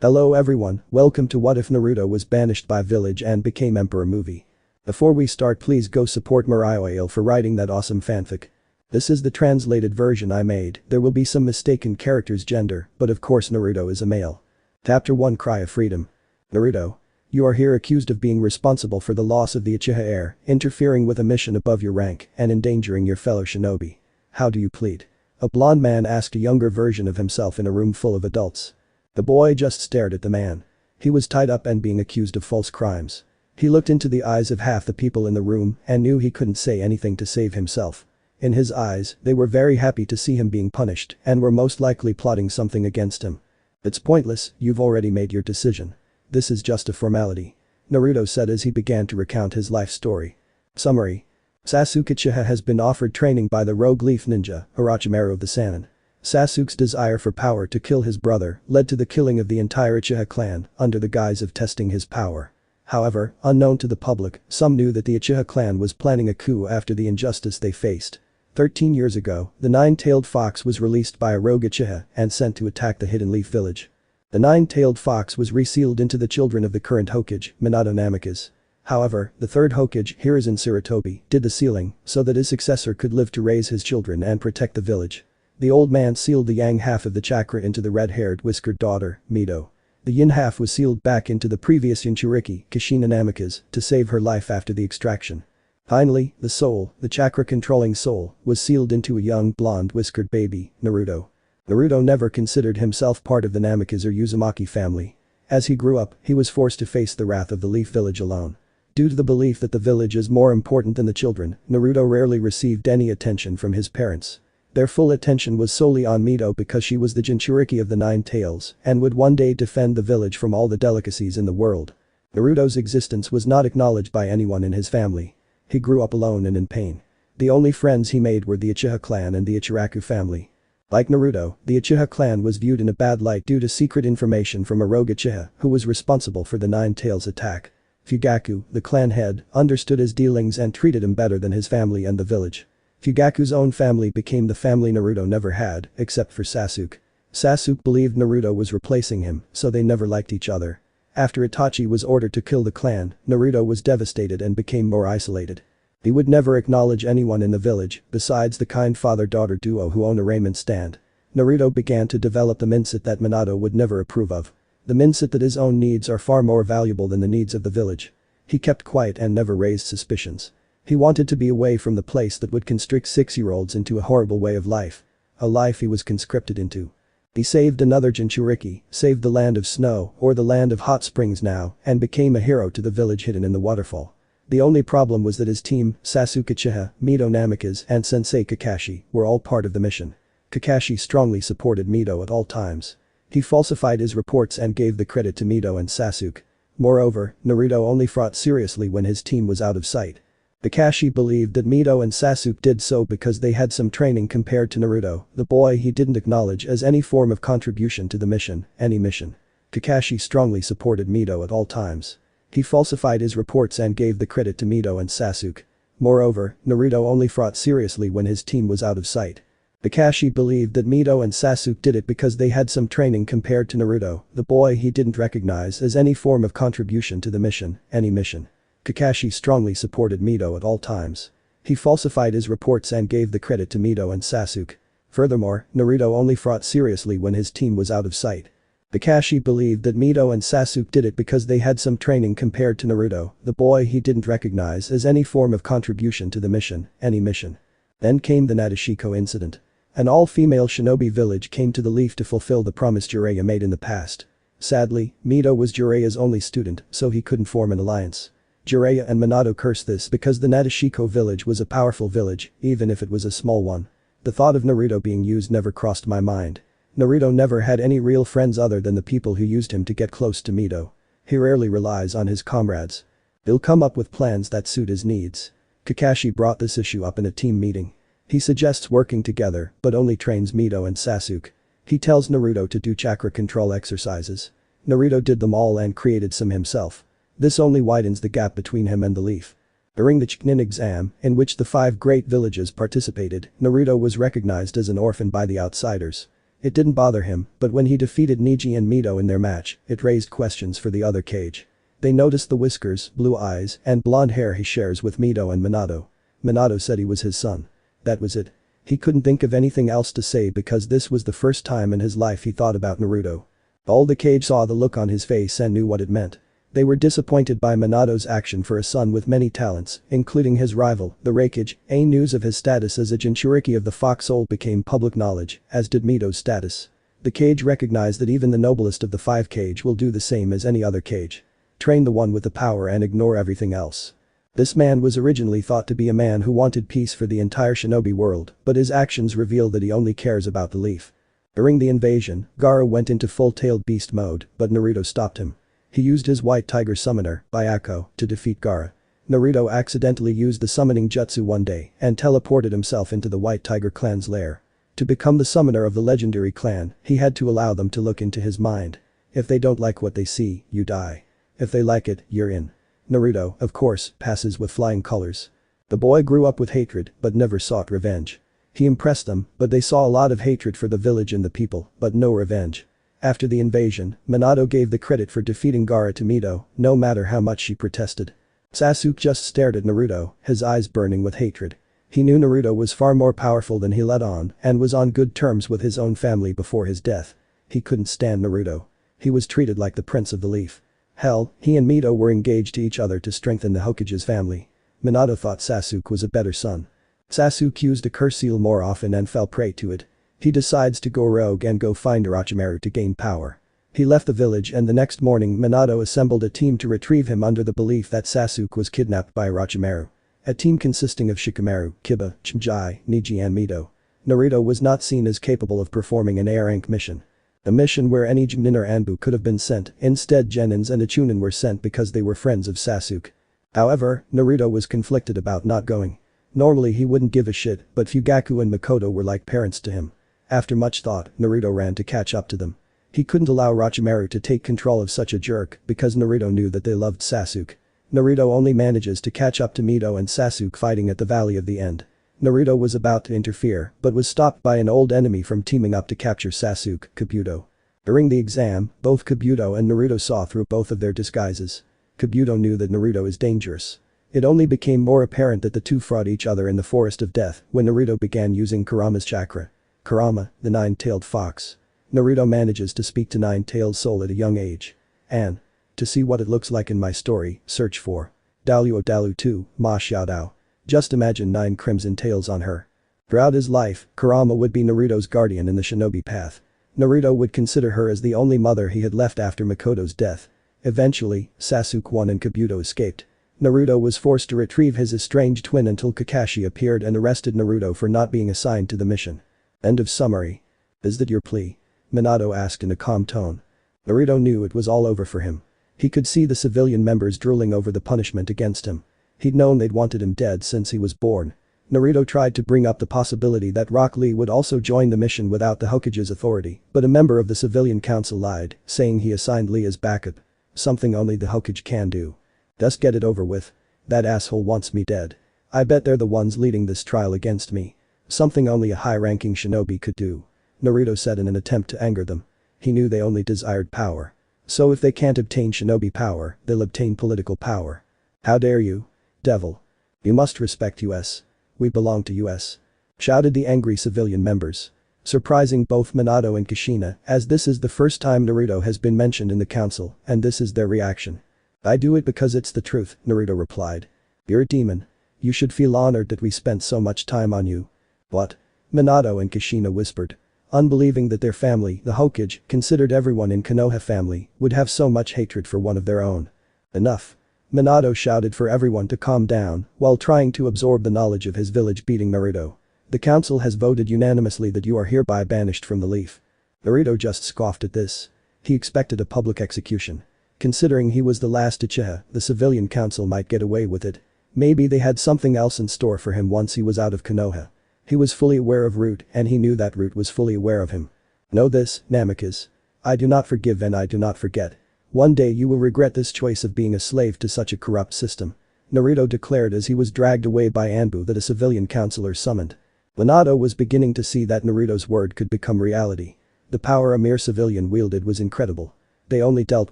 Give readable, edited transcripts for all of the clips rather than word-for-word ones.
Hello everyone, welcome to What If Naruto Was Banished by Village and Became Emperor movie. Before we start, please go support Mariah for writing that awesome fanfic. This is the translated version I made. There will be some mistaken characters' gender, but of course Naruto is a male. Chapter 1 Cry of Freedom. Naruto. You are here accused of being responsible for the loss of the Uchiha heir, interfering with a mission above your rank, and endangering your fellow shinobi. How do you plead? A blonde man asked a younger version of himself in a room full of adults. The boy just stared at the man. He was tied up and being accused of false crimes. He looked into the eyes of half the people in the room and knew he couldn't say anything to save himself. In his eyes, they were very happy to see him being punished and were most likely plotting something against him. It's pointless, you've already made your decision. This is just a formality. Naruto said as he began to recount his life story. Summary. Sasuke Uchiha has been offered training by the rogue leaf ninja, Orochimaru of the Sannin. Sasuke's desire for power to kill his brother led to the killing of the entire Uchiha clan under the guise of testing his power. However, unknown to the public, some knew that the Uchiha clan was planning a coup after the injustice they faced. 13 years ago, the nine-tailed fox was released by a rogue Uchiha and sent to attack the Hidden Leaf village. The nine-tailed fox was resealed into the children of the current Hokage, Minato Namikaze. However, the third Hokage, Hiruzen Sarutobi, did the sealing so that his successor could live to raise his children and protect the village. The old man sealed the yang half of the chakra into the red-haired whiskered daughter, Mito. The yin half was sealed back into the previous Jinchuriki, Kushina Namikaze, to save her life after the extraction. Finally, the soul, the chakra-controlling soul, was sealed into a young blonde whiskered baby, Naruto. Naruto never considered himself part of the Namikaze or Uzumaki family. As he grew up, he was forced to face the wrath of the Leaf Village alone. Due to the belief that the village is more important than the children, Naruto rarely received any attention from his parents. Their full attention was solely on Mito because she was the Jinchuriki of the Nine Tails and would one day defend the village from all the delicacies in the world. Naruto's existence was not acknowledged by anyone in his family. He grew up alone and in pain. The only friends he made were the Uchiha clan and the Ichiraku family. Like Naruto, the Uchiha clan was viewed in a bad light due to secret information from a rogue Uchiha who was responsible for the Nine Tails attack. Fugaku, the clan head, understood his dealings and treated him better than his family and the village. Fugaku's own family became the family Naruto never had, except for Sasuke. Sasuke believed Naruto was replacing him, so they never liked each other. After Itachi was ordered to kill the clan, Naruto was devastated and became more isolated. He would never acknowledge anyone in the village, besides the kind father-daughter duo who own a raiment stand. Naruto began to develop the mindset that Minato would never approve of. The mindset that his own needs are far more valuable than the needs of the village. He kept quiet and never raised suspicions. He wanted to be away from the place that would constrict 6-year-olds into a horrible way of life. A life he was conscripted into. He saved another Jinchuriki, saved the land of snow or the land of hot springs now, and became a hero to the village hidden in the waterfall. The only problem was that his team, Sasuke Uchiha, Mito Namikaze, and Sensei Kakashi, were all part of the mission. Kakashi strongly supported Mito at all times. He falsified his reports and gave the credit to Mito and Sasuke. Moreover, Naruto only fought seriously when his team was out of sight. Kakashi believed that Mito and Sasuke did so because they had some training compared to Naruto, the boy he didn't acknowledge as any form of contribution to the mission, any mission. Kakashi strongly supported Mito at all times. He falsified his reports and gave the credit to Mito and Sasuke. Moreover, Naruto only fought seriously when his team was out of sight. Kakashi believed that Mito and Sasuke did it because they had some training compared to Naruto, the boy he didn't recognize as any form of contribution to the mission, any mission. Kakashi strongly supported Mito at all times. He falsified his reports and gave the credit to Mito and Sasuke. Furthermore, Naruto only fought seriously when his team was out of sight. Kakashi believed that Mito and Sasuke did it because they had some training compared to Naruto, the boy he didn't recognize as any form of contribution to the mission, any mission. Then came the Nadeshiko incident. An all-female shinobi village came to the Leaf to fulfill the promise Jiraiya made in the past. Sadly, Mito was Jiraiya's only student, so he couldn't form an alliance. Jiraiya and Minato cursed this because the Nadeshiko village was a powerful village, even if it was a small one. The thought of Naruto being used never crossed my mind. Naruto never had any real friends other than the people who used him to get close to Mito. He rarely relies on his comrades. He'll come up with plans that suit his needs. Kakashi brought this issue up in a team meeting. He suggests working together, but only trains Mito and Sasuke. He tells Naruto to do chakra control exercises. Naruto did them all and created some himself. This only widens the gap between him and the Leaf. During the Chunin exam, in which the 5 great villages participated, Naruto was recognized as an orphan by the outsiders. It didn't bother him, but when he defeated Niji and Mito in their match, it raised questions for the other cage. They noticed the whiskers, blue eyes, and blonde hair he shares with Mito and Minato. Minato said he was his son. That was it. He couldn't think of anything else to say because this was the first time in his life he thought about Naruto. All the cage saw the look on his face and knew what it meant. They were disappointed by Minato's action for a son with many talents, including his rival, the Raikage. News of his status as a Jinchuriki of the Foxhole became public knowledge, as did Mito's status. The cage recognized that even the noblest of the 5 cage will do the same as any other cage. Train the one with the power and ignore everything else. This man was originally thought to be a man who wanted peace for the entire shinobi world, but his actions reveal that he only cares about the leaf. During the invasion, Gaara went into full-tailed beast mode, but Naruto stopped him. He used his white tiger summoner, Byakko, to defeat Gaara. Naruto accidentally used the summoning jutsu one day and teleported himself into the white tiger clan's lair. To become the summoner of the legendary clan, he had to allow them to look into his mind. If they don't like what they see, you die. If they like it, you're in. Naruto, of course, passes with flying colors. The boy grew up with hatred but never sought revenge. He impressed them, but they saw a lot of hatred for the village and the people, but no revenge. After the invasion, Minato gave the credit for defeating Gaara to Mito, no matter how much she protested. Sasuke just stared at Naruto, his eyes burning with hatred. He knew Naruto was far more powerful than he let on and was on good terms with his own family before his death. He couldn't stand Naruto. He was treated like the Prince of the Leaf. Hell, he and Mito were engaged to each other to strengthen the Hokage's family. Minato thought Sasuke was a better son. Sasuke used a curse seal more often and fell prey to it. He decides to go rogue and go find Orochimaru to gain power. He left the village and the next morning Minato assembled a team to retrieve him under the belief that Sasuke was kidnapped by Orochimaru. A team consisting of Shikamaru, Kiba, Chimjai, Niji and Mito. Naruto was not seen as capable of performing an A-rank mission. A mission where any Chunin or Anbu could have been sent, instead Genins and a Chunin were sent because they were friends of Sasuke. However, Naruto was conflicted about not going. Normally he wouldn't give a shit, but Fugaku and Makoto were like parents to him. After much thought, Naruto ran to catch up to them. He couldn't allow Orochimaru to take control of such a jerk because Naruto knew that they loved Sasuke. Naruto only manages to catch up to Mito and Sasuke fighting at the Valley of the End. Naruto was about to interfere but was stopped by an old enemy from teaming up to capture Sasuke, Kabuto. During the exam, both Kabuto and Naruto saw through both of their disguises. Kabuto knew that Naruto is dangerous. It only became more apparent that the two fought each other in the Forest of Death when Naruto began using Kurama's chakra. Kurama, the nine-tailed fox. Naruto manages to speak to Nine-Tailed Soul at a young age. And to see what it looks like in my story, search for Daluo Dalu 2, Ma Xiaodao. Just imagine 9 crimson tails on her. Throughout his life, Kurama would be Naruto's guardian in the shinobi path. Naruto would consider her as the only mother he had left after Makoto's death. Eventually, Sasuke won and Kabuto escaped. Naruto was forced to retrieve his estranged twin until Kakashi appeared and arrested Naruto for not being assigned to the mission. End of summary. Is that your plea? Minato asked in a calm tone. Naruto knew it was all over for him. He could see the civilian members drooling over the punishment against him. He'd known they'd wanted him dead since he was born. Naruto tried to bring up the possibility that Rock Lee would also join the mission without the Hokage's authority, but a member of the civilian council lied, saying he assigned Lee as backup. Something only the Hokage can do. Just get it over with. That asshole wants me dead. I bet they're the ones leading this trial against me. Something only a high-ranking shinobi could do. Naruto said in an attempt to anger them. He knew they only desired power. So if they can't obtain shinobi power, they'll obtain political power. How dare you? Devil. You must respect us. We belong to us. Shouted the angry civilian members. Surprising both Minato and Kushina, as this is the first time Naruto has been mentioned in the council, and this is their reaction. I do it because it's the truth, Naruto replied. You're a demon. You should feel honored that we spent so much time on you. What? Minato and Kushina whispered. Unbelieving that their family, the Hokage, considered everyone in Konoha family, would have so much hatred for one of their own. Enough. Minato shouted for everyone to calm down while trying to absorb the knowledge of his village beating Naruto. The council has voted unanimously that you are hereby banished from the leaf. Naruto just scoffed at this. He expected a public execution. Considering he was the last Uchiha, the civilian council might get away with it. Maybe they had something else in store for him once he was out of Konoha. He was fully aware of Root and he knew that Root was fully aware of him. Know this, Namikaze. I do not forgive and I do not forget. One day you will regret this choice of being a slave to such a corrupt system. Naruto declared as he was dragged away by Anbu that a civilian counselor summoned. Minato was beginning to see that Naruto's word could become reality. The power a mere civilian wielded was incredible. They only dealt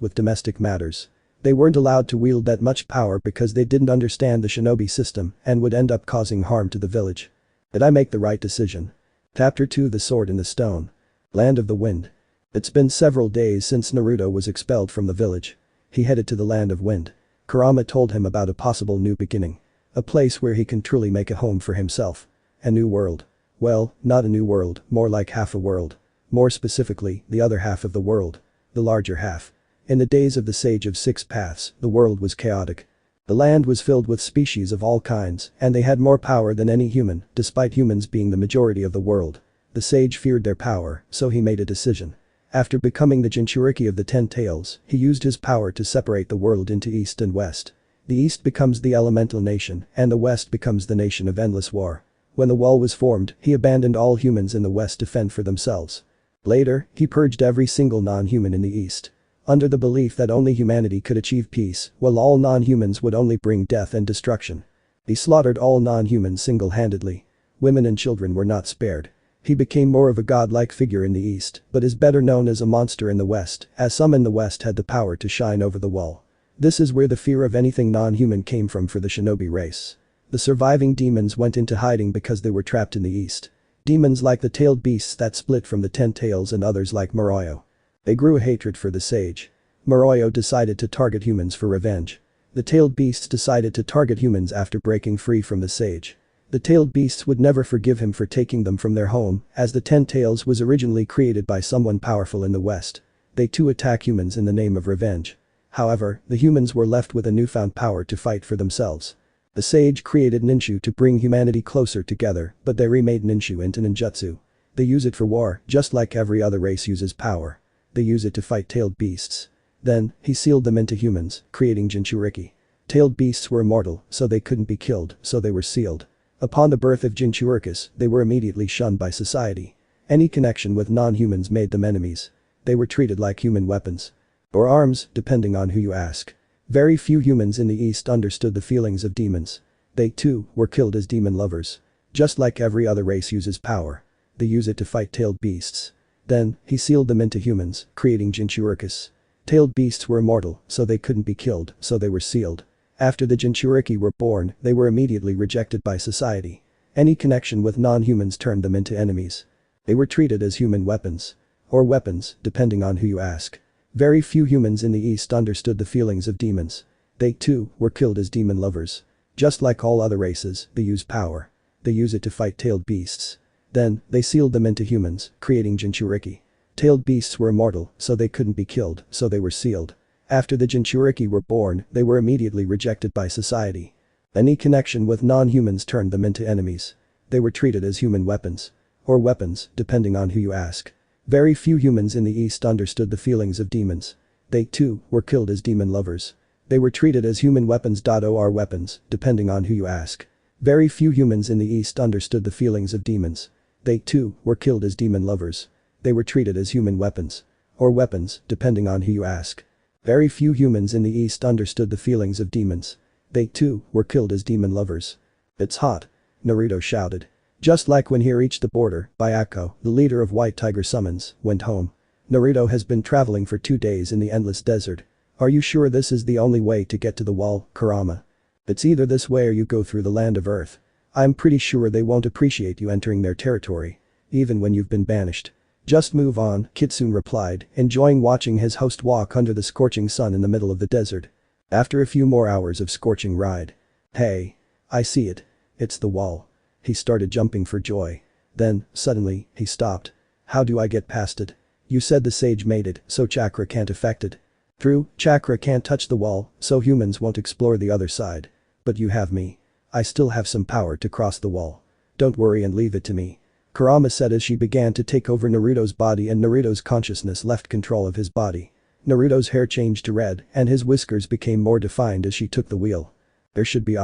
with domestic matters. They weren't allowed to wield that much power because they didn't understand the shinobi system and would end up causing harm to the village. Did I make the right decision? Chapter 2 The Sword in the Stone. Land of the Wind. It's been several days since Naruto was expelled from the village. He headed to the Land of Wind. Kurama told him about a possible new beginning. A place where he can truly make a home for himself. A new world. Well, not a new world, more like half a world. More specifically, the other half of the world. The larger half. In the days of the Sage of Six Paths, the world was chaotic. The land was filled with species of all kinds, and they had more power than any human, despite humans being the majority of the world. The sage feared their power, so he made a decision. After becoming the Jinchuriki of the Ten Tails, he used his power to separate the world into East and West. The East becomes the elemental nation, and the West becomes the nation of endless war. When the wall was formed, he abandoned all humans in the West to fend for themselves. Later, he purged every single non-human in the East. Under the belief that only humanity could achieve peace, while all non-humans would only bring death and destruction. He slaughtered all non-humans single-handedly. Women and children were not spared. He became more of a godlike figure in the East, but is better known as a monster in the West, as some in the West had the power to shine over the wall. This is where the fear of anything non-human came from for the shinobi race. The surviving demons went into hiding because they were trapped in the East. Demons like the tailed beasts that split from the Ten Tails and others like Moroyo. They grew a hatred for the sage. Moroyo decided to target humans for revenge. The tailed beasts decided to target humans after breaking free from the sage. The tailed beasts would never forgive him for taking them from their home, as the Ten Tails was originally created by someone powerful in the West. They too attack humans in the name of revenge. However, the humans were left with a newfound power to fight for themselves. The sage created ninjutsu to bring humanity closer together, but they remade ninjutsu into ninjutsu. They use it for war, just like every other race uses power. They use it to fight tailed beasts. Then, he sealed them into humans, creating Jinchuriki. Tailed beasts were immortal, so they couldn't be killed, so they were sealed. Upon the birth of Jinchurikis, they were immediately shunned by society. Any connection with non-humans made them enemies. They were treated like human weapons. Or arms, depending on who you ask. Very few humans in the East understood the feelings of demons. They, too, were killed as demon lovers. Just like every other race uses power. They use it to fight tailed beasts. Then, he sealed them into humans, creating Jinchurikis. Tailed beasts were immortal, so they couldn't be killed, so they were sealed. After the Jinchuriki were born, they were immediately rejected by society. Any connection with non-humans turned them into enemies. They were treated as human weapons. Or weapons, depending on who you ask. Very few humans in the East understood the feelings of demons. They, too, were killed as demon lovers. Just like all other races, they use power. They use it to fight tailed beasts. Then, they sealed them into humans, creating Jinchuriki. Tailed beasts were immortal, so they couldn't be killed, so they were sealed. After the Jinchuriki were born, they were immediately rejected by society. Any connection with non-humans turned them into enemies. They were treated as human weapons. Or weapons, depending on who you ask. Very few humans in the East understood the feelings of demons. They, too, were killed as demon lovers. They were treated as human weapons. Or weapons, depending on who you ask. Very few humans in the East understood the feelings of demons. They, too, were killed as demon lovers. They were treated as human weapons. Or weapons, depending on who you ask. Very few humans in the East understood the feelings of demons. They, too, were killed as demon lovers. It's hot. Naruto shouted. Just like when he reached the border, Byakko, the leader of White Tiger Summons, went home. Naruto has been traveling for 2 days in the endless desert. Are you sure this is the only way to get to the wall, Kurama? It's either this way or you go through the land of Earth. I'm pretty sure they won't appreciate you entering their territory. Even when you've been banished. Just move on, Kitsune replied, enjoying watching his host walk under the scorching sun in the middle of the desert. After a few more hours of scorching ride. Hey. I see it. It's the wall. He started jumping for joy. Then, suddenly, he stopped. How do I get past it? You said the sage made it, so chakra can't affect it. True, chakra can't touch the wall, so humans won't explore the other side. But you have me. I still have some power to cross the wall. Don't worry and leave it to me. Kurama said as she began to take over Naruto's body and Naruto's consciousness left control of his body. Naruto's hair changed to red and his whiskers became more defined as she took the wheel. There should be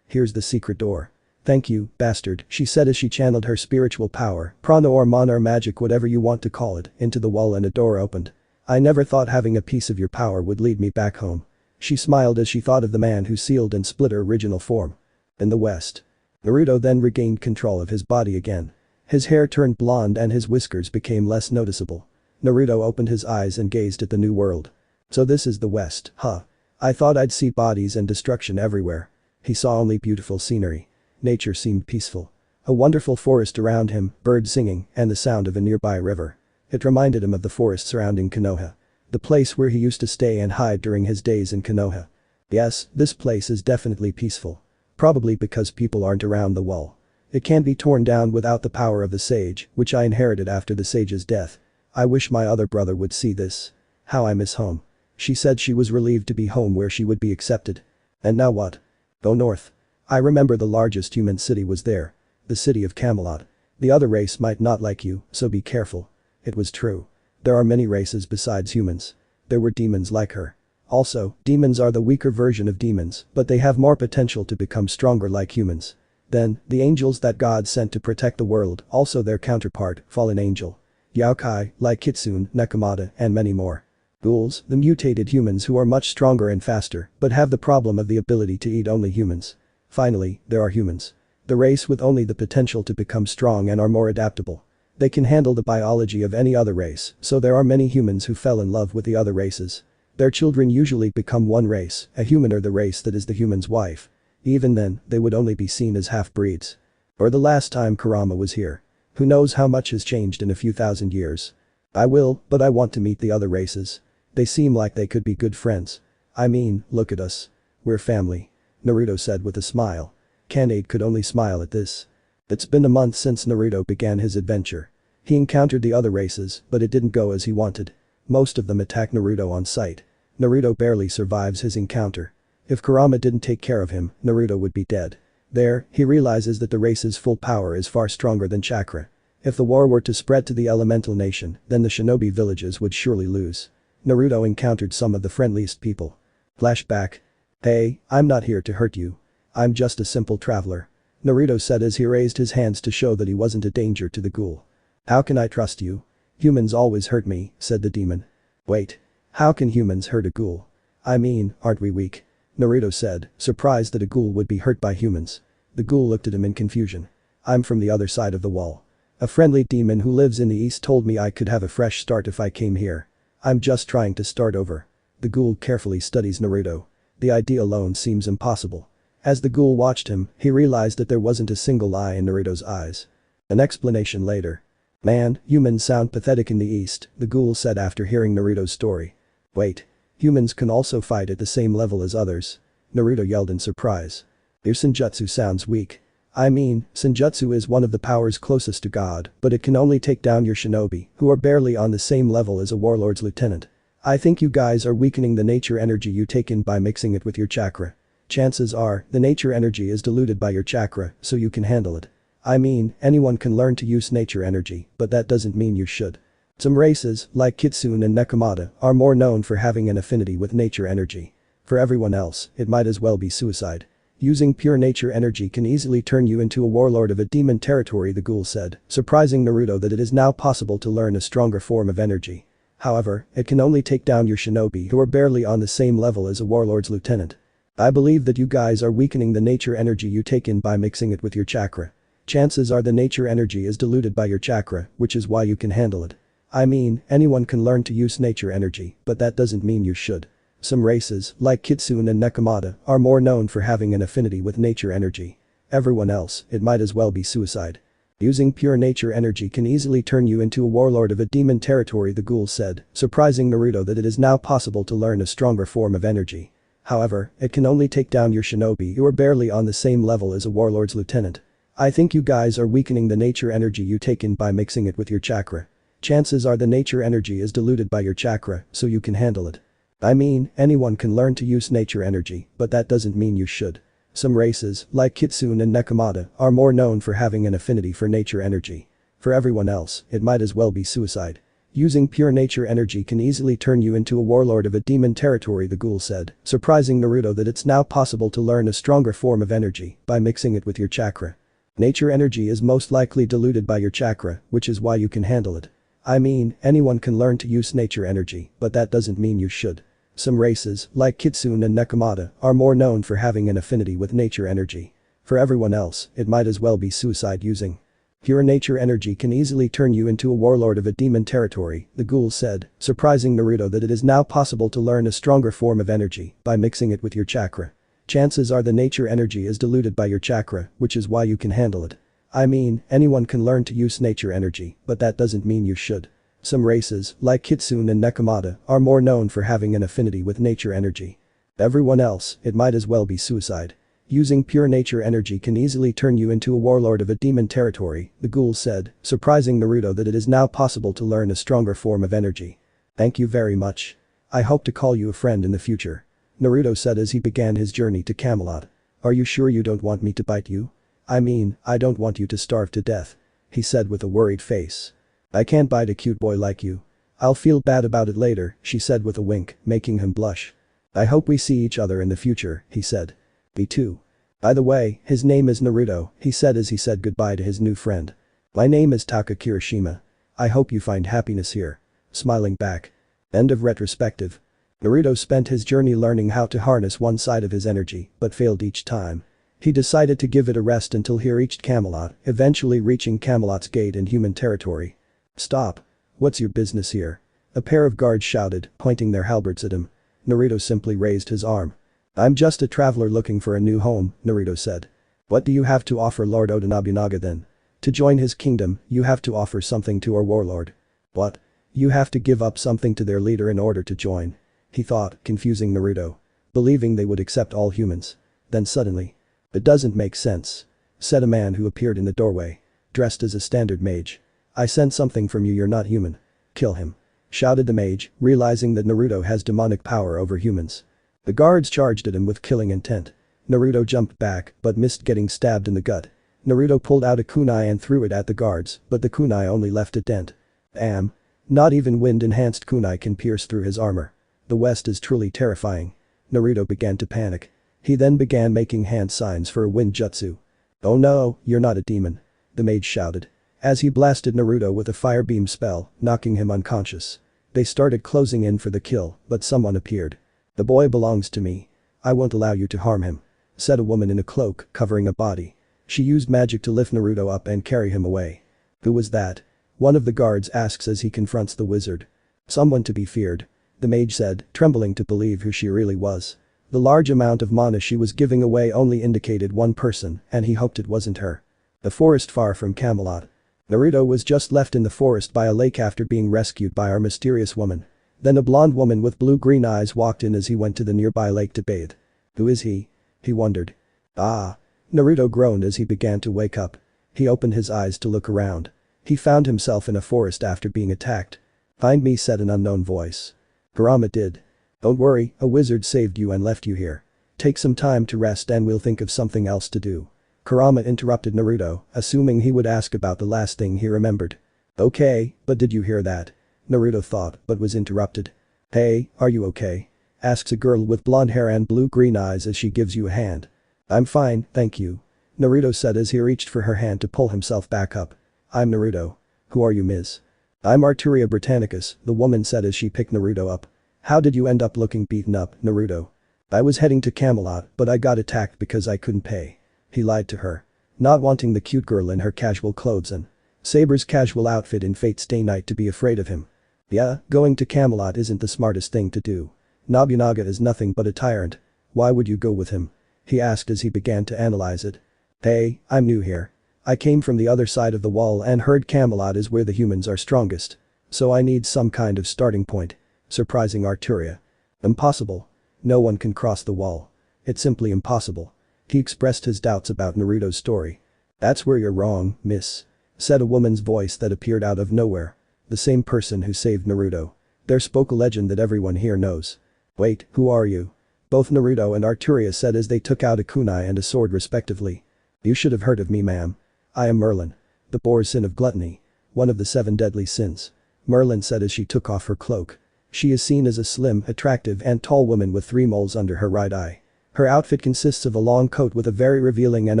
Here's the secret door. Thank you, bastard, she said as she channeled her spiritual power, prana or mana or magic whatever you want to call it, into the wall and a door opened. I never thought having a piece of your power would lead me back home. She smiled as she thought of the man who sealed and split her original form. In the west. Naruto then regained control of his body again. His hair turned blonde and his whiskers became less noticeable. Naruto opened his eyes and gazed at the new world. So this is the West, huh? I thought I'd see bodies and destruction everywhere. He saw only beautiful scenery. Nature seemed peaceful. A wonderful forest around him, birds singing, and the sound of a nearby river. It reminded him of the forest surrounding Konoha. The place where he used to stay and hide during his days in Konoha. Yes, this place is definitely peaceful. Probably because people aren't around the wall. It can't be torn down without the power of the sage, which I inherited after the sage's death. I wish my other brother would see this. How I miss home. She said she was relieved to be home where she would be accepted. And now what? Go north. I remember the largest human city was there. The city of Camelot. The other race might not like you, so be careful. It was true. There are many races besides humans. There were demons like her. Also, demons are the weaker version of demons, but they have more potential to become stronger like humans. Then, the angels that God sent to protect the world, also their counterpart, fallen angel. Yaokai, like Kitsune, Nekomata, and many more. Ghouls, the mutated humans who are much stronger and faster, but have the problem of the ability to eat only humans. Finally, there are humans. The race with only the potential to become strong and are more adaptable. They can handle the biology of any other race, so there are many humans who fell in love with the other races. Their children usually become one race, a human or the race that is the human's wife. Even then, they would only be seen as half-breeds. Or the last time Kurama was here. Who knows how much has changed in a few thousand years. I will, but I want to meet the other races. They seem like they could be good friends. I mean, look at us. We're family. Naruto said with a smile. Kanade could only smile at this. It's been a month since Naruto began his adventure. He encountered the other races, but it didn't go as he wanted. Most of them attack Naruto on sight. Naruto barely survives his encounter. If Kurama didn't take care of him, Naruto would be dead. There, he realizes that the race's full power is far stronger than chakra. If the war were to spread to the elemental nation, then the shinobi villages would surely lose. Naruto encountered some of the friendliest people. Flashback. Hey, I'm not here to hurt you. I'm just a simple traveler. Naruto said as he raised his hands to show that he wasn't a danger to the ghoul. How can I trust you? Humans always hurt me, said the demon. Wait. How can humans hurt a ghoul? I mean, aren't we weak? Naruto said, surprised that a ghoul would be hurt by humans. The ghoul looked at him in confusion. I'm from the other side of the wall. A friendly demon who lives in the east told me I could have a fresh start if I came here. I'm just trying to start over. The ghoul carefully studies Naruto. The idea alone seems impossible. As the ghoul watched him, he realized that there wasn't a single eye in Naruto's eyes. An explanation later. Man, humans sound pathetic in the east, the ghoul said after hearing Naruto's story. Wait. Humans can also fight at the same level as others. Naruto yelled in surprise. Your senjutsu sounds weak. I mean, senjutsu is one of the powers closest to God, but it can only take down your shinobi, who are barely on the same level as a warlord's lieutenant. I think you guys are weakening the nature energy you take in by mixing it with your chakra. Chances are, the nature energy is diluted by your chakra, so you can handle it. I mean, anyone can learn to use nature energy, but that doesn't mean you should. Some races, like Kitsune and Nekomata, are more known for having an affinity with nature energy. For everyone else, it might as well be suicide. Using pure nature energy can easily turn you into a warlord of a demon territory, the ghoul said, surprising Naruto that it is now possible to learn a stronger form of energy. However, it can only take down your shinobi who are barely on the same level as a warlord's lieutenant. I believe that you guys are weakening the nature energy you take in by mixing it with your chakra. Chances are the nature energy is diluted by your chakra, which is why you can handle it. I mean, anyone can learn to use nature energy, but that doesn't mean you should. Some races, like Kitsune and Nekomata, are more known for having an affinity with nature energy. Everyone else, it might as well be suicide. Using pure nature energy can easily turn you into a warlord of a demon territory, the ghoul said, surprising Naruto that it is now possible to learn a stronger form of energy. However, it can only take down your shinobi who are barely on the same level as a warlord's lieutenant. I think you guys are weakening the nature energy you take in by mixing it with your chakra. Chances are the nature energy is diluted by your chakra, so you can handle it. I mean, anyone can learn to use nature energy, but that doesn't mean you should. Some races, like Kitsune and Nekomata, are more known for having an affinity for nature energy. For everyone else, it might as well be suicide. Using pure nature energy can easily turn you into a warlord of a demon territory, the ghoul said, surprising Naruto that it's now possible to learn a stronger form of energy by mixing it with your chakra. Nature energy is most likely diluted by your chakra, which is why you can handle it. I mean, anyone can learn to use nature energy, but that doesn't mean you should. Some races, like Kitsune and Nekomata, are more known for having an affinity with nature energy. For everyone else, it might as well be suicide. Using Pure nature energy can easily turn you into a warlord of a demon territory, the ghoul said, surprising Naruto that it is now possible to learn a stronger form of energy by mixing it with your chakra. Chances are the nature energy is diluted by your chakra, which is why you can handle it. I mean, anyone can learn to use nature energy, but that doesn't mean you should. Some races, like Kitsune and Nekomata, are more known for having an affinity with nature energy. Everyone else, it might as well be suicide. Using pure nature energy can easily turn you into a warlord of a demon territory, the ghoul said, surprising Naruto that it is now possible to learn a stronger form of energy. Thank you very much. I hope to call you a friend in the future. Naruto said as he began his journey to Camelot. Are you sure you don't want me to bite you? I mean, I don't want you to starve to death. He said with a worried face. I can't bite a cute boy like you. I'll feel bad about it later, she said with a wink, making him blush. I hope we see each other in the future, he said. Me too. By the way, his name is Naruto, he said as he said goodbye to his new friend. My name is Taka Kirishima. I hope you find happiness here. Smiling back. End of retrospective. Naruto spent his journey learning how to harness one side of his energy, but failed each time. He decided to give it a rest until he reached Camelot, eventually reaching Camelot's gate in human territory. Stop. What's your business here? A pair of guards shouted, pointing their halberds at him. Naruto simply raised his arm. I'm just a traveler looking for a new home, Naruto said. What do you have to offer Lord Oda Nobunaga then? To join his kingdom, you have to offer something to our warlord. What? You have to give up something to their leader in order to join. He thought, confusing Naruto. Believing they would accept all humans. Then suddenly. It doesn't make sense. Said a man who appeared in the doorway. Dressed as a standard mage. I sense something from you, you're not human. Kill him. Shouted the mage, realizing that Naruto has demonic power over humans. The guards charged at him with killing intent. Naruto jumped back, but missed getting stabbed in the gut. Naruto pulled out a kunai and threw it at the guards, but the kunai only left a dent. Damn. Not even wind-enhanced kunai can pierce through his armor. The West is truly terrifying. Naruto began to panic. He then began making hand signs for a wind jutsu. Oh no, you're not a demon. The mage shouted. As he blasted Naruto with a fire beam spell, knocking him unconscious. They started closing in for the kill, but someone appeared. The boy belongs to me. I won't allow you to harm him. Said a woman in a cloak, covering a body. She used magic to lift Naruto up and carry him away. Who was that? One of the guards asks as he confronts the wizard. Someone to be feared. The mage said, trembling to believe who she really was. The large amount of mana she was giving away only indicated one person, and he hoped it wasn't her. The forest far from Camelot. Naruto was just left in the forest by a lake after being rescued by our mysterious woman. Then a blonde woman with blue-green eyes walked in as he went to the nearby lake to bathe. Who is he? He wondered. Ah. Naruto groaned as he began to wake up. He opened his eyes to look around. He found himself in a forest after being attacked. Find me, said an unknown voice. Kurama did. Don't worry, a wizard saved you and left you here. Take some time to rest and we'll think of something else to do. Kurama interrupted Naruto, assuming he would ask about the last thing he remembered. Okay, but did you hear that? Naruto thought, but was interrupted. Hey, are you okay? Asks a girl with blonde hair and blue-green eyes as she gives you a hand. I'm fine, thank you. Naruto said as he reached for her hand to pull himself back up. I'm Naruto. Who are you, Ms.? I'm Arturia Britannicus, the woman said as she picked Naruto up. How did you end up looking beaten up, Naruto? I was heading to Camelot, but I got attacked because I couldn't pay. He lied to her. Not wanting the cute girl in her casual clothes and Saber's casual outfit in Fate's Day Night to be afraid of him. Yeah, going to Camelot isn't the smartest thing to do. Nobunaga is nothing but a tyrant. Why would you go with him? He asked as he began to analyze it. Hey, I'm new here. I came from the other side of the wall and heard Camelot is where the humans are strongest. So I need some kind of starting point. Surprising Arturia. Impossible. No one can cross the wall. It's simply impossible. He expressed his doubts about Naruto's story. That's where you're wrong, miss. Said a woman's voice that appeared out of nowhere. The same person who saved Naruto. There spoke a legend that everyone here knows. Wait, who are you? Both Naruto and Arturia said as they took out a kunai and a sword respectively. You should have heard of me, ma'am. I am Merlin. The boar's sin of gluttony. One of the 7 deadly sins. Merlin said as she took off her cloak. She is seen as a slim, attractive and tall woman with 3 moles under her right eye. Her outfit consists of a long coat with a very revealing and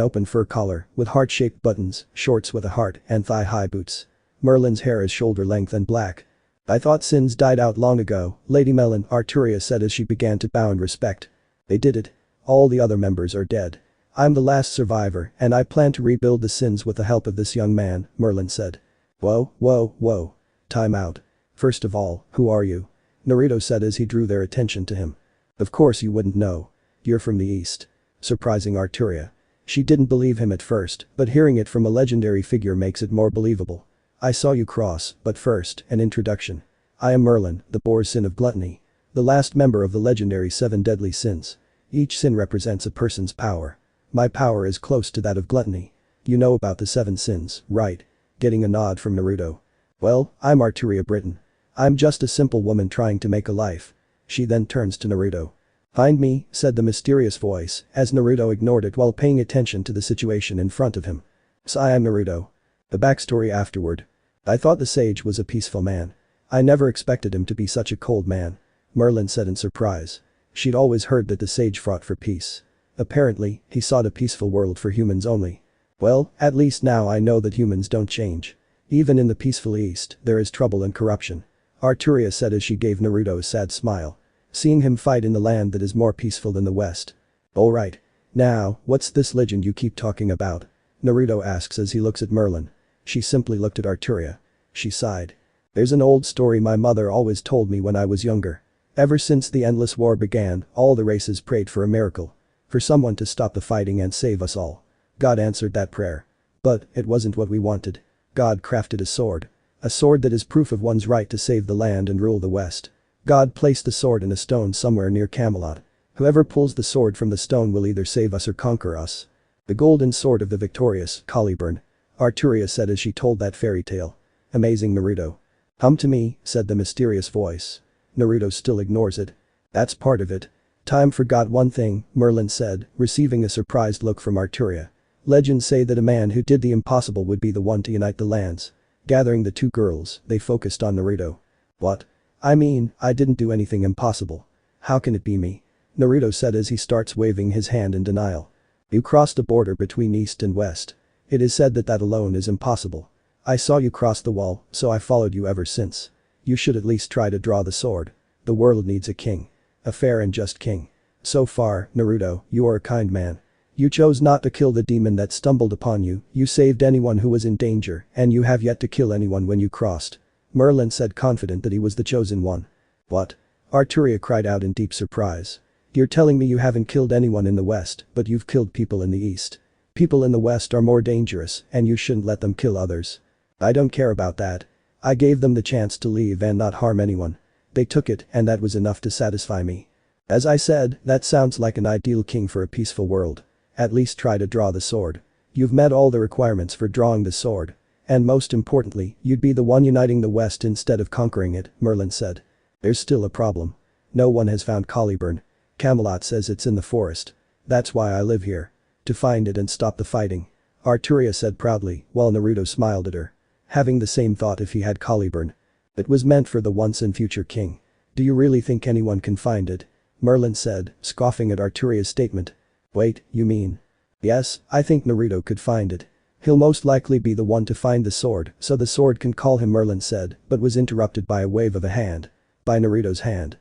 open fur collar, with heart-shaped buttons, shorts with a heart, and thigh-high boots. Merlin's hair is shoulder length and black. I thought sins died out long ago, Lady Melon, Arturia said as she began to bow in respect. They did it. All the other members are dead. I'm the last survivor and I plan to rebuild the sins with the help of this young man, Merlin said. Whoa, whoa, whoa. Time out. First of all, who are you? Naruto said as he drew their attention to him. Of course you wouldn't know. You're from the east. Surprising Arturia. She didn't believe him at first, but hearing it from a legendary figure makes it more believable. I saw you cross, but first, an introduction. I am Merlin, the boar's sin of gluttony. The last member of the legendary 7 deadly sins. Each sin represents a person's power. My power is close to that of gluttony. You know about the 7 sins, right? Getting a nod from Naruto. Well, I'm Arturia Britain. I'm just a simple woman trying to make a life. She then turns to Naruto. Find me, said the mysterious voice, as Naruto ignored it while paying attention to the situation in front of him. So I am Naruto. The backstory afterward. I thought the sage was a peaceful man. I never expected him to be such a cold man. Merlin said in surprise. She'd always heard that the sage fought for peace. Apparently, he sought a peaceful world for humans only. Well, at least now I know that humans don't change. Even in the peaceful East, there is trouble and corruption. Arturia said as she gave Naruto a sad smile. Seeing him fight in the land that is more peaceful than the West. Alright. Now, what's this legend you keep talking about? Naruto asks as he looks at Merlin. She simply looked at Arturia. She sighed. There's an old story my mother always told me when I was younger. Ever since the endless war began, all the races prayed for a miracle. For someone to stop the fighting and save us all. God answered that prayer. But, it wasn't what we wanted. God crafted a sword. A sword that is proof of one's right to save the land and rule the West. God placed the sword in a stone somewhere near Camelot. Whoever pulls the sword from the stone will either save us or conquer us. The golden sword of the victorious, Caliburn. Arturia said as she told that fairy tale. Amazing Naruto. Come to me, said the mysterious voice. Naruto still ignores it. That's part of it. Time forgot one thing, Merlin said, receiving a surprised look from Arturia. Legends say that a man who did the impossible would be the one to unite the lands. Gathering the two girls, they focused on Naruto. What? I mean, I didn't do anything impossible. How can it be me? Naruto said as he starts waving his hand in denial. You crossed a border between East and West. It is said that that alone is impossible. I saw you cross the wall, so I followed you ever since. You should at least try to draw the sword. The world needs a king. A fair and just king. So far, Naruto, you are a kind man. You chose not to kill the demon that stumbled upon you, you saved anyone who was in danger, and you have yet to kill anyone when you crossed. Merlin said confident that he was the chosen one. What? Arturia cried out in deep surprise. You're telling me you haven't killed anyone in the West, but you've killed people in the East. People in the West are more dangerous, and you shouldn't let them kill others. I don't care about that. I gave them the chance to leave and not harm anyone. They took it, and that was enough to satisfy me. As I said, that sounds like an ideal king for a peaceful world. At least try to draw the sword. You've met all the requirements for drawing the sword. And most importantly, you'd be the one uniting the West instead of conquering it, Merlin said. There's still a problem. No one has found Caliburn. Camelot says it's in the forest. That's why I live here. To find it and stop the fighting. Arturia said proudly, while Naruto smiled at her. Having the same thought if he had Caliburn. It was meant for the once and future king. Do you really think anyone can find it? Merlin said, scoffing at Arturia's statement. Wait, you mean? Yes, I think Naruto could find it. He'll most likely be the one to find the sword, so the sword can call him, Merlin said, but was interrupted by a wave of a hand. By Naruto's hand.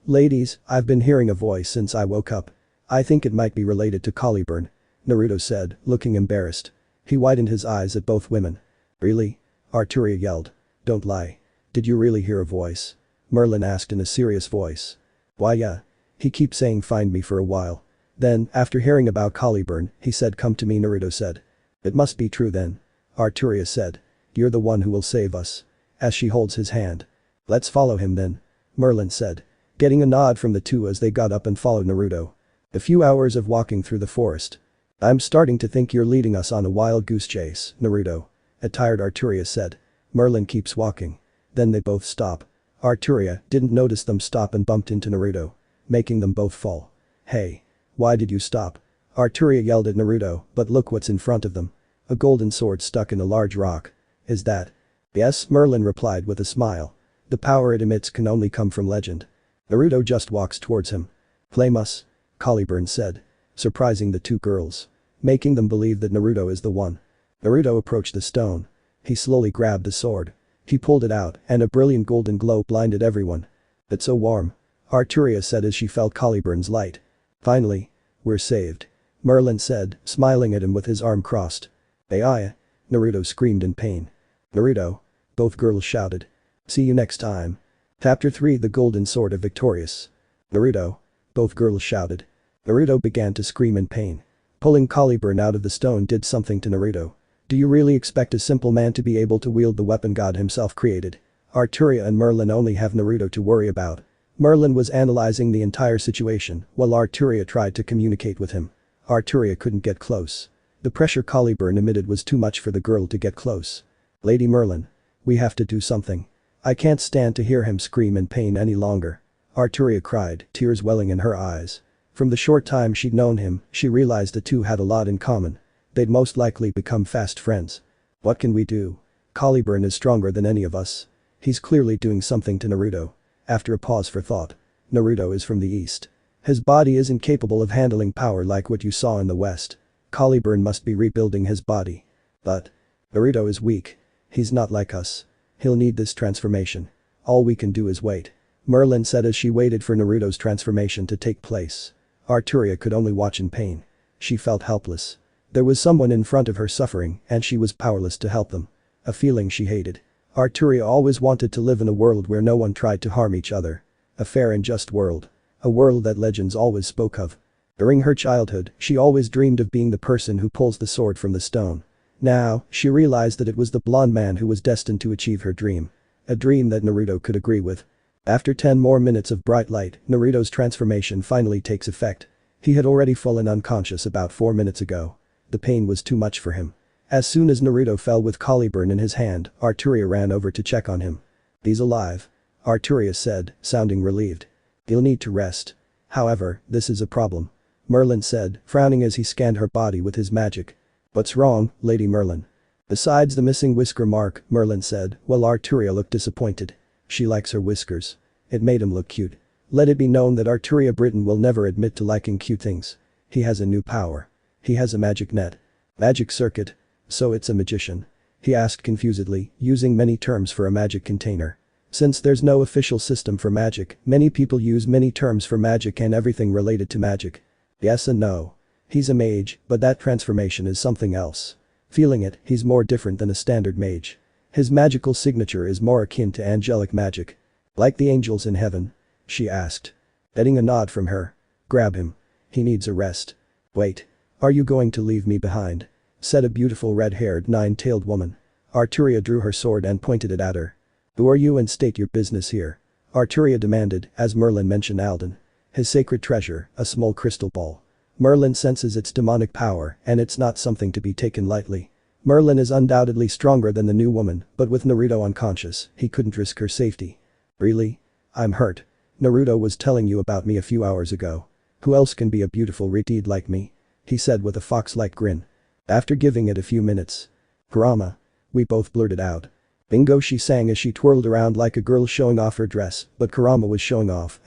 Ladies, I've been hearing a voice since I woke up. I think it might be related to Caliburn. Naruto said, looking embarrassed. He widened his eyes at both women. Really? Arturia yelled. Don't lie. Did you really hear a voice? Merlin asked in a serious voice. Why yeah. He keeps saying find me for a while. Then, after hearing about Caliburn, he said come to me, Naruto said. It must be true then. Arturia said. You're the one who will save us. As she holds his hand. Let's follow him then. Merlin said. Getting a nod from the two as they got up and followed Naruto. A few hours of walking through the forest. I'm starting to think you're leading us on a wild goose chase, Naruto. A tired Arturia said. Merlin keeps walking. Then they both stop. Arturia didn't notice them stop and bumped into Naruto. Making them both fall. Hey. Why did you stop? Arturia yelled at Naruto, but look what's in front of them. A golden sword stuck in a large rock. Is that? Yes, Merlin replied with a smile. The power it emits can only come from legend. Naruto just walks towards him. Flame us. Caliburn said. Surprising the two girls. Making them believe that Naruto is the one. Naruto approached the stone. He slowly grabbed the sword. He pulled it out and a brilliant golden glow blinded everyone. It's so warm. Arturia said as she felt Caliburn's light. Finally. We're saved. Merlin said, smiling at him with his arm crossed. AI? Naruto screamed in pain. Naruto? Both girls shouted. See you next time. Chapter 3 The Golden Sword of Victorious. Naruto? Both girls shouted. Naruto began to scream in pain. Pulling Caliburn out of the stone did something to Naruto. Do you really expect a simple man to be able to wield the weapon God himself created? Arturia and Merlin only have Naruto to worry about. Merlin was analyzing the entire situation while Arturia tried to communicate with him. Arturia couldn't get close. The pressure Caliburn emitted was too much for the girl to get close. Lady Merlin. We have to do something. I can't stand to hear him scream in pain any longer. Arturia cried, tears welling in her eyes. From the short time she'd known him, she realized the two had a lot in common. They'd most likely become fast friends. What can we do? Caliburn is stronger than any of us. He's clearly doing something to Naruto. After a pause for thought. Naruto is from the east. His body isn't capable of handling power like what you saw in the west. Caliburn must be rebuilding his body. But Naruto is weak. He's not like us. He'll need this transformation. All we can do is wait. Merlin said as she waited for Naruto's transformation to take place. Arturia could only watch in pain. She felt helpless. There was someone in front of her suffering and she was powerless to help them. A feeling she hated. Arturia always wanted to live in a world where no one tried to harm each other. A fair and just world. A world that legends always spoke of. During her childhood, she always dreamed of being the person who pulls the sword from the stone. Now, she realized that it was the blonde man who was destined to achieve her dream. A dream that Naruto could agree with. After 10 more minutes of bright light, Naruto's transformation finally takes effect. He had already fallen unconscious about 4 minutes ago. The pain was too much for him. As soon as Naruto fell with Caliburn in his hand, Arturia ran over to check on him. He's alive. Arturia said, sounding relieved. He'll need to rest. However, this is a problem. Merlin said, frowning as he scanned her body with his magic. What's wrong, Lady Merlin? Besides the missing whisker mark, Merlin said, while Arturia looked disappointed. She likes her whiskers. It made him look cute. Let it be known that Arturia Britton will never admit to liking cute things. He has a new power. He has a magic net. Magic circuit. So it's a magician? He asked confusedly, using many terms for a magic container. Since there's no official system for magic, many people use many terms for magic and everything related to magic. Yes and no. He's a mage, but that transformation is something else. Feeling it, he's more different than a standard mage. His magical signature is more akin to angelic magic. Like the angels in heaven? She asked. Getting a nod from her. Grab him. He needs a rest. Wait. Are you going to leave me behind? Said a beautiful red-haired nine-tailed woman. Arturia drew her sword and pointed it at her. Who are you and state your business here? Arturia demanded, as Merlin mentioned Alden. His sacred treasure, a small crystal ball. Merlin senses its demonic power and it's not something to be taken lightly. Merlin is undoubtedly stronger than the new woman, but with Naruto unconscious, he couldn't risk her safety. Really? I'm hurt. Naruto was telling you about me a few hours ago. Who else can be a beautiful redeed like me? He said with a fox-like grin. After giving it a few minutes. Kurama. We both blurted out. Bingo, she sang as she twirled around like a girl showing off her dress, but Kurama was showing off,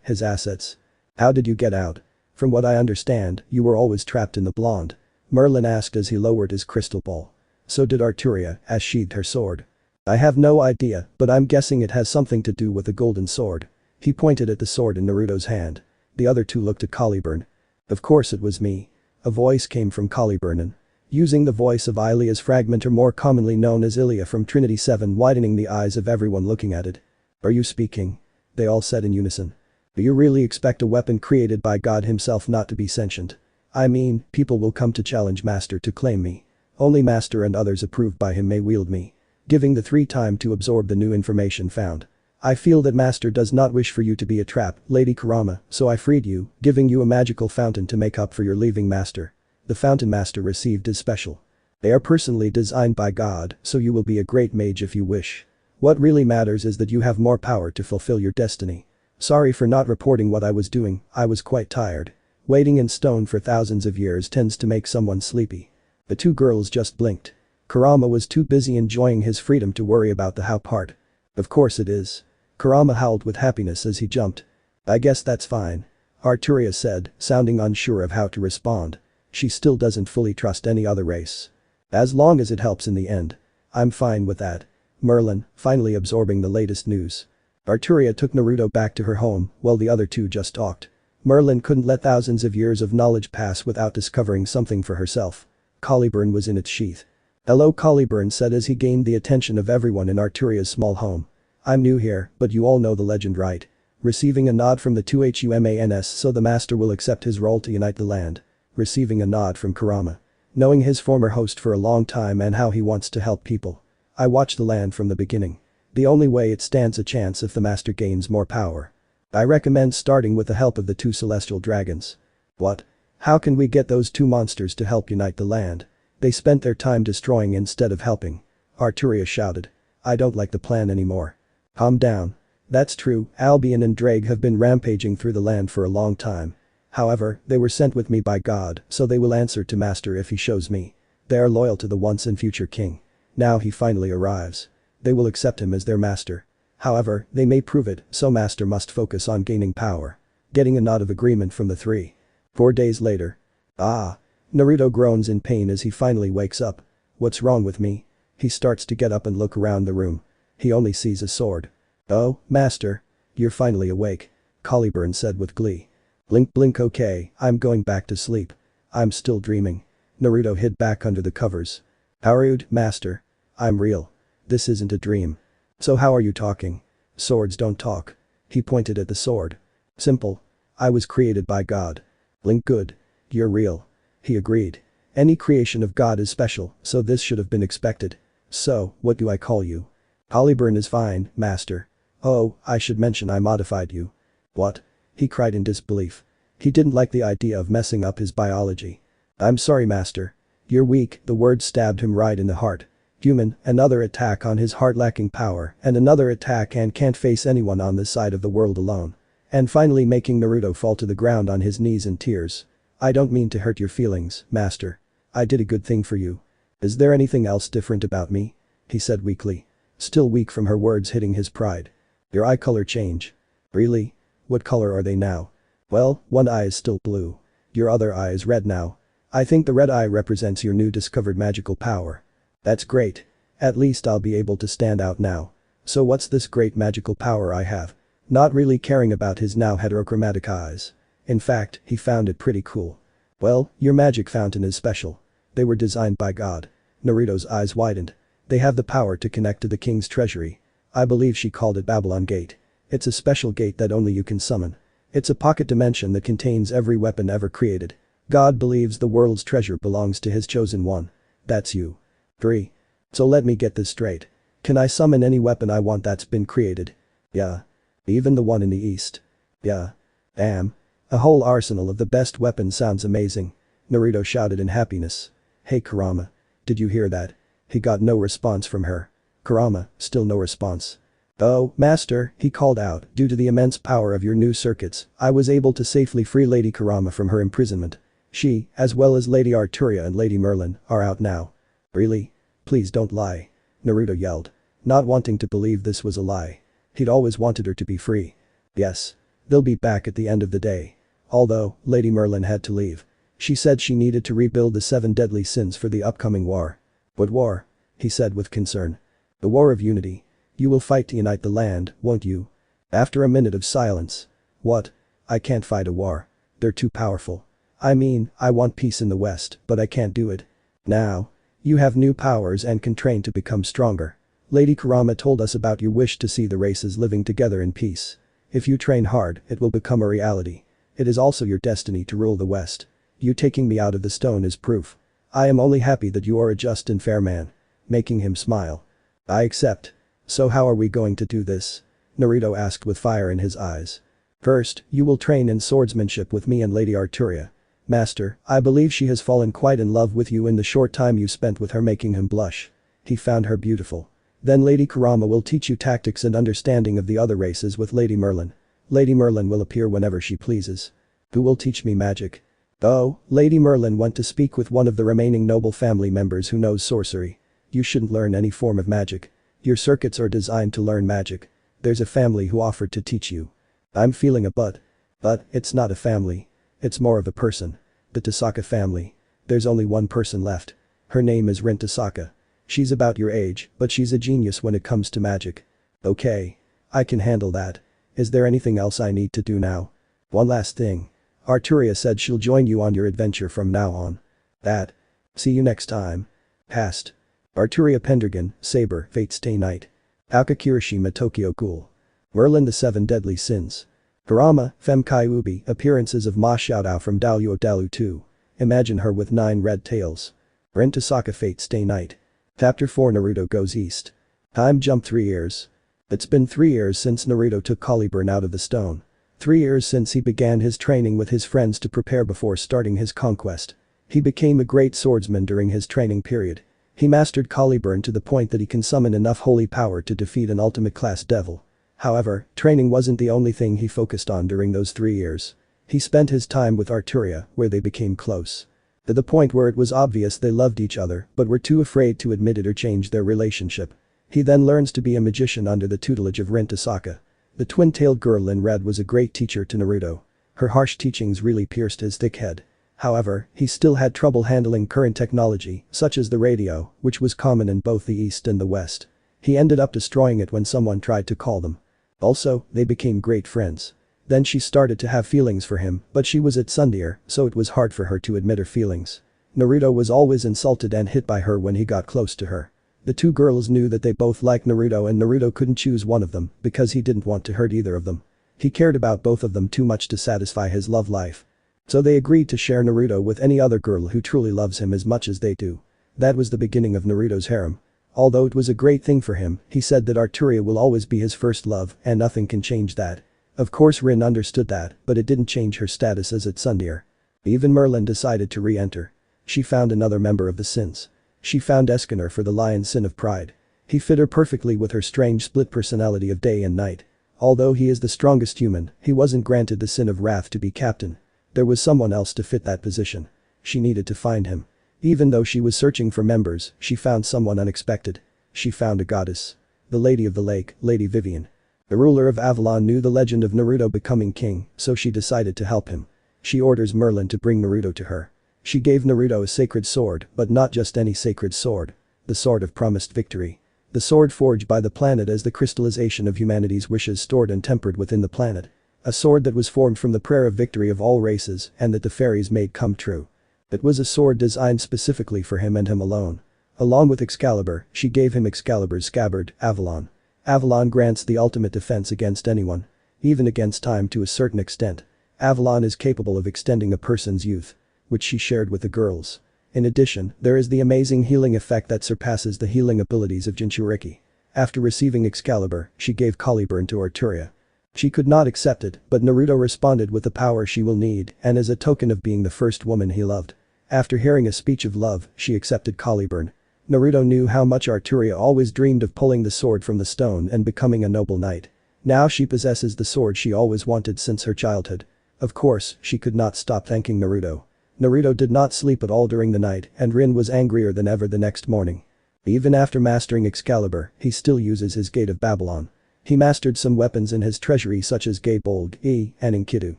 his assets. How did you get out? From what I understand, you were always trapped in the blonde. Merlin asked as he lowered his crystal ball. So did Arturia, as sheathed her sword. I have no idea, but I'm guessing it has something to do with the golden sword. He pointed at the sword in Naruto's hand. The other two looked at Caliburn. Of course it was me. A voice came from Caliburn. Using the voice of Ilia's fragment, or more commonly known as Ilia from Trinity 7, widening the eyes of everyone looking at it. Are you speaking? They all said in unison. Do you really expect a weapon created by God himself not to be sentient? I mean, people will come to challenge Master to claim me. Only Master and others approved by him may wield me. Giving the three time to absorb the new information found. I feel that Master does not wish for you to be a trap, Lady Kurama, so I freed you, giving you a magical fountain to make up for your leaving Master. The fountain Master received is special. They are personally designed by God, so you will be a great mage if you wish. What really matters is that you have more power to fulfill your destiny. Sorry for not reporting what I was doing, I was quite tired. Waiting in stone for thousands of years tends to make someone sleepy. The two girls just blinked. Kurama was too busy enjoying his freedom to worry about the how part. Of course it is. Kurama howled with happiness as he jumped. I guess that's fine. Arturia said, sounding unsure of how to respond. She still doesn't fully trust any other race. As long as it helps in the end. I'm fine with that. Merlin, finally absorbing the latest news. Arturia took Naruto back to her home while the other two just talked. Merlin couldn't let thousands of years of knowledge pass without discovering something for herself. Caliburn was in its sheath. "Hello," Caliburn said as he gained the attention of everyone in Arturia's small home. "I'm new here, but you all know the legend, right?" Receiving a nod from the two humans, so the master will accept his role to unite the land. Receiving a nod from Kurama. Knowing his former host for a long time and how he wants to help people. "I watched the land from the beginning. The only way it stands a chance if the master gains more power. I recommend starting with the help of the two celestial dragons." "What? How can we get those two monsters to help unite the land? They spent their time destroying instead of helping." Arturia shouted. "I don't like the plan anymore." "Calm down. That's true, Albion and Drake have been rampaging through the land for a long time. However, they were sent with me by God, so they will answer to Master if he shows me. They are loyal to the once and future king. Now he finally arrives. They will accept him as their master. However, they may prove it, so Master must focus on gaining power." Getting a nod of agreement from the three. 4 days later. "Ah." Naruto groans in pain as he finally wakes up. "What's wrong with me?" He starts to get up and look around the room. He only sees a sword. "Oh, Master. You're finally awake," Caliburn said with glee. Blink blink. "Okay, I'm going back to sleep. I'm still dreaming." Naruto hid back under the covers. "How rude, Master. I'm real. This isn't a dream." "So how are you talking? Swords don't talk." He pointed at the sword. "Simple. I was created by God." Blink. "Good. You're real." He agreed. "Any creation of God is special, so this should have been expected. So, what do I call you?" "Caliburn is fine, Master." "Oh, I should mention I modified you." "What?" He cried in disbelief. He didn't like the idea of messing up his biology. "I'm sorry, Master. You're weak." The word stabbed him right in the heart. Human, another attack on his heart lacking power, and another attack and can't face anyone on this side of the world alone. And finally making Naruto fall to the ground on his knees in tears. "I don't mean to hurt your feelings, Master. I did a good thing for you. Is there anything else different about me?" He said weakly. Still weak from her words hitting his pride. "Your eye color change." "Really? What color are they now?" "Well, one eye is still blue. Your other eye is red now. I think the red eye represents your new discovered magical power." "That's great. At least I'll be able to stand out now. So what's this great magical power I have?" Not really caring about his now heterochromatic eyes. In fact, he found it pretty cool. "Well, your magic fountain is special. They were designed by God." Naruto's eyes widened. "They have the power to connect to the king's treasury. I believe she called it Babylon Gate. It's a special gate that only you can summon. It's a pocket dimension that contains every weapon ever created. God believes the world's treasure belongs to his chosen one. That's you." 3. "So let me get this straight. Can I summon any weapon I want that's been created?" "Yeah. Even the one in the east?" "Yeah." "Damn. A whole arsenal of the best weapons sounds amazing." Naruto shouted in happiness. "Hey Kurama. Did you hear that?" He got no response from her. Kurama, still no response. "Oh, Master," he called out, "due to the immense power of your new circuits, I was able to safely free Lady Kurama from her imprisonment. She, as well as Lady Arturia and Lady Merlin, are out now." "Really? Please don't lie." Naruto yelled. Not wanting to believe this was a lie. He'd always wanted her to be free. "Yes. They'll be back at the end of the day." Although, Lady Merlin had to leave. She said she needed to rebuild the 7 deadly sins for the upcoming war. "What war?" he said with concern. "The War of Unity. You will fight to unite the land, won't you?" After a minute of silence. "What? I can't fight a war. They're too powerful. I mean, I want peace in the West, but I can't do it. Now. You have new powers and can train to become stronger. Lady Kurama told us about your wish to see the races living together in peace. If you train hard, it will become a reality. It is also your destiny to rule the West. You taking me out of the stone is proof. I am only happy that you are a just and fair man." Making him smile. "I accept. So how are we going to do this?" Naruto asked with fire in his eyes. "First, you will train in swordsmanship with me and Lady Arturia. Master, I believe she has fallen quite in love with you in the short time you spent with her, making him blush. He found her beautiful. Then Lady Kurama will teach you tactics and understanding of the other races with Lady Merlin. Lady Merlin will appear whenever she pleases." "Who will teach me magic?" "Oh, Lady Merlin went to speak with one of the remaining noble family members who knows sorcery. You shouldn't learn any form of magic. Your circuits are designed to learn magic. There's a family who offered to teach you." I'm feeling a but. But it's not a family. It's more of a person. The Tasaka family. There's only one person left. Her name is Rin Tasaka. She's about your age, but she's a genius when it comes to magic. Okay. I can handle that. Is there anything else I need to do now? One last thing. Arturia said she'll join you on your adventure from now on. That. See you next time. Past. Arturia Pendragon, Saber, Fate Stay Night. Aoka Kirishima Tokyo Ghoul. Merlin the Seven Deadly Sins. Kurama, Femkai Ubi, appearances of Ma Xiaodao from Daluo Dalu 2. Imagine her with 9 red tails. Rin Tosaka Fate Stay Night. Chapter 4 Naruto Goes East. Time jump 3 years. It's been 3 years since Naruto took Caliburn out of the stone. 3 years since he began his training with his friends to prepare before starting his conquest. He became a great swordsman during his training period. He mastered Caliburn to the point that he can summon enough holy power to defeat an ultimate class devil. However, training wasn't the only thing he focused on during those 3 years. He spent his time with Arturia, where they became close. To the point where it was obvious they loved each other but were too afraid to admit it or change their relationship. He then learns to be a magician under the tutelage of Rin Tosaka. The twin-tailed girl in red was a great teacher to Naruto. Her harsh teachings really pierced his thick head. However, he still had trouble handling current technology, such as the radio, which was common in both the East and the West. He ended up destroying it when someone tried to call them. Also, they became great friends. Then she started to have feelings for him, but she was at Sundeer, so it was hard for her to admit her feelings. Naruto was always insulted and hit by her when he got close to her. The two girls knew that they both liked Naruto and Naruto couldn't choose one of them because he didn't want to hurt either of them. He cared about both of them too much to satisfy his love life. So they agreed to share Naruto with any other girl who truly loves him as much as they do. That was the beginning of Naruto's harem. Although it was a great thing for him, he said that Arturia will always be his first love and nothing can change that. Of course Rin understood that, but it didn't change her status as Tsundere. Even Merlin decided to re-enter. She found another member of the sins. She found Escanor for the lion's sin of pride. He fit her perfectly with her strange split personality of day and night. Although he is the strongest human, he wasn't granted the sin of wrath to be captain. There was someone else to fit that position. She needed to find him. Even though she was searching for members, she found someone unexpected. She found a goddess. The Lady of the Lake, Lady Vivian. The ruler of Avalon knew the legend of Naruto becoming king, so she decided to help him. She orders Merlin to bring Naruto to her. She gave Naruto a sacred sword, but not just any sacred sword. The sword of promised victory. The sword forged by the planet as the crystallization of humanity's wishes stored and tempered within the planet. A sword that was formed from the prayer of victory of all races and that the fairies made come true. It was a sword designed specifically for him and him alone. Along with Excalibur, she gave him Excalibur's scabbard, Avalon. Avalon grants the ultimate defense against anyone. Even against time to a certain extent. Avalon is capable of extending a person's youth. Which she shared with the girls. In addition, there is the amazing healing effect that surpasses the healing abilities of Jinchuriki. After receiving Excalibur, she gave Caliburn to Arturia. She could not accept it, but Naruto responded with the power she will need and as a token of being the first woman he loved. After hearing a speech of love, she accepted Caliburn. Naruto knew how much Arturia always dreamed of pulling the sword from the stone and becoming a noble knight. Now she possesses the sword she always wanted since her childhood. Of course, she could not stop thanking Naruto. Naruto did not sleep at all during the night and Rin was angrier than ever the next morning. Even after mastering Excalibur, he still uses his Gate of Babylon. He mastered some weapons in his treasury such as Gate-Bold, and Enkidu.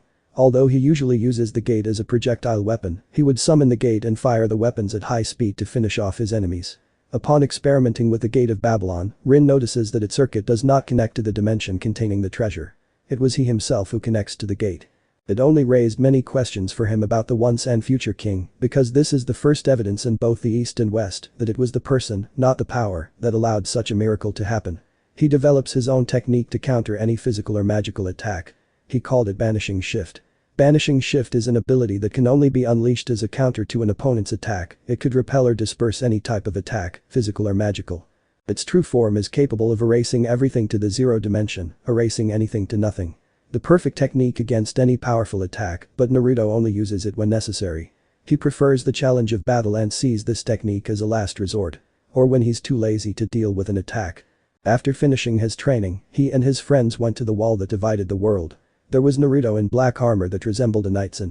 Although he usually uses the gate as a projectile weapon, he would summon the gate and fire the weapons at high speed to finish off his enemies. Upon experimenting with the Gate of Babylon, Rin notices that its circuit does not connect to the dimension containing the treasure. It was he himself who connects to the gate. It only raised many questions for him about the once and future king because this is the first evidence in both the East and West that it was the person, not the power, that allowed such a miracle to happen. He develops his own technique to counter any physical or magical attack. He called it Banishing Shift. Banishing Shift is an ability that can only be unleashed as a counter to an opponent's attack. It could repel or disperse any type of attack, physical or magical. Its true form is capable of erasing everything to the zero dimension, erasing anything to nothing. The perfect technique against any powerful attack, but Naruto only uses it when necessary. He prefers the challenge of battle and sees this technique as a last resort. Or when he's too lazy to deal with an attack. After finishing his training, he and his friends went to the wall that divided the world. There was Naruto in black armor that resembled a knight's.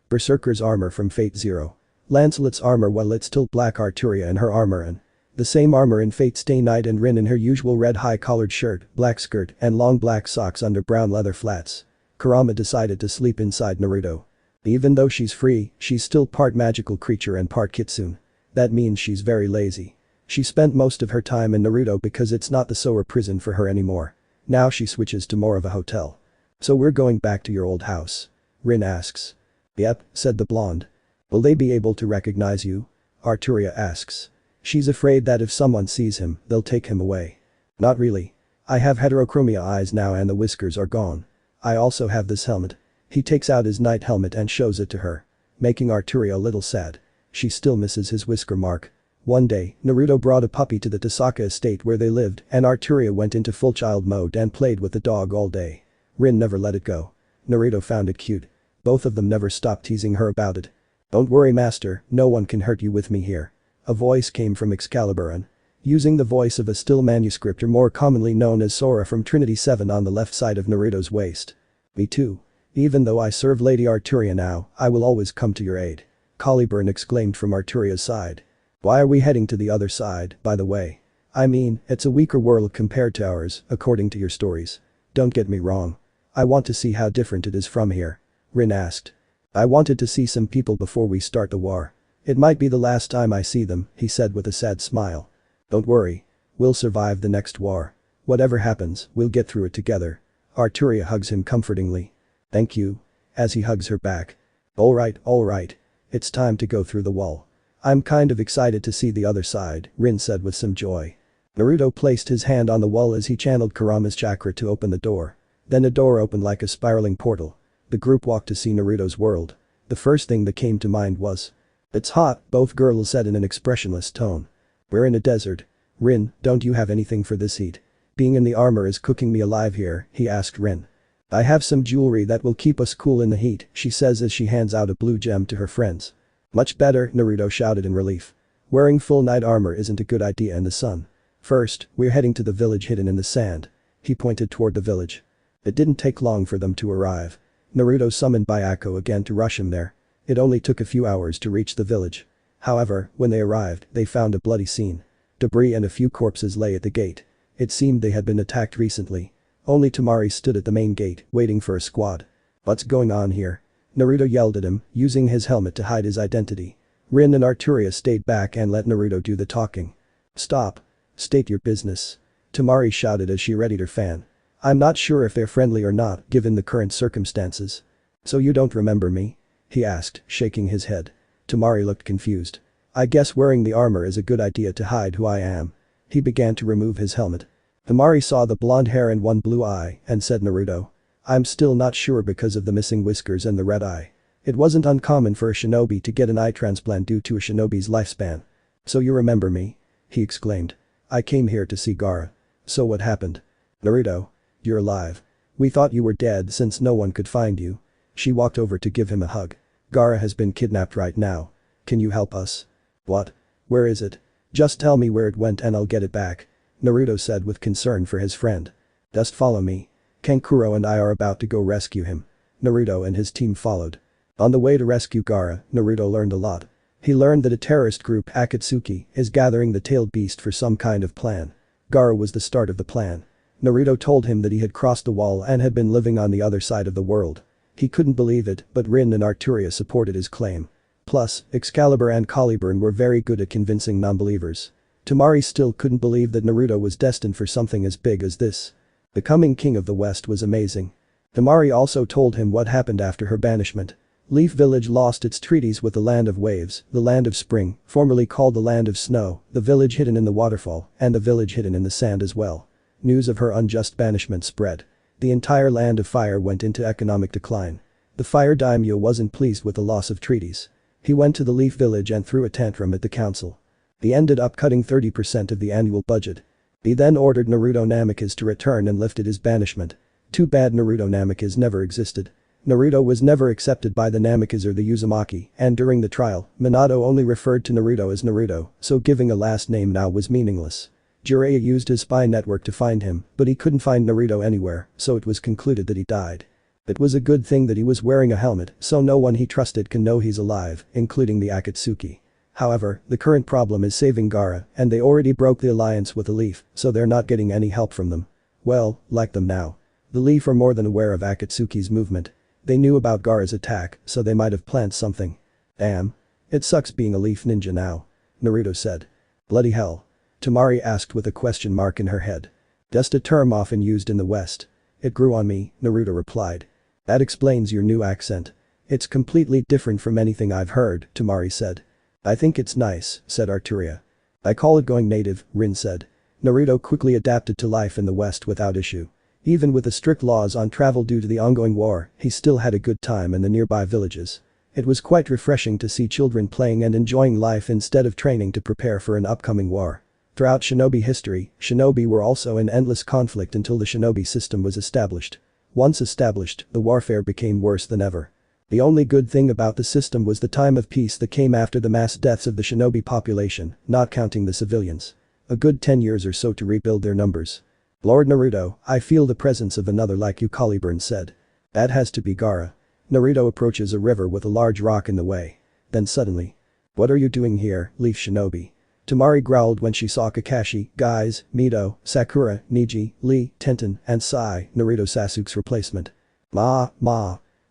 Berserker's armor from Fate Zero. Lancelot's armor while it's still black Arturia in her armor and the same armor in Fate Stay Night and Rin in her usual red high-collared shirt, black skirt and long black socks under brown leather flats. Kurama decided to sleep inside Naruto. Even though she's free, she's still part magical creature and part kitsune. That means she's very lazy. She spent most of her time in Naruto because it's not the Sora prison for her anymore. Now she switches to more of a hotel. So we're going back to your old house? Rin asks. Yep, said the blonde. Will they be able to recognize you? Arturia asks. She's afraid that if someone sees him, they'll take him away. Not really. I have heterochromia eyes now and the whiskers are gone. I also have this helmet. He takes out his knight helmet and shows it to her. Making Arturia a little sad. She still misses his whisker mark. One day, Naruto brought a puppy to the Tasaka estate where they lived and Arturia went into full child mode and played with the dog all day. Rin never let it go. Naruto found it cute. Both of them never stopped teasing her about it. Don't worry master, no one can hurt you with me here. A voice came from Excalibur and, using the voice of a still manuscript or more commonly known as Sora from Trinity 7 on the left side of Naruto's waist. Me too. Even though I serve Lady Arturia now, I will always come to your aid. Caliburn exclaimed from Arturia's side. Why are we heading to the other side, by the way? I mean, it's a weaker world compared to ours, according to your stories. Don't get me wrong. I want to see how different it is from here. Rin asked. I wanted to see some people before we start the war. It might be the last time I see them, he said with a sad smile. Don't worry. We'll survive the next war. Whatever happens, we'll get through it together. Arturia hugs him comfortingly. Thank you. As he hugs her back. Alright. It's time to go through the wall. I'm kind of excited to see the other side, Rin said with some joy. Naruto placed his hand on the wall as he channeled Kurama's chakra to open the door. Then the door opened like a spiraling portal. The group walked to see Naruto's world. The first thing that came to mind was. It's hot, both girls said in an expressionless tone. We're in a desert. Rin, don't you have anything for this heat? Being in the armor is cooking me alive here, he asked Rin. I have some jewelry that will keep us cool in the heat, she says as she hands out a blue gem to her friends. Much better, Naruto shouted in relief. Wearing full knight armor isn't a good idea in the sun. First, we're heading to the village hidden in the sand. He pointed toward the village. It didn't take long for them to arrive. Naruto summoned Byako again to rush him there. It only took a few hours to reach the village. However, when they arrived, they found a bloody scene. Debris and a few corpses lay at the gate. It seemed they had been attacked recently. Only Temari stood at the main gate, waiting for a squad. What's going on here? Naruto yelled at him, using his helmet to hide his identity. Rin and Arturia stayed back and let Naruto do the talking. Stop. State your business. Temari shouted as she readied her fan. I'm not sure if they're friendly or not, given the current circumstances. So you don't remember me? He asked, shaking his head. Temari looked confused. I guess wearing the armor is a good idea to hide who I am. He began to remove his helmet. Temari saw the blonde hair and one blue eye and said Naruto. I'm still not sure because of the missing whiskers and the red eye. It wasn't uncommon for a shinobi to get an eye transplant due to a shinobi's lifespan. So you remember me? He exclaimed. I came here to see Gaara. So what happened? Naruto. You're alive. We thought you were dead since no one could find you. She walked over to give him a hug. Gaara has been kidnapped right now. Can you help us? What? Where is it? Just tell me where it went and I'll get it back. Naruto said with concern for his friend. Just follow me. Kankuro and I are about to go rescue him. Naruto and his team followed. On the way to rescue Gaara, Naruto learned a lot. He learned that a terrorist group, Akatsuki, is gathering the tailed beast for some kind of plan. Gaara was the start of the plan. Naruto told him that he had crossed the wall and had been living on the other side of the world. He couldn't believe it, but Rin and Arturia supported his claim. Plus, Excalibur and Caliburn were very good at convincing non-believers. Temari still couldn't believe that Naruto was destined for something as big as this. Becoming king of the West was amazing. Temari also told him what happened after her banishment. Leaf Village lost its treaties with the Land of Waves, the Land of Spring, formerly called the Land of Snow, the village hidden in the waterfall, and the village hidden in the sand as well. News of her unjust banishment spread. The entire Land of Fire went into economic decline. The Fire Daimyo wasn't pleased with the loss of treaties. He went to the Leaf Village and threw a tantrum at the council. He ended up cutting 30% of the annual budget. He then ordered Naruto Namikaze to return and lifted his banishment. Too bad Naruto Namikaze never existed. Naruto was never accepted by the Namikaze or the Uzumaki, and during the trial, Minato only referred to Naruto as Naruto, so giving a last name now was meaningless. Jiraiya used his spy network to find him, but he couldn't find Naruto anywhere, so it was concluded that he died. It was a good thing that he was wearing a helmet, so no one he trusted can know he's alive, including the Akatsuki. However, the current problem is saving Gaara, and they already broke the alliance with the Leaf, so they're not getting any help from them. Well, like them now. The Leaf are more than aware of Akatsuki's movement. They knew about Gaara's attack, so they might have planned something. Damn. It sucks being a Leaf ninja now. Naruto said. Bloody hell. Temari asked with a question mark in her head. Just a term often used in the West. It grew on me, Naruto replied. That explains your new accent. It's completely different from anything I've heard, Tamari said. I think it's nice, said Arturia. I call it going native, Rin said. Naruto quickly adapted to life in the West without issue. Even with the strict laws on travel due to the ongoing war, he still had a good time in the nearby villages. It was quite refreshing to see children playing and enjoying life instead of training to prepare for an upcoming war. Throughout shinobi history, shinobi were also in endless conflict until the shinobi system was established. Once established, the warfare became worse than ever. The only good thing about the system was the time of peace that came after the mass deaths of the shinobi population, not counting the civilians. A good 10 years or so to rebuild their numbers. Lord Naruto, I feel the presence of another like you, Caliburn said. That has to be Gaara. Naruto approaches a river with a large rock in the way. Then suddenly. What are you doing here, Leaf Shinobi? Tamari growled when she saw Kakashi, Guys, Mito, Sakura, Niji, Lee, Tenten, and Sai, Naruto Sasuke's replacement. Ma.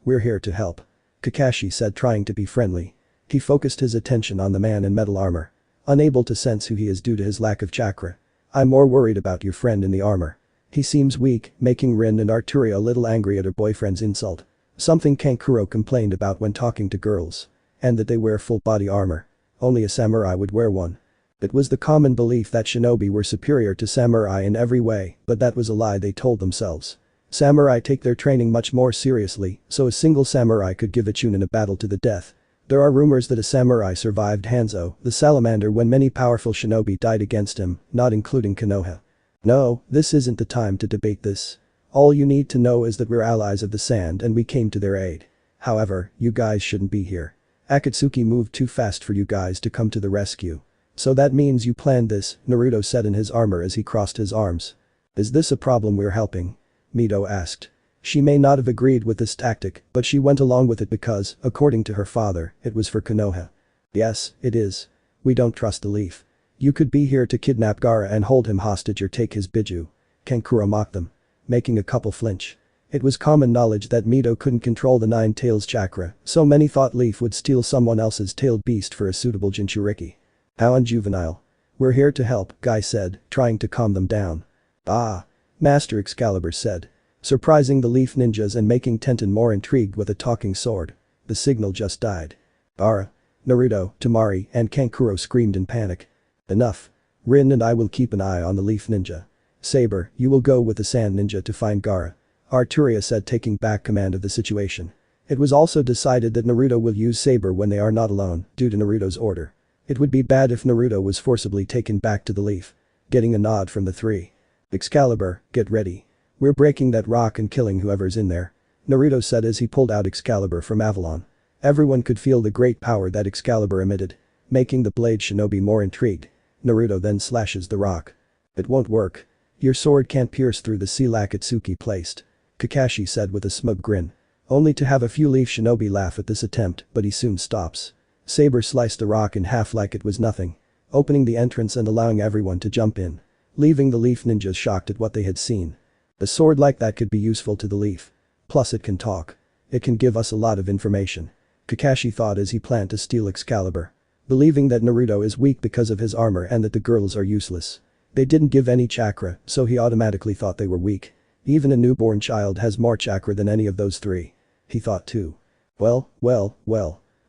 We're here to help. Kakashi said, trying to be friendly. He focused his attention on the man in metal armor. Unable to sense who he is due to his lack of chakra. I'm more worried about your friend in the armor. He seems weak, making Rin and Arturia a little angry at her boyfriend's insult. Something Kankuro complained about when talking to girls. And that they wear full body armor. Only a samurai would wear one. It was the common belief that shinobi were superior to samurai in every way, but that was a lie they told themselves. Samurai take their training much more seriously, so a single samurai could give a chunin a battle to the death. There are rumors that a samurai survived Hanzo, the salamander, when many powerful shinobi died against him, not including Konoha. No, this isn't the time to debate this. All you need to know is that we're allies of the sand and we came to their aid. However, you guys shouldn't be here. Akatsuki moved too fast for you guys to come to the rescue. So that means you planned this, Naruto said in his armor as he crossed his arms. Is this a problem we're helping? Mito asked. She may not have agreed with this tactic, but she went along with it because, according to her father, it was for Konoha. Yes, it is. We don't trust the Leaf. You could be here to kidnap Gaara and hold him hostage or take his biju. Kankuro mocked them. Making a couple flinch. It was common knowledge that Mito couldn't control the Nine Tails chakra, so many thought Leaf would steal someone else's tailed beast for a suitable Jinchuriki. How unjuvenile. We're here to help, Guy said, trying to calm them down. Ah. Master Excalibur said. Surprising the Leaf ninjas and making Tenten more intrigued with a talking sword. The signal just died. Gaara, Naruto, Tamari, and Kankuro screamed in panic. Enough. Rin and I will keep an eye on the Leaf ninja. Saber, you will go with the Sand ninja to find Gaara. Arturia said, taking back command of the situation. It was also decided that Naruto will use Saber when they are not alone, due to Naruto's order. It would be bad if Naruto was forcibly taken back to the Leaf. Getting a nod from the three. Excalibur, get ready. We're breaking that rock and killing whoever's in there. Naruto said as he pulled out Excalibur from Avalon. Everyone could feel the great power that Excalibur emitted. Making the blade shinobi more intrigued. Naruto then slashes the rock. It won't work. Your sword can't pierce through the seal Akatsuki placed. Kakashi said with a smug grin. Only to have a few Leaf shinobi laugh at this attempt, but he soon stops. Saber sliced the rock in half like it was nothing. Opening the entrance and allowing everyone to jump in. Leaving the Leaf ninjas shocked at what they had seen. A sword like that could be useful to the Leaf. Plus it can talk. It can give us a lot of information. Kakashi thought as he planned to steal Excalibur. Believing that Naruto is weak because of his armor and that the girls are useless. They didn't give any chakra, so he automatically thought they were weak. Even a newborn child has more chakra than any of those three. He thought too. Well.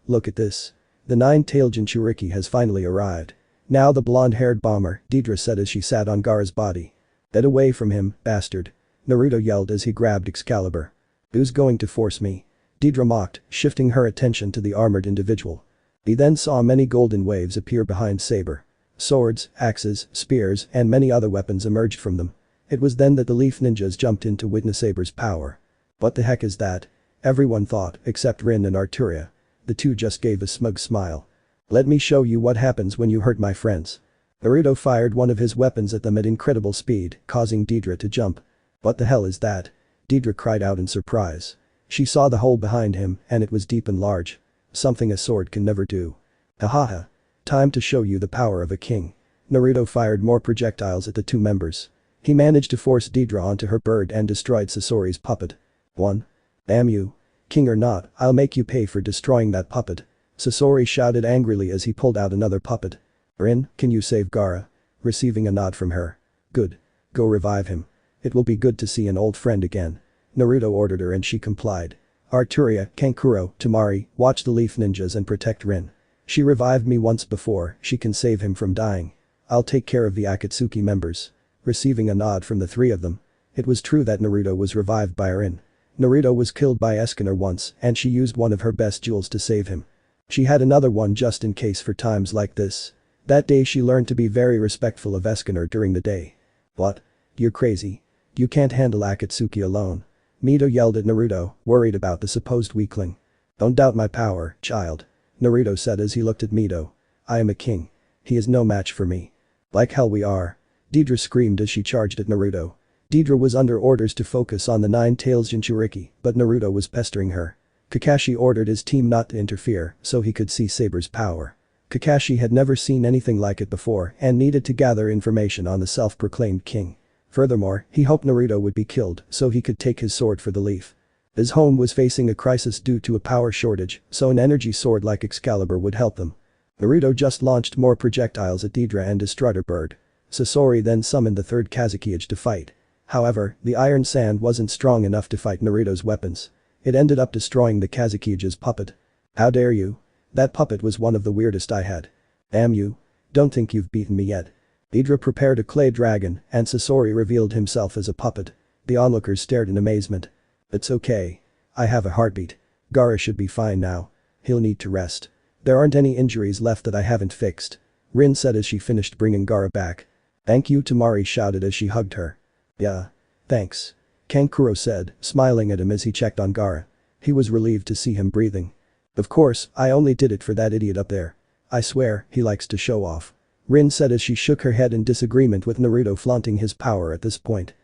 Look at this. The nine-tailed Jinchuriki has finally arrived. Now the blonde-haired bomber, Deidre said as she sat on Gaara's body. Get away from him, bastard. Naruto yelled as he grabbed Excalibur. Who's going to force me? Deidre mocked, shifting her attention to the armored individual. He then saw many golden waves appear behind Saber. Swords, axes, spears, and many other weapons emerged from them. It was then that the Leaf ninjas jumped in to witness Saber's power. What the heck is that? Everyone thought, except Rin and Arturia. The two just gave a smug smile. Let me show you what happens when you hurt my friends. Naruto fired one of his weapons at them at incredible speed, causing Deidre to jump. What the hell is that? Deidre cried out in surprise. She saw the hole behind him, and it was deep and large. Something a sword can never do. Hahaha. Time to show you the power of a king. Naruto fired more projectiles at the two members. He managed to force Deidre onto her bird and destroyed Sasori's puppet. 1. Damn you. King or not, I'll make you pay for destroying that puppet. Sasori shouted angrily as he pulled out another puppet. Rin, can you save Gaara? Receiving a nod from her. Good. Go revive him. It will be good to see an old friend again. Naruto ordered her and she complied. Arturia, Kankuro, Tamari, watch the leaf ninjas and protect Rin. She revived me once before, she can save him from dying. I'll take care of the Akatsuki members. Receiving a nod from the three of them. It was true that Naruto was revived by Rin. Naruto was killed by Escanor once and she used one of her best jewels to save him. She had another one just in case for times like this. That day she learned to be very respectful of Escanor during the day. What? You're crazy. You can't handle Akatsuki alone. Mito yelled at Naruto, worried about the supposed weakling. Don't doubt my power, child. Naruto said as he looked at Mito. I am a king. He is no match for me. Like hell we are. Deidre screamed as she charged at Naruto. Deidre was under orders to focus on the Nine-Tails Jinchuriki, but Naruto was pestering her. Kakashi ordered his team not to interfere so he could see Saber's power. Kakashi had never seen anything like it before and needed to gather information on the self-proclaimed king. Furthermore, he hoped Naruto would be killed so he could take his sword for the leaf. His home was facing a crisis due to a power shortage, so an energy sword like Excalibur would help them. Naruto just launched more projectiles at Deidre and Destructor Bird. Sasori then summoned the third Kazekage to fight. However, the iron sand wasn't strong enough to fight Naruto's weapons. It ended up destroying the Kazekage's puppet. How dare you? That puppet was one of the weirdest I had. Damn you. Don't think you've beaten me yet. Deidre prepared a clay dragon and Sasori revealed himself as a puppet. The onlookers stared in amazement. It's okay. I have a heartbeat. Gaara should be fine now. He'll need to rest. There aren't any injuries left that I haven't fixed. Rin said as she finished bringing Gaara back. Thank you, Tamari shouted as she hugged her. Yeah. Thanks. Kankuro said, smiling at him as he checked on Gaara. He was relieved to see him breathing. Of course, I only did it for that idiot up there. I swear, he likes to show off. Rin said as she shook her head in disagreement with Naruto flaunting his power at this point.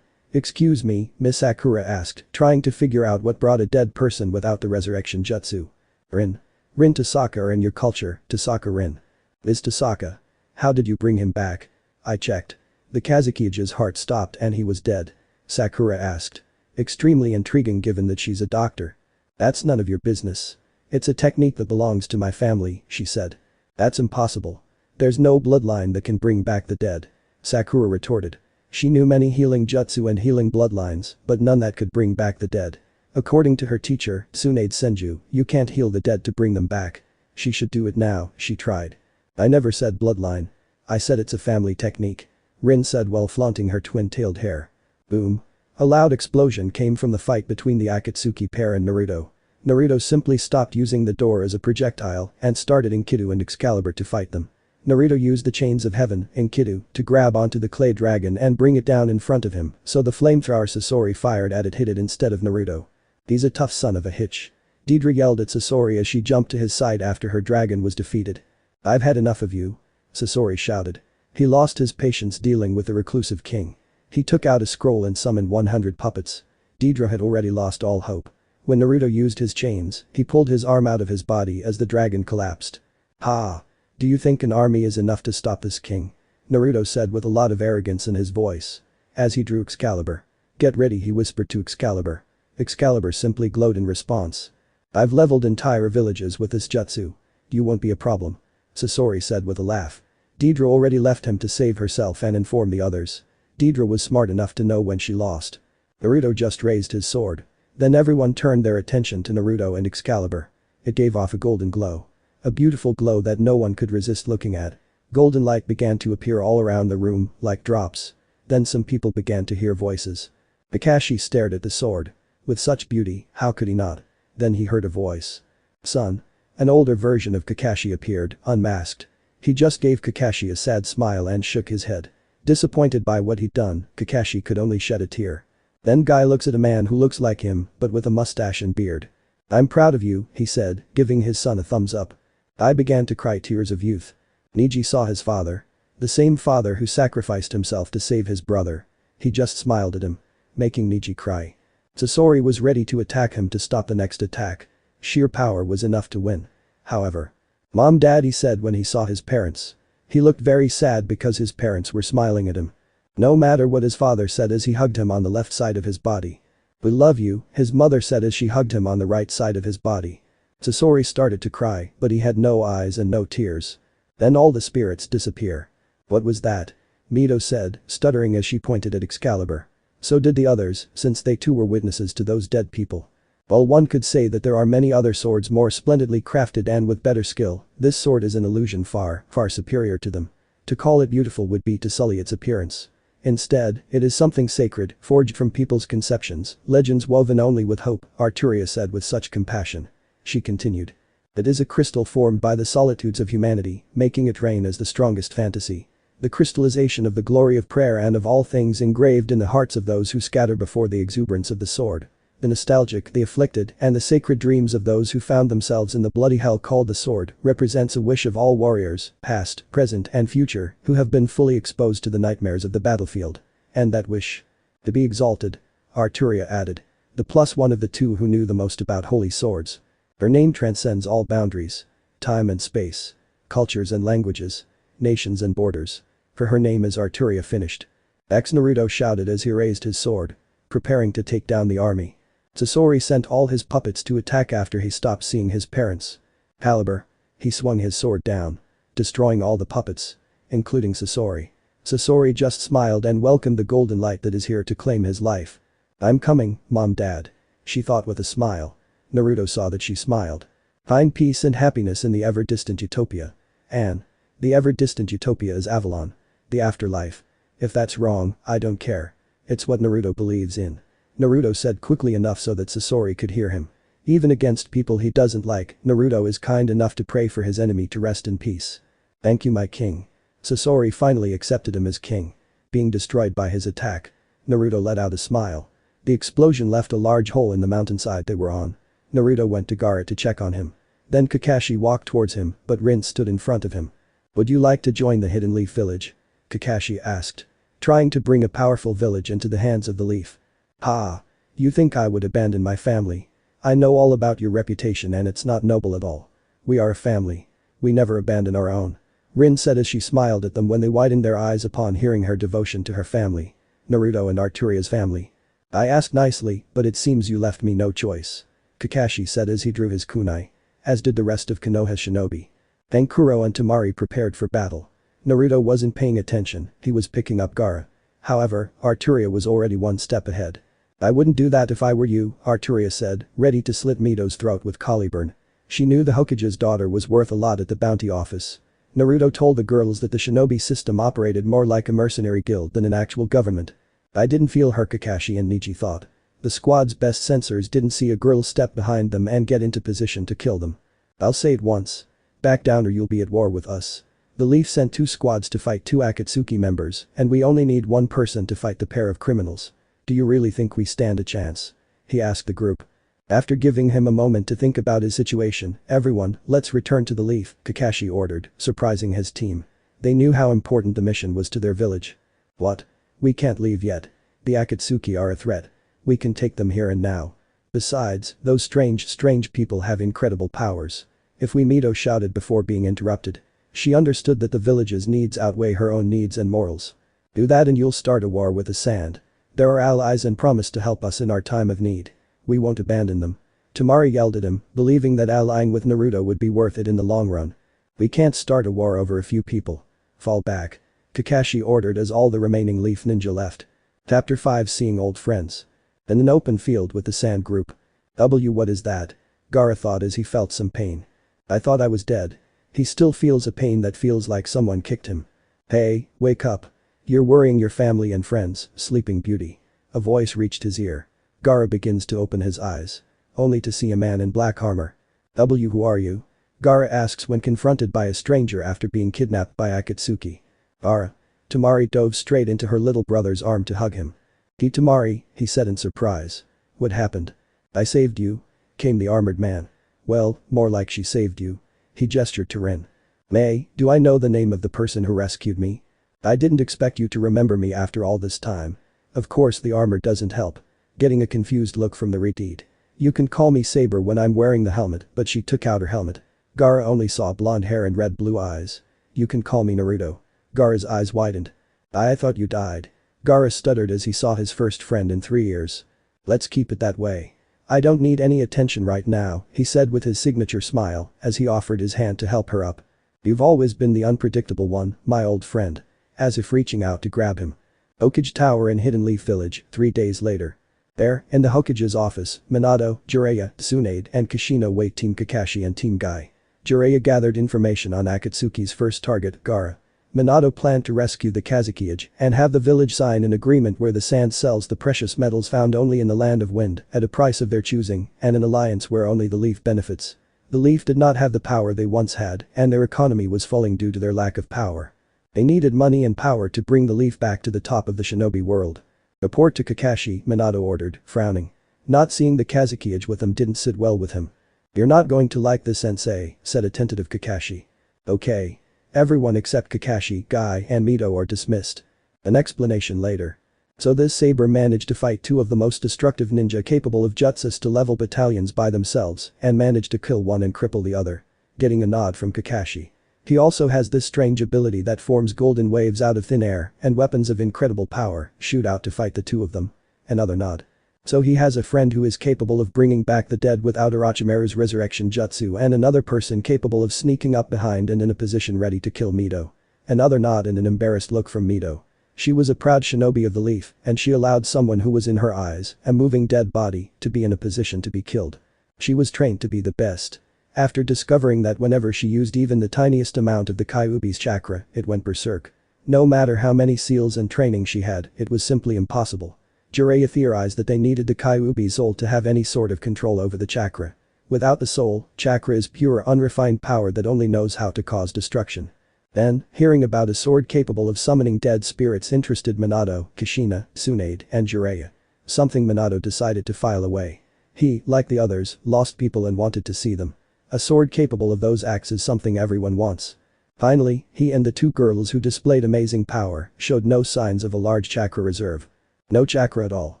Excuse me, Miss Sakura asked, trying to figure out what brought a dead person without the resurrection jutsu. Rin Tasaka are in your culture, Tasaka Rin. Is Tasaka? How did you bring him back? I checked. The Kazekage's heart stopped and he was dead. Sakura asked. Extremely intriguing given that she's a doctor. That's none of your business. It's a technique that belongs to my family, she said. That's impossible. There's no bloodline that can bring back the dead. Sakura retorted. She knew many healing jutsu and healing bloodlines, but none that could bring back the dead. According to her teacher, Tsunade Senju, you can't heal the dead to bring them back. She should do it now, she tried. I never said bloodline. I said it's a family technique. Rin said while flaunting her twin-tailed hair. Boom. A loud explosion came from the fight between the Akatsuki pair and Naruto. Naruto simply stopped using the door as a projectile and started Enkidu and Excalibur to fight them. Naruto used the chains of heaven, Enkidu, to grab onto the clay dragon and bring it down in front of him, so the flamethrower Sasori fired at it hit it instead of Naruto. He's a tough son of a hitch. Deidre yelled at Sasori as she jumped to his side after her dragon was defeated. I've had enough of you. Sasori shouted. He lost his patience dealing with the reclusive king. He took out a scroll and summoned 100 puppets. Deidre had already lost all hope. When Naruto used his chains, he pulled his arm out of his body as the dragon collapsed. Ha! Do you think an army is enough to stop this king? Naruto said with a lot of arrogance in his voice. As he drew Excalibur. Get ready, he whispered to Excalibur. Excalibur simply glowed in response. I've leveled entire villages with this jutsu. You won't be a problem. Sasori said with a laugh. Deidre already left him to save herself and inform the others. Deidre was smart enough to know when she lost. Naruto just raised his sword. Then everyone turned their attention to Naruto and Excalibur. It gave off a golden glow. A beautiful glow that no one could resist looking at. Golden light began to appear all around the room, like drops. Then some people began to hear voices. Kakashi stared at the sword. With such beauty, how could he not? Then he heard a voice. Son. An older version of Kakashi appeared, unmasked. He just gave Kakashi a sad smile and shook his head. Disappointed by what he'd done, Kakashi could only shed a tear. Then Guy looks at a man who looks like him, but with a mustache and beard. I'm proud of you, he said, giving his son a thumbs up. I began to cry tears of youth. Neji saw his father. The same father who sacrificed himself to save his brother. He just smiled at him, making Neji cry. Sasori was ready to attack him to stop the next attack. Sheer power was enough to win. However. Mom, Dad, he said when he saw his parents. He looked very sad because his parents were smiling at him. No matter what his father said as he hugged him on the left side of his body. We love you, his mother said as she hugged him on the right side of his body. Sasori started to cry, but he had no eyes and no tears. Then all the spirits disappear. What was that? Mito said, stuttering as she pointed at Excalibur. So did the others, since they too were witnesses to those dead people. While one could say that there are many other swords more splendidly crafted and with better skill, this sword is an illusion far, far superior to them. To call it beautiful would be to sully its appearance. Instead, it is something sacred, forged from people's conceptions, legends woven only with hope, Arturia said with such compassion. She continued. It is a crystal formed by the solitudes of humanity, making it reign as the strongest fantasy. The crystallization of the glory of prayer and of all things engraved in the hearts of those who scatter before the exuberance of the sword. The nostalgic, the afflicted, and the sacred dreams of those who found themselves in the bloody hell called the sword represents a wish of all warriors, past, present, and future, who have been fully exposed to the nightmares of the battlefield. And that wish? To be exalted. Arturia added. The plus one of the two who knew the most about holy swords. Her name transcends all boundaries. Time and space. Cultures and languages. Nations and borders. For her name is Arturia finished. Naruto shouted as he raised his sword. Preparing to take down the army. Sasori sent all his puppets to attack after he stopped seeing his parents. Caliber. He swung his sword down. Destroying all the puppets. Including Sasori. Sasori just smiled and welcomed the golden light that is here to claim his life. I'm coming, Mom Dad. She thought with a smile. Naruto saw that she smiled. Find peace and happiness in the ever-distant utopia. Anne. The ever-distant utopia is Avalon. The afterlife. If that's wrong, I don't care. It's what Naruto believes in. Naruto said quickly enough so that Sasori could hear him. Even against people he doesn't like, Naruto is kind enough to pray for his enemy to rest in peace. Thank you my king. Sasori finally accepted him as king. Being destroyed by his attack. Naruto let out a smile. The explosion left a large hole in the mountainside they were on. Naruto went to Gaara to check on him. Then Kakashi walked towards him, but Rin stood in front of him. Would you like to join the Hidden Leaf Village? Kakashi asked. Trying to bring a powerful village into the hands of the Leaf. Ha! You think I would abandon my family? I know all about your reputation and it's not noble at all. We are a family. We never abandon our own. Rin said as she smiled at them when they widened their eyes upon hearing her devotion to her family. Naruto and Arturia's family. I asked nicely, but it seems you left me no choice. Kakashi said as he drew his kunai. As did the rest of Konoha shinobi. Then Kuro and Temari prepared for battle. Naruto wasn't paying attention, he was picking up Gaara. However, Arturia was already one step ahead. I wouldn't do that if I were you, Arturia said, ready to slit Mito's throat with Caliburn. She knew the Hokage's daughter was worth a lot at the bounty office. Naruto told the girls that the shinobi system operated more like a mercenary guild than an actual government. I didn't feel her, Kakashi and Nichi thought. The squad's best censors didn't see a girl step behind them and get into position to kill them. I'll say it once. Back down or you'll be at war with us. The Leaf sent 2 squads to fight 2 Akatsuki members, and we only need 1 person to fight the pair of criminals. Do you really think we stand a chance? He asked the group. After giving him a moment to think about his situation, everyone, let's return to the Leaf, Kakashi ordered, surprising his team. They knew how important the mission was to their village. What? We can't leave yet. The Akatsuki are a threat. We can take them here and now. Besides, those strange people have incredible powers. If we Mito shouted before being interrupted. She understood that the village's needs outweigh her own needs and morals. Do that and you'll start a war with the sand. They're our allies and promised to help us in our time of need. We won't abandon them. Temari yelled at him, believing that allying with Naruto would be worth it in the long run. We can't start a war over a few people. Fall back. Kakashi ordered as all the remaining Leaf Ninja left. Chapter 5 Seeing Old Friends. In an open field with the sand group. What is that? Gaara thought as he felt some pain. I thought I was dead. He still feels a pain that feels like someone kicked him. Hey, wake up. You're worrying your family and friends, Sleeping Beauty. A voice reached his ear. Gaara begins to open his eyes. Only to see a man in black armor. Who are you? Gaara asks when confronted by a stranger after being kidnapped by Akatsuki. Gaara. Temari dove straight into her little brother's arm to hug him. Temari, he said in surprise. What happened? I saved you? Came the armored man. Well, more like she saved you. He gestured to Rin. May, do I know the name of the person who rescued me? I didn't expect you to remember me after all this time. Of course the armor doesn't help. Getting a confused look from the retreat. You can call me Saber when I'm wearing the helmet, but she took out her helmet. Gaara only saw blonde hair and red blue eyes. You can call me Naruto. Gaara's eyes widened. I thought you died. Gaara stuttered as he saw his first friend in 3 years. Let's keep it that way. I don't need any attention right now, he said with his signature smile as he offered his hand to help her up. You've always been the unpredictable one, my old friend. As if reaching out to grab him. Okage Tower in Hidden Leaf Village, 3 days later. There, in the Hokage's office, Minato, Jiraiya, Tsunade, and Kushina wait Team Kakashi and Team Guy. Jiraiya gathered information on Akatsuki's first target, Gaara. Minato planned to rescue the Kazekage and have the village sign an agreement where the sand sells the precious metals found only in the land of wind at a price of their choosing and an alliance where only the leaf benefits. The leaf did not have the power they once had and their economy was falling due to their lack of power. They needed money and power to bring the leaf back to the top of the shinobi world. Report to Kakashi, Minato ordered, frowning. Not seeing the Kazekage with them didn't sit well with him. You're not going to like this, sensei, said a tentative Kakashi. Okay. Everyone except Kakashi, Guy, and Mito are dismissed. An explanation later. So this saber managed to fight two of the most destructive ninja capable of jutsus to level battalions by themselves and managed to kill one and cripple the other. Getting a nod from Kakashi. He also has this strange ability that forms golden waves out of thin air and weapons of incredible power shoot out to fight the two of them. Another nod. So he has a friend who is capable of bringing back the dead without Orochimaru's resurrection jutsu and another person capable of sneaking up behind and in a position ready to kill Mito. Another nod and an embarrassed look from Mito. She was a proud shinobi of the leaf and she allowed someone who was in her eyes, a moving dead body, to be in a position to be killed. She was trained to be the best. After discovering that whenever she used even the tiniest amount of the Kyuubi's chakra, it went berserk. No matter how many seals and training she had, it was simply impossible. Jiraiya theorized that they needed the Kyuubi's soul to have any sort of control over the chakra. Without the soul, chakra is pure unrefined power that only knows how to cause destruction. Then, hearing about a sword capable of summoning dead spirits interested Minato, Kushina, Tsunade, and Jiraiya. Something Minato decided to file away. He, like the others, lost people and wanted to see them. A sword capable of those acts is something everyone wants. Finally, he and the two girls who displayed amazing power showed no signs of a large chakra reserve. No chakra at all.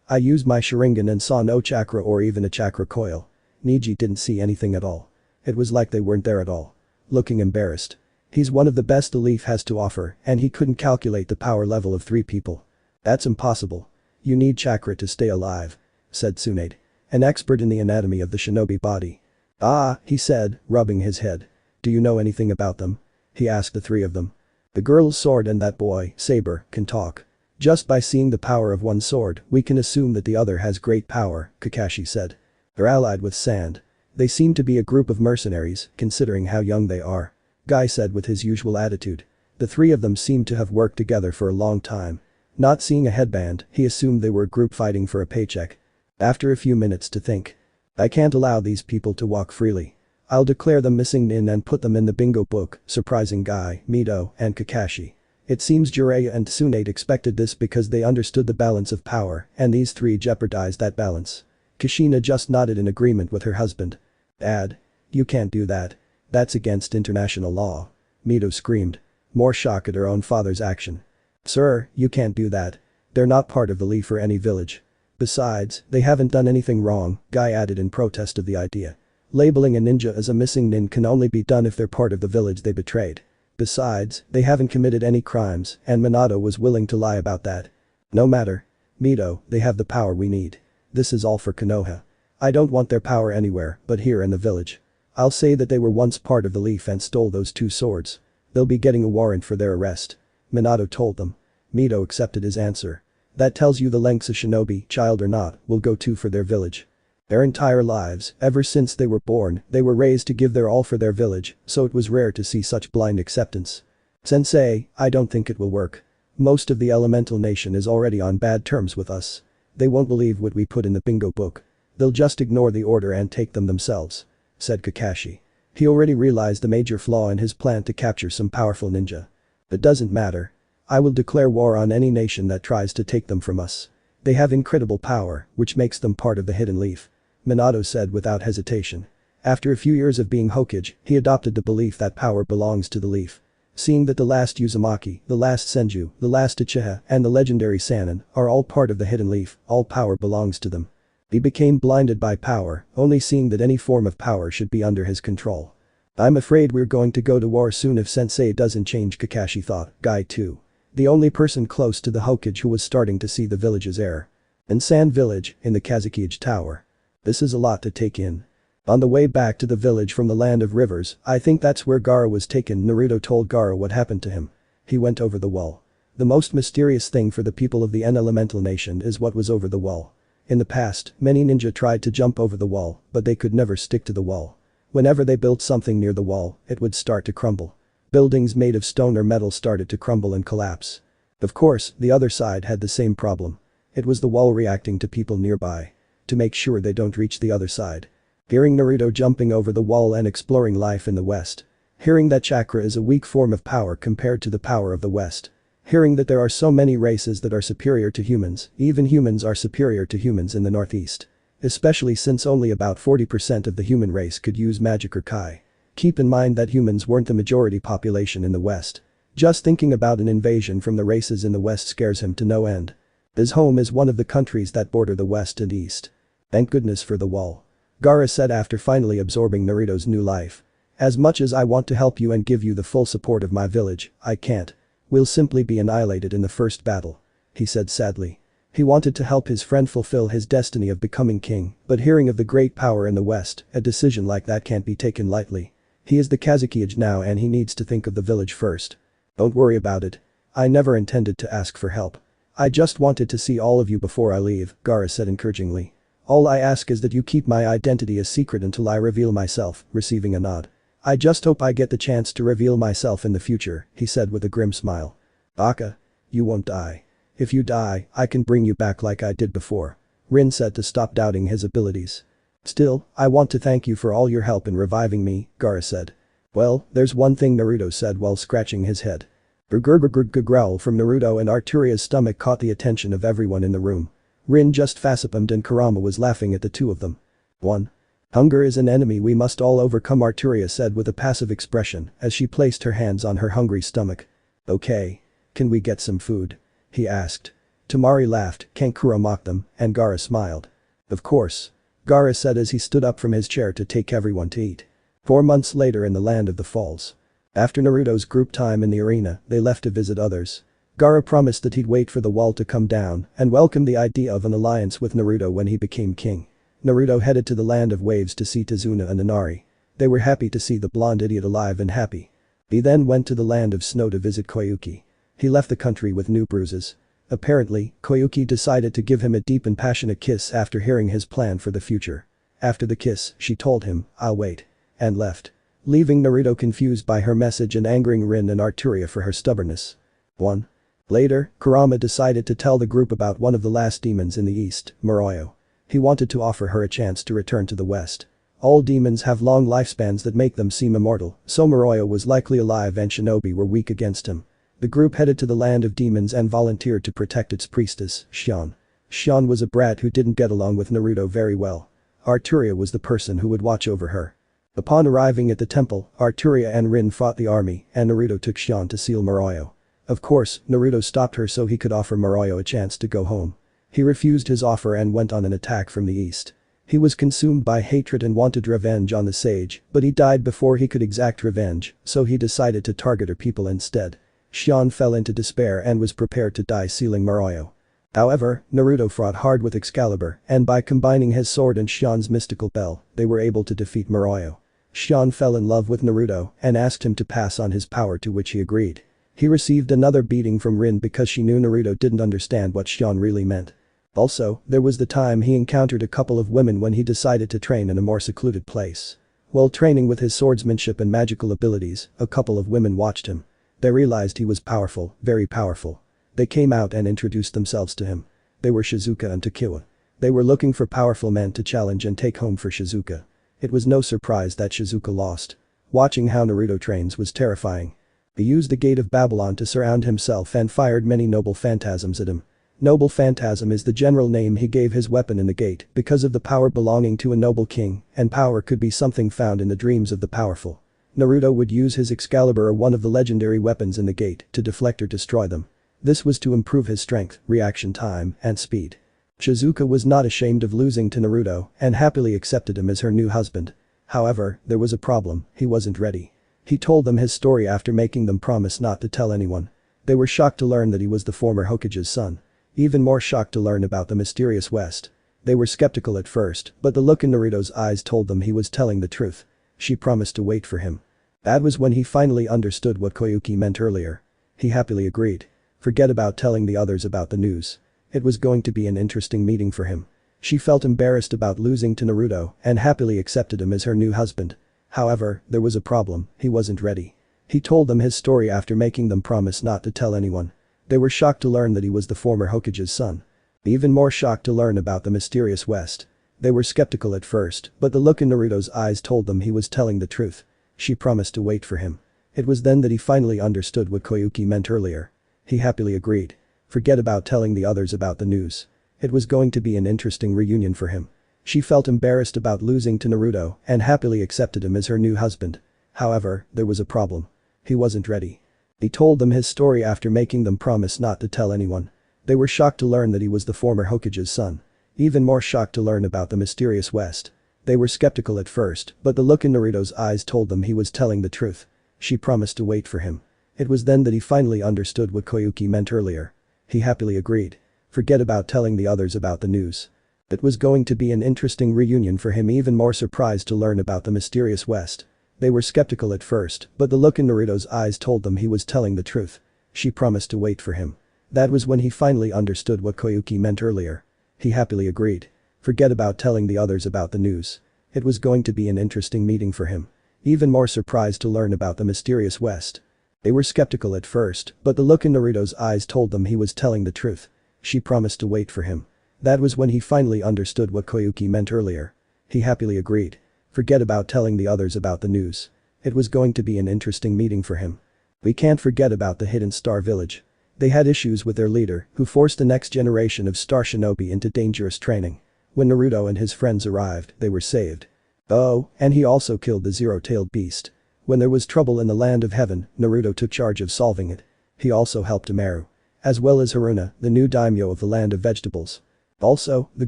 I used my Sharingan and saw no chakra or even a chakra coil. Niji didn't see anything at all. It was like they weren't there at all. Looking embarrassed. He's one of the best the leaf has to offer and he couldn't calculate the power level of 3 people. That's impossible. You need chakra to stay alive, said Tsunade. An expert in the anatomy of the shinobi body. Ah, he said, rubbing his head. Do you know anything about them? He asked the 3 of them. The girl's sword and that boy, Saber, can talk. Just by seeing the power of one sword, we can assume that the other has great power, Kakashi said. They're allied with Sand. They seem to be a group of mercenaries, considering how young they are. Guy said with his usual attitude. The 3 of them seemed to have worked together for a long time. Not seeing a headband, he assumed they were a group fighting for a paycheck. After a few minutes to think. I can't allow these people to walk freely. I'll declare them missing and put them in the bingo book, surprising Guy, Mito, and Kakashi. It seems Jiraiya and Tsunade expected this because they understood the balance of power and these 3 jeopardized that balance. Kushina just nodded in agreement with her husband. Dad. You can't do that. That's against international law. Mito screamed. More shock at her own father's action. Sir, you can't do that. They're not part of the leaf or any village. Besides, they haven't done anything wrong, Guy added in protest of the idea. Labeling a ninja as a missing nin can only be done if they're part of the village they betrayed. Besides, they haven't committed any crimes and Minato was willing to lie about that. No matter. Mito, they have the power we need. This is all for Konoha. I don't want their power anywhere but here in the village. I'll say that they were once part of the leaf and stole those 2 swords. They'll be getting a warrant for their arrest. Minato told them. Mito accepted his answer. That tells you the lengths a shinobi, child or not, will go to for their village. Their entire lives, ever since they were born, they were raised to give their all for their village, so it was rare to see such blind acceptance. Sensei, I don't think it will work. Most of the elemental nation is already on bad terms with us. They won't believe what we put in the bingo book. They'll just ignore the order and take them themselves, said Kakashi. He already realized the major flaw in his plan to capture some powerful ninja. It doesn't matter. I will declare war on any nation that tries to take them from us. They have incredible power, which makes them part of the hidden leaf. Minato said without hesitation. After a few years of being Hokage, he adopted the belief that power belongs to the leaf. Seeing that the last Uzumaki, the last Senju, the last Uchiha, and the legendary Sannin are all part of the hidden leaf, all power belongs to them. He became blinded by power, only seeing that any form of power should be under his control. I'm afraid we're going to go to war soon if Sensei doesn't change, Kakashi thought. Guy too. The only person close to the Hokage who was starting to see the village's error. In Sand Village, in the Kazekage Tower. This is a lot to take in. On the way back to the village from the land of rivers, I think that's where Gaara was taken. Naruto told Gaara what happened to him. He went over the wall. The most mysterious thing for the people of the N Elemental Nation is what was over the wall. In the past, many ninja tried to jump over the wall, but they could never stick to the wall. Whenever they built something near the wall, it would start to crumble. Buildings made of stone or metal started to crumble and collapse. Of course, the other side had the same problem. It was the wall reacting to people nearby. To make sure they don't reach the other side. Hearing Naruto jumping over the wall and exploring life in the West. Hearing that chakra is a weak form of power compared to the power of the West. Hearing that there are so many races that are superior to humans, even humans are superior to humans in the Northeast. Especially since only about 40% of the human race could use magic or kai. Keep in mind that humans weren't the majority population in the West. Just thinking about an invasion from the races in the West scares him to no end. His home is one of the countries that border the West and East. Thank goodness for the wall. Gaara said after finally absorbing Naruto's new life. As much as I want to help you and give you the full support of my village, I can't. We'll simply be annihilated in the first battle. He said sadly. He wanted to help his friend fulfill his destiny of becoming king, but hearing of the great power in the West, a decision like that can't be taken lightly. He is the Kazekage now and he needs to think of the village first. Don't worry about it. I never intended to ask for help. I just wanted to see all of you before I leave, Gaara said encouragingly. All I ask is that you keep my identity a secret until I reveal myself, receiving a nod. I just hope I get the chance to reveal myself in the future, he said with a grim smile. Baka. You won't die. If you die, I can bring you back like I did before. Rin said to stop doubting his abilities. Still, I want to thank you for all your help in reviving me, Gaara said. Well, there's one thing Naruto said while scratching his head. A growl from Naruto and Arturia's stomach caught the attention of everyone in the room. Rin just facepalmed and Kurama was laughing at the two of them. 1. Hunger is an enemy we must all overcome, Arturia said with a passive expression as she placed her hands on her hungry stomach. Okay. Can we get some food? He asked. Tamari laughed, Kankura mocked them, and Gaara smiled. Of course. Gaara said as he stood up from his chair to take everyone to eat. 4 months later in the land of the falls. After Naruto's group time in the arena, they left to visit others. Gaara promised that he'd wait for the wall to come down and welcomed the idea of an alliance with Naruto when he became king. Naruto headed to the land of waves to see Tazuna and Inari. They were happy to see the blonde idiot alive and happy. He then went to the land of snow to visit Koyuki. He left the country with new bruises. Apparently, Koyuki decided to give him a deep and passionate kiss after hearing his plan for the future. After the kiss, she told him, I'll wait. And left. Leaving Naruto confused by her message and angering Rin and Arturia for her stubbornness. 1. Later, Kurama decided to tell the group about one of the last demons in the east, Moroyo. He wanted to offer her a chance to return to the west. All demons have long lifespans that make them seem immortal, so Moroyo was likely alive and shinobi were weak against him. The group headed to the land of demons and volunteered to protect its priestess, Shion. Shion was a brat who didn't get along with Naruto very well. Arturia was the person who would watch over her. Upon arriving at the temple, Arturia and Rin fought the army and Naruto took Shion to seal Moroyo. Of course, Naruto stopped her so he could offer Moroyo a chance to go home. He refused his offer and went on an attack from the east. He was consumed by hatred and wanted revenge on the sage, but he died before he could exact revenge, so he decided to target her people instead. Shion fell into despair and was prepared to die sealing Moroyo. However, Naruto fought hard with Excalibur, and by combining his sword and Shion's mystical bell, they were able to defeat Moroyo. Shion fell in love with Naruto and asked him to pass on his power, to which he agreed. He received another beating from Rin because she knew Naruto didn't understand what Shion really meant. Also, there was the time he encountered a couple of women when he decided to train in a more secluded place. While training with his swordsmanship and magical abilities, a couple of women watched him. They realized he was powerful, very powerful. They came out and introduced themselves to him. They were Shizuka and Takiwa. They were looking for powerful men to challenge and take home for Shizuka. It was no surprise that Shizuka lost. Watching how Naruto trains was terrifying. He used the Gate of Babylon to surround himself and fired many noble phantasms at him. Noble phantasm is the general name he gave his weapon in the gate because of the power belonging to a noble king, and power could be something found in the dreams of the powerful. Naruto would use his Excalibur, or one of the legendary weapons in the gate, to deflect or destroy them. This was to improve his strength, reaction time, and speed. Shizuka was not ashamed of losing to Naruto and happily accepted him as her new husband. However, there was a problem, he wasn't ready. He told them his story after making them promise not to tell anyone. They were shocked to learn that he was the former Hokage's son. Even more shocked to learn about the mysterious West. They were skeptical at first, but the look in Naruto's eyes told them he was telling the truth. She promised to wait for him. That was when he finally understood what Koyuki meant earlier. He happily agreed. Forget about telling the others about the news. It was going to be an interesting meeting for him. She felt embarrassed about losing to Naruto and happily accepted him as her new husband. However, there was a problem, he wasn't ready. He told them his story after making them promise not to tell anyone. They were shocked to learn that he was the former Hokage's son. Even more shocked to learn about the mysterious West. They were skeptical at first, but the look in Naruto's eyes told them he was telling the truth. She promised to wait for him. It was then that he finally understood what Koyuki meant earlier. He happily agreed. Forget about telling the others about the news. It was going to be an interesting reunion for him. She felt embarrassed about losing to Naruto and happily accepted him as her new husband. However, there was a problem. He wasn't ready. He told them his story after making them promise not to tell anyone. They were shocked to learn that he was the former Hokage's son. Even more shocked to learn about the mysterious West. They were skeptical at first, but the look in Naruto's eyes told them he was telling the truth. She promised to wait for him. It was then that he finally understood what Koyuki meant earlier. He happily agreed. Forget about telling the others about the news. It was going to be an interesting reunion for him, even more surprised to learn about the mysterious West. They were skeptical at first, but the look in Naruto's eyes told them he was telling the truth. She promised to wait for him. That was when he finally understood what Koyuki meant earlier. He happily agreed. Forget about telling the others about the news. It was going to be an interesting meeting for him. Even more surprised to learn about the mysterious West. They were skeptical at first, but the look in Naruto's eyes told them he was telling the truth. She promised to wait for him. That was when he finally understood what Koyuki meant earlier. He happily agreed. Forget about telling the others about the news. It was going to be an interesting meeting for him. We can't forget about the Hidden Star Village. They had issues with their leader, who forced the next generation of Star Shinobi into dangerous training. When Naruto and his friends arrived, they were saved. Oh, and he also killed the zero-tailed beast. When there was trouble in the land of heaven, Naruto took charge of solving it. He also helped Amaru. As well as Haruna, the new daimyo of the land of vegetables. Also, the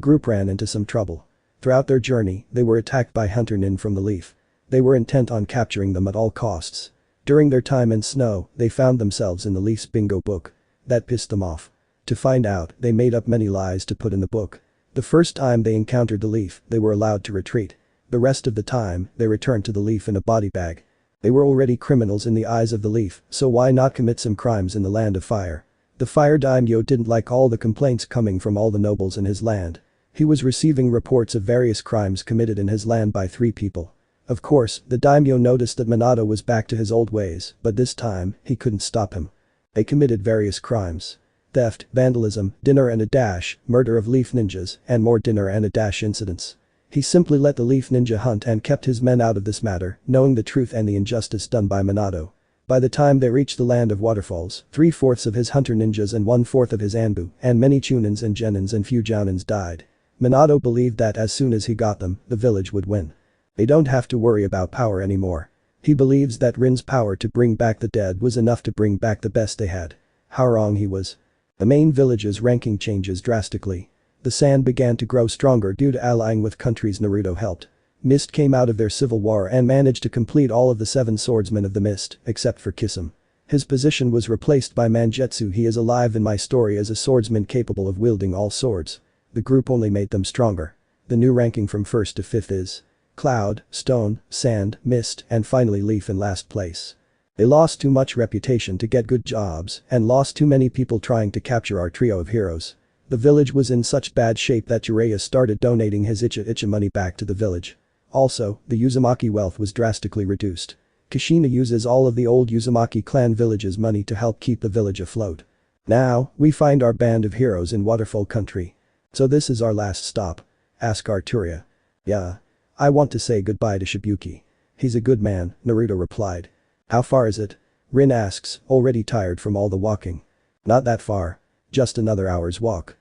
group ran into some trouble. Throughout their journey, they were attacked by Hunter Nin from the Leaf. They were intent on capturing them at all costs. During their time in snow, they found themselves in the Leaf's bingo book. That pissed them off. To find out, they made up many lies to put in the book. The first time they encountered the Leaf, they were allowed to retreat. The rest of the time, they returned to the Leaf in a body bag. They were already criminals in the eyes of the Leaf, so why not commit some crimes in the land of fire? The fire daimyo didn't like all the complaints coming from all the nobles in his land. He was receiving reports of various crimes committed in his land by 3 people. Of course, the daimyo noticed that Minato was back to his old ways, but this time, he couldn't stop him. They committed various crimes. Theft, vandalism, dinner and a dash, murder of Leaf ninjas, and more dinner and a dash incidents. He simply let the Leaf ninja hunt and kept his men out of this matter, knowing the truth and the injustice done by Minato. By the time they reached the land of waterfalls, 3/4 of his hunter ninjas and 1/4 of his Anbu, and many Chunins and Genins and few Jounins died. Minato believed that as soon as he got them, the village would win. They don't have to worry about power anymore. He believes that Rin's power to bring back the dead was enough to bring back the best they had. How wrong he was. The main village's ranking changes drastically. The sand began to grow stronger due to allying with countries Naruto helped. Mist came out of their civil war and managed to complete all of the 7 swordsmen of the Mist, except for Kisame. His position was replaced by Mangetsu. He is alive in my story as a swordsman capable of wielding all swords. The group only made them stronger. The new ranking from 1st to 5th is Cloud, Stone, Sand, Mist, and finally Leaf in last place. They lost too much reputation to get good jobs and lost too many people trying to capture our trio of heroes. The village was in such bad shape that Jiraiya started donating his Icha money back to the village. Also, the Uzumaki wealth was drastically reduced. Kushina uses all of the old Uzumaki clan village's money to help keep the village afloat. Now, we find our band of heroes in Waterfall Country. So this is our last stop? Asked Arturia. Yeah. I want to say goodbye to Shibuki. He's a good man, Naruto replied. How far is it? Rin asks, already tired from all the walking. Not that far. Just another hour's walk.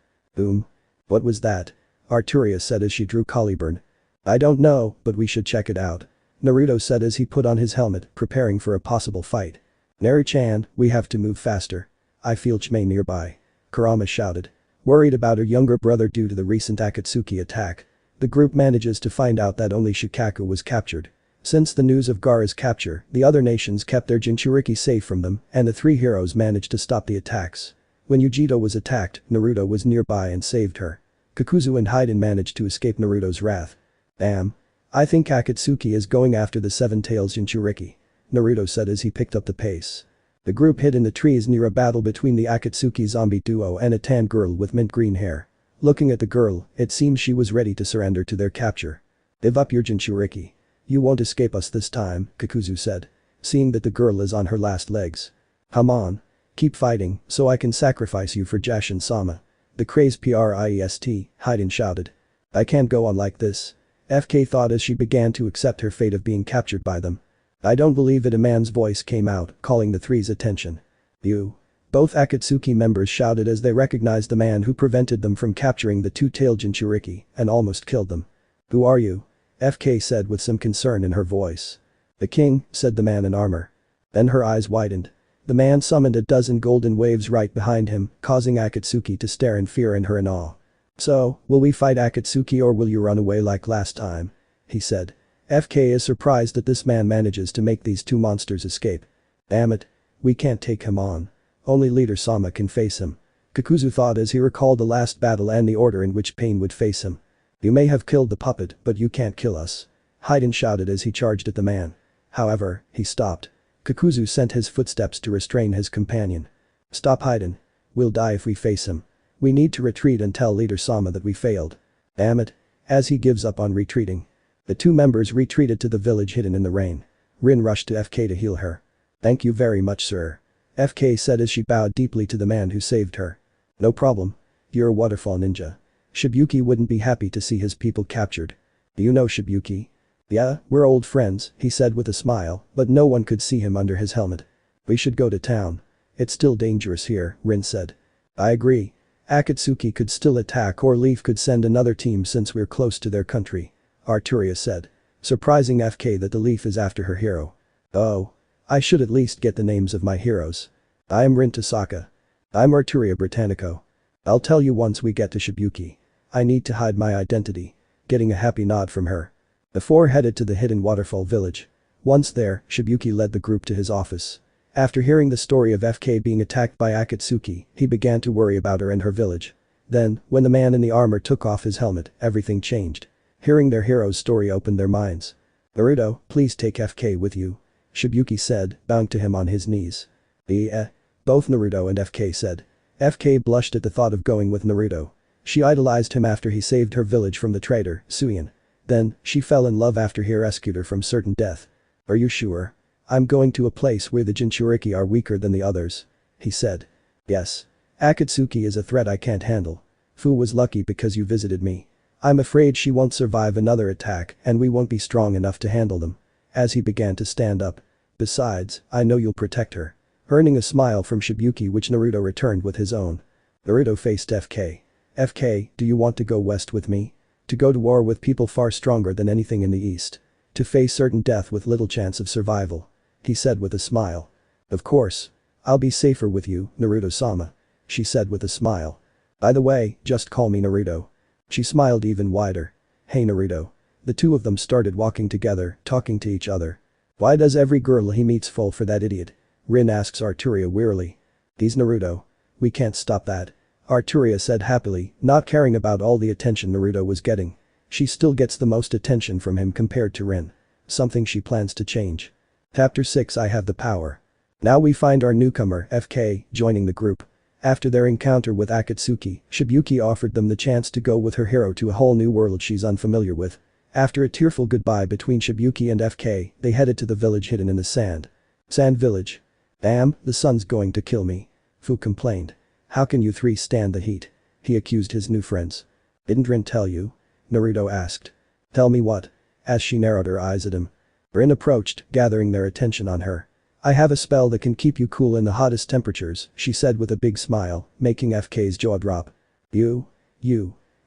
What was that? Arturia said as she drew Caliburn. I don't know, but we should check it out. Naruto said as he put on his helmet, preparing for a possible fight. Naru-chan, we have to move faster. I feel Chimay nearby. Kurama shouted. Worried about her younger brother due to the recent Akatsuki attack. The group manages to find out that only Shikaku was captured. Since the news of Gaara's capture, the other nations kept their Jinchuriki safe from them, and the 3 heroes managed to stop the attacks. When Yujito was attacked, Naruto was nearby and saved her. Kakuzu and Haiden managed to escape Naruto's wrath. Damn. I think Akatsuki is going after the 7 tails Jinchuriki. Naruto said as he picked up the pace. The group hid in the trees near a battle between the Akatsuki zombie duo and a tan girl with mint green hair. Looking at the girl, it seemed she was ready to surrender to their capture. "Give up your Jinchuriki. You won't escape us this time," Kakuzu said. Seeing that the girl is on her last legs. "Come on. Keep fighting so I can sacrifice you for Jashin-sama." The crazed priest, Haiden shouted. "I can't go on like this." FK thought as she began to accept her fate of being captured by them. "I don't believe it," a man's voice came out, calling the three's attention. "You." Both Akatsuki members shouted as they recognized the man who prevented them from capturing the two-tailed Jinchuriki and almost killed them. "Who are you?" FK said with some concern in her voice. "The king," said the man in armor. Then her eyes widened. The man summoned a dozen golden waves right behind him, causing Akatsuki to stare in fear and her in awe. "So, will we fight Akatsuki or will you run away like last time?" he said. FK is surprised that this man manages to make these two monsters escape. "Damn it. We can't take him on. Only Leader Sama can face him." Kakuzu thought as he recalled the last battle and the order in which Pain would face him. "You may have killed the puppet, but you can't kill us." Haiden shouted as he charged at the man. However, he stopped. Kakuzu sent his footsteps to restrain his companion. "Stop, Haiden. We'll die if we face him. We need to retreat and tell Leader Sama that we failed." "Damn it." As he gives up on retreating. The two members retreated to the village hidden in the rain. Rin rushed to FK to heal her. "Thank you very much, sir," FK said as she bowed deeply to the man who saved her. "No problem. You're a waterfall ninja. Shibuki wouldn't be happy to see his people captured." "Do you know Shibuki?" "Yeah, we're old friends," he said with a smile, but no one could see him under his helmet. "We should go to town. It's still dangerous here," Rin said. "I agree. Akatsuki could still attack or Leaf could send another team since we're close to their country," Arturia said. Surprising FK that the Leaf is after her hero. "Oh. I should at least get the names of my heroes. I am Rin Tasaka. I'm Arturia Britannico. I'll tell you once we get to Shibuki. I need to hide my identity." Getting a happy nod from her. The four headed to the hidden waterfall village. Once there, Shibuki led the group to his office. After hearing the story of FK being attacked by Akatsuki, he began to worry about her and her village. Then, when the man in the armor took off his helmet, everything changed. Hearing their hero's story opened their minds. "Naruto, please take FK with you," Shibuki said, bowing to him on his knees. Both Naruto and FK said. FK blushed at the thought of going with Naruto. She idolized him after he saved her village from the traitor, Suion. Then, she fell in love after he rescued her from certain death. "Are you sure?" "I'm going to a place where the Jinchuriki are weaker than the others," he said. "Yes. Akatsuki is a threat I can't handle. Fu was lucky because you visited me. I'm afraid she won't survive another attack and we won't be strong enough to handle them." As he began to stand up. "Besides, I know you'll protect her." Earning a smile from Shibuki which Naruto returned with his own. Naruto faced FK. "FK, do you want to go west with me? To go to war with people far stronger than anything in the east. To face certain death with little chance of survival," he said with a smile. "Of course. I'll be safer with you, Naruto-sama," she said with a smile. "By the way, just call me Naruto." She smiled even wider. "Hey Naruto." The two of them started walking together, talking to each other. "Why does every girl he meets fall for that idiot?" Rin asks Arturia wearily. "He's Naruto. We can't stop that," Arturia said happily, not caring about all the attention Naruto was getting. She still gets the most attention from him compared to Rin. Something she plans to change. Chapter 6 I Have the Power. Now we find our newcomer, FK, joining the group. After their encounter with Akatsuki, Shibuki offered them the chance to go with her hero to a whole new world she's unfamiliar with. After a tearful goodbye between Shibuki and FK, they headed to the village hidden in the sand. Sand village. "Damn, the sun's going to kill me," Fu complained. "How can you three stand the heat?" he accused his new friends. "Didn't Rin tell you?" Naruto asked. "Tell me what?" as she narrowed her eyes at him. Rin approached, gathering their attention on her. "I have a spell that can keep you cool in the hottest temperatures," she said with a big smile, making FK's jaw drop. You.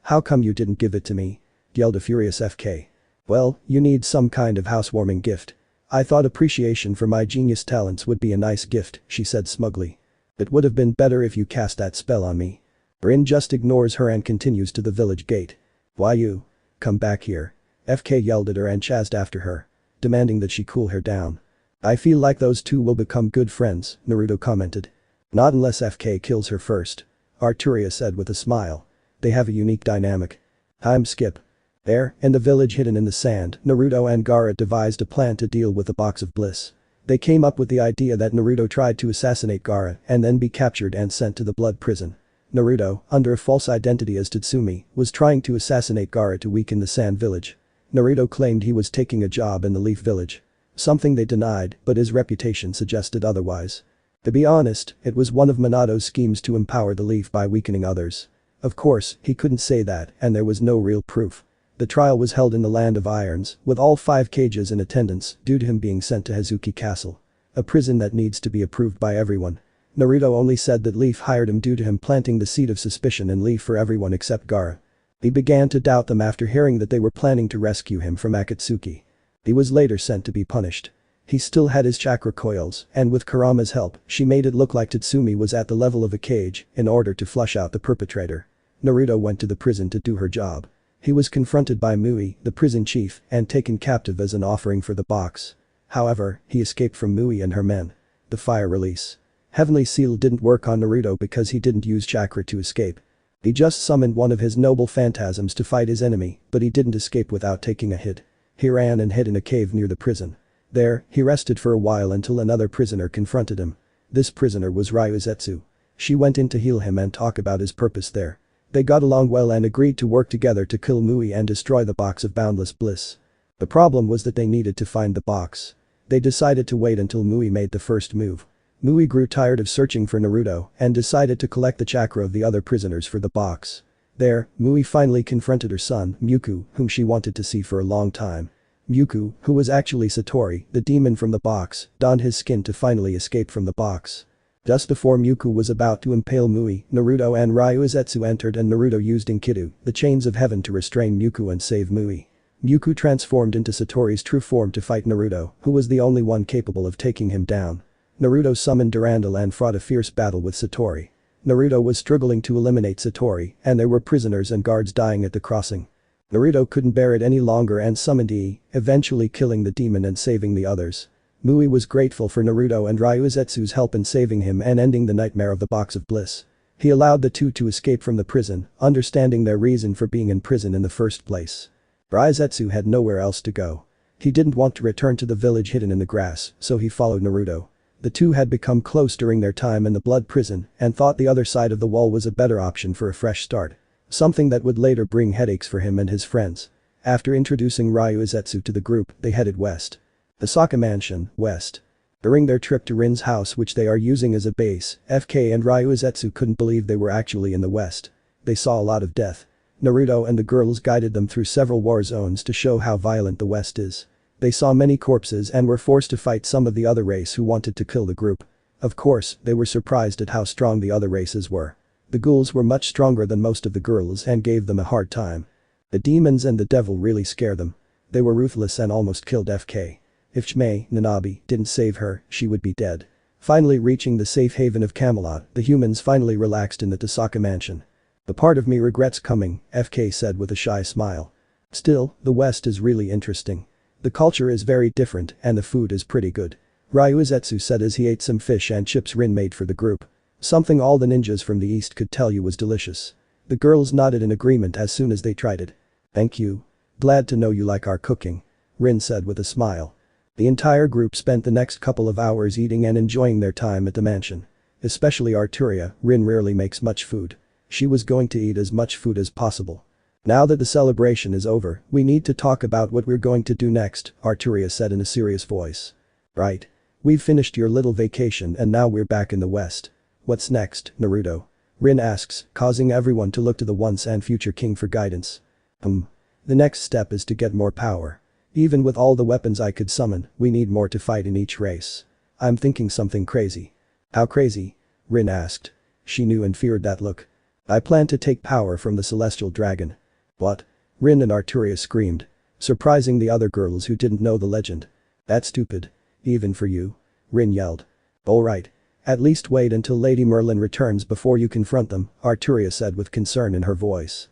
How come you didn't give it to me?" yelled a furious FK. "Well, you need some kind of housewarming gift. I thought appreciation for my genius talents would be a nice gift," she said smugly. "It would have been better if you cast that spell on me." Rin just ignores her and continues to the village gate. "Why you? Come back here." FK yelled at her and chased after her, demanding that she cool her down. "I feel like those two will become good friends," Naruto commented. "Not unless FK kills her first," Arturia said with a smile. "They have a unique dynamic." Time skip. There, in the village hidden in the sand, Naruto and Gaara devised a plan to deal with the box of bliss. They came up with the idea that Naruto tried to assassinate Gaara and then be captured and sent to the blood prison. Naruto, under a false identity as Tatsumi, was trying to assassinate Gaara to weaken the Sand Village. Naruto claimed he was taking a job in the Leaf Village. Something they denied, but his reputation suggested otherwise. To be honest, it was one of Minato's schemes to empower the Leaf by weakening others. Of course, he couldn't say that, and there was no real proof. The trial was held in the Land of Irons, with all 5 cages in attendance, due to him being sent to Hazuki Castle. A prison that needs to be approved by everyone. Naruto only said that Leaf hired him due to him planting the seed of suspicion in Leaf for everyone except Gaara. He began to doubt them after hearing that they were planning to rescue him from Akatsuki. He was later sent to be punished. He still had his chakra coils, and with Kurama's help, she made it look like Tatsumi was at the level of a cage in order to flush out the perpetrator. Naruto went to the prison to do her job. He was confronted by Mui, the prison chief, and taken captive as an offering for the box. However, he escaped from Mui and her men. The fire release. Heavenly Seal didn't work on Naruto because he didn't use chakra to escape. He just summoned one of his noble phantasms to fight his enemy, but he didn't escape without taking a hit. He ran and hid in a cave near the prison. There, he rested for a while until another prisoner confronted him. This prisoner was Ryuzetsu. She went in to heal him and talk about his purpose there. They got along well and agreed to work together to kill Mui and destroy the box of boundless bliss. The problem was that they needed to find the box. They decided to wait until Mui made the first move. Mui grew tired of searching for Naruto and decided to collect the chakra of the other prisoners for the box. There, Mui finally confronted her son, Myuku, whom she wanted to see for a long time. Myuku, who was actually Satori, the demon from the box, donned his skin to finally escape from the box. Just before Myuku was about to impale Mui, Naruto and Ryuzetsu entered and Naruto used Enkidu, the chains of heaven to restrain Myuku and save Mui. Myuku transformed into Satori's true form to fight Naruto, who was the only one capable of taking him down. Naruto summoned Durandal and fought a fierce battle with Satori. Naruto was struggling to eliminate Satori, and there were prisoners and guards dying at the crossing. Naruto couldn't bear it any longer and summoned Ii, eventually killing the demon and saving the others. Mui was grateful for Naruto and Ryuzetsu's help in saving him and ending the nightmare of the Box of Bliss. He allowed the two to escape from the prison, understanding their reason for being in prison in the first place. Ryuzetsu had nowhere else to go. He didn't want to return to the village hidden in the grass, so he followed Naruto. The two had become close during their time in the blood prison and thought the other side of the wall was a better option for a fresh start. Something that would later bring headaches for him and his friends. After introducing Ryuzetsu to the group, they headed west. The Saka Mansion, west. During their trip to Rin's house which they are using as a base, FK and Ryuzetsu couldn't believe they were actually in the west. They saw a lot of death. Naruto and the girls guided them through several war zones to show how violent the west is. They saw many corpses and were forced to fight some of the other race who wanted to kill the group. Of course, they were surprised at how strong the other races were. The ghouls were much stronger than most of the girls and gave them a hard time. The demons and the devil really scared them. They were ruthless and almost killed FK. If Chimay, Nanabi, didn't save her, she would be dead. Finally reaching the safe haven of Camelot, the humans finally relaxed in the Tasaka mansion. The part of me regrets coming, FK said with a shy smile. Still, the West is really interesting. The culture is very different and the food is pretty good. Ryuzetsu said as he ate some fish and chips Rin made for the group. Something all the ninjas from the East could tell you was delicious. The girls nodded in agreement as soon as they tried it. Thank you. Glad to know you like our cooking. Rin said with a smile. The entire group spent the next couple of hours eating and enjoying their time at the mansion. Especially Arturia, Rin rarely makes much food. She was going to eat as much food as possible. Now that the celebration is over, we need to talk about what we're going to do next, Arturia said in a serious voice. Right. We've finished your little vacation and now we're back in the West. What's next, Naruto? Rin asks, causing everyone to look to the once and future king for guidance. The next step is to get more power. Even with all the weapons I could summon, we need more to fight in each race. I'm thinking something crazy. How crazy? Rin asked. She knew and feared that look. I plan to take power from the celestial dragon. What? Rin and Arturia screamed, surprising the other girls who didn't know the legend. That's stupid. Even for you? Rin yelled. Alright. At least wait until Lady Merlin returns before you confront them, Arturia said with concern in her voice.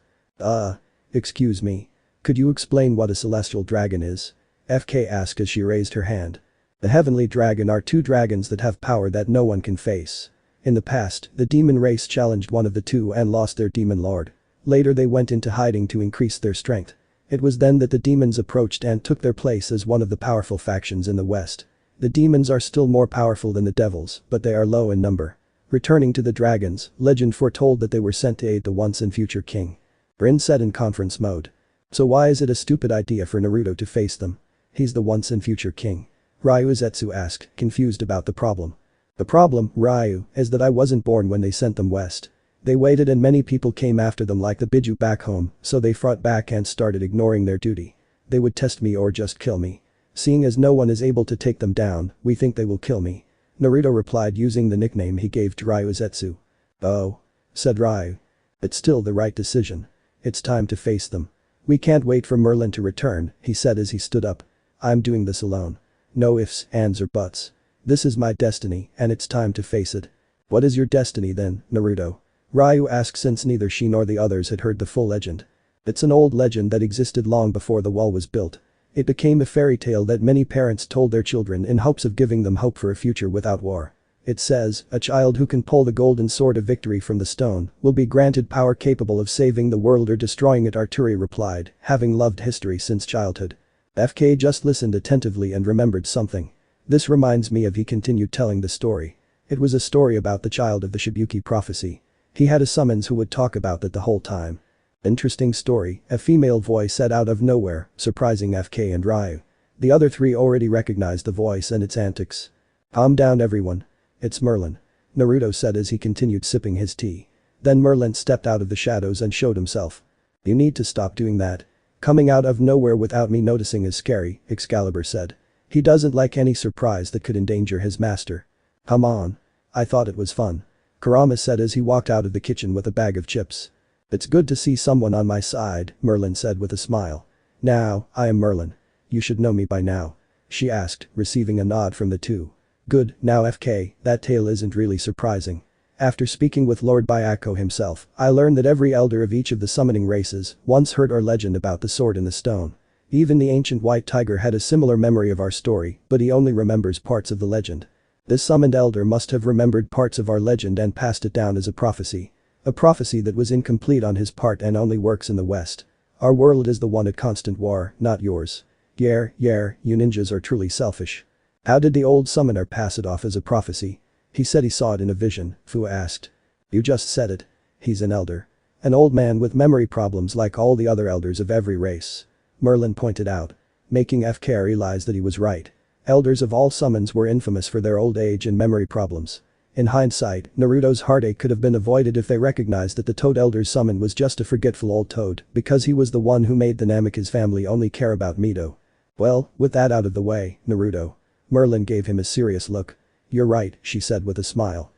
Excuse me. Could you explain what a celestial dragon is? FK asked as she raised her hand. The heavenly dragon are two dragons that have power that no one can face. In the past, the demon race challenged one of the two and lost their demon lord. Later they went into hiding to increase their strength. It was then that the demons approached and took their place as one of the powerful factions in the West. The demons are still more powerful than the devils, but they are low in number. Returning to the dragons, legend foretold that they were sent to aid the once and future king. Rin said in conference mode. So why is it a stupid idea for Naruto to face them? He's the once and future king. Ryu Zetsu asked, confused about the problem. The problem, Ryu, is that I wasn't born when they sent them west. They waited and many people came after them like the Biju back home, so they fought back and started ignoring their duty. They would test me or just kill me. Seeing as no one is able to take them down, we think they will kill me. Naruto replied using the nickname he gave to Ryu Zetsu. Oh. Said Ryu. It's still the right decision. It's time to face them. We can't wait for Merlin to return, he said as he stood up. I'm doing this alone. No ifs, ands or buts. This is my destiny and it's time to face it. What is your destiny then, Naruto? Ryu asked since neither she nor the others had heard the full legend. It's an old legend that existed long before the wall was built. It became a fairy tale that many parents told their children in hopes of giving them hope for a future without war. It says, a child who can pull the golden sword of victory from the stone will be granted power capable of saving the world or destroying it, Arturi replied, having loved history since childhood. FK just listened attentively and remembered something. This reminds me of, he continued telling the story. It was a story about the child of the Shibuki prophecy. He had a summons who would talk about that the whole time. Interesting story, a female voice said out of nowhere, surprising FK and Ryu. The other three already recognized the voice and its antics. Calm down everyone. It's Merlin. Naruto said as he continued sipping his tea. Then Merlin stepped out of the shadows and showed himself. You need to stop doing that. Coming out of nowhere without me noticing is scary, Excalibur said. He doesn't like any surprise that could endanger his master. Come on. I thought it was fun. Kurama said as he walked out of the kitchen with a bag of chips. It's good to see someone on my side, Merlin said with a smile. Now, I am Merlin. You should know me by now. She asked, receiving a nod from the two. Good, now FK, that tale isn't really surprising. After speaking with Lord Byako himself, I learned that every elder of each of the summoning races once heard our legend about the sword in the stone. Even the ancient white tiger had a similar memory of our story, but he only remembers parts of the legend. This summoned elder must have remembered parts of our legend and passed it down as a prophecy. A prophecy that was incomplete on his part and only works in the West. Our world is the one at constant war, not yours. Yeah, you ninjas are truly selfish. How did the old summoner pass it off as a prophecy? He said he saw it in a vision, Fu asked. You just said it. He's an elder. An old man with memory problems like all the other elders of every race. Merlin pointed out. Making FK realize that he was right. Elders of all summons were infamous for their old age and memory problems. In hindsight, Naruto's heartache could have been avoided if they recognized that the Toad Elder's summon was just a forgetful old toad because he was the one who made the Namikaze family only care about Mito. Well, with that out of the way, Naruto. Merlin gave him a serious look. You're right, she said with a smile.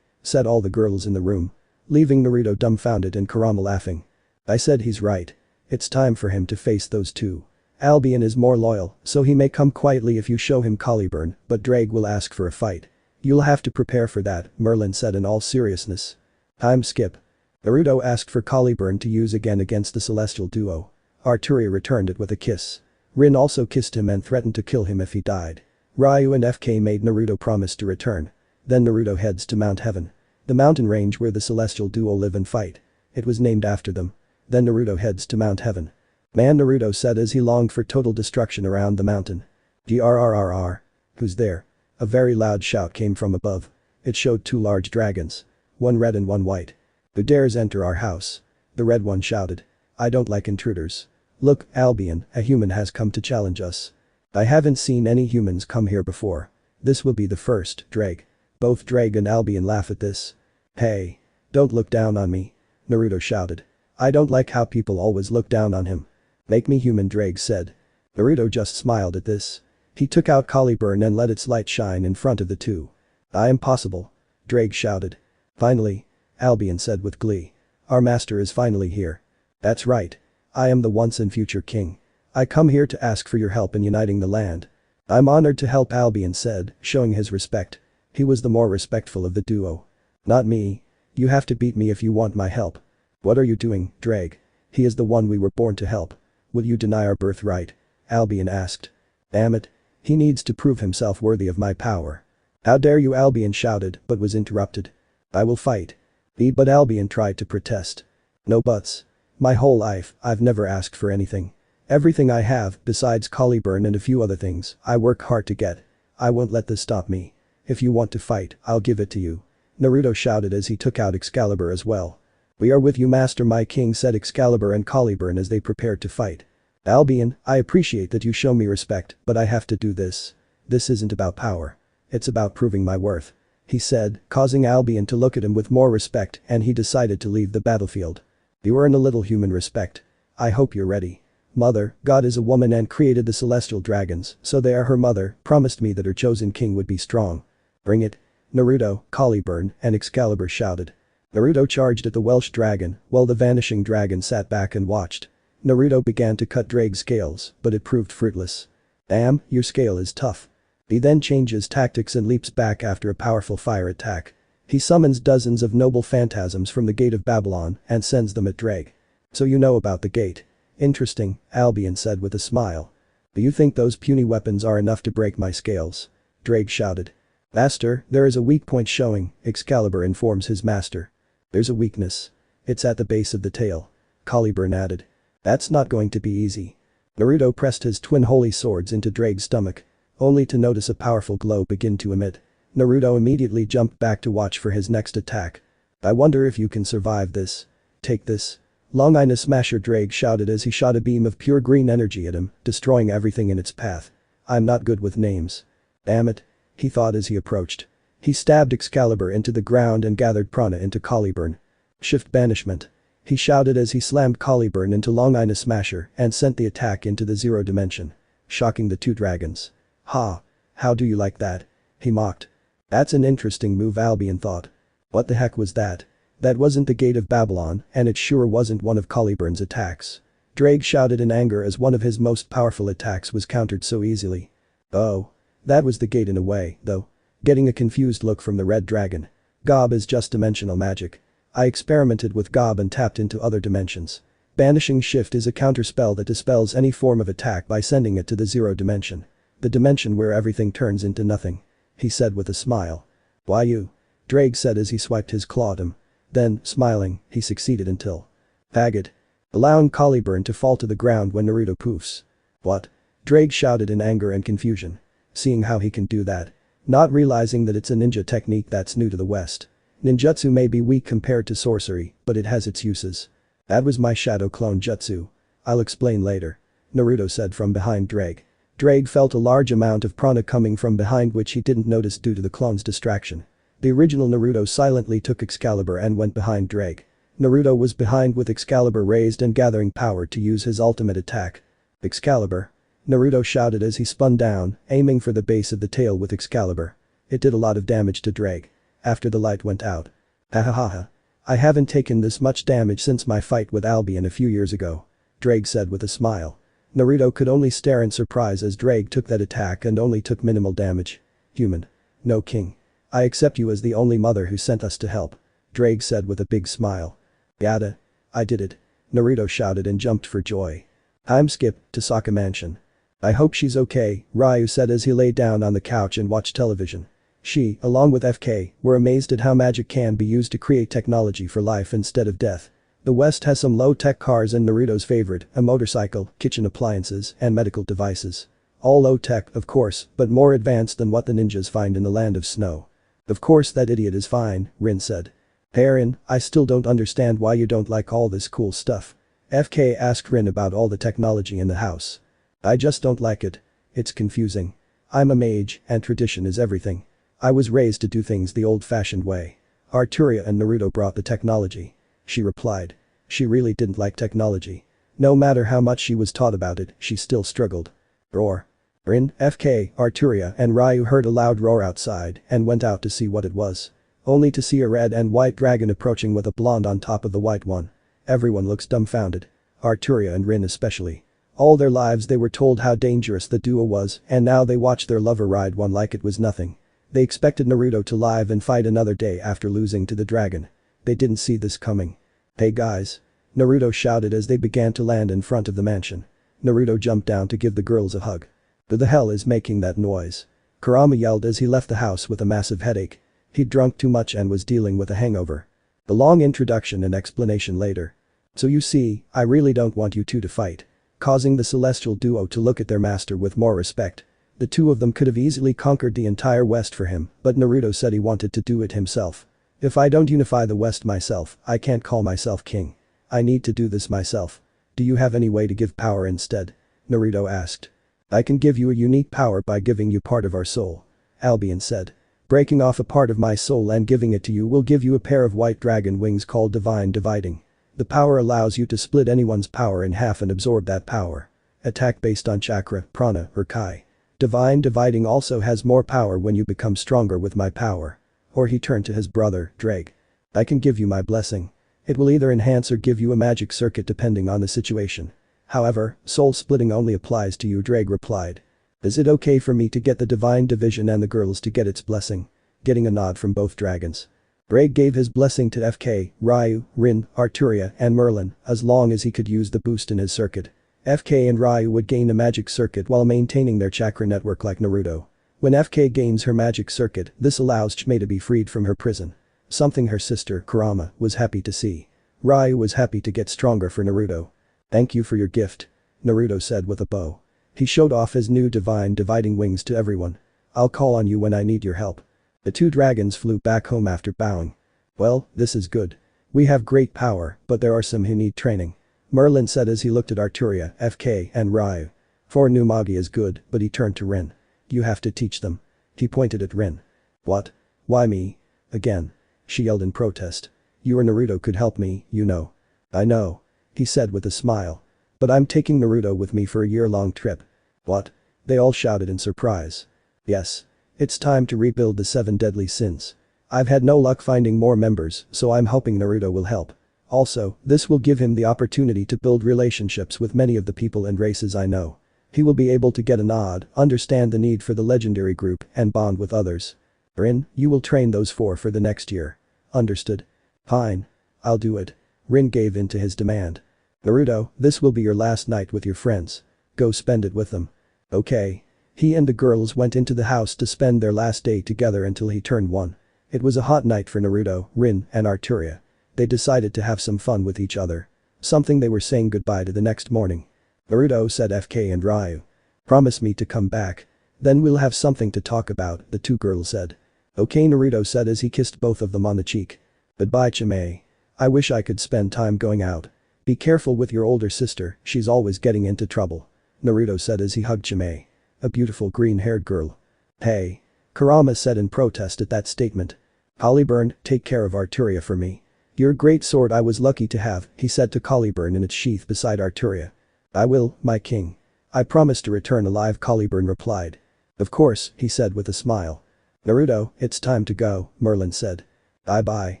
Said all the girls in the room. Leaving Naruto dumbfounded and Kurama laughing. I said he's right. It's time for him to face those two. Albion is more loyal, so he may come quietly if you show him Caliburn, but Drake will ask for a fight. You'll have to prepare for that, Merlin said in all seriousness. Time skip. Naruto asked for Caliburn to use again against the celestial duo. Arturia returned it with a kiss. Rin also kissed him and threatened to kill him if he died. Ryu and FK made Naruto promise to return. Then Naruto heads to Mount Heaven. The mountain range where the celestial duo live and fight. It was named after them. Then Naruto heads to Mount Heaven. Man, Naruto said as he longed for total destruction around the mountain. Grrrr. Who's there? A very loud shout came from above. It showed two large dragons. One red and one white. Who dares enter our house? The red one shouted. I don't like intruders. Look, Albion, a human has come to challenge us. I haven't seen any humans come here before. This will be the first, Drake. Both Drake and Albion laugh at this. Hey. Don't look down on me. Naruto shouted. I don't like how people always look down on him. Make me human, Drake said. Naruto just smiled at this. He took out Caliburn and let its light shine in front of the two. I am possible. Drake shouted. Finally. Albion said with glee. Our master is finally here. That's right. I am the once and future king. I come here to ask for your help in uniting the land. I'm honored to help, Albion said, showing his respect. He was the more respectful of the duo. Not me. You have to beat me if you want my help. What are you doing, Drake? He is the one we were born to help. Will you deny our birthright? Albion asked. Damn it. He needs to prove himself worthy of my power. How dare you, Albion shouted, but was interrupted. I will fight. But Albion tried to protest. No buts. My whole life, I've never asked for anything. Everything I have, besides Caliburn and a few other things, I work hard to get. I won't let this stop me. If you want to fight, I'll give it to you. Naruto shouted as he took out Excalibur as well. "We are with you, Master my king," said Excalibur and Caliburn as they prepared to fight. "Albion, I appreciate that you show me respect, but I have to do this. This isn't about power. It's about proving my worth," he said, causing Albion to look at him with more respect, and he decided to leave the battlefield. "You earn a little human respect. I hope you're ready. Mother, God is a woman and created the celestial dragons, so they are her mother, promised me that her chosen king would be strong. Bring it." Naruto, Caliburn, and Excalibur shouted. Naruto charged at the Welsh dragon, while the vanishing dragon sat back and watched. Naruto began to cut Drake's scales, but it proved fruitless. "Damn, your scale is tough." He then changes tactics and leaps back after a powerful fire attack. He summons dozens of noble phantasms from the Gate of Babylon and sends them at Drake. "So you know about the gate. Interesting," Albion said with a smile. "Do you think those puny weapons are enough to break my scales?" Drake shouted. "Master, there is a weak point showing," Excalibur informs his master. "There's a weakness. It's at the base of the tail," Caliburn added. "That's not going to be easy." Naruto pressed his twin holy swords into Drake's stomach, only to notice a powerful glow begin to emit. Naruto immediately jumped back to watch for his next attack. "I wonder if you can survive this. Take this." Long Ina Smasher, Drake shouted as he shot a beam of pure green energy at him, destroying everything in its path. "I'm not good with names. Damn it," he thought as he approached. He stabbed Excalibur into the ground and gathered prana into Caliburn. "Shift banishment." He shouted as he slammed Caliburn into Long Ina Smasher and sent the attack into the zero dimension, shocking the two dragons. "Ha! How do you like that?" he mocked. "That's an interesting move," Albion thought. What the heck was that? That wasn't the Gate of Babylon, and it sure wasn't one of Caliburn's attacks. Drake shouted in anger as one of his most powerful attacks was countered so easily. "Oh. That was the gate in a way, though." Getting a confused look from the red dragon. "Gob is just dimensional magic. I experimented with Gob and tapped into other dimensions. Banishing Shift is a counterspell that dispels any form of attack by sending it to the zero dimension. The dimension where everything turns into nothing," he said with a smile. "Why you?" Drake said as he swiped his claw at him. Then, smiling, he succeeded until. "Faggot." Allowing Caliburn to fall to the ground when Naruto poofs. "What?" Drake shouted in anger and confusion. Seeing how he can do that. Not realizing that it's a ninja technique that's new to the West. Ninjutsu may be weak compared to sorcery, but it has its uses. "That was my shadow clone jutsu. I'll explain later," Naruto said from behind Drake. Drake felt a large amount of prana coming from behind which he didn't notice due to the clone's distraction. The original Naruto silently took Excalibur and went behind Drake. Naruto was behind with Excalibur raised and gathering power to use his ultimate attack. "Excalibur!" Naruto shouted as he spun down, aiming for the base of the tail with Excalibur. It did a lot of damage to Drake. After the light went out. "Hahaha. I haven't taken this much damage since my fight with Albion a few years ago," Drake said with a smile. Naruto could only stare in surprise as Drake took that attack and only took minimal damage. "Human. No king. I accept you as the only mother who sent us to help," Drake said with a big smile. "Yada. I did it," Naruto shouted and jumped for joy. "Time skip to Sokka Mansion. I hope she's okay," Ryu said as he lay down on the couch and watched television. She, along with FK, were amazed at how magic can be used to create technology for life instead of death. The West has some low-tech cars and Naruto's favorite, a motorcycle, kitchen appliances, and medical devices. All low-tech, of course, but more advanced than what the ninjas find in the land of snow. "Of course that idiot is fine," Rin said. "Hey Rin, I still don't understand why you don't like all this cool stuff." FK asked Rin about all the technology in the house. "I just don't like it. It's confusing. I'm a mage, and tradition is everything. I was raised to do things the old-fashioned way. Arturia and Naruto brought the technology," she replied. She really didn't like technology. No matter how much she was taught about it, she still struggled. Roar. Rin, FK, Arturia and Ryu heard a loud roar outside and went out to see what it was. Only to see a red and white dragon approaching with a blonde on top of the white one. Everyone looks dumbfounded. Arturia and Rin especially. All their lives they were told how dangerous the duo was and now they watch their lover ride one like it was nothing. They expected Naruto to live and fight another day after losing to the dragon. They didn't see this coming. "Hey guys." Naruto shouted as they began to land in front of the mansion. Naruto jumped down to give the girls a hug. "Who the hell is making that noise?" Kurama yelled as he left the house with a massive headache. He'd drunk too much and was dealing with a hangover. The long introduction and explanation later. "So you see, I really don't want you two to fight." Causing the celestial duo to look at their master with more respect. The two of them could have easily conquered the entire West for him, but Naruto said he wanted to do it himself. If I don't unify the West myself, I can't call myself king. I need to do this myself. Do you have any way to give power instead? Naruto asked. I can give you a unique power by giving you part of our soul. Albion said. Breaking off a part of my soul and giving it to you will give you a pair of white dragon wings called divine dividing. The power allows you to split anyone's power in half and absorb that power. Attack based on chakra, prana, or kai. Divine dividing also has more power when you become stronger with my power. Or he turned to his brother, Drake. I can give you my blessing. It will either enhance or give you a magic circuit depending on the situation. However, soul splitting only applies to you, Drake replied. Is it okay for me to get the divine division and the girls to get its blessing? Getting a nod from both dragons. Drake gave his blessing to FK, Ryu, Rin, Arturia, and Merlin, as long as he could use the boost in his circuit. FK and Ryu would gain a magic circuit while maintaining their chakra network like Naruto. When FK gains her magic circuit, this allows Chime to be freed from her prison. Something her sister, Kurama, was happy to see. Ryu was happy to get stronger for Naruto. Thank you for your gift. Naruto said with a bow. He showed off his new divine dividing wings to everyone. I'll call on you when I need your help. The two dragons flew back home after bowing. Well, this is good. We have great power, but there are some who need training. Merlin said as he looked at Arturia, FK, and Ryu. For new Magi is good, but he turned to Rin. You have to teach them. He pointed at Rin. What? Why me? Again. She yelled in protest. You or Naruto could help me, you know. I know. He said with a smile. But I'm taking Naruto with me for a year-long trip. What? They all shouted in surprise. Yes. It's time to rebuild the 7 deadly sins. I've had no luck finding more members, so I'm hoping Naruto will help. Also, this will give him the opportunity to build relationships with many of the people and races I know. He will be able to get a nod, understand the need for the legendary group, and bond with others. Rin, you will train those 4 for the next year. Understood? Fine. I'll do it. Rin gave in to his demand. Naruto, this will be your last night with your friends. Go spend it with them. Okay. He and the girls went into the house to spend their last day together until he turned 1. It was a hot night for Naruto, Rin, and Arturia. They decided to have some fun with each other. Something they were saying goodbye to the next morning. Naruto said FK and Ryu. Promise me to come back. Then we'll have something to talk about, the two girls said. Okay, Naruto said as he kissed both of them on the cheek. Goodbye, Chime. I wish I could spend time going out. Be careful with your older sister, she's always getting into trouble. Naruto said as he hugged Chime. A beautiful green-haired girl. Hey. Kurama said in protest at that statement. Caliburn, take care of Arturia for me. Your great sword I was lucky to have, he said to Caliburn in its sheath beside Arturia. I will, my king. I promise to return alive, Caliburn replied. Of course, he said with a smile. Naruto, it's time to go, Merlin said. Bye-bye.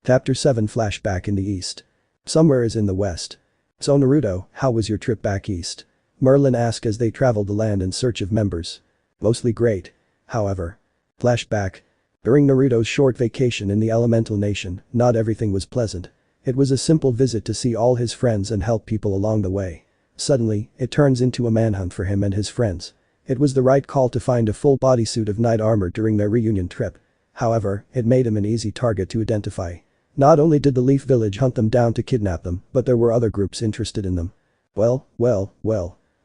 Chapter 7 Flashback in the East. Somewhere is in the West. So Naruto, how was your trip back east? Merlin asked as they traveled the land in search of members. Mostly great. However. Flashback. During Naruto's short vacation in the Elemental Nation, not everything was pleasant. It was a simple visit to see all his friends and help people along the way. Suddenly, it turns into a manhunt for him and his friends. It was the right call to find a full bodysuit of knight armor during their reunion trip. However, it made him an easy target to identify. Not only did the Leaf Village hunt them down to kidnap them, but there were other groups interested in them. Well.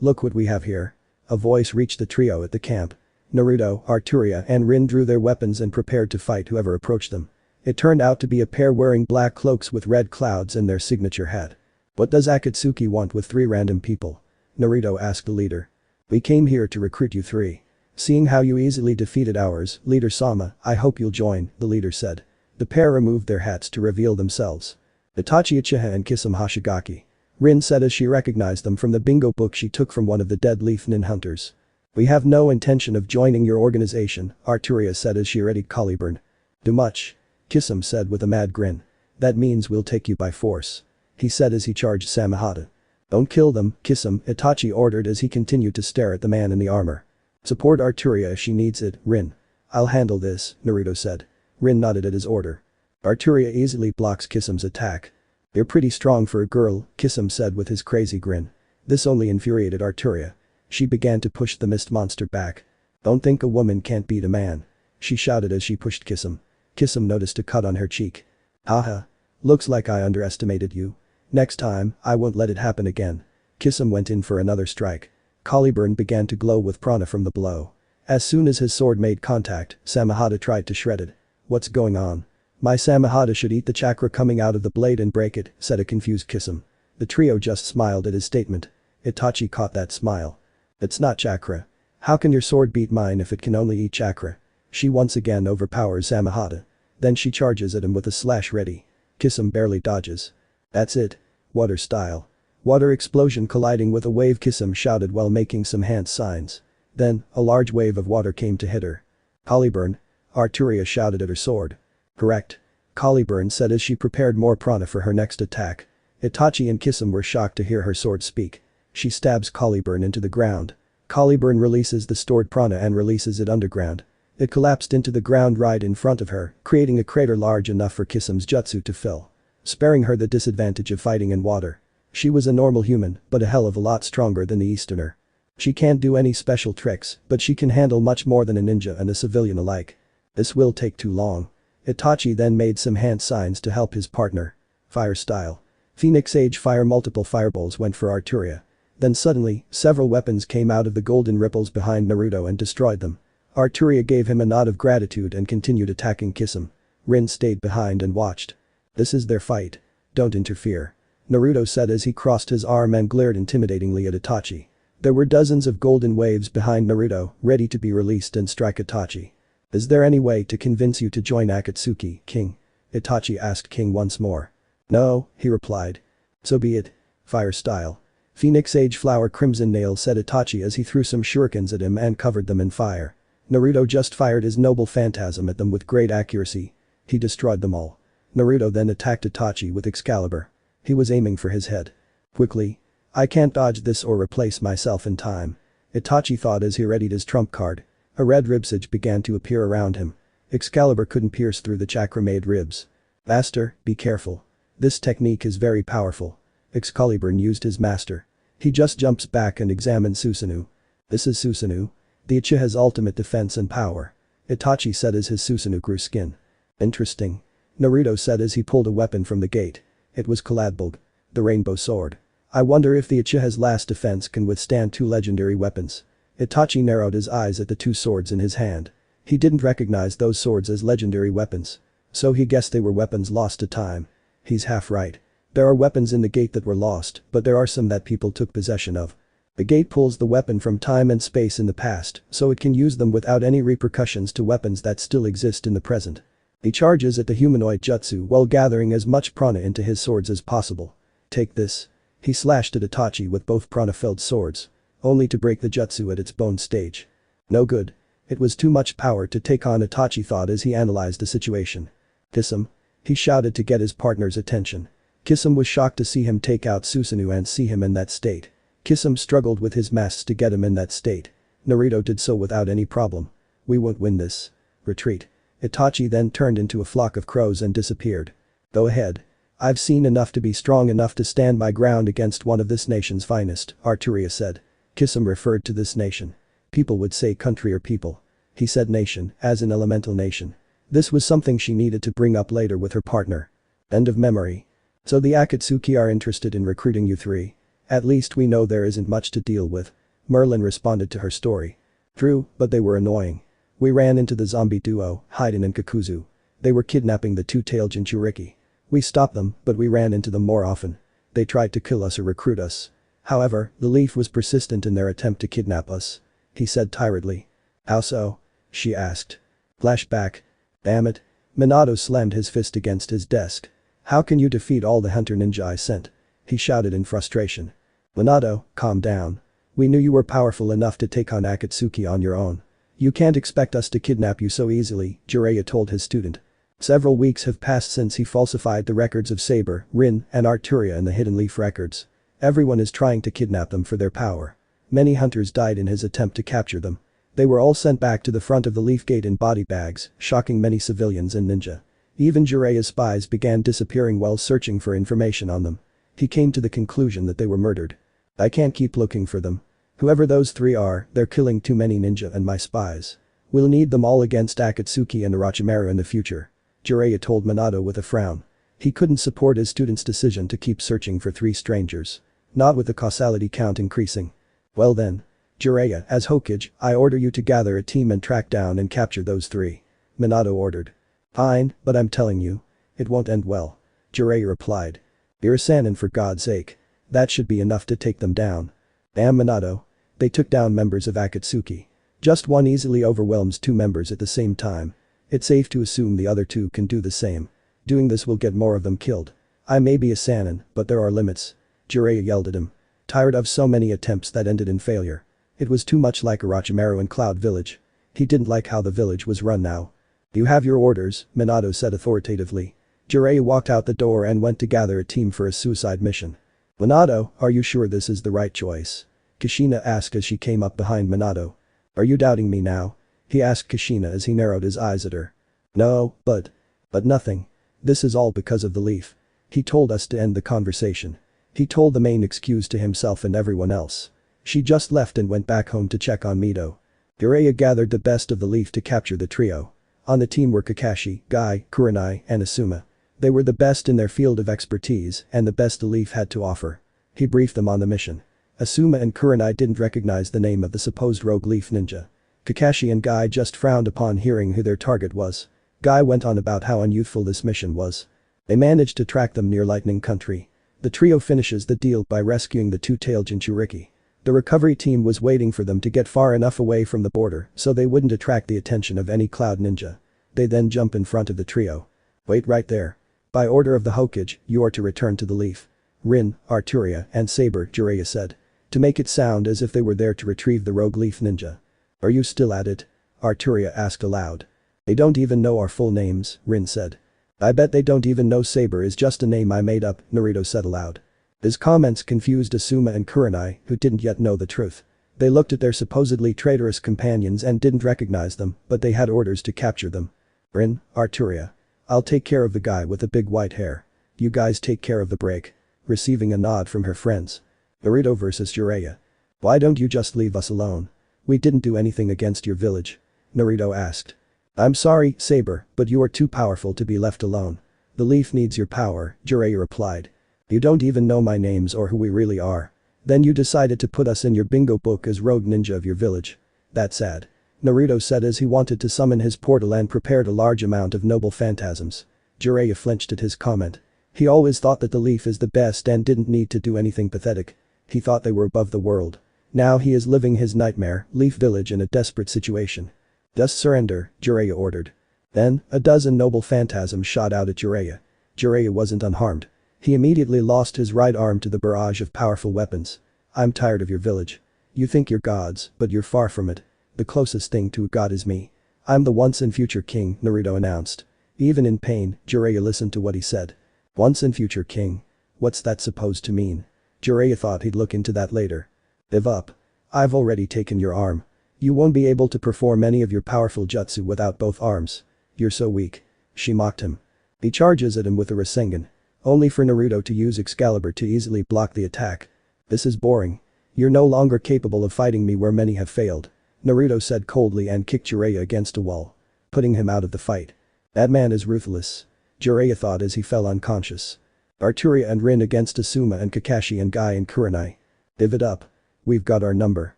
Look what we have here. A voice reached the trio at the camp. Naruto, Arturia, and Rin drew their weapons and prepared to fight whoever approached them. It turned out to be a pair wearing black cloaks with red clouds and their signature hat. What does Akatsuki want with 3 random people? Naruto asked the leader. We came here to recruit you 3. Seeing how you easily defeated ours, Leader Sama, I hope you'll join, the leader said. The pair removed their hats to reveal themselves. Itachi Uchiha and Kisame Hashigaki. Rin said as she recognized them from the bingo book she took from one of the dead leaf nin hunters. We have no intention of joining your organization, Arturia said as she readied Caliburn. Do much. Kisame said with a mad grin. That means we'll take you by force. He said as he charged Samehada. Don't kill them, Kisame, Itachi ordered as he continued to stare at the man in the armor. Support Arturia if she needs it, Rin. I'll handle this, Naruto said. Rin nodded at his order. Arturia easily blocks Kisame's attack. You're pretty strong for a girl, Kisame said with his crazy grin. This only infuriated Arturia. She began to push the mist monster back. Don't think a woman can't beat a man. She shouted as she pushed Kisame. Kisame noticed a cut on her cheek. Haha. Looks like I underestimated you. Next time, I won't let it happen again. Kisame went in for another strike. Caliburn began to glow with prana from the blow. As soon as his sword made contact, Samehada tried to shred it. What's going on? My Samahata should eat the chakra coming out of the blade and break it, said a confused Kisum. The trio just smiled at his statement. Itachi caught that smile. It's not chakra. How can your sword beat mine if it can only eat chakra? She once again overpowers Samahata. Then she charges at him with a slash ready. Kisum barely dodges. That's it. Water style. Water explosion colliding with a wave, Kisum shouted while making some hand signs. Then, a large wave of water came to hit her. Caliburn. Arturia shouted at her sword. Correct. Caliburn said as she prepared more prana for her next attack. Itachi and Kisum were shocked to hear her sword speak. She stabs Caliburn into the ground. Caliburn releases the stored prana and releases it underground. It collapsed into the ground right in front of her, creating a crater large enough for Kisum's jutsu to fill. Sparing her the disadvantage of fighting in water. She was a normal human, but a hell of a lot stronger than the Easterner. She can't do any special tricks, but she can handle much more than a ninja and a civilian alike. This will take too long. Itachi then made some hand signs to help his partner. Fire style. Phoenix Age fire, multiple fireballs went for Arturia. Then suddenly, several weapons came out of the golden ripples behind Naruto and destroyed them. Arturia gave him a nod of gratitude and continued attacking Kisum. Rin stayed behind and watched. This is their fight. Don't interfere. Naruto said as he crossed his arm and glared intimidatingly at Itachi. There were dozens of golden waves behind Naruto, ready to be released and strike Itachi. Is there any way to convince you to join Akatsuki, King? Itachi asked King once more. No, he replied. So be it. Fire style. Phoenix Age flower, crimson nail, said Itachi as he threw some shurikens at him and covered them in fire. Naruto just fired his noble phantasm at them with great accuracy. He destroyed them all. Naruto then attacked Itachi with Excalibur. He was aiming for his head. Quickly. I can't dodge this or replace myself in time. Itachi thought as he readied his trump card. A red ribsage began to appear around him. Excalibur couldn't pierce through the chakra-made ribs. Master, be careful. This technique is very powerful. Excalibur used his master. He just jumps back and examines Susanoo. This is Susanoo. The Uchiha has ultimate defense and power. Itachi said as his Susanoo grew skin. Interesting. Naruto said as he pulled a weapon from the gate. It was Kaladbulg. The rainbow sword. I wonder if the Uchiha's last defense can withstand two legendary weapons. Itachi narrowed his eyes at the two swords in his hand. He didn't recognize those swords as legendary weapons. So he guessed they were weapons lost to time. He's half right. There are weapons in the gate that were lost, but there are some that people took possession of. The gate pulls the weapon from time and space in the past, so it can use them without any repercussions to weapons that still exist in the present. He charges at the humanoid jutsu while gathering as much prana into his swords as possible. Take this. He slashed at Itachi with both prana-filled swords. Only to break the jutsu at its bone stage. No good. It was too much power to take on, Itachi thought as he analyzed the situation. Kisum. He shouted to get his partner's attention. Kisum was shocked to see him take out Susanoo and see him in that state. Kisum struggled with his masks to get him in that state. Naruto did so without any problem. We won't win this. Retreat. Itachi then turned into a flock of crows and disappeared. Go ahead. I've seen enough to be strong enough to stand my ground against one of this nation's finest, Arturia said. Kisum referred to this nation. People would say country or people. He said nation, as in elemental nation. This was something she needed to bring up later with her partner. End of memory. So the Akatsuki are interested in recruiting you three. At least we know there isn't much to deal with. Merlin responded to her story. True, but they were annoying. We ran into the zombie duo, Haiden and Kakuzu. They were kidnapping the two-tailed Jinchuriki. We stopped them, but we ran into them more often. They tried to kill us or recruit us. However, the Leaf was persistent in their attempt to kidnap us. He said tiredly. How so? She asked. Flashback. Damn it. Minato slammed his fist against his desk. How can you defeat all the hunter ninja I sent? He shouted in frustration. Minato, calm down. We knew you were powerful enough to take on Akatsuki on your own. You can't expect us to kidnap you so easily, Jiraiya told his student. Several weeks have passed since he falsified the records of Saber, Rin, and Arturia in the Hidden Leaf records. Everyone is trying to kidnap them for their power. Many hunters died in his attempt to capture them. They were all sent back to the front of the Leaf Gate in body bags, shocking many civilians and ninja. Even Jiraiya's spies began disappearing while searching for information on them. He came to the conclusion that they were murdered. I can't keep looking for them. Whoever those three are, they're killing too many ninja and my spies. We'll need them all against Akatsuki and Orochimaru in the future. Jiraiya told Minato with a frown. He couldn't support his student's decision to keep searching for three strangers. Not with the causality count increasing. Well then. Jiraiya, as Hokage, I order you to gather a team and track down and capture those three. Minato ordered. Fine, but I'm telling you. It won't end well. Jiraiya replied. You're a Sannin for God's sake. That should be enough to take them down. Damn Minato. They took down members of Akatsuki. Just one easily overwhelms two members at the same time. It's safe to assume the other two can do the same. Doing this will get more of them killed. I may be a Sannin, but there are limits. Jiraiya yelled at him. Tired of so many attempts that ended in failure. It was too much like Orochimaru in Cloud Village. He didn't like how the village was run now. You have your orders, Minato said authoritatively. Jiraiya walked out the door and went to gather a team for a suicide mission. Minato, are you sure this is the right choice? Kushina asked as she came up behind Minato. Are you doubting me now? He asked Kushina as he narrowed his eyes at her. No, but nothing. This is all because of the leaf. He told us to end the conversation. He told the main excuse to himself and everyone else. She just left and went back home to check on Mito. Jiraiya gathered the best of the leaf to capture the trio. On the team were Kakashi, Guy, Kurenai, and Asuma. They were the best in their field of expertise and the best the leaf had to offer. He briefed them on the mission. Asuma and Kurenai didn't recognize the name of the supposed rogue leaf ninja. Kakashi and Guy just frowned upon hearing who their target was. Guy went on about how unyouthful this mission was. They managed to track them near Lightning Country. The trio finishes the deal by rescuing the two-tailed Jinchuriki. The recovery team was waiting for them to get far enough away from the border so they wouldn't attract the attention of any cloud ninja. They then jump in front of the trio. Wait right there. By order of the Hokage, you are to return to the leaf. Rin, Arturia, and Saber, Jiraiya said. To make it sound as if they were there to retrieve the rogue leaf ninja. Are you still at it? Arturia asked aloud. They don't even know our full names, Rin said. I bet they don't even know Saber is just a name I made up, Naruto said aloud. His comments confused Asuma and Kurenai, who didn't yet know the truth. They looked at their supposedly traitorous companions and didn't recognize them, but they had orders to capture them. Rin, Arturia. I'll take care of the guy with the big white hair. You guys take care of the break. Receiving a nod from her friends. Naruto versus Jiraiya. Why don't you just leave us alone? We didn't do anything against your village. Naruto asked. I'm sorry, Saber, but you are too powerful to be left alone. The leaf needs your power, Jiraiya replied. You don't even know my names or who we really are. Then you decided to put us in your bingo book as rogue ninja of your village. That's sad. Naruto said as he wanted to summon his portal and prepared a large amount of noble phantasms. Jiraiya flinched at his comment. He always thought that the leaf is the best and didn't need to do anything pathetic. He thought they were above the world. Now he is living his nightmare, Leaf Village in a desperate situation. Just surrender, Jiraiya ordered. Then, a dozen noble phantasms shot out at Jiraiya. Jiraiya wasn't unharmed. He immediately lost his right arm to the barrage of powerful weapons. I'm tired of your village. You think you're gods, but you're far from it. The closest thing to a god is me. I'm the once and future king, Naruto announced. Even in pain, Jiraiya listened to what he said. Once and future king. What's that supposed to mean? Jiraiya thought he'd look into that later. Give up. I've already taken your arm. You won't be able to perform any of your powerful jutsu without both arms. You're so weak. She mocked him. He charges at him with a Rasengan. Only for Naruto to use Excalibur to easily block the attack. This is boring. You're no longer capable of fighting me where many have failed. Naruto said coldly and kicked Jiraiya against a wall. Putting him out of the fight. That man is ruthless. Jiraiya thought as he fell unconscious. Arturia and Rin against Asuma and Kakashi and Guy and Kurenai. Give it up. We've got our number.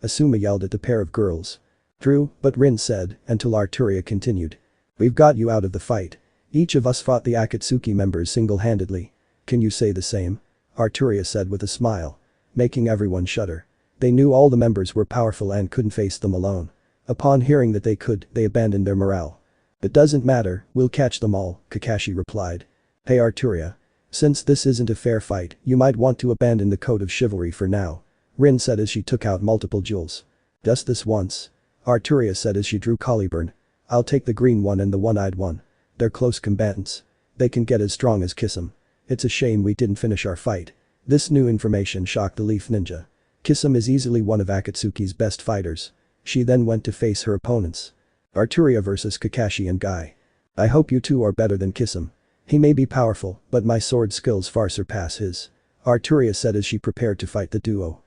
Asuma yelled at the pair of girls. True, but Rin said, until Arturia continued. We've got you out of the fight. Each of us fought the Akatsuki members single-handedly. Can you say the same? Arturia said with a smile. Making everyone shudder. They knew all the members were powerful and couldn't face them alone. Upon hearing that they could, they abandoned their morale. It doesn't matter, we'll catch them all, Kakashi replied. Hey Arturia. Since this isn't a fair fight, you might want to abandon the code of chivalry for now. Rin said as she took out multiple jewels. Just this once. Arturia said as she drew Caliburn. I'll take the green one and the one-eyed one. They're close combatants. They can get as strong as Kisame. It's a shame we didn't finish our fight. This new information shocked the Leaf Ninja. Kisame is easily one of Akatsuki's best fighters. She then went to face her opponents. Arturia versus Kakashi and Guy. I hope you two are better than Kisame. He may be powerful, but my sword skills far surpass his. Arturia said as she prepared to fight the duo.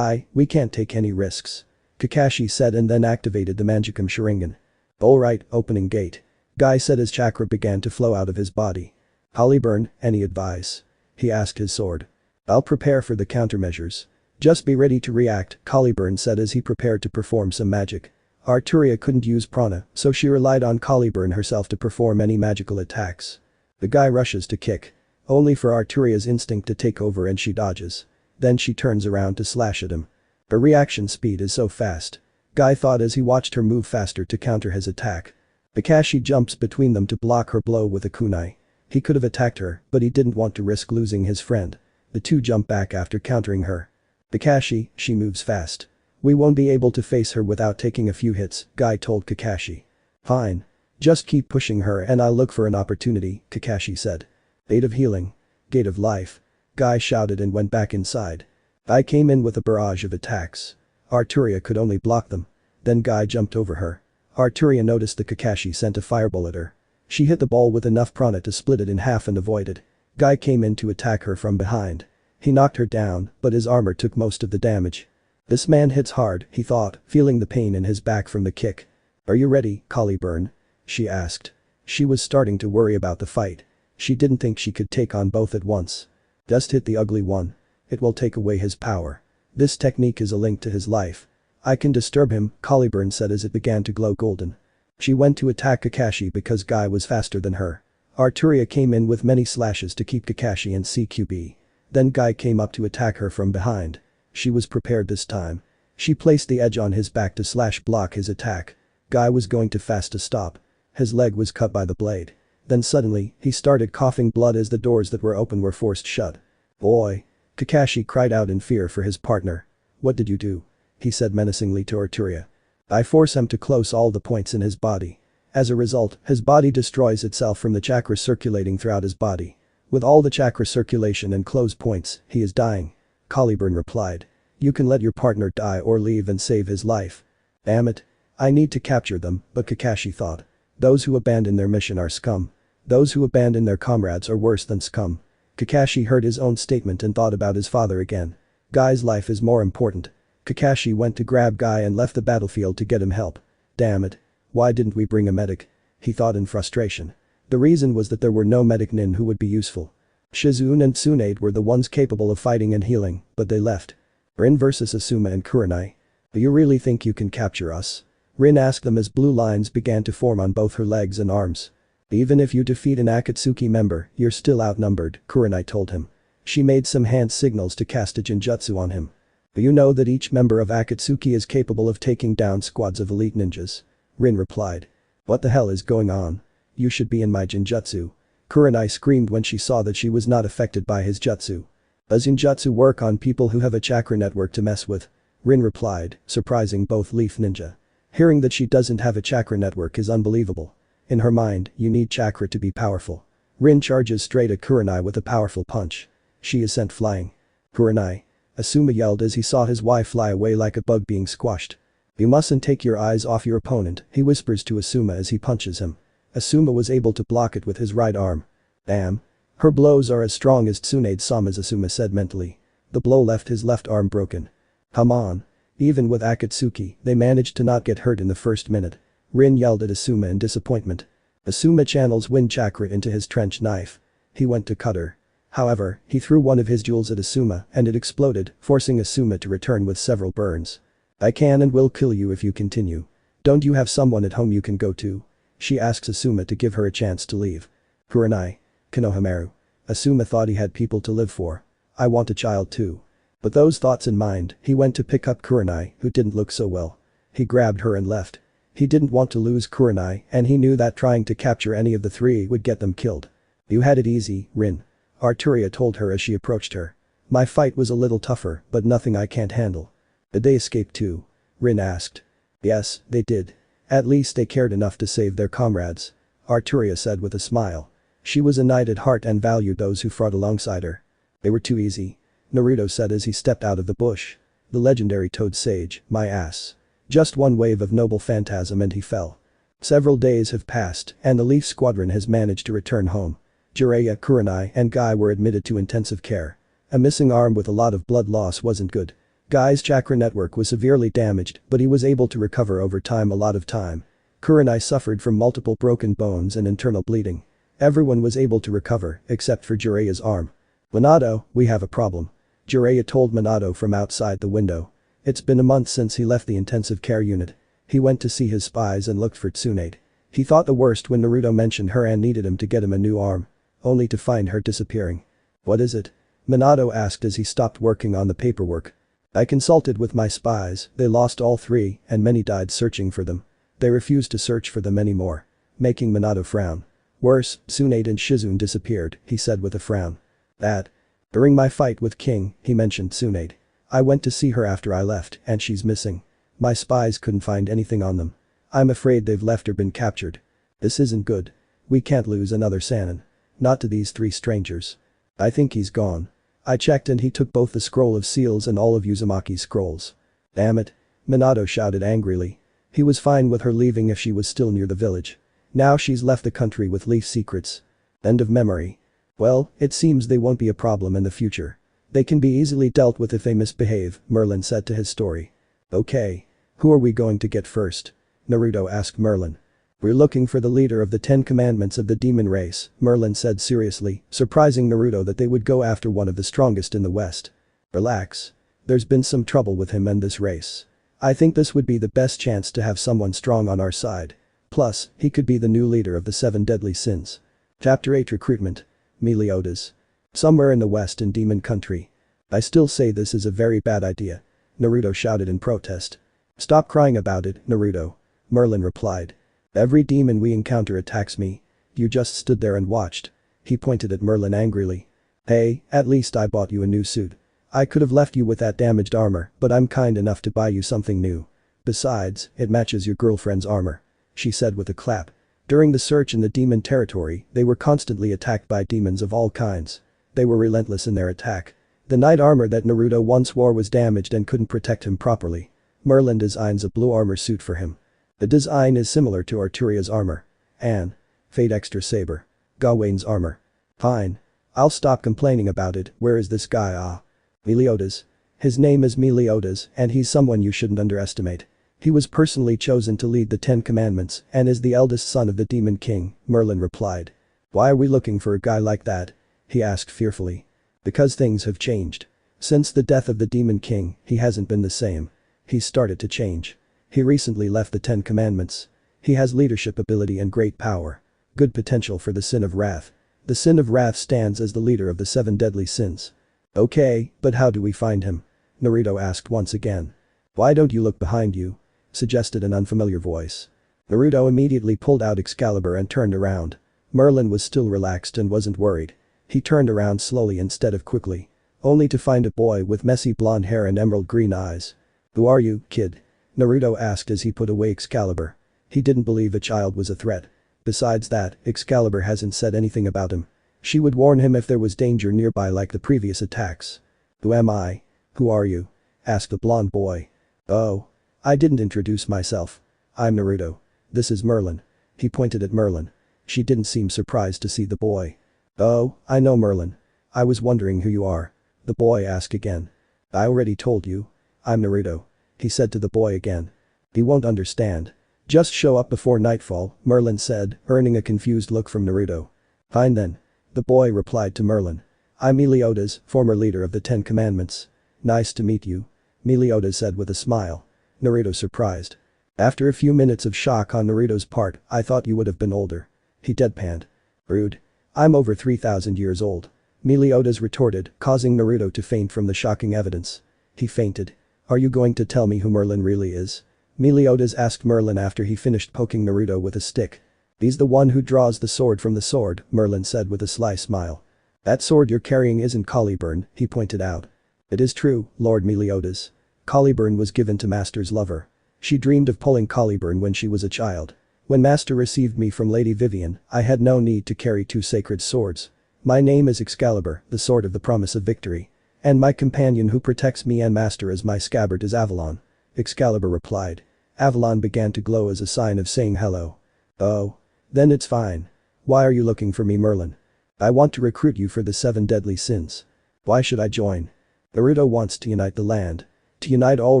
We can't take any risks. Kakashi said and then activated the Manjikam Sharingan. Alright, opening gate. Guy said as chakra began to flow out of his body. Caliburn, any advice? He asked his sword. I'll prepare for the countermeasures. Just be ready to react, Caliburn said as he prepared to perform some magic. Arturia couldn't use prana, so she relied on Caliburn herself to perform any magical attacks. The guy rushes to kick. Only for Arturia's instinct to take over and she dodges. Then she turns around to slash at him. Her reaction speed is so fast. Guy thought as he watched her move faster to counter his attack. Kakashi jumps between them to block her blow with a kunai. He could have attacked her, but he didn't want to risk losing his friend. The two jump back after countering her. Kakashi, she moves fast. We won't be able to face her without taking a few hits, Guy told Kakashi. Fine. Just keep pushing her and I'll look for an opportunity, Kakashi said. Gate of healing. Gate of life. Guy shouted and went back inside. Guy came in with a barrage of attacks. Arturia could only block them. Then Guy jumped over her. Arturia noticed that Kakashi sent a fireball at her. She hit the ball with enough prana to split it in half and avoided. Guy came in to attack her from behind. He knocked her down, but his armor took most of the damage. This man hits hard, he thought, feeling the pain in his back from the kick. Are you ready, Caliburn? She asked. She was starting to worry about the fight. She didn't think she could take on both at once. Just hit the ugly one. It will take away his power. This technique is a link to his life. I can disturb him, Caliburn said as it began to glow golden. She went to attack Kakashi because Guy was faster than her. Arturia came in with many slashes to keep Kakashi in CQB. Then Guy came up to attack her from behind. She was prepared this time. She placed the edge on his back to slash block his attack. Guy was going too fast to stop. His leg was cut by the blade. Then suddenly, he started coughing blood as the doors that were open were forced shut. Boy! Kakashi cried out in fear for his partner. What did you do? He said menacingly to Arturia. I force him to close all the points in his body. As a result, his body destroys itself from the chakra circulating throughout his body. With all the chakra circulation and closed points, he is dying. Caliburn replied. You can let your partner die or leave and save his life. Damn it. I need to capture them, but Kakashi thought. Those who abandon their mission are scum. Those who abandon their comrades are worse than scum. Kakashi heard his own statement and thought about his father again. Guy's life is more important. Kakashi went to grab Guy and left the battlefield to get him help. Damn it. Why didn't we bring a medic? He thought in frustration. The reason was that there were no medic nin who would be useful. Shizune and Tsunade were the ones capable of fighting and healing, but they left. Rin versus Asuma and Kurenai. Do you really think you can capture us? Rin asked them as blue lines began to form on both her legs and arms. Even if you defeat an Akatsuki member, you're still outnumbered, Kurenai told him. She made some hand signals to cast a Jinjutsu on him. Do you know that each member of Akatsuki is capable of taking down squads of elite ninjas? Rin replied. What the hell is going on? You should be in my Jinjutsu. Kurenai screamed when she saw that she was not affected by his jutsu. Does Jinjutsu work on people who have a chakra network to mess with? Rin replied, surprising both Leaf Ninja. Hearing that she doesn't have a chakra network is unbelievable. In her mind, you need chakra to be powerful. Rin charges straight at Kurenai with a powerful punch. She is sent flying. Kurenai. Asuma yelled as he saw his wife fly away like a bug being squashed. You mustn't take your eyes off your opponent, he whispers to Asuma as he punches him. Asuma was able to block it with his right arm. Damn. Her blows are as strong as Tsunade-sama's, Asuma said mentally. The blow left his left arm broken. Come on. Even with Akatsuki, they managed to not get hurt in the first minute. Rin yelled at Asuma in disappointment. Asuma channels wind chakra into his trench knife. He went to cut her. However, he threw one of his jewels at Asuma and it exploded, forcing Asuma to return with several burns. I can and will kill you if you continue. Don't you have someone at home you can go to? She asks Asuma to give her a chance to leave. Kurenai. Konohamaru. Asuma thought he had people to live for. I want a child too. With those thoughts in mind, he went to pick up Kurenai, who didn't look so well. He grabbed her and left. He didn't want to lose Kurenai and he knew that trying to capture any of the three would get them killed. You had it easy, Rin. Arturia told her as she approached her. My fight was a little tougher, but nothing I can't handle. Did they escape too? Rin asked. Yes, they did. At least they cared enough to save their comrades. Arturia said with a smile. She was a knight at heart and valued those who fought alongside her. They were too easy. Naruto said as he stepped out of the bush. The legendary Toad Sage, my ass. Just one wave of noble phantasm and he fell. Several days have passed and the Leaf Squadron has managed to return home. Jiraiya, Kurenai and Guy were admitted to intensive care. A missing arm with a lot of blood loss wasn't good. Guy's chakra network was severely damaged but he was able to recover over time a lot of time. Kurenai suffered from multiple broken bones and internal bleeding. Everyone was able to recover except for Jiraiya's arm. Minato, we have a problem. Jiraiya told Minato from outside the window. It's been a month since he left the intensive care unit. He went to see his spies and looked for Tsunade. He thought the worst when Naruto mentioned her and needed him to get him a new arm. Only to find her disappearing. What is it? Minato asked as he stopped working on the paperwork. I consulted with my spies, they lost all three, and many died searching for them. They refused to search for them anymore. Making Minato frown. Worse, Tsunade and Shizune disappeared, he said with a frown. That. During my fight with King, he mentioned Tsunade. I went to see her after I left, and she's missing. My spies couldn't find anything on them. I'm afraid they've left or been captured. This isn't good. We can't lose another Sannin. Not to these three strangers. I think he's gone. I checked and he took both the scroll of seals and all of Uzumaki's scrolls. Damn it. Minato shouted angrily. He was fine with her leaving if she was still near the village. Now she's left the country with Leaf secrets. End of memory. Well, it seems they won't be a problem in the future. They can be easily dealt with if they misbehave, Merlin said to his story. Okay. Who are we going to get first? Naruto asked Merlin. We're looking for the leader of the 10 commandments of the demon race, Merlin said seriously, surprising Naruto that they would go after one of the strongest in the West. Relax. There's been some trouble with him and this race. I think this would be the best chance to have someone strong on our side. Plus, he could be the new leader of the 7 deadly sins. Chapter 8 Recruitment. Meliodas. Somewhere in the West in Demon Country. I still say this is a very bad idea. Naruto shouted in protest. Stop crying about it, Naruto. Merlin replied. Every demon we encounter attacks me. You just stood there and watched. He pointed at Merlin angrily. Hey, at least I bought you a new suit. I could have left you with that damaged armor, but I'm kind enough to buy you something new. Besides, it matches your girlfriend's armor. She said with a clap. During the search in the demon territory, they were constantly attacked by demons of all kinds. They were relentless in their attack. The knight armor that Naruto once wore was damaged and couldn't protect him properly. Merlin designs a blue armor suit for him. The design is similar to Arturia's armor. Fate Extra Saber. Gawaine's armor. Fine. I'll stop complaining about it, where is this guy Meliodas. His name is Meliodas and he's someone you shouldn't underestimate. He was personally chosen to lead the 10 commandments and is the eldest son of the Demon King, Merlin replied. Why are we looking for a guy like that? He asked fearfully. Because things have changed. Since the death of the Demon King, he hasn't been the same. He's started to change. He recently left the 10 commandments. He has leadership ability and great power. Good potential for the Sin of Wrath. The Sin of Wrath stands as the leader of the 7 deadly sins. Okay, but how do we find him? Naruto asked once again. Why don't you look behind you? Suggested an unfamiliar voice. Naruto immediately pulled out Excalibur and turned around. Merlin was still relaxed and wasn't worried. He turned around slowly instead of quickly. Only to find a boy with messy blonde hair and emerald green eyes. Who are you, kid? Naruto asked as he put away Excalibur. He didn't believe a child was a threat. Besides that, Excalibur hasn't said anything about him. She would warn him if there was danger nearby like the previous attacks. Who am I? Who are you? Asked the blonde boy. Oh. I didn't introduce myself. I'm Naruto. This is Merlin. He pointed at Merlin. She didn't seem surprised to see the boy. Oh, I know Merlin. I was wondering who you are. The boy asked again. I already told you. I'm Naruto. He said to the boy again. He won't understand. Just show up before nightfall, Merlin said, earning a confused look from Naruto. Fine then. The boy replied to Merlin. I'm Meliodas, former leader of the 10 commandments. Nice to meet you. Meliodas said with a smile. Naruto surprised. After a few minutes of shock on Naruto's part, I thought you would have been older. He deadpanned. Rude. I'm over 3,000 years old. Meliodas retorted, causing Naruto to faint from the shocking evidence. He fainted. Are you going to tell me who Merlin really is? Meliodas asked Merlin after he finished poking Naruto with a stick. He's the one who draws the sword from the sword, Merlin said with a sly smile. That sword you're carrying isn't Caliburn, he pointed out. It is true, Lord Meliodas. Caliburn was given to Master's lover. She dreamed of pulling Caliburn when she was a child. When Master received me from Lady Vivian, I had no need to carry 2 sacred swords. My name is Excalibur, the sword of the promise of victory. And my companion who protects me and Master as my scabbard is Avalon. Excalibur replied. Avalon began to glow as a sign of saying hello. Oh. Then it's fine. Why are you looking for me, Merlin? I want to recruit you for the 7 deadly sins. Why should I join? Naruto wants to unite the land. To unite all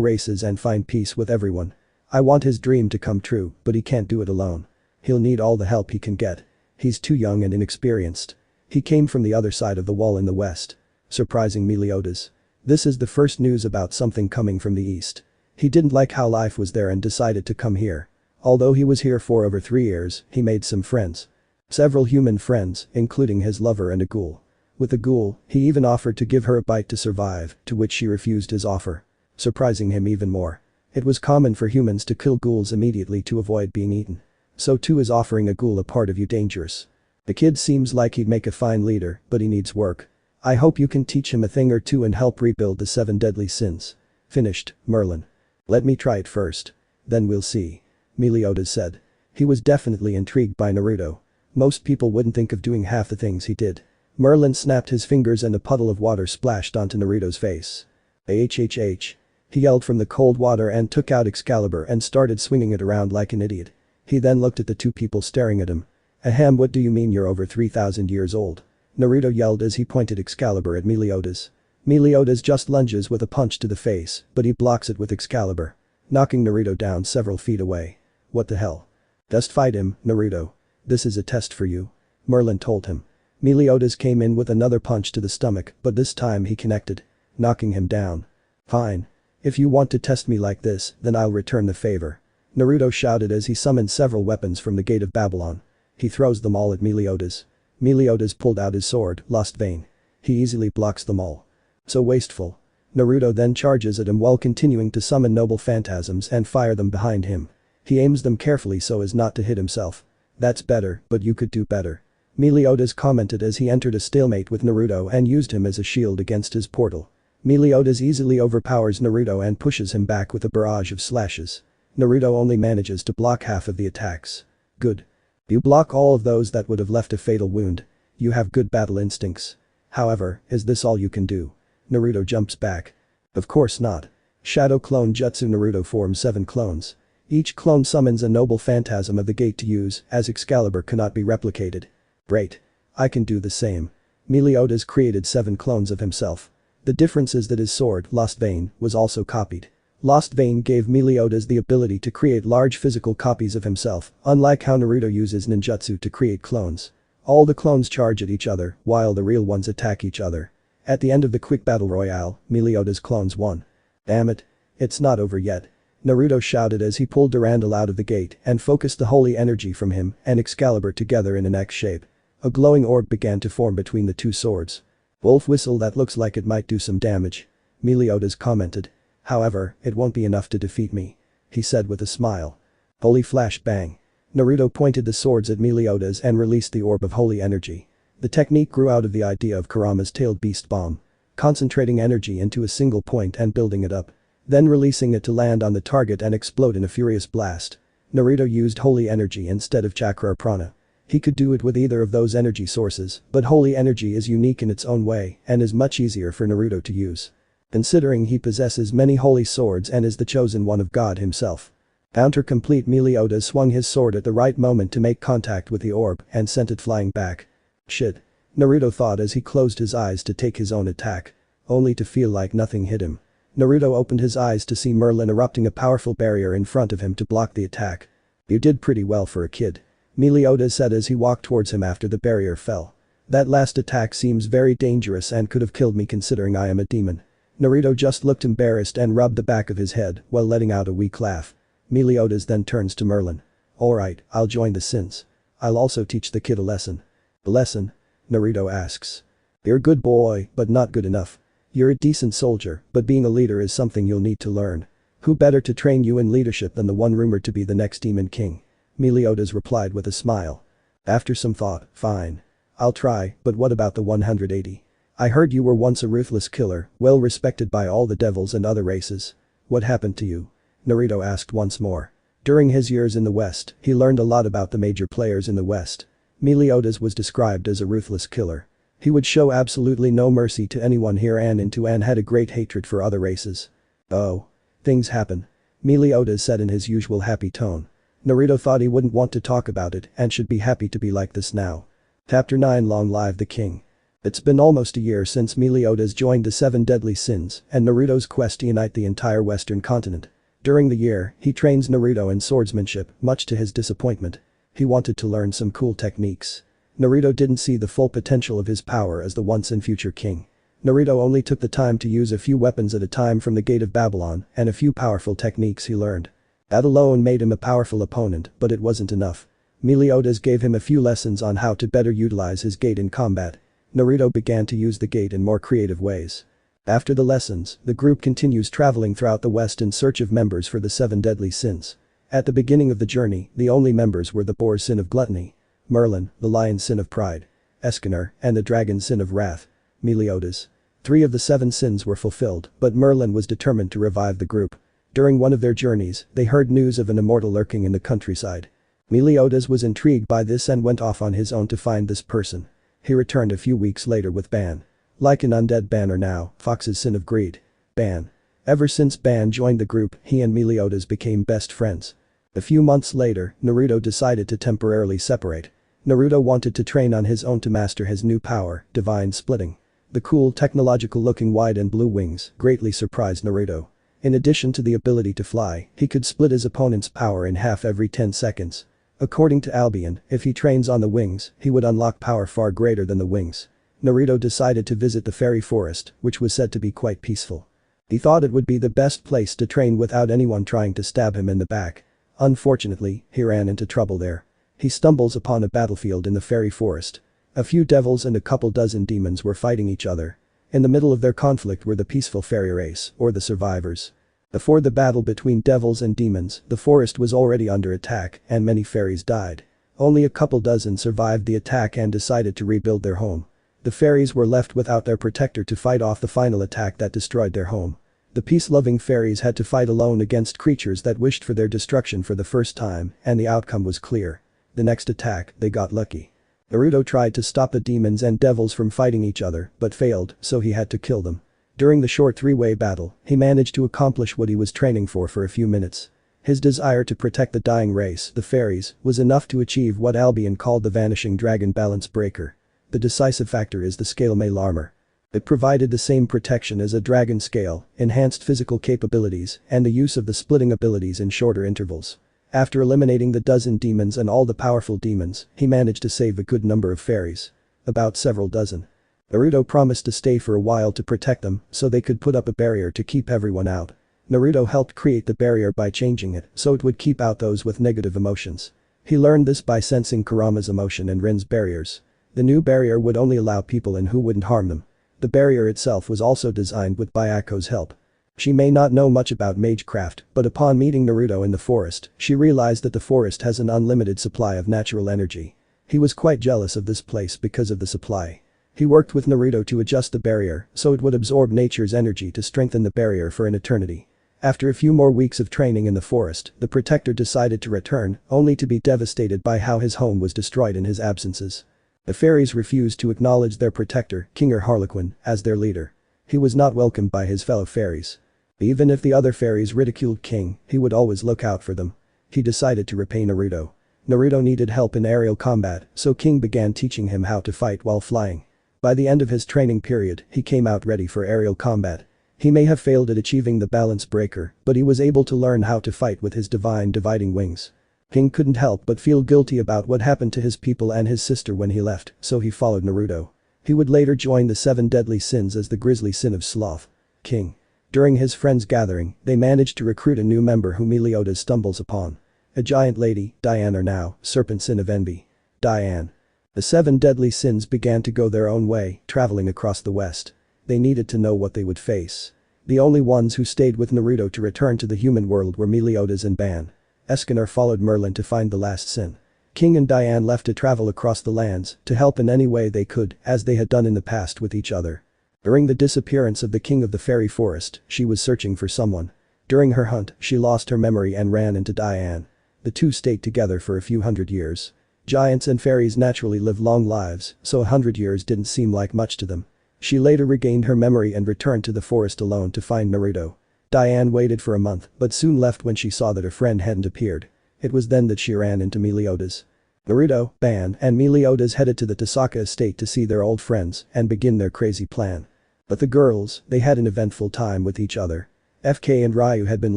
races and find peace with everyone. I want his dream to come true, but he can't do it alone. He'll need all the help he can get. He's too young and inexperienced. He came from the other side of the wall in the west. Surprising Meliodas. This is the first news about something coming from the east. He didn't like how life was there and decided to come here. Although he was here for over 3 years, he made some friends. Several human friends, including his lover and a ghoul. With the ghoul, he even offered to give her a bite to survive, to which she refused his offer. Surprising him even more. It was common for humans to kill ghouls immediately to avoid being eaten. So too is offering a ghoul a part of you dangerous. The kid seems like he'd make a fine leader, but he needs work. I hope you can teach him a thing or two and help rebuild the 7 deadly sins. Finished, Merlin. Let me try it first. Then we'll see. Meliodas said. He was definitely intrigued by Naruto. Most people wouldn't think of doing half the things he did. Merlin snapped his fingers and a puddle of water splashed onto Naruto's face. HHH. He yelled from the cold water and took out Excalibur and started swinging it around like an idiot. He then looked at the two people staring at him. Ahem, what do you mean you're over 3,000 years old? Naruto yelled as he pointed Excalibur at Meliodas. Meliodas just lunges with a punch to the face, but he blocks it with Excalibur, knocking Naruto down several feet away. What the hell? Just fight him, Naruto. This is a test for you. Merlin told him. Meliodas came in with another punch to the stomach, but this time he connected, knocking him down. Fine. If you want to test me like this, then I'll return the favor. Naruto shouted as he summoned several weapons from the Gate of Babylon. He throws them all at Meliodas. Meliodas pulled out his sword, Lost Vein. He easily blocks them all. So wasteful. Naruto then charges at him while continuing to summon noble phantasms and fire them behind him. He aims them carefully so as not to hit himself. That's better, but you could do better. Meliodas commented as he entered a stalemate with Naruto and used him as a shield against his portal. Meliodas easily overpowers Naruto and pushes him back with a barrage of slashes. Naruto only manages to block half of the attacks. Good. You block all of those that would have left a fatal wound. You have good battle instincts. However, is this all you can do? Naruto jumps back. Of course not. Shadow Clone Jutsu Naruto forms 7 clones. Each clone summons a noble phantasm of the gate to use, as Excalibur cannot be replicated. Great. I can do the same. Meliodas created 7 clones of himself. The difference is that his sword, Lost Vein, was also copied. Lost Vein gave Meliodas the ability to create large physical copies of himself, unlike how Naruto uses ninjutsu to create clones. All the clones charge at each other, while the real ones attack each other. At the end of the quick battle royale, Meliodas' clones won. Damn it. It's not over yet. Naruto shouted as he pulled Durandal out of the gate and focused the holy energy from him and Excalibur together in an X shape. A glowing orb began to form between the two swords. Wolf whistle, that looks like it might do some damage. Meliodas commented. However, it won't be enough to defeat me. He said with a smile. Holy flash bang. Naruto pointed the swords at Meliodas and released the orb of holy energy. The technique grew out of the idea of Kurama's tailed beast bomb. Concentrating energy into a single point and building it up. Then releasing it to land on the target and explode in a furious blast. Naruto used holy energy instead of chakra or prana. He could do it with either of those energy sources, but holy energy is unique in its own way and is much easier for Naruto to use. Considering he possesses many holy swords and is the chosen one of God himself. Counter complete. Meliodas swung his sword at the right moment to make contact with the orb and sent it flying back. Shit. Naruto thought as he closed his eyes to take his own attack. Only to feel like nothing hit him. Naruto opened his eyes to see Merlin erupting a powerful barrier in front of him to block the attack. You did pretty well for a kid. Meliodas said as he walked towards him after the barrier fell. That last attack seems very dangerous and could have killed me considering I am a demon. Naruto just looked embarrassed and rubbed the back of his head while letting out a weak laugh. Meliodas then turns to Merlin. Alright, I'll join the sins. I'll also teach the kid a lesson. A lesson? Naruto asks. You're a good boy, but not good enough. You're a decent soldier, but being a leader is something you'll need to learn. Who better to train you in leadership than the one rumored to be the next demon king? Meliodas replied with a smile. After some thought, fine. I'll try, but what about the 180? I heard you were once a ruthless killer, well respected by all the devils and other races. What happened to you? Naruto asked once more. During his years in the West, he learned a lot about the major players in the West. Meliodas was described as a ruthless killer. He would show absolutely no mercy to anyone here and had a great hatred for other races. Oh. Things happen. Meliodas said in his usual happy tone. Naruto thought he wouldn't want to talk about it and should be happy to be like this now. Chapter 9 Long Live the King. It's been almost a year since Meliodas joined the 7 deadly sins and Naruto's quest to unite the entire western continent. During the year, he trains Naruto in swordsmanship, much to his disappointment. He wanted to learn some cool techniques. Naruto didn't see the full potential of his power as the once and future king. Naruto only took the time to use a few weapons at a time from the Gate of Babylon and a few powerful techniques he learned. That alone made him a powerful opponent, but it wasn't enough. Meliodas gave him a few lessons on how to better utilize his gate in combat. Naruto began to use the gate in more creative ways. After the lessons, the group continues traveling throughout the West in search of members for the 7 deadly sins. At the beginning of the journey, the only members were the boar's sin of gluttony, Merlin, the lion's sin of pride, Escanor, and the dragon's sin of wrath, Meliodas. 3 of the 7 sins were fulfilled, but Merlin was determined to revive the group. During one of their journeys, they heard news of an immortal lurking in the countryside. Meliodas was intrigued by this and went off on his own to find this person. He returned a few weeks later with Ban. Like an undead Banner now, Fox's sin of greed. Ban. Ever since Ban joined the group, he and Meliodas became best friends. A few months later, Naruto decided to temporarily separate. Naruto wanted to train on his own to master his new power, divine splitting. The cool technological-looking white and blue wings greatly surprised Naruto. In addition to the ability to fly, he could split his opponent's power in half every 10 seconds. According to Albion, if he trains on the wings, he would unlock power far greater than the wings. Naruto decided to visit the fairy forest, which was said to be quite peaceful. He thought it would be the best place to train without anyone trying to stab him in the back. Unfortunately, he ran into trouble there. He stumbles upon a battlefield in the fairy forest. A few devils and a couple dozen demons were fighting each other. In the middle of their conflict were the peaceful fairy race, or the survivors. Before the battle between devils and demons, the forest was already under attack and many fairies died. Only a couple dozen survived the attack and decided to rebuild their home. The fairies were left without their protector to fight off the final attack that destroyed their home. The peace-loving fairies had to fight alone against creatures that wished for their destruction for the first time, and the outcome was clear. The next attack, they got lucky. Naruto tried to stop the demons and devils from fighting each other, but failed, so he had to kill them. During the short 3-way battle, he managed to accomplish what he was training for a few minutes. His desire to protect the dying race, the fairies, was enough to achieve what Albion called the vanishing dragon balance breaker. The decisive factor is the scale mail armor. It provided the same protection as a dragon scale, enhanced physical capabilities, and the use of the splitting abilities in shorter intervals. After eliminating the dozen demons and all the powerful demons, he managed to save a good number of fairies. About several dozen. Naruto promised to stay for a while to protect them, so they could put up a barrier to keep everyone out. Naruto helped create the barrier by changing it, so it would keep out those with negative emotions. He learned this by sensing Kurama's emotion and Rin's barriers. The new barrier would only allow people in who wouldn't harm them. The barrier itself was also designed with Byaku's help. She may not know much about magecraft, but upon meeting Naruto in the forest, she realized that the forest has an unlimited supply of natural energy. He was quite jealous of this place because of the supply. He worked with Naruto to adjust the barrier so it would absorb nature's energy to strengthen the barrier for an eternity. After a few more weeks of training in the forest, the protector decided to return, only to be devastated by how his home was destroyed in his absences. The fairies refused to acknowledge their protector, King Harlequin, as their leader. He was not welcomed by his fellow fairies. Even if the other fairies ridiculed King, he would always look out for them. He decided to repay Naruto. Naruto needed help in aerial combat, so King began teaching him how to fight while flying. By the end of his training period, he came out ready for aerial combat. He may have failed at achieving the balance breaker, but he was able to learn how to fight with his divine dividing wings. King couldn't help but feel guilty about what happened to his people and his sister when he left, so he followed Naruto. He would later join the 7 deadly sins as the grisly sin of sloth. King. During his friends' gathering, they managed to recruit a new member whom Meliodas stumbles upon. A giant lady, Diane or now, serpent sin of envy. Diane. The 7 deadly sins began to go their own way, traveling across the west. They needed to know what they would face. The only ones who stayed with Naruto to return to the human world were Meliodas and Ban. Escanor followed Merlin to find the last sin. King and Diane left to travel across the lands to help in any way they could, as they had done in the past with each other. During the disappearance of the king of the fairy forest, she was searching for someone. During her hunt, she lost her memory and ran into Diane. The two stayed together for a few hundred years. Giants and fairies naturally live long lives, so 100 years didn't seem like much to them. She later regained her memory and returned to the forest alone to find Naruto. Diane waited for a month, but soon left when she saw that her friend hadn't appeared. It was then that she ran into Meliodas. Naruto, Ban, and Meliodas headed to the Tasaka estate to see their old friends and begin their crazy plan. But the girls, they had an eventful time with each other. FK and Ryu had been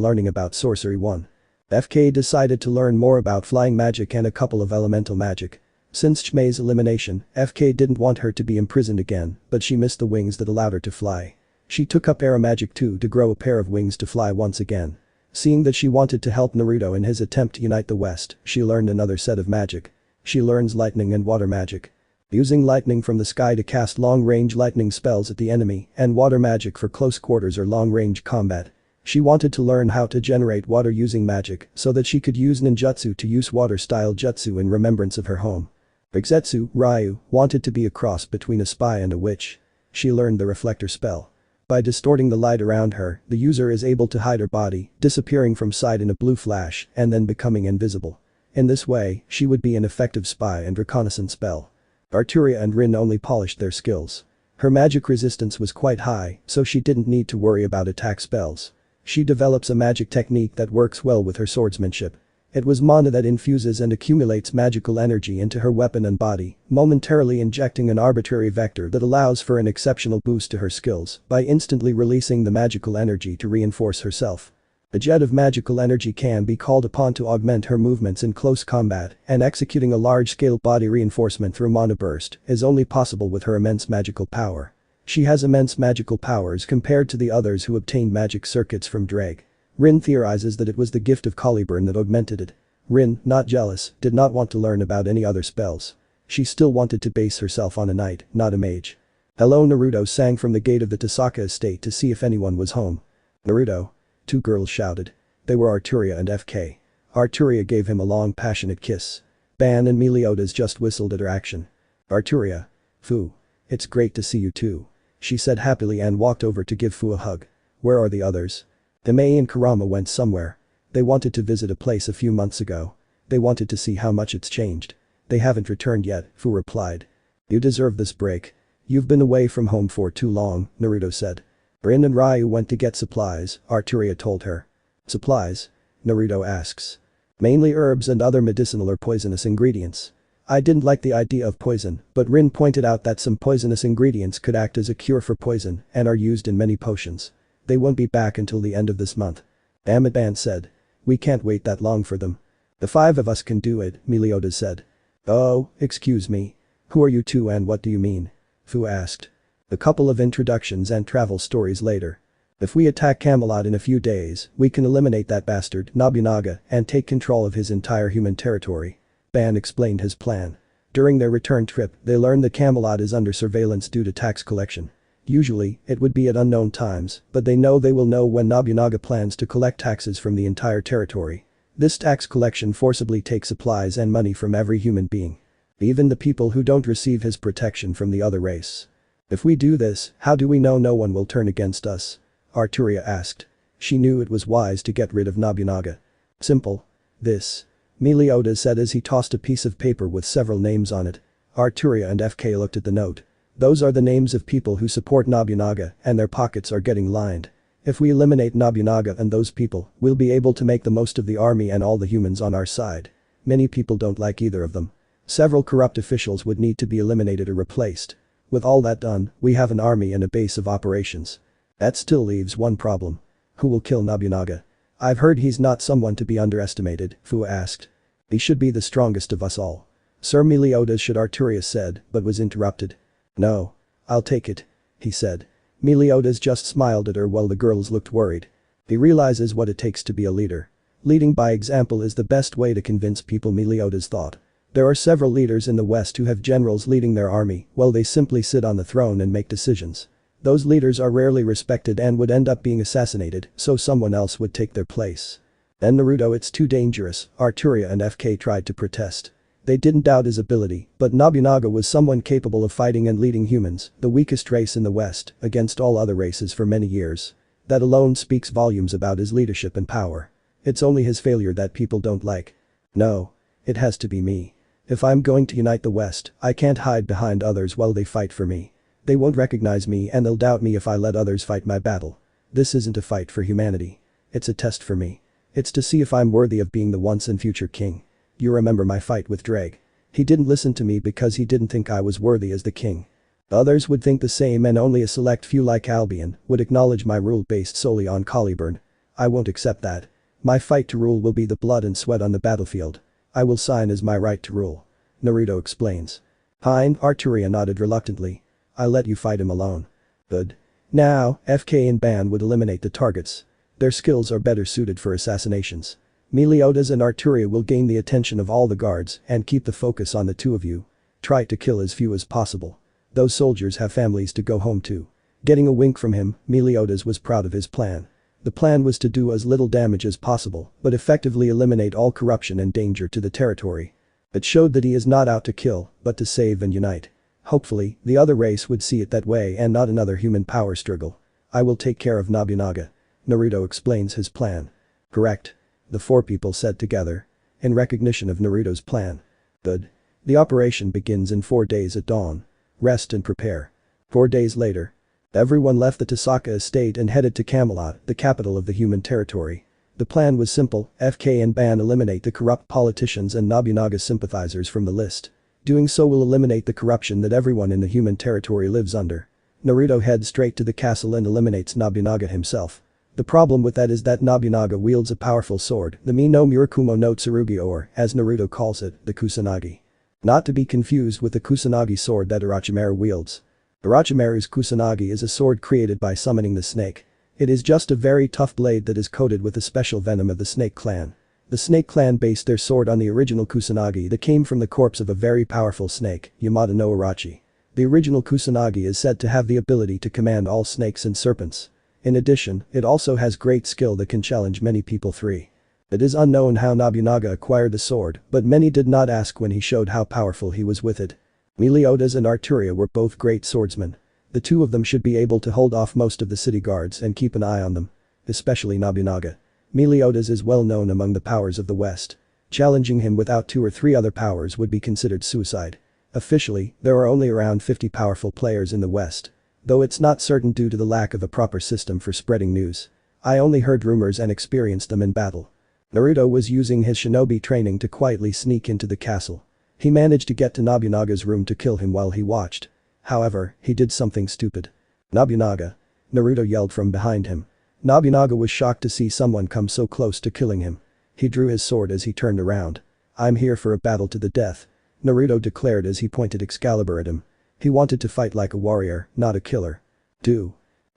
learning about Sorcery 1. FK decided to learn more about flying magic and a couple of elemental magic. Since Chmei's elimination, FK didn't want her to be imprisoned again, but she missed the wings that allowed her to fly. She took up air magic too to grow a pair of wings to fly once again. Seeing that she wanted to help Naruto in his attempt to unite the West, she learned another set of magic. She learns lightning and water magic. Using lightning from the sky to cast long-range lightning spells at the enemy and water magic for close quarters or long-range combat. She wanted to learn how to generate water using magic so that she could use ninjutsu to use water-style jutsu in remembrance of her home. Bigzetsu, Ryu, wanted to be a cross between a spy and a witch. She learned the reflector spell. By distorting the light around her, the user is able to hide her body, disappearing from sight in a blue flash and then becoming invisible. In this way, she would be an effective spy and reconnaissance spell. Arturia and Rin only polished their skills. Her magic resistance was quite high, so she didn't need to worry about attack spells. She develops a magic technique that works well with her swordsmanship. It was mana that infuses and accumulates magical energy into her weapon and body, momentarily injecting an arbitrary vector that allows for an exceptional boost to her skills by instantly releasing the magical energy to reinforce herself. A jet of magical energy can be called upon to augment her movements in close combat, and executing a large-scale body reinforcement through mana burst is only possible with her immense magical power. She has immense magical powers compared to the others who obtained magic circuits from Drake. Rin theorizes that it was the gift of Caliburn that augmented it. Rin, not jealous, did not want to learn about any other spells. She still wanted to base herself on a knight, not a mage. Hello, Naruto sang from the gate of the Tasaka estate to see if anyone was home. Naruto. Two girls shouted. They were Arturia and FK. Arturia gave him a long passionate kiss. Ban and Meliodas just whistled at her action. Arturia. Fu. It's great to see you too. She said happily and walked over to give Fu a hug. Where are the others? Imei and Kurama went somewhere. They wanted to visit a place a few months ago. They wanted to see how much it's changed. They haven't returned yet, Fu replied. You deserve this break. You've been away from home for too long, Naruto said. Rin and Ryu went to get supplies, Arturia told her. Supplies? Naruto asks. Mainly herbs and other medicinal or poisonous ingredients. I didn't like the idea of poison, but Rin pointed out that some poisonous ingredients could act as a cure for poison and are used in many potions. They won't be back until the end of this month. Ban said. We can't wait that long for them. The five of us can do it, Meliodas said. Oh, excuse me. Who are you two and what do you mean? Fu asked. A couple of introductions and travel stories later. If we attack Camelot in a few days, we can eliminate that bastard, Nobunaga, and take control of his entire human territory. Ban explained his plan. During their return trip, they learned that Camelot is under surveillance due to tax collection. Usually, it would be at unknown times, but they will know when Nobunaga plans to collect taxes from the entire territory. This tax collection forcibly takes supplies and money from every human being. Even the people who don't receive his protection from the other race. If we do this, how do we know no one will turn against us? Arturia asked. She knew it was wise to get rid of Nobunaga. Simple. This. Meliodas said as he tossed a piece of paper with several names on it. Arturia and FK looked at the note. Those are the names of people who support Nobunaga and their pockets are getting lined. If we eliminate Nobunaga and those people, we'll be able to make the most of the army and all the humans on our side. Many people don't like either of them. Several corrupt officials would need to be eliminated or replaced. With all that done, we have an army and a base of operations. That still leaves one problem. Who will kill Nobunaga? I've heard he's not someone to be underestimated, Fu asked. He should be the strongest of us all. Sir Meliodas should Arturia said, but was interrupted. No. I'll take it. He said. Meliodas just smiled at her while the girls looked worried. He realizes what it takes to be a leader. Leading by example is the best way to convince people, Meliodas thought. There are several leaders in the West who have generals leading their army while they simply sit on the throne and make decisions. Those leaders are rarely respected and would end up being assassinated, so someone else would take their place. And Naruto, it's too dangerous, Arturia and FK tried to protest. They didn't doubt his ability, but Nobunaga was someone capable of fighting and leading humans, the weakest race in the West, against all other races for many years. That alone speaks volumes about his leadership and power. It's only his failure that people don't like. No. It has to be me. If I'm going to unite the West, I can't hide behind others while they fight for me. They won't recognize me and they'll doubt me if I let others fight my battle. This isn't a fight for humanity. It's a test for me. It's to see if I'm worthy of being the once and future king. You remember my fight with Drake. He didn't listen to me because he didn't think I was worthy as the king. Others would think the same and only a select few like Albion would acknowledge my rule based solely on Caliburn. I won't accept that. My fight to rule will be the blood and sweat on the battlefield. I will sign as my right to rule. Naruto explains. Fine, Arturia nodded reluctantly. I'll let you fight him alone. Good. Now, FK and Ban would eliminate the targets. Their skills are better suited for assassinations. Meliodas and Arturia will gain the attention of all the guards and keep the focus on the two of you. Try to kill as few as possible. Those soldiers have families to go home to. Getting a wink from him, Meliodas was proud of his plan. The plan was to do as little damage as possible, but effectively eliminate all corruption and danger to the territory. It showed that he is not out to kill, but to save and unite. Hopefully, the other race would see it that way and not another human power struggle. I will take care of Nobunaga. Naruto explains his plan. Correct. The four people said together. In recognition of Naruto's plan. Good. The operation begins in 4 days at dawn. Rest and prepare. 4 days later. Everyone left the Tasaka estate and headed to Camelot, the capital of the human territory. The plan was simple, FK and Ban eliminate the corrupt politicians and Nobunaga sympathizers from the list. Doing so will eliminate the corruption that everyone in the human territory lives under. Naruto heads straight to the castle and eliminates Nobunaga himself. The problem with that is that Nobunaga wields a powerful sword, the Mi no Murakumo no Tsurugi, or, as Naruto calls it, the Kusanagi. Not to be confused with the Kusanagi sword that Orochimaru wields. Orochimaru's Kusanagi is a sword created by summoning the snake. It is just a very tough blade that is coated with the special venom of the Snake Clan. The Snake Clan based their sword on the original Kusanagi that came from the corpse of a very powerful snake, Yamada no Orochi. The original Kusanagi is said to have the ability to command all snakes and serpents. In addition, it also has great skill that can challenge many people. 3. It is unknown how Nobunaga acquired the sword, but many did not ask when he showed how powerful he was with it. Meliodas and Arturia were both great swordsmen. The two of them should be able to hold off most of the city guards and keep an eye on them. Especially Nobunaga. Meliodas is well known among the powers of the West. Challenging him without 2 or 3 other powers would be considered suicide. Officially, there are only around 50 powerful players in the West. Though it's not certain due to the lack of a proper system for spreading news. I only heard rumors and experienced them in battle. Naruto was using his shinobi training to quietly sneak into the castle. He managed to get to Nobunaga's room to kill him while he watched. However, he did something stupid. Nobunaga. Naruto yelled from behind him. Nobunaga was shocked to see someone come so close to killing him. He drew his sword as he turned around. I'm here for a battle to the death. Naruto declared as he pointed Excalibur at him. He wanted to fight like a warrior, not a killer.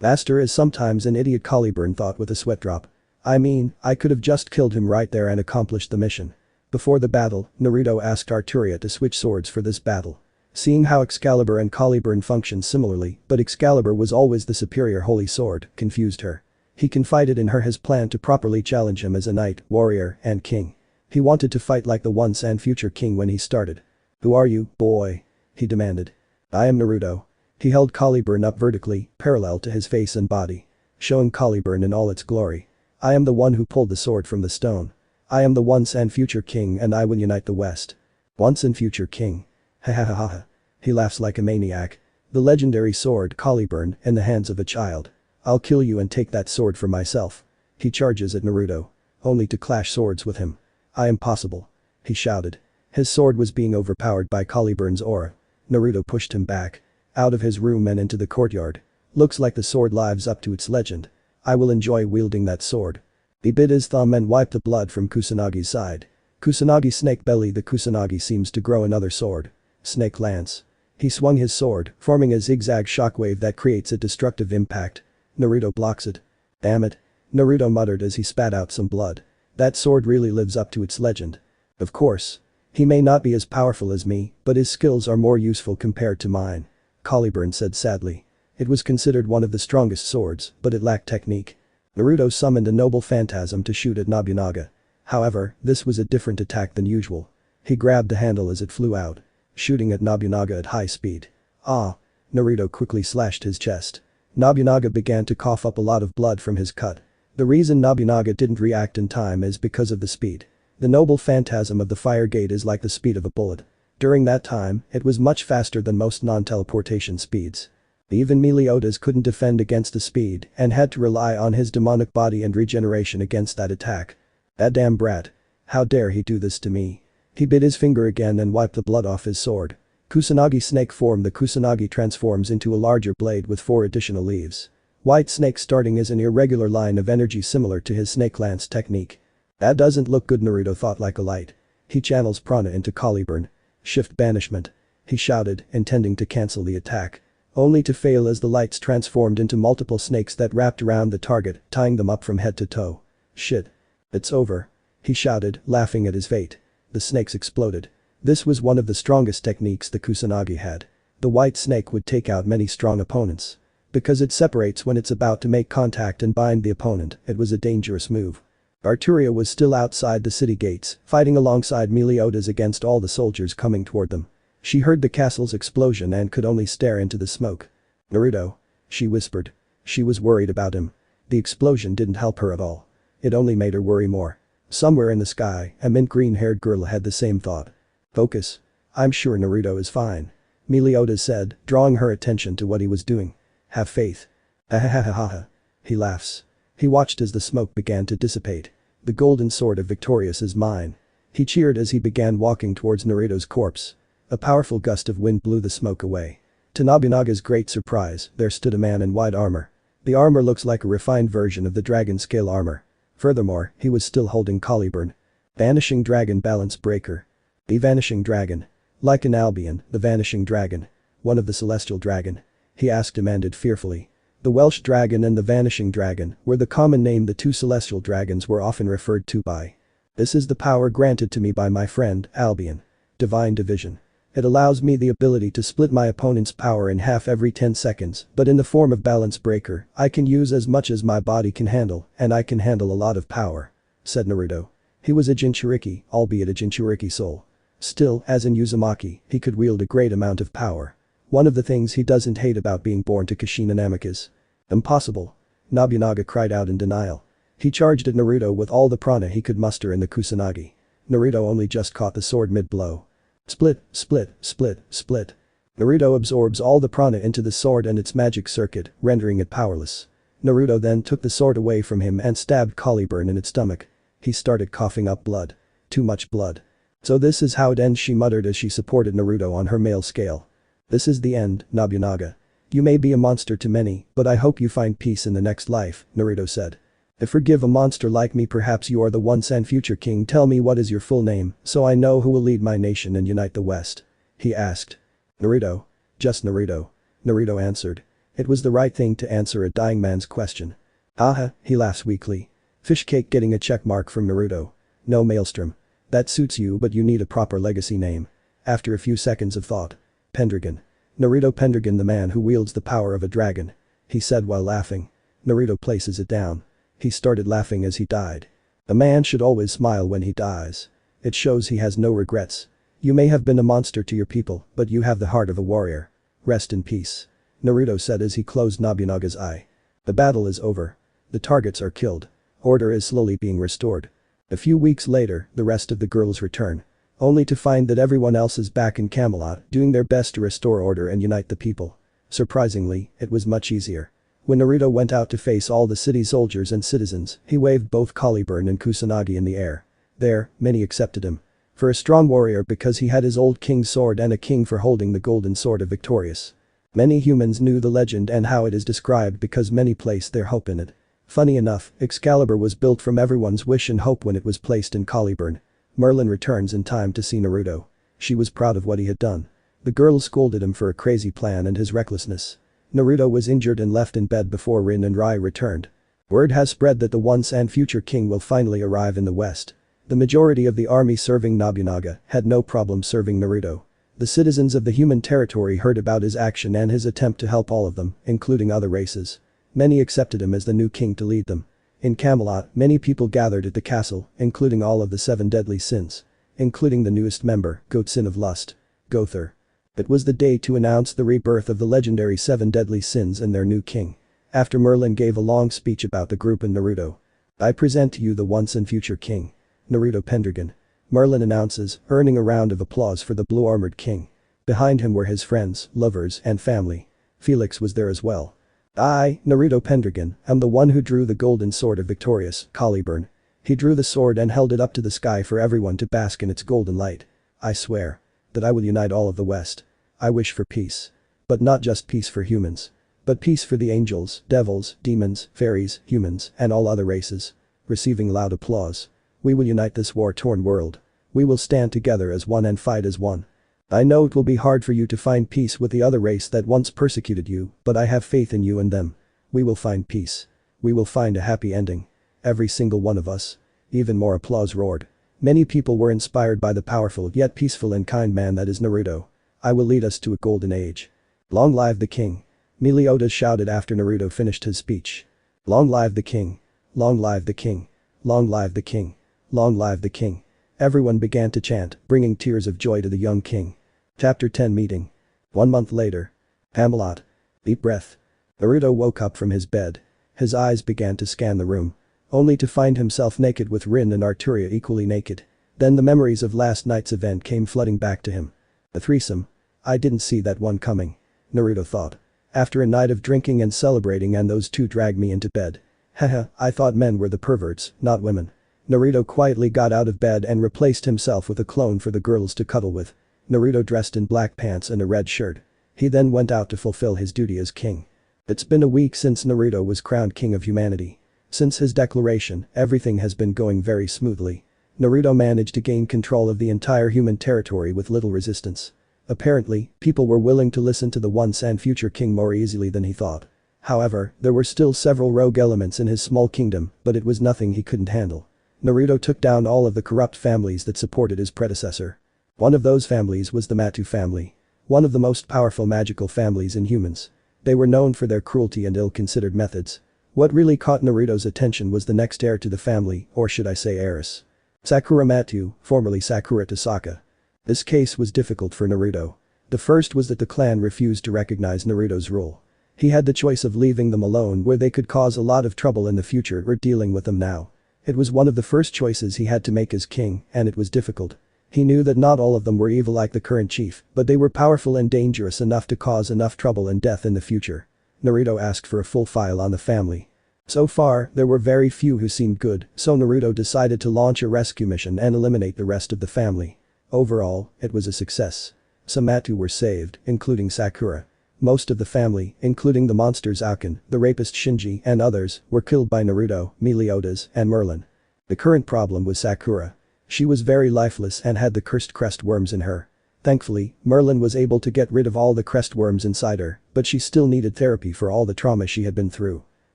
Master is sometimes an idiot, Caliburn thought with a sweat drop. I mean, I could have just killed him right there and accomplished the mission. Before the battle, Naruto asked Arturia to switch swords for this battle. Seeing how Excalibur and Caliburn functioned similarly, but Excalibur was always the superior holy sword, confused her. He confided in her his plan to properly challenge him as a knight, warrior, and king. He wanted to fight like the once and future king when he started. Who are you, boy? He demanded. I am Naruto. He held Caliburn up vertically, parallel to his face and body. Showing Caliburn in all its glory. I am the one who pulled the sword from the stone. I am the once and future king and I will unite the West. Once and future king. Ha ha ha ha. He laughs like a maniac. The legendary sword, Caliburn, in the hands of a child. I'll kill you and take that sword for myself. He charges at Naruto. Only to clash swords with him. I am possible. He shouted. His sword was being overpowered by Caliburn's aura. Naruto pushed him back. Out of his room and into the courtyard. Looks like the sword lives up to its legend. I will enjoy wielding that sword. He bit his thumb and wiped the blood from Kusanagi's side. Kusanagi snake belly. The Kusanagi seems to grow another sword. Snake lance. He swung his sword, forming a zigzag shockwave that creates a destructive impact. Naruto blocks it. Damn it. Naruto muttered as he spat out some blood. That sword really lives up to its legend. Of course. He may not be as powerful as me, but his skills are more useful compared to mine. Caliburn said sadly. It was considered one of the strongest swords, but it lacked technique. Naruto summoned a noble phantasm to shoot at Nobunaga. However, this was a different attack than usual. He grabbed the handle as it flew out. Shooting at Nobunaga at high speed. Ah! Naruto quickly slashed his chest. Nobunaga began to cough up a lot of blood from his cut. The reason Nobunaga didn't react in time is because of the speed. The noble phantasm of the fire gate is like the speed of a bullet. During that time, it was much faster than most non-teleportation speeds. Even Meliodas couldn't defend against the speed and had to rely on his demonic body and regeneration against that attack. That damn brat. How dare he do this to me? He bit his finger again and wiped the blood off his sword. Kusanagi snake form. The Kusanagi transforms into a larger blade with 4 additional leaves. White snake starting is an irregular line of energy similar to his snake lance technique. That doesn't look good, Naruto thought like a light. He channels prana into Caliburn. Shift banishment. He shouted, intending to cancel the attack. Only to fail as the lights transformed into multiple snakes that wrapped around the target, tying them up from head to toe. Shit. It's over. He shouted, laughing at his fate. The snakes exploded. This was one of the strongest techniques the Kusanagi had. The white snake would take out many strong opponents. Because it separates when it's about to make contact and bind the opponent, it was a dangerous move. Arturia was still outside the city gates, fighting alongside Meliodas against all the soldiers coming toward them. She heard the castle's explosion and could only stare into the smoke. "Naruto," she whispered. She was worried about him. The explosion didn't help her at all. It only made her worry more. Somewhere in the sky, a mint green-haired girl had the same thought. "Focus. I'm sure Naruto is fine," Meliodas said, drawing her attention to what he was doing. "Have faith." "Ahahahaha." He laughs. He watched as the smoke began to dissipate. "The golden sword of Victorious is mine." He cheered as he began walking towards Naruto's corpse. A powerful gust of wind blew the smoke away. To Nobunaga's great surprise, there stood a man in white armor. The armor looks like a refined version of the dragon scale armor. Furthermore, he was still holding Caliburn. Vanishing Dragon Balance Breaker. The Vanishing Dragon. Like an Albion, the Vanishing Dragon. One of the Celestial Dragon? He asked demanded fearfully. The Welsh Dragon and the Vanishing Dragon were the common name the two Celestial Dragons were often referred to by. This is the power granted to me by my friend, Albion. Divine Division. It allows me the ability to split my opponent's power in half every 10 seconds, but in the form of Balance Breaker, I can use as much as my body can handle, and I can handle a lot of power," said Naruto. He was a Jinchuriki, albeit a Jinchuriki soul. Still, as in Uzumaki, he could wield a great amount of power. One of the things he doesn't hate about being born to Kushina Namikaze. "Impossible." Nobunaga cried out in denial. He charged at Naruto with all the prana he could muster in the Kusanagi. Naruto only just caught the sword mid-blow. Split, split, split, split. Naruto absorbs all the prana into the sword and its magic circuit, rendering it powerless. Naruto then took the sword away from him and stabbed Caliburn in its stomach. He started coughing up blood. Too much blood. "So this is how it ends," she muttered as she supported Naruto on her male scale. "This is the end, Nobunaga. You may be a monster to many, but I hope you find peace in the next life," Naruto said. "To forgive a monster like me, perhaps you are the once and future king. Tell me what is your full name, so I know who will lead my nation and unite the West," he asked. "Naruto. Just Naruto," Naruto answered. It was the right thing to answer a dying man's question. "Aha," he laughs weakly. Fishcake getting a check mark from Naruto. "No, Maelstrom. That suits you, but you need a proper legacy name." After a few seconds of thought. "Pendragon. Naruto Pendragon, the man who wields the power of a dragon," he said while laughing. Naruto places it down. He started laughing as he died. A man should always smile when he dies. It shows he has no regrets. "You may have been a monster to your people, but you have the heart of a warrior. Rest in peace," Naruto said as he closed Nobunaga's eye. The battle is over. The targets are killed. Order is slowly being restored. A few weeks later, the rest of the girls return. Only to find that everyone else is back in Camelot, doing their best to restore order and unite the people. Surprisingly, it was much easier. When Naruto went out to face all the city soldiers and citizens, he waved both Caliburn and Kusanagi in the air. There, many accepted him. For a strong warrior because he had his old king's sword and a king for holding the golden sword of Victorious. Many humans knew the legend and how it is described because many placed their hope in it. Funny enough, Excalibur was built from everyone's wish and hope when it was placed in Caliburn. Merlin returns in time to see Naruto. She was proud of what he had done. The girl scolded him for a crazy plan and his recklessness. Naruto was injured and left in bed before Rin and Rai returned. Word has spread that the once and future king will finally arrive in the west. The majority of the army serving Nobunaga had no problem serving Naruto. The citizens of the human territory heard about his action and his attempt to help all of them, including other races. Many accepted him as the new king to lead them. In Camelot, many people gathered at the castle, including all of the 7 deadly sins. Including the newest member, Goat Sin of Lust. Gother. It was the day to announce the rebirth of the legendary 7 deadly sins and their new king. After Merlin gave a long speech about the group and Naruto. "I present to you the once and future king. Naruto Pendragon," Merlin announces, earning a round of applause for the blue-armored king. Behind him were his friends, lovers, and family. Felix was there as well. "I, Naruto Pendragon, am the one who drew the golden sword of Victorious, Caliburn." He drew the sword and held it up to the sky for everyone to bask in its golden light. "I swear that I will unite all of the West. I wish for peace. But not just peace for humans. But peace for the angels, devils, demons, fairies, humans, and all other races." Receiving loud applause. "We will unite this war-torn world. We will stand together as one and fight as one." I know it will be hard for you to find peace with the other race that once persecuted you, but I have faith in you and them. We will find peace. We will find a happy ending. Every single one of us. Even more applause roared. Many people were inspired by the powerful yet peaceful and kind man that is Naruto. I will lead us to a golden age. Long live the king. Meliodas shouted after Naruto finished his speech. Long live the king. Long live the king. Long live the king. Long live the king. Everyone began to chant, bringing tears of joy to the young king. Chapter 10 Meeting. 1 month later. Camelot. Deep breath. Naruto woke up from his bed. His eyes began to scan the room. Only to find himself naked with Rin and Arturia equally naked. Then the memories of last night's event came flooding back to him. The threesome. I didn't see that one coming. Naruto thought. After a night of drinking and celebrating and those two dragged me into bed. Haha, I thought men were the perverts, not women. Naruto quietly got out of bed and replaced himself with a clone for the girls to cuddle with. Naruto dressed in black pants and a red shirt. He then went out to fulfill his duty as king. It's been a week since Naruto was crowned king of humanity. Since his declaration, everything has been going very smoothly. Naruto managed to gain control of the entire human territory with little resistance. Apparently, people were willing to listen to the once and future king more easily than he thought. However, there were still several rogue elements in his small kingdom, but it was nothing he couldn't handle. Naruto took down all of the corrupt families that supported his predecessor. One of those families was the Matu family. One of the most powerful magical families in humans. They were known for their cruelty and ill-considered methods. What really caught Naruto's attention was the next heir to the family, or should I say heiress. Sakura Matu, formerly Sakura Tasaka. This case was difficult for Naruto. The first was that the clan refused to recognize Naruto's rule. He had the choice of leaving them alone where they could cause a lot of trouble in the future or dealing with them now. It was one of the first choices he had to make as king, and it was difficult. He knew that not all of them were evil like the current chief, but they were powerful and dangerous enough to cause enough trouble and death in the future. Naruto asked for a full file on the family. So far, there were very few who seemed good, so Naruto decided to launch a rescue mission and eliminate the rest of the family. Overall, it was a success. Some Matu were saved, including Sakura. Most of the family, including the monsters Aokun, the rapist Shinji and others, were killed by Naruto, Meliodas, and Merlin. The current problem was Sakura. She was very lifeless and had the cursed crest worms in her. Thankfully, Merlin was able to get rid of all the crest worms inside her, but she still needed therapy for all the trauma she had been through.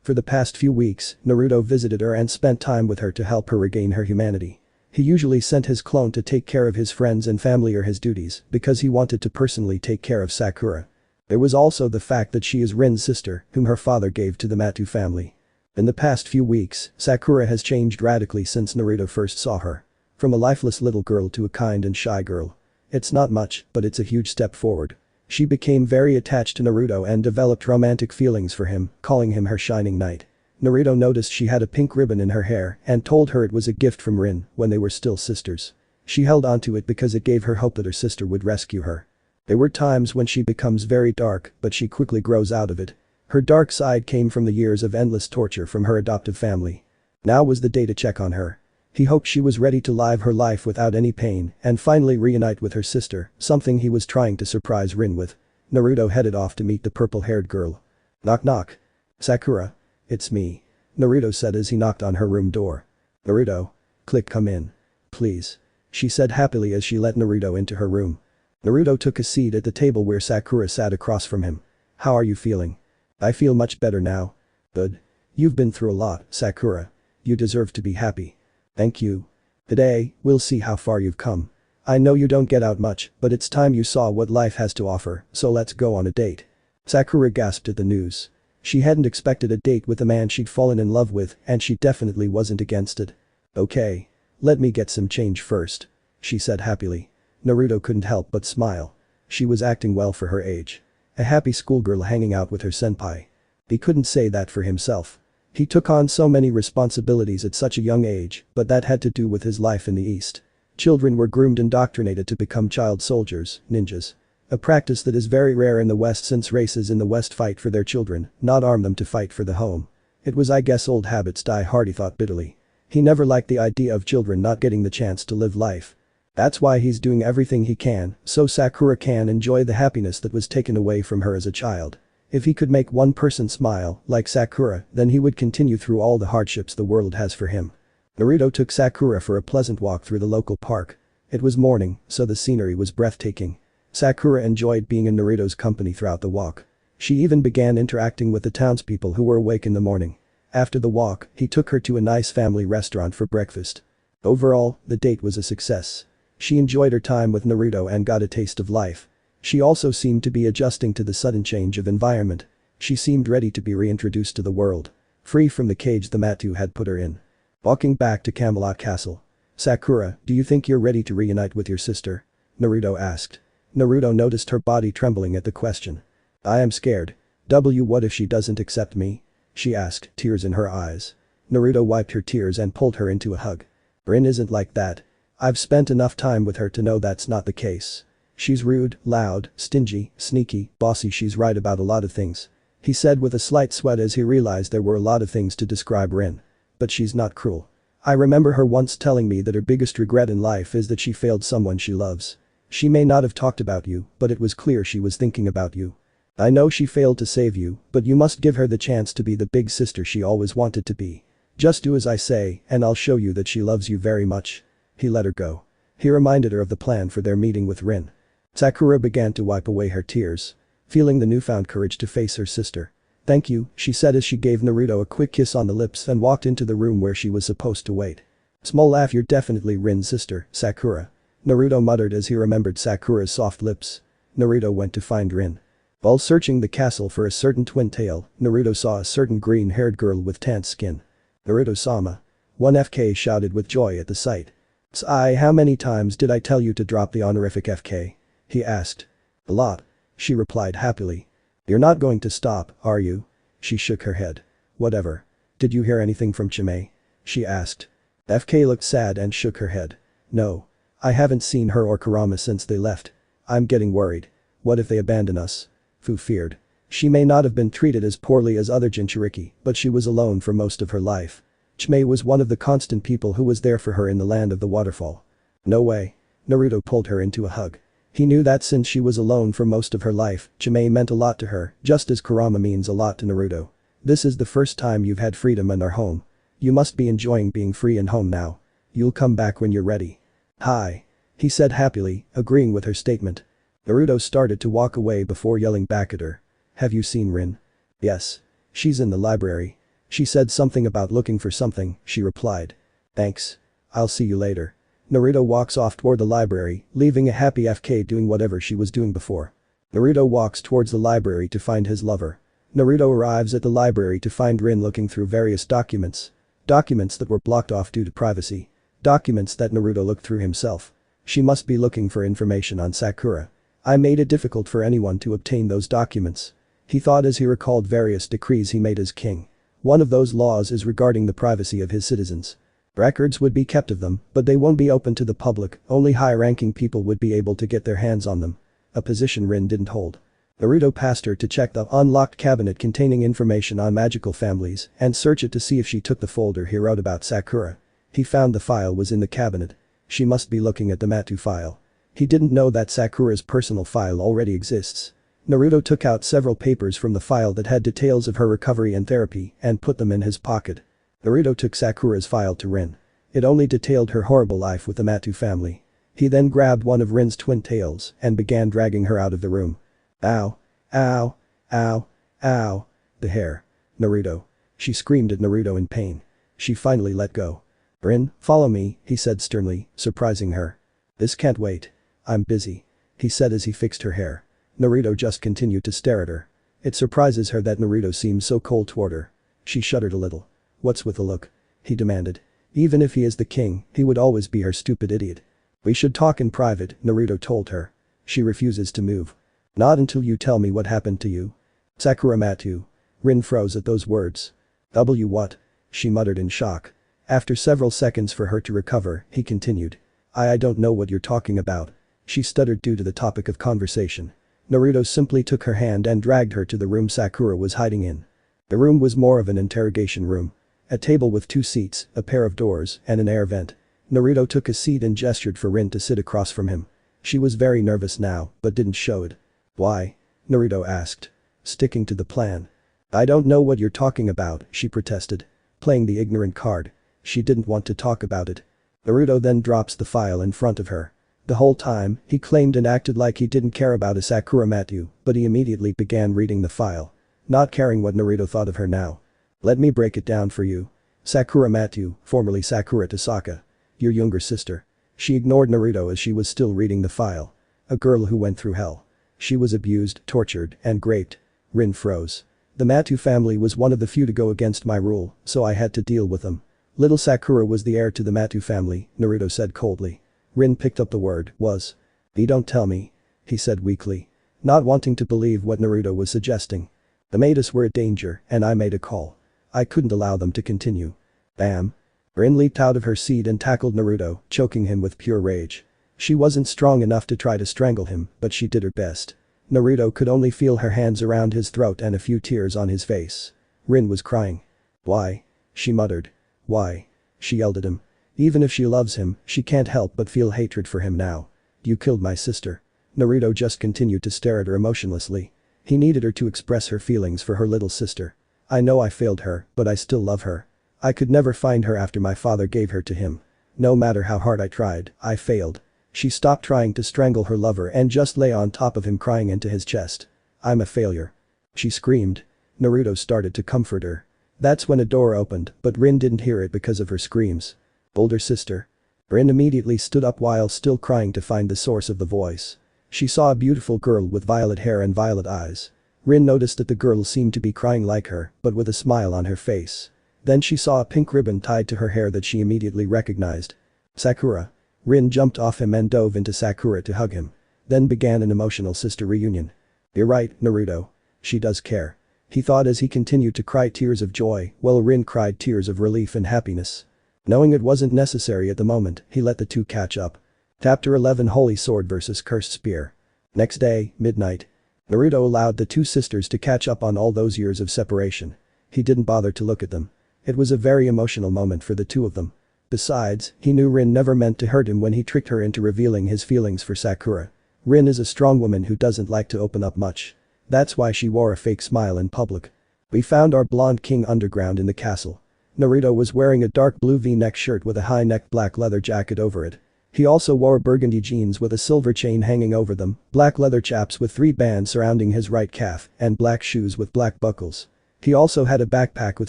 For the past few weeks, Naruto visited her and spent time with her to help her regain her humanity. He usually sent his clone to take care of his friends and family or his duties because he wanted to personally take care of Sakura. There was also the fact that she is Rin's sister, whom her father gave to the Matu family. In the past few weeks, Sakura has changed radically since Naruto first saw her. From a lifeless little girl to a kind and shy girl. It's not much, but it's a huge step forward. She became very attached to Naruto and developed romantic feelings for him, calling him her shining knight. Naruto noticed she had a pink ribbon in her hair and told her it was a gift from Rin when they were still sisters. She held onto it because it gave her hope that her sister would rescue her. There were times when she becomes very dark, but she quickly grows out of it. Her dark side came from the years of endless torture from her adoptive family. Now was the day to check on her. He hoped she was ready to live her life without any pain and finally reunite with her sister, something he was trying to surprise Rin with. Naruto headed off to meet the purple-haired girl. Knock knock. Sakura. It's me. Naruto said as he knocked on her room door. Naruto. Click come in. Please. She said happily as she let Naruto into her room. Naruto took a seat at the table where Sakura sat across from him. How are you feeling? I feel much better now. Good. You've been through a lot, Sakura. You deserve to be happy. Thank you. Today, we'll see how far you've come. I know you don't get out much, but it's time you saw what life has to offer, so let's go on a date. Sakura gasped at the news. She hadn't expected a date with the man she'd fallen in love with, and she definitely wasn't against it. Okay. Let me get some change first. She said happily. Naruto couldn't help but smile. She was acting well for her age. A happy schoolgirl hanging out with her senpai. He couldn't say that for himself. He took on so many responsibilities at such a young age, but that had to do with his life in the East. Children were groomed and indoctrinated to become child soldiers, ninjas. A practice that is very rare in the West since races in the West fight for their children, not arm them to fight for the home. It was I guess old habits die hard, he thought bitterly. He never liked the idea of children not getting the chance to live life. That's why he's doing everything he can, so Sakura can enjoy the happiness that was taken away from her as a child. If he could make one person smile, like Sakura, then he would continue through all the hardships the world has for him. Naruto took Sakura for a pleasant walk through the local park. It was morning, so the scenery was breathtaking. Sakura enjoyed being in Naruto's company throughout the walk. She even began interacting with the townspeople who were awake in the morning. After the walk, he took her to a nice family restaurant for breakfast. Overall, the date was a success. She enjoyed her time with Naruto and got a taste of life. She also seemed to be adjusting to the sudden change of environment. She seemed ready to be reintroduced to the world. Free from the cage the Matu had put her in. Walking back to Camelot Castle. Sakura, do you think you're ready to reunite with your sister? Naruto asked. Naruto noticed her body trembling at the question. I am scared. What if she doesn't accept me? She asked, tears in her eyes. Naruto wiped her tears and pulled her into a hug. Rin isn't like that. I've spent enough time with her to know that's not the case. She's rude, loud, stingy, sneaky, bossy. She's right about a lot of things. He said with a slight sweat as he realized there were a lot of things to describe Rin. But she's not cruel. I remember her once telling me that her biggest regret in life is that she failed someone she loves. She may not have talked about you, but it was clear she was thinking about you. I know she failed to save you, but you must give her the chance to be the big sister she always wanted to be. Just do as I say, and I'll show you that she loves you very much. He let her go. He reminded her of the plan for their meeting with Rin. Sakura began to wipe away her tears, feeling the newfound courage to face her sister. Thank you, she said as she gave Naruto a quick kiss on the lips and walked into the room where she was supposed to wait. Small laugh. You're definitely Rin's sister, Sakura. Naruto muttered as he remembered Sakura's soft lips. Naruto went to find Rin. While searching the castle for a certain twin tail, Naruto saw a certain green-haired girl with tanned skin. Naruto-sama. 1FK shouted with joy at the sight. Sai, how many times did I tell you to drop the honorific FK? He asked. A lot. She replied happily. You're not going to stop, are you? She shook her head. Whatever. Did you hear anything from Chimay? She asked. FK looked sad and shook her head. No. I haven't seen her or Kurama since they left. I'm getting worried. What if they abandon us? Fu feared. She may not have been treated as poorly as other Jinchuriki, but she was alone for most of her life. Chimay was one of the constant people who was there for her in the land of the waterfall. No way. Naruto pulled her into a hug. He knew that since she was alone for most of her life, Chimay meant a lot to her, just as Kurama means a lot to Naruto. This is the first time you've had freedom and are home. You must be enjoying being free and home now. You'll come back when you're ready. Hi. He said happily, agreeing with her statement. Naruto started to walk away before yelling back at her. Have you seen Rin? Yes. She's in the library. She said something about looking for something, she replied. Thanks. I'll see you later. Naruto walks off toward the library, leaving a happy FK doing whatever she was doing before. Naruto walks towards the library to find his lover. Naruto arrives at the library to find Rin looking through various documents. Documents that were blocked off due to privacy. Documents that Naruto looked through himself. She must be looking for information on Sakura. I made it difficult for anyone to obtain those documents. He thought as he recalled various decrees he made as king. One of those laws is regarding the privacy of his citizens. Records would be kept of them, but they won't be open to the public, only high-ranking people would be able to get their hands on them. A position Rin didn't hold. Naruto passed her to check the unlocked cabinet containing information on magical families and search it to see if she took the folder he wrote about Sakura. He found the file was in the cabinet. She must be looking at the Matu file. He didn't know that Sakura's personal file already exists. Naruto took out several papers from the file that had details of her recovery and therapy and put them in his pocket. Naruto took Sakura's file to Rin. It only detailed her horrible life with the Matu family. He then grabbed one of Rin's twin tails and began dragging her out of the room. Ow. Ow. Ow. Ow. The hair. Naruto. She screamed at Naruto in pain. She finally let go. Rin, follow me, he said sternly, surprising her. This can't wait. I'm busy. He said as he fixed her hair. Naruto just continued to stare at her. It surprises her that Naruto seems so cold toward her. She shuddered a little. What's with the look? He demanded. Even if he is the king, he would always be her stupid idiot. We should talk in private, Naruto told her. She refuses to move. Not until you tell me what happened to you. Sakura Matu. Rin froze at those words. What? She muttered in shock. After several seconds for her to recover, he continued. I don't know what you're talking about. She stuttered due to the topic of conversation. Naruto simply took her hand and dragged her to the room Sakura was hiding in. The room was more of an interrogation room. A table with 2 seats, a pair of doors, and an air vent. Naruto took a seat and gestured for Rin to sit across from him. She was very nervous now, but didn't show it. Why? Naruto asked. Sticking to the plan. I don't know what you're talking about, she protested. Playing the ignorant card. She didn't want to talk about it. Naruto then drops the file in front of her. The whole time, he claimed and acted like he didn't care about a Sakura Matthew, but he immediately began reading the file. Not caring what Naruto thought of her now. Let me break it down for you. Sakura Matthew, formerly Sakura Tasaka. Your younger sister. She ignored Naruto as she was still reading the file. A girl who went through hell. She was abused, tortured, and raped. Rin froze. The Matthew family was one of the few to go against my rule, so I had to deal with them. Little Sakura was the heir to the Matthew family, Naruto said coldly. Rin picked up the word, was. You don't tell me. He said weakly. Not wanting to believe what Naruto was suggesting. The Maidus were in danger, and I made a call. I couldn't allow them to continue. Bam. Rin leaped out of her seat and tackled Naruto, choking him with pure rage. She wasn't strong enough to try to strangle him, but she did her best. Naruto could only feel her hands around his throat and a few tears on his face. Rin was crying. Why? She muttered. Why? She yelled at him. Even if she loves him, she can't help but feel hatred for him now. You killed my sister. Naruto just continued to stare at her emotionlessly. He needed her to express her feelings for her little sister. I know I failed her, but I still love her. I could never find her after my father gave her to him. No matter how hard I tried, I failed. She stopped trying to strangle her lover and just lay on top of him crying into his chest. I'm a failure. She screamed. Naruto started to comfort her. That's when a door opened, but Rin didn't hear it because of her screams. Older sister. Rin immediately stood up while still crying to find the source of the voice. She saw a beautiful girl with violet hair and violet eyes. Rin noticed that the girl seemed to be crying like her, but with a smile on her face. Then she saw a pink ribbon tied to her hair that she immediately recognized. Sakura. Rin jumped off him and dove into Sakura to hug him. Then began an emotional sister reunion. You're right, Naruto. She does care. He thought as he continued to cry tears of joy, while Rin cried tears of relief and happiness. Knowing it wasn't necessary at the moment, he let the two catch up. Chapter 11 Holy Sword vs Cursed Spear. Next day, midnight. Naruto allowed the two sisters to catch up on all those years of separation. He didn't bother to look at them. It was a very emotional moment for the two of them. Besides, he knew Rin never meant to hurt him when he tricked her into revealing his feelings for Sakura. Rin is a strong woman who doesn't like to open up much. That's why she wore a fake smile in public. We found our blonde king underground in the castle. Naruto was wearing a dark blue V-neck shirt with a high-necked black leather jacket over it. He also wore burgundy jeans with a silver chain hanging over them, black leather chaps with 3 bands surrounding his right calf, and black shoes with black buckles. He also had a backpack with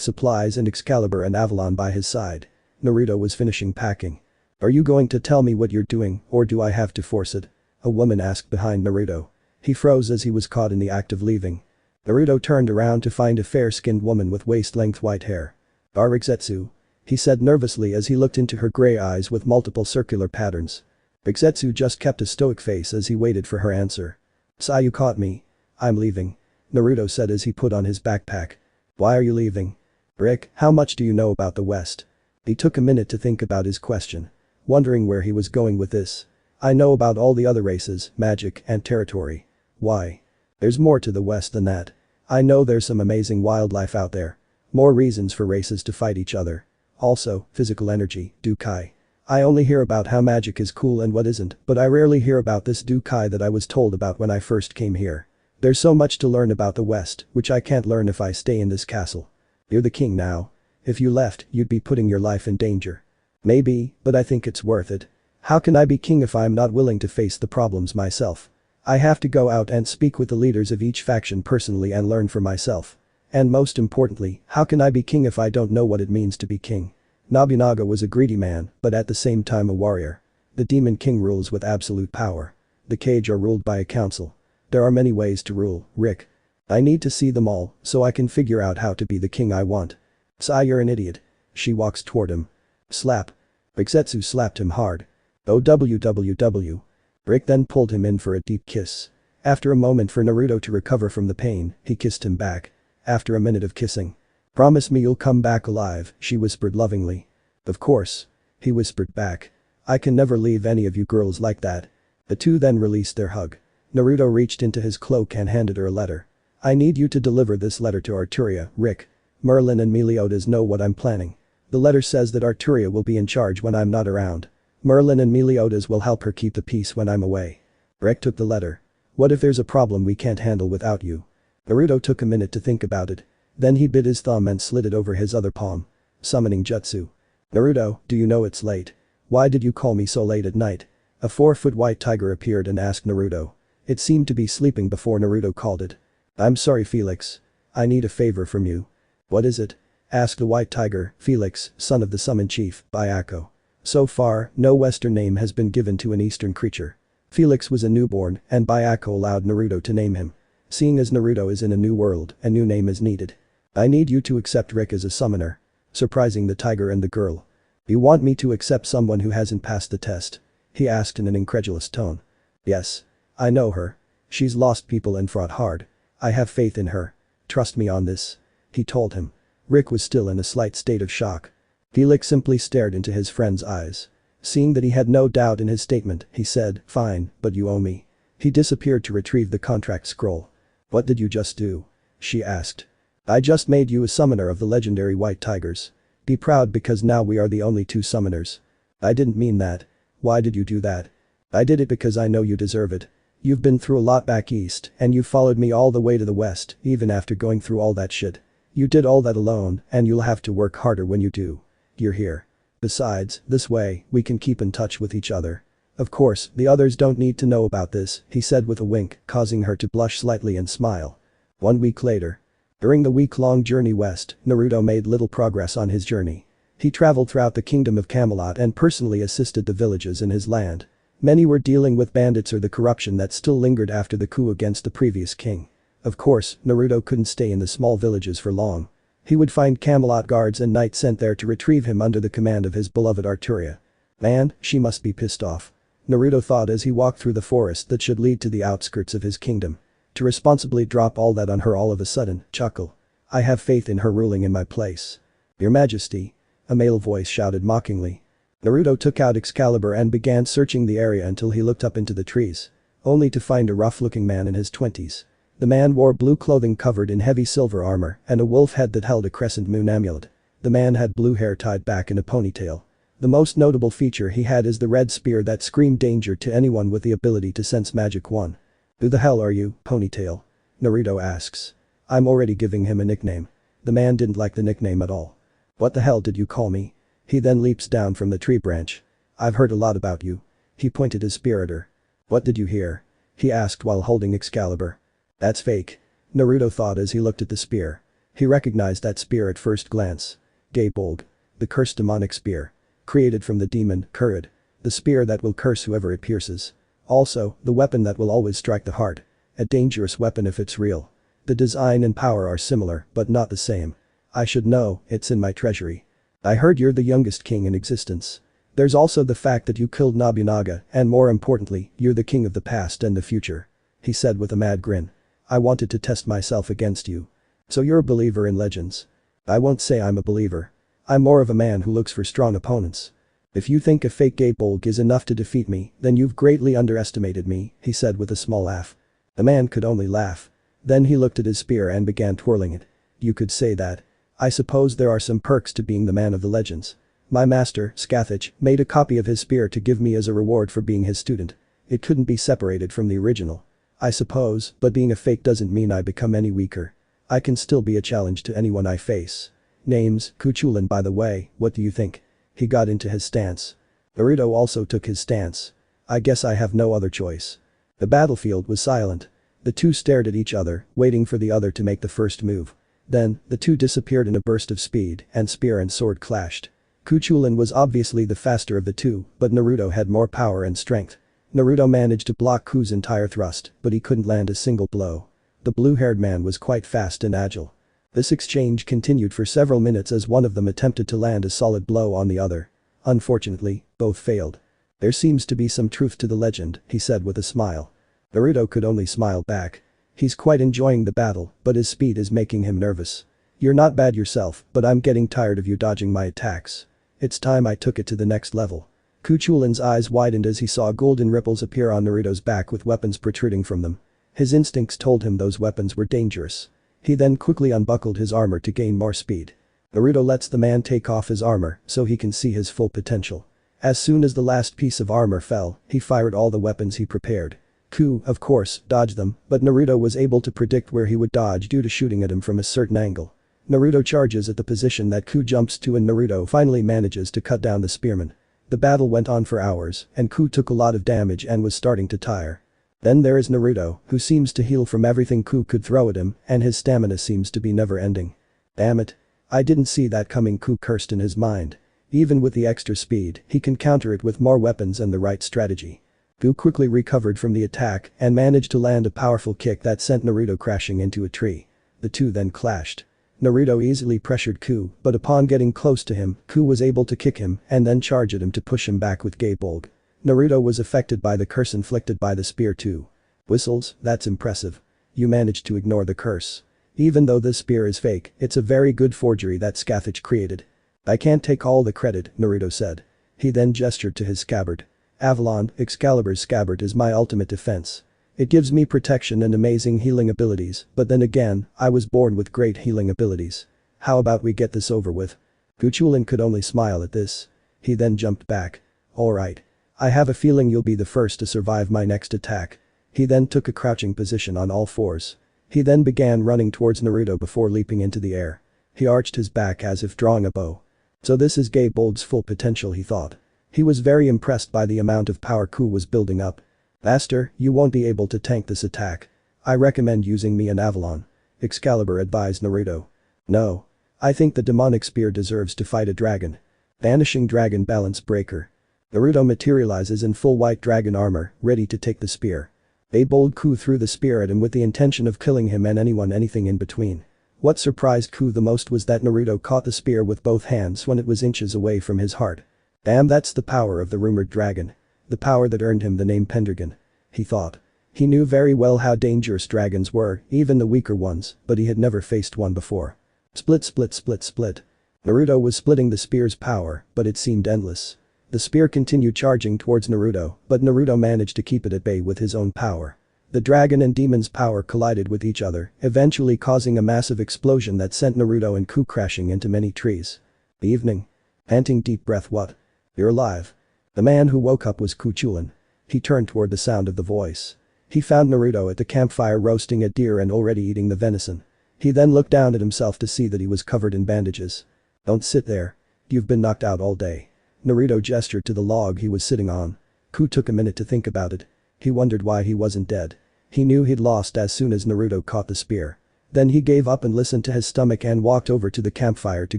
supplies and Excalibur and Avalon by his side. Naruto was finishing packing. Are you going to tell me what you're doing, or do I have to force it? A woman asked behind Naruto. He froze as he was caught in the act of leaving. Naruto turned around to find a fair-skinned woman with waist-length white hair. Rixetsu. He said nervously as he looked into her gray eyes with multiple circular patterns. Rixetsu just kept a stoic face as he waited for her answer. Sai, you caught me. I'm leaving. Naruto said as he put on his backpack. Why are you leaving? Rick, how much do you know about the West? He took a minute to think about his question. Wondering where he was going with this. I know about all the other races, magic, and territory. Why? There's more to the West than that. I know there's some amazing wildlife out there. More reasons for races to fight each other. Also, physical energy, Dukai. I only hear about how magic is cool and what isn't, but I rarely hear about this Dukai that I was told about when I first came here. There's so much to learn about the West, which I can't learn if I stay in this castle. You're the king now. If you left, you'd be putting your life in danger. Maybe, but I think it's worth it. How can I be king if I'm not willing to face the problems myself? I have to go out and speak with the leaders of each faction personally and learn for myself. And most importantly, how can I be king if I don't know what it means to be king? Nobunaga was a greedy man, but at the same time a warrior. The Demon King rules with absolute power. The Cage are ruled by a council. There are many ways to rule, Rick. I need to see them all, so I can figure out how to be the king I want. Sai, you're an idiot. She walks toward him. Slap. Rixetsu slapped him hard. OWWW. Rick then pulled him in for a deep kiss. After a moment for Naruto to recover from the pain, he kissed him back. After a minute of kissing. Promise me you'll come back alive, she whispered lovingly. Of course. He whispered back. I can never leave any of you girls like that. The two then released their hug. Naruto reached into his cloak and handed her a letter. I need you to deliver this letter to Arturia, Rick. Merlin and Meliodas know what I'm planning. The letter says that Arturia will be in charge when I'm not around. Merlin and Meliodas will help her keep the peace when I'm away. Rick took the letter. What if there's a problem we can't handle without you? Naruto took a minute to think about it. Then he bit his thumb and slid it over his other palm. Summoning jutsu. Naruto, do you know it's late? Why did you call me so late at night? A 4-foot white tiger appeared and asked Naruto. It seemed to be sleeping before Naruto called it. "I'm sorry, Felix. I need a favor from you." "What is it?" asked the white tiger, Felix, son of the summon chief, Byako. So far, no Western name has been given to an Eastern creature. Felix was a newborn, and Byako allowed Naruto to name him. Seeing as Naruto is in a new world, a new name is needed. "I need you to accept Rick as a summoner." Surprising the tiger and the girl. "You want me to accept someone who hasn't passed the test?" he asked in an incredulous tone. "Yes. I know her. She's lost people and fought hard. I have faith in her. Trust me on this," he told him. Rick was still in a slight state of shock. Felix simply stared into his friend's eyes. Seeing that he had no doubt in his statement, he said, "Fine, but you owe me." He disappeared to retrieve the contract scroll. "What did you just do?" she asked. "I just made you a summoner of the legendary white tigers. Be proud because now we are the only 2 summoners." "I didn't mean that." "Why did you do that?" "I did it because I know you deserve it. You've been through a lot back east and you followed me all the way to the west even after going through all that shit. You did all that alone and you'll have to work harder when you do. You're here. Besides, this way, we can keep in touch with each other." "Of course, the others don't need to know about this," he said with a wink, causing her to blush slightly and smile. 1 week later. During the week-long journey west, Naruto made little progress on his journey. He traveled throughout the kingdom of Camelot and personally assisted the villages in his land. Many were dealing with bandits or the corruption that still lingered after the coup against the previous king. Of course, Naruto couldn't stay in the small villages for long. He would find Camelot guards and knights sent there to retrieve him under the command of his beloved Arturia. Man, she must be pissed off. Naruto thought as he walked through the forest that should lead to the outskirts of his kingdom. To responsibly drop all that on her all of a sudden, chuckle. "I have faith in her ruling in my place." "Your Majesty," a male voice shouted mockingly. Naruto took out Excalibur and began searching the area until he looked up into the trees. Only to find a rough-looking man in his 20s. The man wore blue clothing covered in heavy silver armor and a wolf head that held a crescent moon amulet. The man had blue hair tied back in a ponytail. The most notable feature he had is the red spear that screamed danger to anyone with the ability to sense magic. "One. Who the hell are you, Ponytail?" Naruto asks. I'm already giving him a nickname. The man didn't like the nickname at all. "What the hell did you call me?" He then leaps down from the tree branch. "I've heard a lot about you." He pointed his spear at her. "What did you hear?" he asked while holding Excalibur. "That's fake," Naruto thought as he looked at the spear. He recognized that spear at first glance. Gaebolg. The cursed demonic spear. Created from the demon, Kurud. The spear that will curse whoever it pierces. Also, the weapon that will always strike the heart. A dangerous weapon if it's real. The design and power are similar, but not the same. I should know, it's in my treasury. I heard you're the youngest king in existence. There's also the fact that you killed Nobunaga, and more importantly, you're the king of the past and the future," he said with a mad grin. "I wanted to test myself against you. So you're a believer in legends?" "I won't say I'm a believer. I'm more of a man who looks for strong opponents. If you think a fake Gaebolg is enough to defeat me, then you've greatly underestimated me," he said with a small laugh. The man could only laugh. Then he looked at his spear and began twirling it. "You could say that. I suppose there are some perks to being the man of the legends. My master, Scathach, made a copy of his spear to give me as a reward for being his student. It couldn't be separated from the original. I suppose, but being a fake doesn't mean I become any weaker. I can still be a challenge to anyone I face. Name's Kuchulin, by the way, what do you think?" He got into his stance. Naruto also took his stance. "I guess I have no other choice." The battlefield was silent. The two stared at each other, waiting for the other to make the first move. Then, the two disappeared in a burst of speed, and spear and sword clashed. Kuchulin was obviously the faster of the two, but Naruto had more power and strength. Naruto managed to block Ku's entire thrust, but he couldn't land a single blow. The blue-haired man was quite fast and agile. This exchange continued for several minutes as one of them attempted to land a solid blow on the other. Unfortunately, both failed. "There seems to be some truth to the legend," he said with a smile. Naruto could only smile back. He's quite enjoying the battle, but his speed is making him nervous. "You're not bad yourself, but I'm getting tired of you dodging my attacks. It's time I took it to the next level." Kuchulin's eyes widened as he saw golden ripples appear on Naruto's back with weapons protruding from them. His instincts told him those weapons were dangerous. He then quickly unbuckled his armor to gain more speed. Naruto lets the man take off his armor so he can see his full potential. As soon as the last piece of armor fell, he fired all the weapons he prepared. Ku, of course, dodged them, but Naruto was able to predict where he would dodge due to shooting at him from a certain angle. Naruto charges at the position that Ku jumps to and Naruto finally manages to cut down the spearman. The battle went on for hours, and Ku took a lot of damage and was starting to tire. Then there is Naruto, who seems to heal from everything Ku could throw at him, and his stamina seems to be never ending. Damn it. I didn't see that coming, Ku cursed in his mind. Even with the extra speed, he can counter it with more weapons and the right strategy. Ku quickly recovered from the attack and managed to land a powerful kick that sent Naruto crashing into a tree. The two then clashed. Naruto easily pressured Ku, but upon getting close to him, Ku was able to kick him and then charge at him to push him back with Gabolg. Naruto was affected by the curse inflicted by the spear too. Whistles, that's impressive. You managed to ignore the curse. Even though this spear is fake, it's a very good forgery that Scathach created. I can't take all the credit, Naruto said. He then gestured to his scabbard. Avalon, Excalibur's scabbard is my ultimate defense. It gives me protection and amazing healing abilities, but then again, I was born with great healing abilities. How about we get this over with? Guchulin could only smile at this. He then jumped back. Alright. I have a feeling you'll be the first to survive my next attack. He then took a crouching position on all fours. He then began running towards Naruto before leaping into the air. He arched his back as if drawing a bow. So this is Gabolg's full potential, he thought. He was very impressed by the amount of power Ku was building up. Master, you won't be able to tank this attack. I recommend using me and Avalon. Excalibur advised Naruto. No. I think the demonic spear deserves to fight a dragon. Vanishing dragon balance breaker. Naruto materializes in full white dragon armor, ready to take the spear. Gabolg Ku threw the spear at him with the intention of killing him and anything in between. What surprised Ku the most was that Naruto caught the spear with both hands when it was inches away from his heart. Damn, that's the power of the rumored dragon. The power that earned him the name Pendragon. He thought. He knew very well how dangerous dragons were, even the weaker ones, but he had never faced one before. Split split split split. Naruto was splitting the spear's power, but it seemed endless. The spear continued charging towards Naruto, but Naruto managed to keep it at bay with his own power. The dragon and demon's power collided with each other, eventually causing a massive explosion that sent Naruto and Ku crashing into many trees. Evening. Panting deep breath. What? You're alive. The man who woke up was Guchulin. He turned toward the sound of the voice. He found Naruto at the campfire roasting a deer and already eating the venison. He then looked down at himself to see that he was covered in bandages. Don't sit there. You've been knocked out all day. Naruto gestured to the log he was sitting on. Ku took a minute to think about it. He wondered why he wasn't dead. He knew he'd lost as soon as Naruto caught the spear. Then he gave up and listened to his stomach and walked over to the campfire to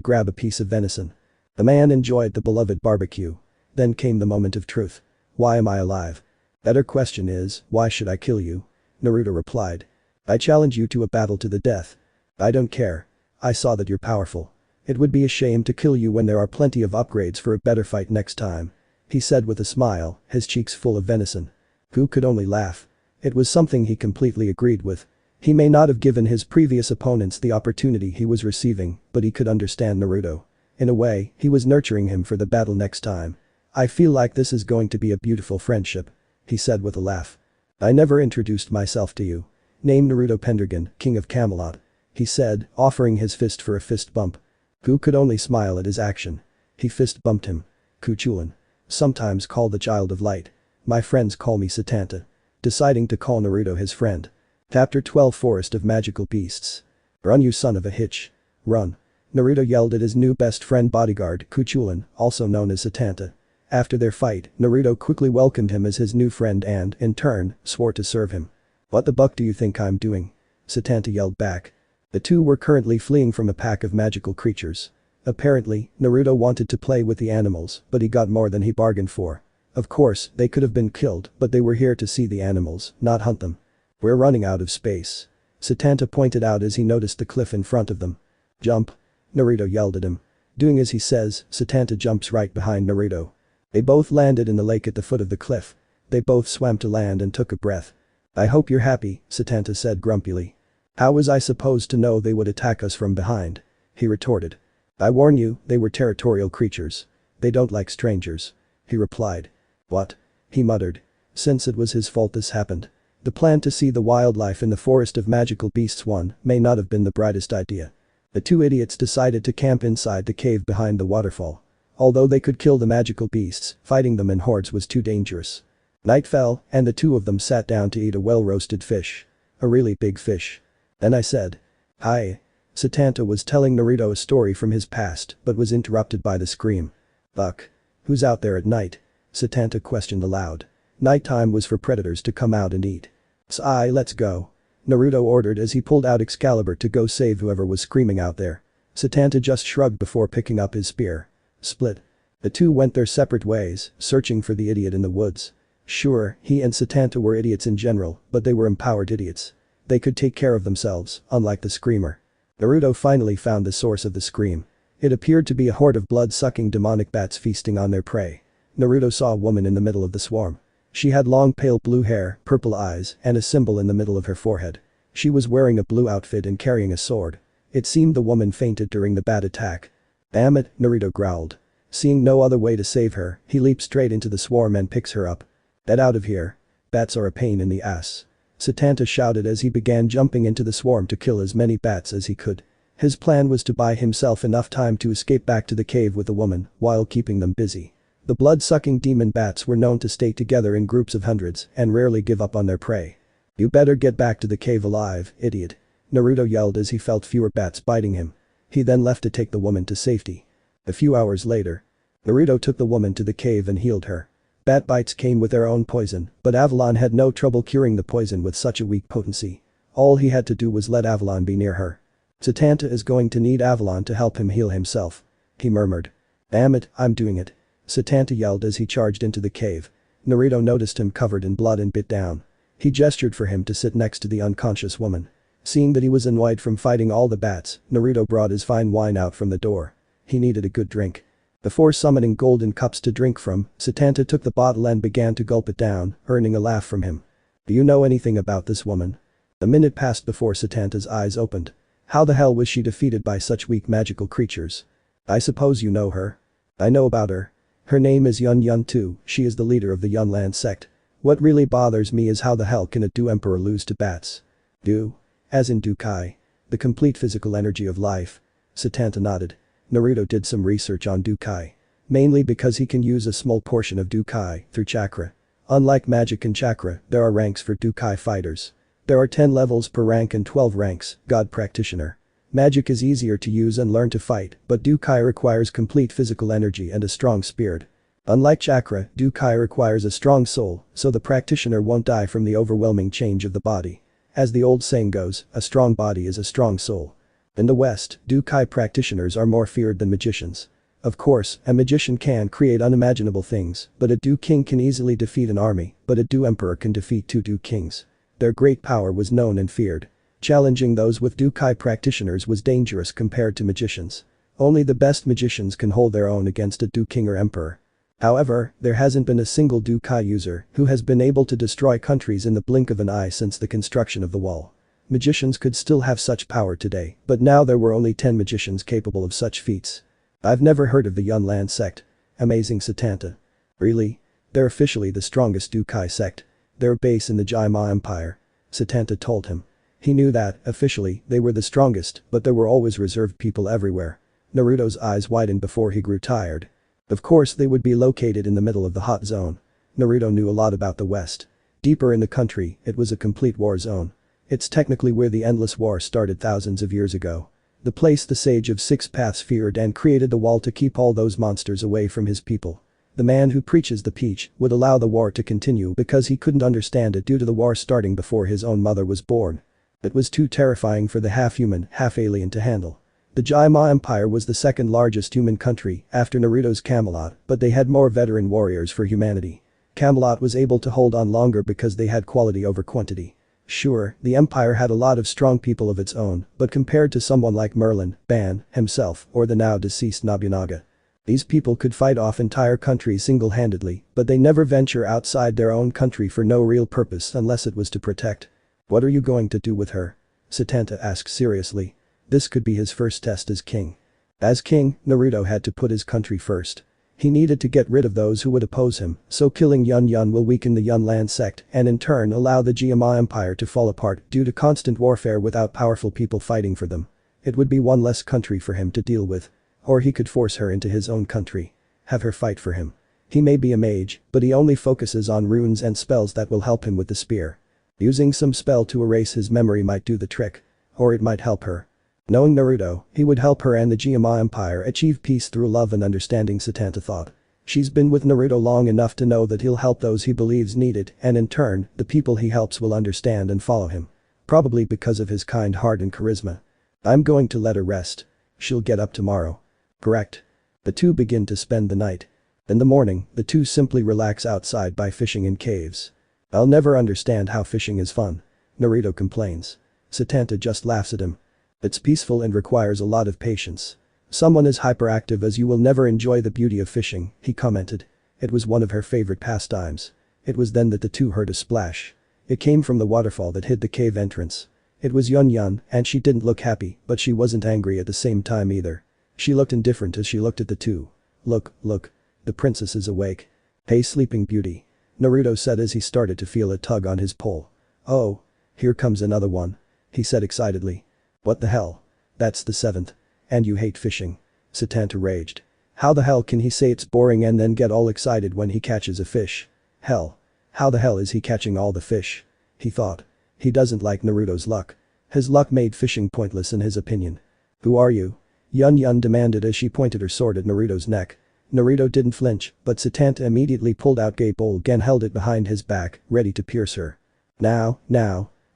grab a piece of venison. The man enjoyed the beloved barbecue. Then came the moment of truth. Why am I alive? Better question is, why should I kill you? Naruto replied. I challenge you to a battle to the death. I don't care. I saw that you're powerful. It would be a shame to kill you when there are plenty of upgrades for a better fight next time. He said with a smile, his cheeks full of venison. Ku could only laugh. It was something he completely agreed with. He may not have given his previous opponents the opportunity he was receiving, but he could understand Naruto. In a way, he was nurturing him for the battle next time. I feel like this is going to be a beautiful friendship. He said with a laugh. I never introduced myself to you. Name Naruto Pendragon, King of Camelot. He said, offering his fist for a fist bump. Ku could only smile at his action. He fist bumped him. Guchulin. Sometimes called the Child of Light. My friends call me Satanta. Deciding to call Naruto his friend. Chapter 12 Forest of Magical Beasts. Run, you son of a hitch. Run. Naruto yelled at his new best friend bodyguard, Guchulin, also known as Satanta. After their fight, Naruto quickly welcomed him as his new friend and, in turn, swore to serve him. What the buck do you think I'm doing? Satanta yelled back. The two were currently fleeing from a pack of magical creatures. Apparently, Naruto wanted to play with the animals, but he got more than he bargained for. Of course, they could have been killed, but they were here to see the animals, not hunt them. We're running out of space. Satanta pointed out as he noticed the cliff in front of them. Jump. Naruto yelled at him. Doing as he says, Satanta jumps right behind Naruto. They both landed in the lake at the foot of the cliff. They both swam to land and took a breath. I hope you're happy, Satanta said grumpily. How was I supposed to know they would attack us from behind? He retorted. I warn you, they were territorial creatures. They don't like strangers. He replied. What? He muttered. Since it was his fault this happened. The plan to see the wildlife in the forest of magical beasts may not have been the brightest idea. The two idiots decided to camp inside the cave behind the waterfall. Although they could kill the magical beasts, fighting them in hordes was too dangerous. Night fell, and the two of them sat down to eat a well-roasted fish. A really big fish. Then I said. Hi. Satanta was telling Naruto a story from his past, but was interrupted by the scream. Fuck. Who's out there at night? Satanta questioned aloud. Nighttime was for predators to come out and eat. Sai, let's go. Naruto ordered as he pulled out Excalibur to go save whoever was screaming out there. Satanta just shrugged before picking up his spear. Split. The two went their separate ways, searching for the idiot in the woods. Sure, he and Satanta were idiots in general, but they were empowered idiots. They could take care of themselves, unlike the screamer. Naruto finally found the source of the scream. It appeared to be a horde of blood-sucking demonic bats feasting on their prey. Naruto saw a woman in the middle of the swarm. She had long pale blue hair, purple eyes, and a symbol in the middle of her forehead. She was wearing a blue outfit and carrying a sword. It seemed the woman fainted during the bat attack. Damn it, Naruto growled. Seeing no other way to save her, he leaps straight into the swarm and picks her up. Get out of here. Bats are a pain in the ass. Satanta shouted as he began jumping into the swarm to kill as many bats as he could. His plan was to buy himself enough time to escape back to the cave with the woman, while keeping them busy. The blood-sucking demon bats were known to stay together in groups of hundreds and rarely give up on their prey. You better get back to the cave alive, idiot. Naruto yelled as he felt fewer bats biting him. He then left to take the woman to safety. A few hours later, Naruto took the woman to the cave and healed her. Bat bites came with their own poison, but Avalon had no trouble curing the poison with such a weak potency. All he had to do was let Avalon be near her. Satanta is going to need Avalon to help him heal himself. He murmured. Damn it, I'm doing it. Satanta yelled as he charged into the cave. Naruto noticed him covered in blood and bit down. He gestured for him to sit next to the unconscious woman. Seeing that he was annoyed from fighting all the bats, Naruto brought his fine wine out from the door. He needed a good drink. Before summoning golden cups to drink from, Satanta took the bottle and began to gulp it down, earning a laugh from him. Do you know anything about this woman? A minute passed before Satanta's eyes opened. How the hell was she defeated by such weak magical creatures? I suppose you know her. I know about her. Her name is Yun Yun too, she is the leader of the Yunland sect. What really bothers me is how the hell can a Do Emperor lose to bats? Do? As in Dukai. The complete physical energy of life. Satanta nodded. Naruto did some research on Dukai. Mainly because he can use a small portion of Dukai through chakra. Unlike magic and chakra, there are ranks for Dukai fighters. There are 10 levels per rank and 12 ranks, God Practitioner. Magic is easier to use and learn to fight, but Dukai requires complete physical energy and a strong spirit. Unlike chakra, Dukai requires a strong soul, so the practitioner won't die from the overwhelming change of the body. As the old saying goes, a strong body is a strong soul. In the West, Dukai practitioners are more feared than magicians. Of course, a magician can create unimaginable things, but a Do King can easily defeat an army, but a Do Emperor can defeat 2 Do Kings. Their great power was known and feared. Challenging those with Dukai practitioners was dangerous compared to magicians. Only the best magicians can hold their own against a Do King or Emperor. However, there hasn't been a single Dukai user who has been able to destroy countries in the blink of an eye since the construction of the wall. Magicians could still have such power today, but now there were only 10 magicians capable of such feats. I've never heard of the Yunland sect. Amazing Satanta. Really? They're officially the strongest Dukai sect. They're based in the Jaima Empire. Satanta told him. He knew that, officially, they were the strongest, but there were always reserved people everywhere. Naruto's eyes widened before he grew tired. Of course they would be located in the middle of the hot zone. Naruto knew a lot about the West. Deeper in the country, it was a complete war zone. It's technically where the endless war started thousands of years ago. The place the Sage of Six Paths feared and created the wall to keep all those monsters away from his people. The man who preaches the peach would allow the war to continue because he couldn't understand it due to the war starting before his own mother was born. It was too terrifying for the half-human, half-alien to handle. The Jaima Empire was the second largest human country after Naruto's Camelot, but they had more veteran warriors for humanity. Camelot was able to hold on longer because they had quality over quantity. Sure, the empire had a lot of strong people of its own, but compared to someone like Merlin, Ban, himself, or the now deceased Nobunaga. These people could fight off entire countries single-handedly, but they never venture outside their own country for no real purpose unless it was to protect. What are you going to do with her? Satanta asked seriously. This could be his first test as king. As king, Naruto had to put his country first. He needed to get rid of those who would oppose him, so killing Yun Yun will weaken the Yunland sect and in turn allow the Jaima Empire to fall apart due to constant warfare without powerful people fighting for them. It would be one less country for him to deal with. Or he could force her into his own country. Have her fight for him. He may be a mage, but he only focuses on runes and spells that will help him with the spear. Using some spell to erase his memory might do the trick. Or it might help her. Knowing Naruto, he would help her and the Jaima Empire achieve peace through love and understanding, Satanta thought. She's been with Naruto long enough to know that he'll help those he believes need it, and in turn, the people he helps will understand and follow him. Probably because of his kind heart and charisma. I'm going to let her rest. She'll get up tomorrow. Correct. The two begin to spend the night. In the morning, the two simply relax outside by fishing in caves. I'll never understand how fishing is fun. Naruto complains. Satanta just laughs at him. It's peaceful and requires a lot of patience. Someone as hyperactive as you will never enjoy the beauty of fishing, he commented. It was one of her favorite pastimes. It was then that the two heard a splash. It came from the waterfall that hid the cave entrance. It was Yun Yun, and she didn't look happy, but she wasn't angry at the same time either. She looked indifferent as she looked at the two. Look, look. The princess is awake. Hey sleeping beauty. Naruto said as he started to feel a tug on his pole. Oh. Here comes another one. He said excitedly. What the hell? That's the seventh. And you hate fishing. Satanta raged. How the hell can he say it's boring and then get all excited when he catches a fish? Hell. How the hell is he catching all the fish? He thought. He doesn't like Naruto's luck. His luck made fishing pointless in his opinion. Who are you? Yun Yun demanded as she pointed her sword at Naruto's neck. Naruto didn't flinch, but Satanta immediately pulled out a bowl and held it behind his back, ready to pierce her. Now.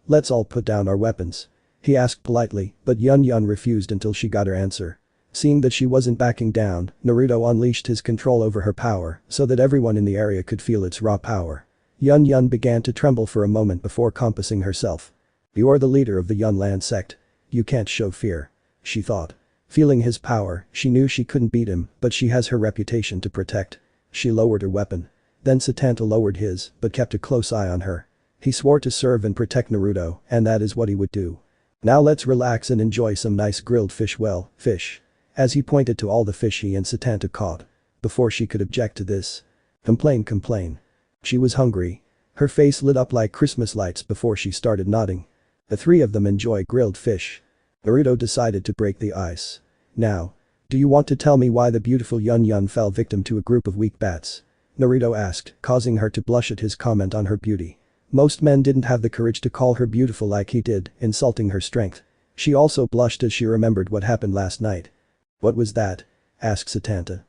Let's all put down our weapons. He asked politely, but Yun Yun refused until she got her answer. Seeing that she wasn't backing down, Naruto unleashed his control over her power so that everyone in the area could feel its raw power. Yun Yun began to tremble for a moment before compassing herself. You're the leader of the Yunlan sect. You can't show fear. She thought. Feeling his power, she knew she couldn't beat him, but she has her reputation to protect. She lowered her weapon. Then Satanta lowered his, but kept a close eye on her. He swore to serve and protect Naruto, and that is what he would do. Now let's relax and enjoy some nice grilled fish fish. As he pointed to all the fish he and Satanta caught. Before she could object to this. Complain. She was hungry. Her face lit up like Christmas lights before she started nodding. The three of them enjoy grilled fish. Naruto decided to break the ice. Now. Do you want to tell me why the beautiful Yun Yun fell victim to a group of weak bats? Naruto asked, causing her to blush at his comment on her beauty. Most men didn't have the courage to call her beautiful like he did, insulting her strength. She also blushed as she remembered what happened last night. What was that? Asked Satanta.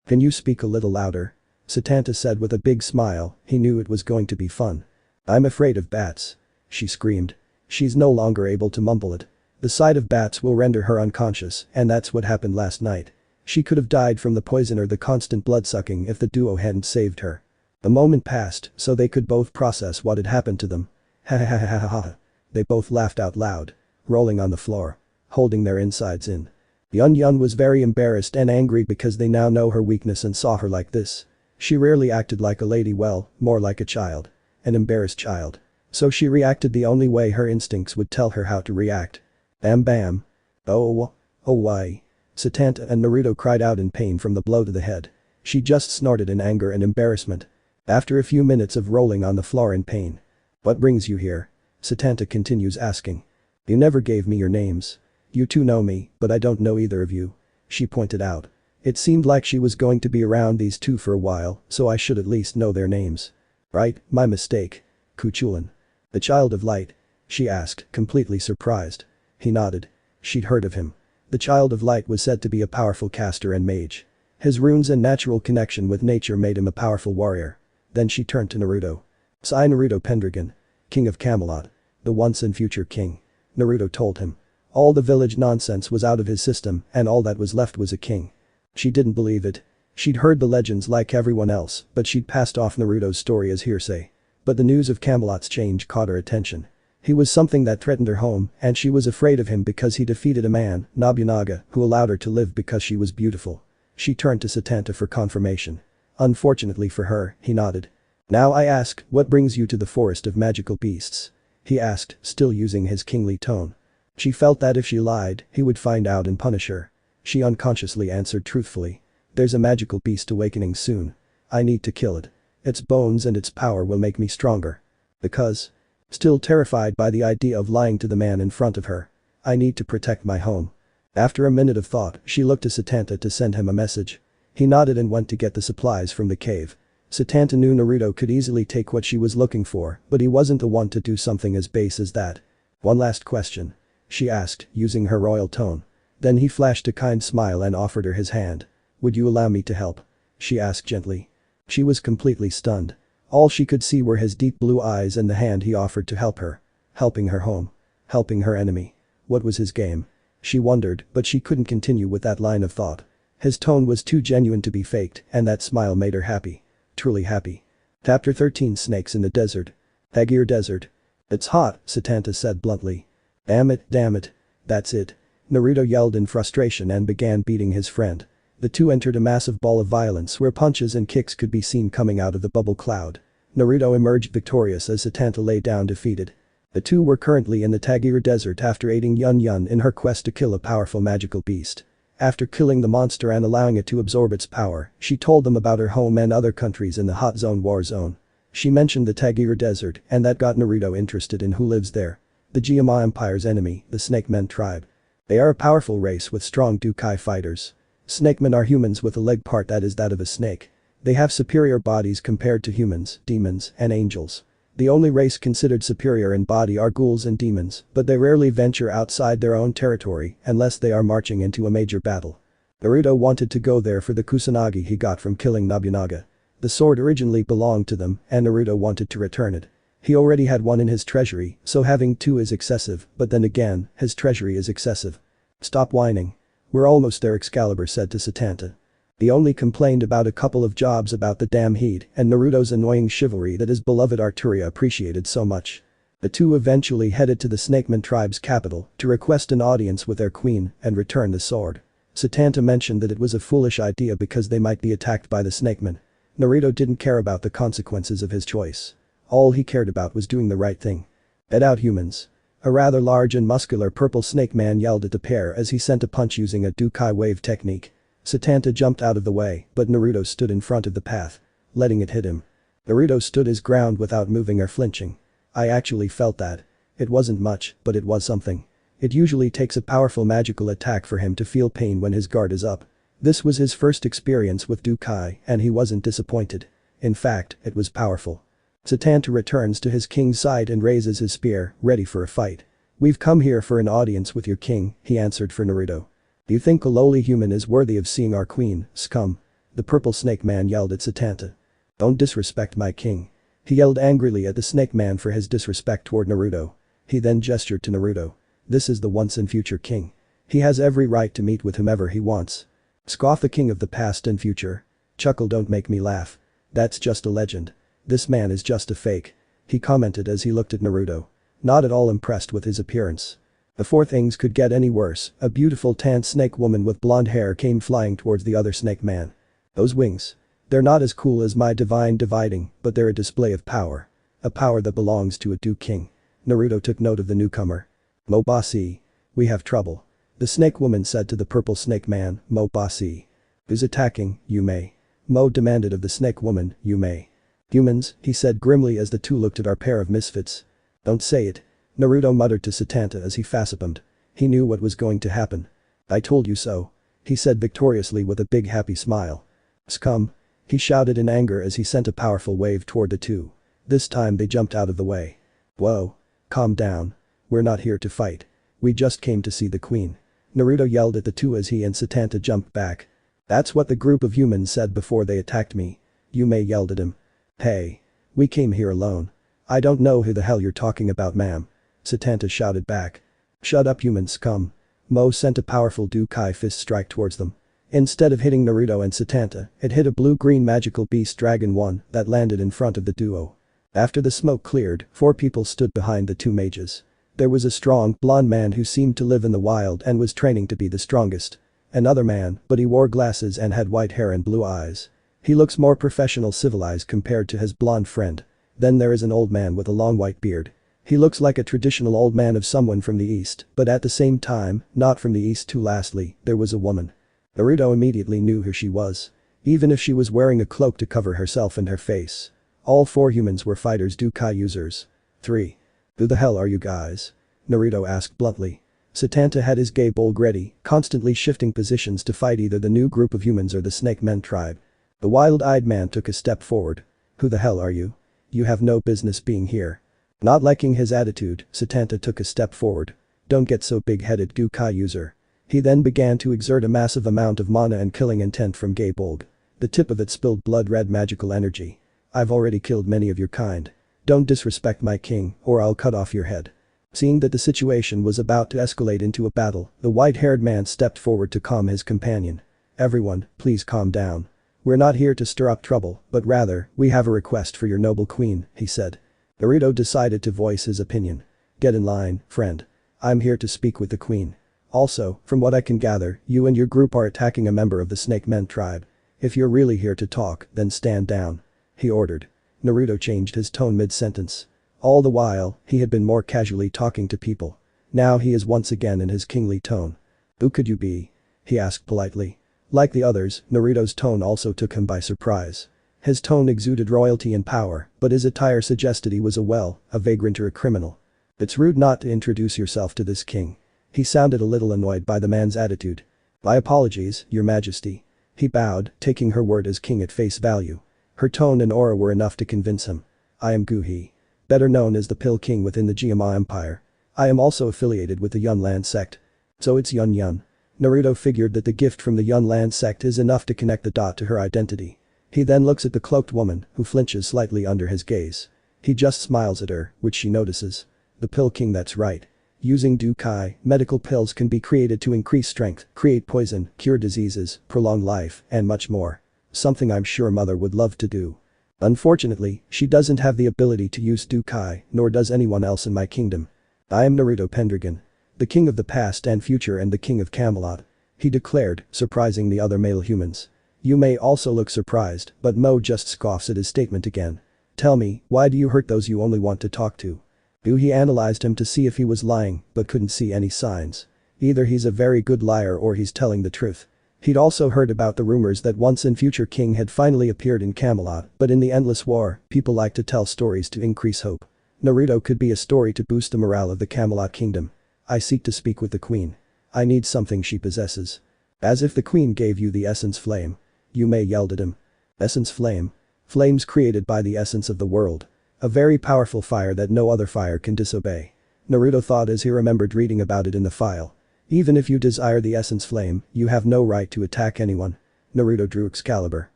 Can you speak a little louder? Satanta said with a big smile, he knew it was going to be fun. I'm afraid of bats. She screamed. She's no longer able to mumble it. The sight of bats will render her unconscious, and that's what happened last night. She could have died from the poison or the constant blood-sucking if the duo hadn't saved her. A moment passed, so they could both process what had happened to them. Ha ha ha ha ha. They both laughed out loud. Rolling on the floor. Holding their insides in. Yun Yun was very embarrassed and angry because they now know her weakness and saw her like this. She rarely acted like a lady, well, more like a child. An embarrassed child. So she reacted the only way her instincts would tell her how to react. Bam bam. Oh why. Satanta and Naruto cried out in pain from the blow to the head. She just snorted in anger and embarrassment. After a few minutes of rolling on the floor in pain. What brings you here? Satanta continues asking. You never gave me your names. You two know me, but I don't know either of you. She pointed out. It seemed like she was going to be around these two for a while, so I should at least know their names. Right, my mistake. Kuchulin. The Child of Light? She asked, completely surprised. He nodded. She'd heard of him. The Child of Light was said to be a powerful caster and mage. His runes and natural connection with nature made him a powerful warrior. Then she turned to Naruto. Sai Naruto Pendragon. King of Camelot. The once and future king. Naruto told him. All the village nonsense was out of his system and all that was left was a king. She didn't believe it. She'd heard the legends like everyone else, but she'd passed off Naruto's story as hearsay. But the news of Camelot's change caught her attention. He was something that threatened her home and she was afraid of him because he defeated a man, Nobunaga, who allowed her to live because she was beautiful. She turned to Satanta for confirmation. Unfortunately for her, he nodded. Now I ask, what brings you to the forest of magical beasts? He asked, still using his kingly tone. She felt that if she lied, he would find out and punish her. She unconsciously answered truthfully. There's a magical beast awakening soon. I need to kill it. Its bones and its power will make me stronger. Because? Still terrified by the idea of lying to the man in front of her. I need to protect my home. After a minute of thought, she looked to Satanta to send him a message. He nodded and went to get the supplies from the cave. Satanta knew Naruto could easily take what she was looking for, but he wasn't the one to do something as base as that. One last question. She asked, using her royal tone. Then he flashed a kind smile and offered her his hand. Would you allow me to help? she asked gently. She was completely stunned. All she could see were his deep blue eyes and the hand he offered to help her. Helping her home. Helping her enemy. What was his game? She wondered, but she couldn't continue with that line of thought. His tone was too genuine to be faked, and that smile made her happy. Truly happy. Chapter 13 Snakes in the Desert. Tagir Desert. It's hot, Satanta said bluntly. Damn it, damn it. That's it. Naruto yelled in frustration and began beating his friend. The two entered a massive ball of violence where punches and kicks could be seen coming out of the bubble cloud. Naruto emerged victorious as Satanta lay down defeated. The two were currently in the Tagir Desert after aiding Yun Yun in her quest to kill a powerful magical beast. After killing the monster and allowing it to absorb its power, she told them about her home and other countries in the Hot Zone War Zone. She mentioned the Tagir Desert and that got Naruto interested in who lives there. The Gyama Empire's enemy, the Snake Men tribe. They are a powerful race with strong Dukai fighters. Snake Men are humans with a leg part that is that of a snake. They have superior bodies compared to humans, demons, and angels. The only race considered superior in body are ghouls and demons, but they rarely venture outside their own territory unless they are marching into a major battle. Naruto wanted to go there for the Kusanagi he got from killing Nobunaga. The sword originally belonged to them and Naruto wanted to return it. He already had one in his treasury, so having two is excessive, but then again, his treasury is excessive. Stop whining. We're almost there, Excalibur said to Satanta. He only complained about a couple of jobs about the damn heat and Naruto's annoying chivalry that his beloved Arturia appreciated so much. The two eventually headed to the Snakeman tribe's capital to request an audience with their queen and return the sword. Satanta mentioned that it was a foolish idea because they might be attacked by the Snakemen. Naruto didn't care about the consequences of his choice. All he cared about was doing the right thing. Get out, humans. A rather large and muscular purple snake man yelled at the pair as he sent a punch using a Dukai wave technique. Satanta jumped out of the way, but Naruto stood in front of the path, letting it hit him. Naruto stood his ground without moving or flinching. I actually felt that. It wasn't much, but it was something. It usually takes a powerful magical attack for him to feel pain when his guard is up. This was his first experience with Dukai and he wasn't disappointed. In fact, it was powerful. Satanta returns to his king's side and raises his spear, ready for a fight. We've come here for an audience with your king, he answered for Naruto. Do you think a lowly human is worthy of seeing our queen, scum? The purple snake man yelled at Satanta. Don't disrespect my king. He yelled angrily at the snake man for his disrespect toward Naruto. He then gestured to Naruto. This is the once and future king. He has every right to meet with whomever he wants. Scoff the king of the past and future. Chuckle, don't make me laugh. That's just a legend. This man is just a fake. He commented as he looked at Naruto. Not at all impressed with his appearance. Before things could get any worse, a beautiful tan snake woman with blonde hair came flying towards the other snake man. Those wings. They're not as cool as my divine dividing, but they're a display of power. A power that belongs to a Duke King. Naruto took note of the newcomer. Mobasi. We have trouble. The snake woman said to the purple snake man, Mobasi. Who's attacking, Yume? Mo demanded of the snake woman, Yume. Humans, he said grimly as the two looked at our pair of misfits. Don't say it. Naruto muttered to Satanta as he facepalmed. He knew what was going to happen. I told you so. He said victoriously with a big happy smile. Scum. He shouted in anger as he sent a powerful wave toward the two. This time they jumped out of the way. Whoa. Calm down. We're not here to fight. We just came to see the queen. Naruto yelled at the two as he and Satanta jumped back. That's what the group of humans said before they attacked me. Yume yelled at him. Hey. We came here alone. I don't know who the hell you're talking about, ma'am. Satanta shouted back. Shut up, human scum. Mo sent a powerful Dukai fist strike towards them. Instead of hitting Naruto and Satanta, it hit a blue-green magical beast Dragon 1 that landed in front of the duo. After the smoke cleared, 4 people stood behind the 2 mages. There was a strong, blonde man who seemed to live in the wild and was training to be the strongest. Another man, but he wore glasses and had white hair and blue eyes. He looks more professional civilized compared to his blonde friend. Then there is an old man with a long white beard. He looks like a traditional old man of someone from the east, but at the same time, not from the east too. Lastly, there was a woman. Naruto immediately knew who she was. Even if she was wearing a cloak to cover herself and her face. All 4 humans were fighters Dukai users. 3. Who the hell are you guys? Naruto asked bluntly. Satanta had his gay bulg ready, constantly shifting positions to fight either the new group of humans or the Snake Men tribe. The wild-eyed man took a step forward. Who the hell are you? You have no business being here. Not liking his attitude, Satanta took a step forward. Don't get so big-headed, Dukai user. He then began to exert a massive amount of mana and killing intent from Gay Bulg. The tip of it spilled blood-red magical energy. I've already killed many of your kind. Don't disrespect my king, or I'll cut off your head. Seeing that the situation was about to escalate into a battle, the white-haired man stepped forward to calm his companion. Everyone, please calm down. We're not here to stir up trouble, but rather, we have a request for your noble queen, he said. Naruto decided to voice his opinion. Get in line, friend. I'm here to speak with the queen. Also, from what I can gather, you and your group are attacking a member of the Snake Men tribe. If you're really here to talk, then stand down. He ordered. Naruto changed his tone mid-sentence. All the while, he had been more casually talking to people. Now he is once again in his kingly tone. Who could you be? He asked politely. Like the others, Naruto's tone also took him by surprise. His tone exuded royalty and power, but his attire suggested he was a vagrant or a criminal. It's rude not to introduce yourself to this king. He sounded a little annoyed by the man's attitude. My apologies, your majesty. He bowed, taking her word as king at face value. Her tone and aura were enough to convince him. I am Guhi. Better known as the Pill King within the Geama Empire. I am also affiliated with the Yunlan sect. So it's Yun Yun. Naruto figured that the gift from the Yunlan sect is enough to connect the dot to her identity. He then looks at the cloaked woman, who flinches slightly under his gaze. He just smiles at her, which she notices. The Pill King, that's right. Using Dukai, medical pills can be created to increase strength, create poison, cure diseases, prolong life, and much more. Something I'm sure mother would love to do. Unfortunately, she doesn't have the ability to use Dukai, nor does anyone else in my kingdom. I am Naruto Pendragon. The king of the past and future and the king of Camelot. He declared, surprising the other male humans. You may also look surprised, but Mo just scoffs at his statement again. Tell me, why do you hurt those you only want to talk to? He analyzed him to see if he was lying, but couldn't see any signs. Either he's a very good liar or he's telling the truth. He'd also heard about the rumors that once in future king had finally appeared in Camelot, but in the endless war, people like to tell stories to increase hope. Naruto could be a story to boost the morale of the Camelot kingdom. I seek to speak with the queen. I need something she possesses. As if the queen gave you the essence flame. Yume yelled at him. Essence flame? Flames created by the essence of the world. A very powerful fire that no other fire can disobey. Naruto thought as he remembered reading about it in the file. Even if you desire the essence flame, you have no right to attack anyone. Naruto drew Excalibur.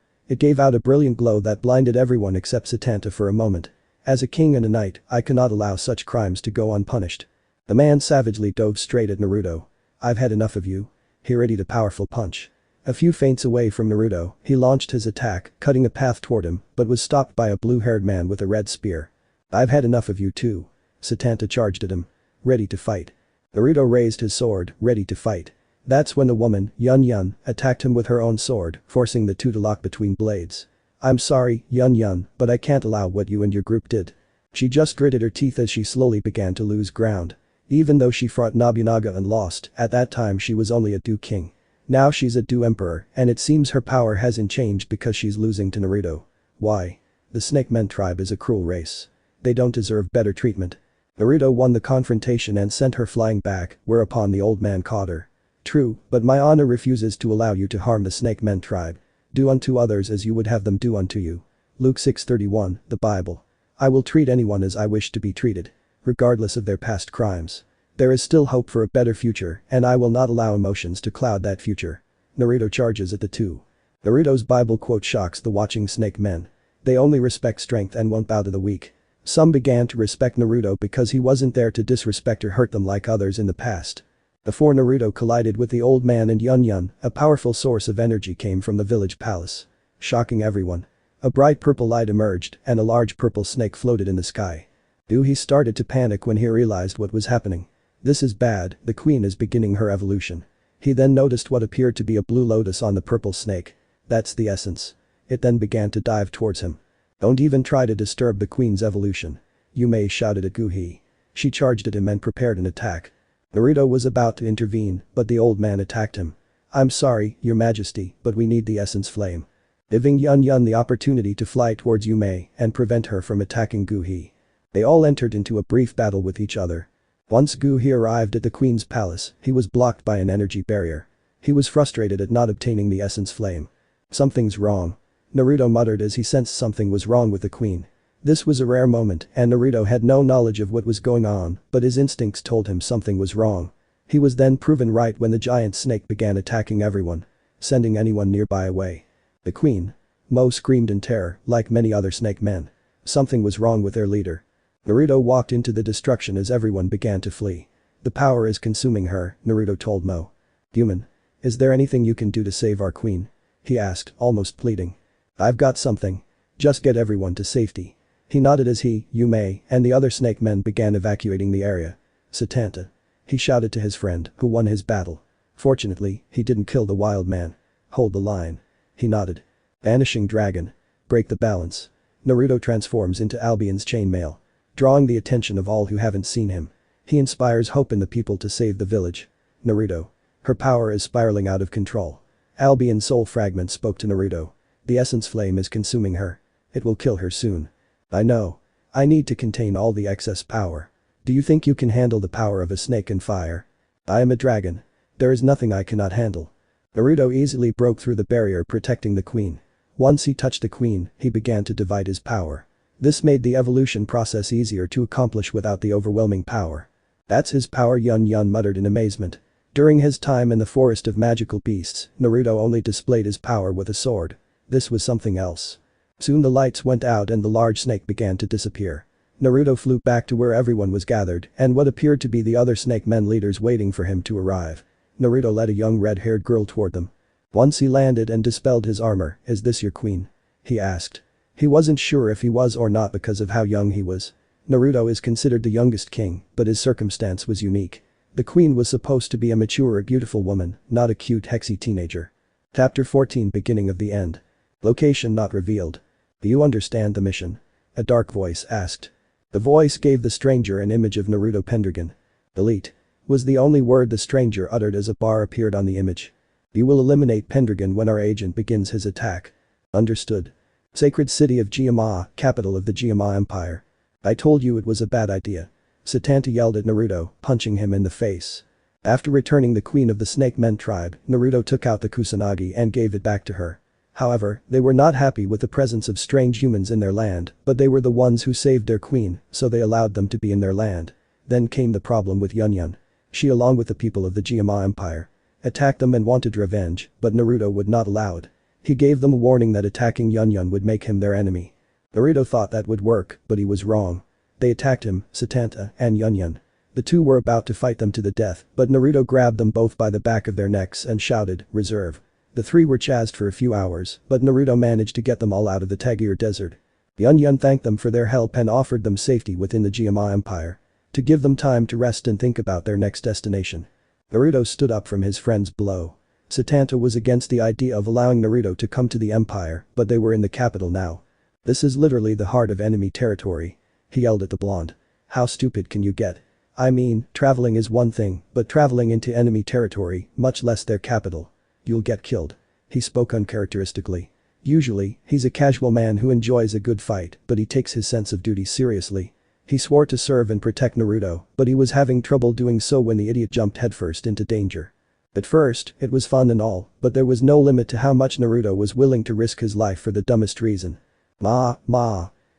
It gave out a brilliant glow that blinded everyone except Satanta for a moment. As a king and a knight, I cannot allow such crimes to go unpunished. The man savagely dove straight at Naruto. I've had enough of you. He readied a powerful punch. A few feints away from Naruto, he launched his attack, cutting a path toward him, but was stopped by a blue-haired man with a red spear. I've had enough of you too. Satanta charged at him. Ready to fight. Naruto raised his sword, ready to fight. That's when the woman, Yun Yun, attacked him with her own sword, forcing the two to lock between blades. I'm sorry, Yun Yun, but I can't allow what you and your group did. She just gritted her teeth as she slowly began to lose ground. Even though she fought Nobunaga and lost, at that time she was only a Do King. Now she's a Do Emperor, and it seems her power hasn't changed because she's losing to Naruto. Why? The Snake Men tribe is a cruel race. They don't deserve better treatment. Naruto won the confrontation and sent her flying back, whereupon the old man caught her. True, but my honor refuses to allow you to harm the Snake Men tribe. Do unto others as you would have them do unto you. Luke 6:31, the Bible. I will treat anyone as I wish to be treated. Regardless of their past crimes. There is still hope for a better future, and I will not allow emotions to cloud that future. Naruto charges at the two. Naruto's Bible quote shocks the watching Snake Men. They only respect strength and won't bow to the weak. Some began to respect Naruto because he wasn't there to disrespect or hurt them like others in the past. Before Naruto collided with the old man and Yun Yun, a powerful source of energy came from the village palace. Shocking everyone. A bright purple light emerged, and a large purple snake floated in the sky. He started to panic when he realized what was happening. This is bad, the queen is beginning her evolution. He then noticed what appeared to be a blue lotus on the purple snake. That's the essence. It then began to dive towards him. Don't even try to disturb the queen's evolution. Yume shouted at Guhi. She charged at him and prepared an attack. Naruto was about to intervene, but the old man attacked him. I'm sorry, your majesty, but we need the essence flame. Giving Yun Yun the opportunity to fly towards Yume and prevent her from attacking Guhi. They all entered into a brief battle with each other. Once Guhi arrived at the queen's palace, he was blocked by an energy barrier. He was frustrated at not obtaining the essence flame. Something's wrong. Naruto muttered as he sensed something was wrong with the queen. This was a rare moment and Naruto had no knowledge of what was going on, but his instincts told him something was wrong. He was then proven right when the giant snake began attacking everyone. Sending anyone nearby away. The queen. Mo screamed in terror, like many other snake men. Something was wrong with their leader. Naruto walked into the destruction as everyone began to flee. The power is consuming her, Naruto told Mo. Human. Is there anything you can do to save our queen? He asked, almost pleading. I've got something. Just get everyone to safety. He nodded as he, Yume, and the other snake men began evacuating the area. Satanta. He shouted to his friend, who won his battle. Fortunately, he didn't kill the wild man. Hold the line. He nodded. Vanishing dragon. Break the balance. Naruto transforms into Albion's chainmail. Drawing the attention of all who haven't seen him. He inspires hope in the people to save the village. Naruto. Her power is spiraling out of control. Albion's soul fragment spoke to Naruto. The essence flame is consuming her. It will kill her soon. I know. I need to contain all the excess power. Do you think you can handle the power of a snake and fire? I am a dragon. There is nothing I cannot handle. Naruto easily broke through the barrier protecting the queen. Once he touched the queen, he began to divide his power. This made the evolution process easier to accomplish without the overwhelming power. That's his power, Yun Yun muttered in amazement. During his time in the forest of magical beasts, Naruto only displayed his power with a sword. This was something else. Soon the lights went out and the large snake began to disappear. Naruto flew back to where everyone was gathered and what appeared to be the other snake men leaders waiting for him to arrive. Naruto led a young red-haired girl toward them. Once he landed and dispelled his armor, "Is this your queen?" he asked. He wasn't sure if he was or not because of how young he was. Naruto is considered the youngest king, but his circumstance was unique. The queen was supposed to be a mature, beautiful woman, not a cute hexy teenager. Chapter 14 Beginning of the End. Location not revealed. Do you understand the mission? A dark voice asked. The voice gave the stranger an image of Naruto Pendragon. Delete. Was the only word the stranger uttered as a bar appeared on the image. You will eliminate Pendragon when our agent begins his attack. Understood. Sacred city of Gyama, capital of the Gyama Empire. I told you it was a bad idea. Satanta yelled at Naruto, punching him in the face. After returning the queen of the Snake Men tribe, Naruto took out the Kusanagi and gave it back to her. However, they were not happy with the presence of strange humans in their land, but they were the ones who saved their queen, so they allowed them to be in their land. Then came the problem with Yun Yun. She, along with the people of the Gyama Empire, attacked them and wanted revenge, but Naruto would not allow it. He gave them a warning that attacking Yun Yun would make him their enemy. Naruto thought that would work, but he was wrong. They attacked him, Satanta, and Yun Yun. The two were about to fight them to the death, but Naruto grabbed them both by the back of their necks and shouted, "Reserve." The three were chased for a few hours, but Naruto managed to get them all out of the Tagir desert. Yun Yun thanked them for their help and offered them safety within the Gyama Empire. To give them time to rest and think about their next destination. Naruto stood up from his friend's blow. Satanta was against the idea of allowing Naruto to come to the empire, but they were in the capital now. This is literally the heart of enemy territory. He yelled at the blonde. How stupid can you get? I mean, traveling is one thing, but traveling into enemy territory, much less their capital. You'll get killed. He spoke uncharacteristically. Usually, he's a casual man who enjoys a good fight, but he takes his sense of duty seriously. He swore to serve and protect Naruto, but he was having trouble doing so when the idiot jumped headfirst into danger. At first, it was fun and all, but there was no limit to how much Naruto was willing to risk his life for the dumbest reason. Ma.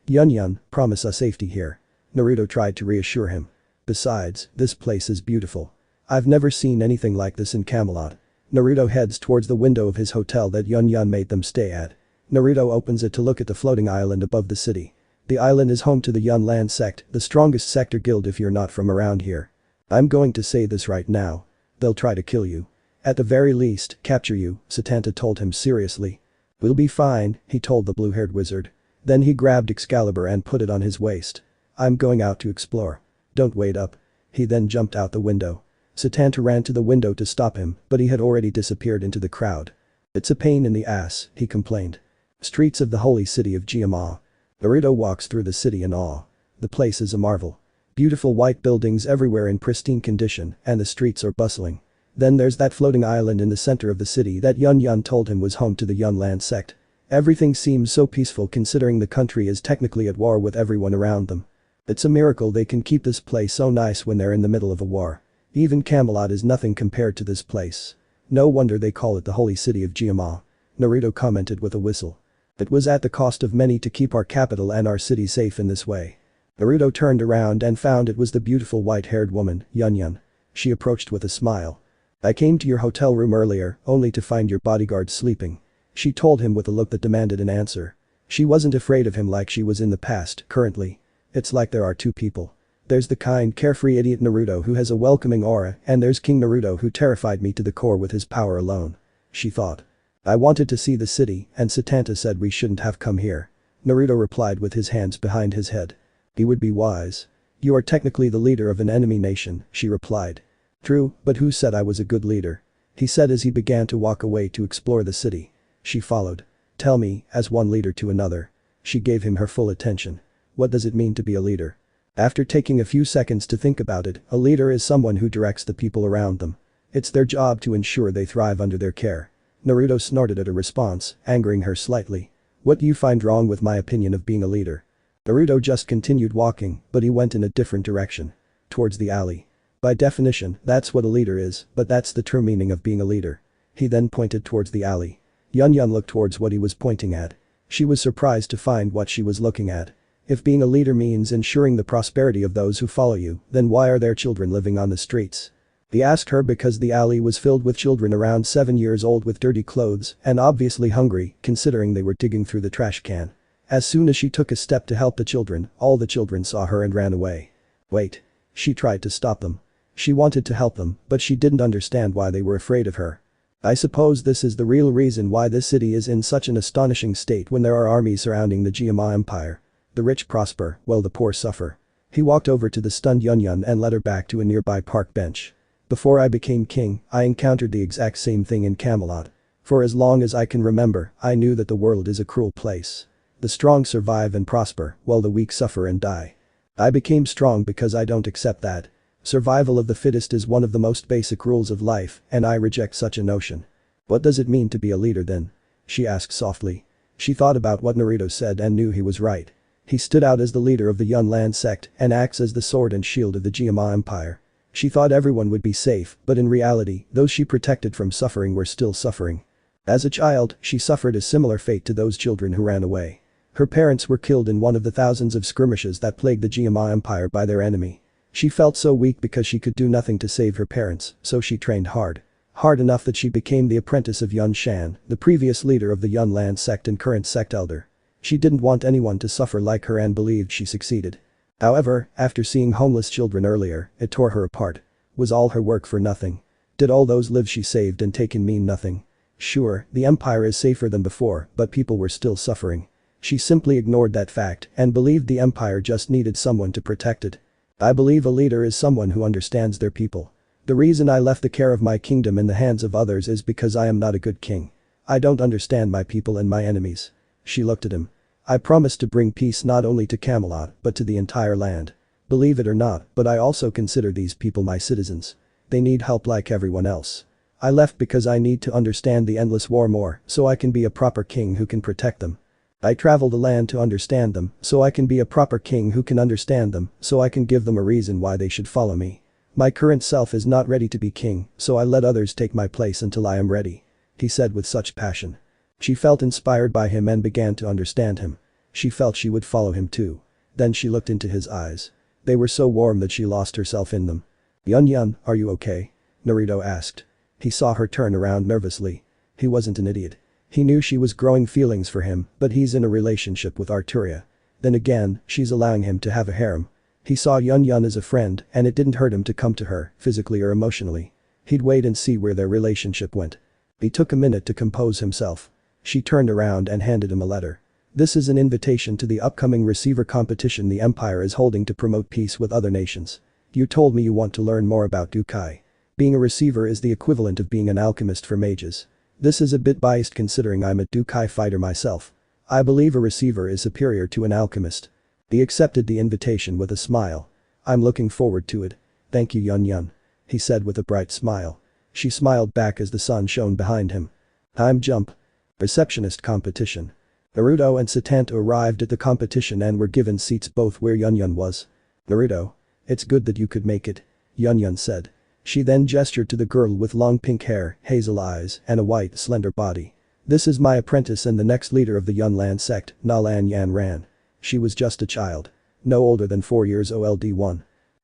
Yun Yun, promise us safety here. Naruto tried to reassure him. Besides, this place is beautiful. I've never seen anything like this in Camelot. Naruto heads towards the window of his hotel that Yun Yun made them stay at. Naruto opens it to look at the floating island above the city. The island is home to the Yun Land sect, the strongest sector guild if you're not from around here. I'm going to say this right now. They'll try to kill you. At the very least, capture you, Satanta told him seriously. We'll be fine, he told the blue-haired wizard. Then he grabbed Excalibur and put it on his waist. I'm going out to explore. Don't wait up. He then jumped out the window. Satanta ran to the window to stop him, but he had already disappeared into the crowd. It's a pain in the ass, he complained. Streets of the holy city of Gyama. Naruto walks through the city in awe. The place is a marvel. Beautiful white buildings everywhere in pristine condition, and the streets are bustling. Then there's that floating island in the center of the city that Yun Yun told him was home to the Yun Land sect. Everything seems so peaceful considering the country is technically at war with everyone around them. It's a miracle they can keep this place so nice when they're in the middle of a war. Even Camelot is nothing compared to this place. No wonder they call it the holy city of Gyama. Naruto commented with a whistle. It was at the cost of many to keep our capital and our city safe in this way. Naruto turned around and found it was the beautiful white-haired woman, Yun Yun. She approached with a smile. I came to your hotel room earlier, only to find your bodyguard sleeping. She told him with a look that demanded an answer. She wasn't afraid of him like she was in the past, currently. It's like there are two people. There's the kind, carefree idiot Naruto who has a welcoming aura, and there's King Naruto who terrified me to the core with his power alone. She thought. I wanted to see the city, and Satanta said we shouldn't have come here. Naruto replied with his hands behind his head. He would be wise. You are technically the leader of an enemy nation, she replied. True, but who said I was a good leader? He said as he began to walk away to explore the city. She followed. Tell me, as one leader to another. She gave him her full attention. What does it mean to be a leader? After taking a few seconds to think about it, a leader is someone who directs the people around them. It's their job to ensure they thrive under their care. Naruto snorted at her response, angering her slightly. What do you find wrong with my opinion of being a leader? Naruto just continued walking, but he went in a different direction. Towards the alley. By definition, that's what a leader is, but that's the true meaning of being a leader. He then pointed towards the alley. Yun looked towards what he was pointing at. She was surprised to find what she was looking at. If being a leader means ensuring the prosperity of those who follow you, then why are there children living on the streets? He asked her because the alley was filled with children around 7 years old with dirty clothes and obviously hungry, considering they were digging through the trash can. As soon as she took a step to help the children, all the children saw her and ran away. Wait. She tried to stop them. She wanted to help them, but she didn't understand why they were afraid of her. I suppose this is the real reason why this city is in such an astonishing state when there are armies surrounding the Geama Empire. The rich prosper, while the poor suffer. He walked over to the stunned Yun and led her back to a nearby park bench. Before I became king, I encountered the exact same thing in Camelot. For as long as I can remember, I knew that the world is a cruel place. The strong survive and prosper, while the weak suffer and die. I became strong because I don't accept that. Survival of the fittest is one of the most basic rules of life, and I reject such a notion. What does it mean to be a leader then? She asked softly. She thought about what Naruto said and knew he was right. He stood out as the leader of the Yunlan sect and acts as the sword and shield of the Geama Empire. She thought everyone would be safe, but in reality, those she protected from suffering were still suffering. As a child, she suffered a similar fate to those children who ran away. Her parents were killed in one of the thousands of skirmishes that plagued the Geama Empire by their enemy. She felt so weak because she could do nothing to save her parents, so she trained hard. Hard enough that she became the apprentice of Yun Shan, the previous leader of the Yunlan sect and current sect elder. She didn't want anyone to suffer like her and believed she succeeded. However, after seeing homeless children earlier, it tore her apart. Was all her work for nothing? Did all those lives she saved and taken mean nothing? Sure, the empire is safer than before, but people were still suffering. She simply ignored that fact and believed the empire just needed someone to protect it. I believe a leader is someone who understands their people. The reason I left the care of my kingdom in the hands of others is because I am not a good king. I don't understand my people and my enemies. She looked at him. I promised to bring peace not only to Camelot but to the entire land. Believe it or not, but I also consider these people my citizens. They need help like everyone else. I left because I need to understand the endless war more so I can be a proper king who can protect them. I travel the land to understand them so I can be a proper king who can understand them so I can give them a reason why they should follow me. My current self is not ready to be king, so I let others take my place until I am ready. He said with such passion. She felt inspired by him and began to understand him. She felt she would follow him too. Then she looked into his eyes. They were so warm that she lost herself in them. Yun, are you okay? Naruto asked. He saw her turn around nervously. He wasn't an idiot. He knew she was growing feelings for him, but he's in a relationship with Arturia. Then again, she's allowing him to have a harem. He saw Yun as a friend and it didn't hurt him to come to her, physically or emotionally. He'd wait and see where their relationship went. He took a minute to compose himself. She turned around and handed him a letter. This is an invitation to the upcoming receiver competition the Empire is holding to promote peace with other nations. You told me you want to learn more about Dukai. Being a receiver is the equivalent of being an alchemist for mages. This is a bit biased considering I'm a Dukai fighter myself. I believe a receiver is superior to an alchemist. He accepted the invitation with a smile. I'm looking forward to it. Thank you Yun, he said with a bright smile. She smiled back as the sun shone behind him. Time jump. Receptionist competition. Naruto and Satanta arrived at the competition and were given seats both where Yun was. Naruto. It's good that you could make it. Yun said. She then gestured to the girl with long pink hair, hazel eyes, and a white, slender body. This is my apprentice and the next leader of the Yunlan sect, Nalan Yanran. She was just a child. No older than 4 years old.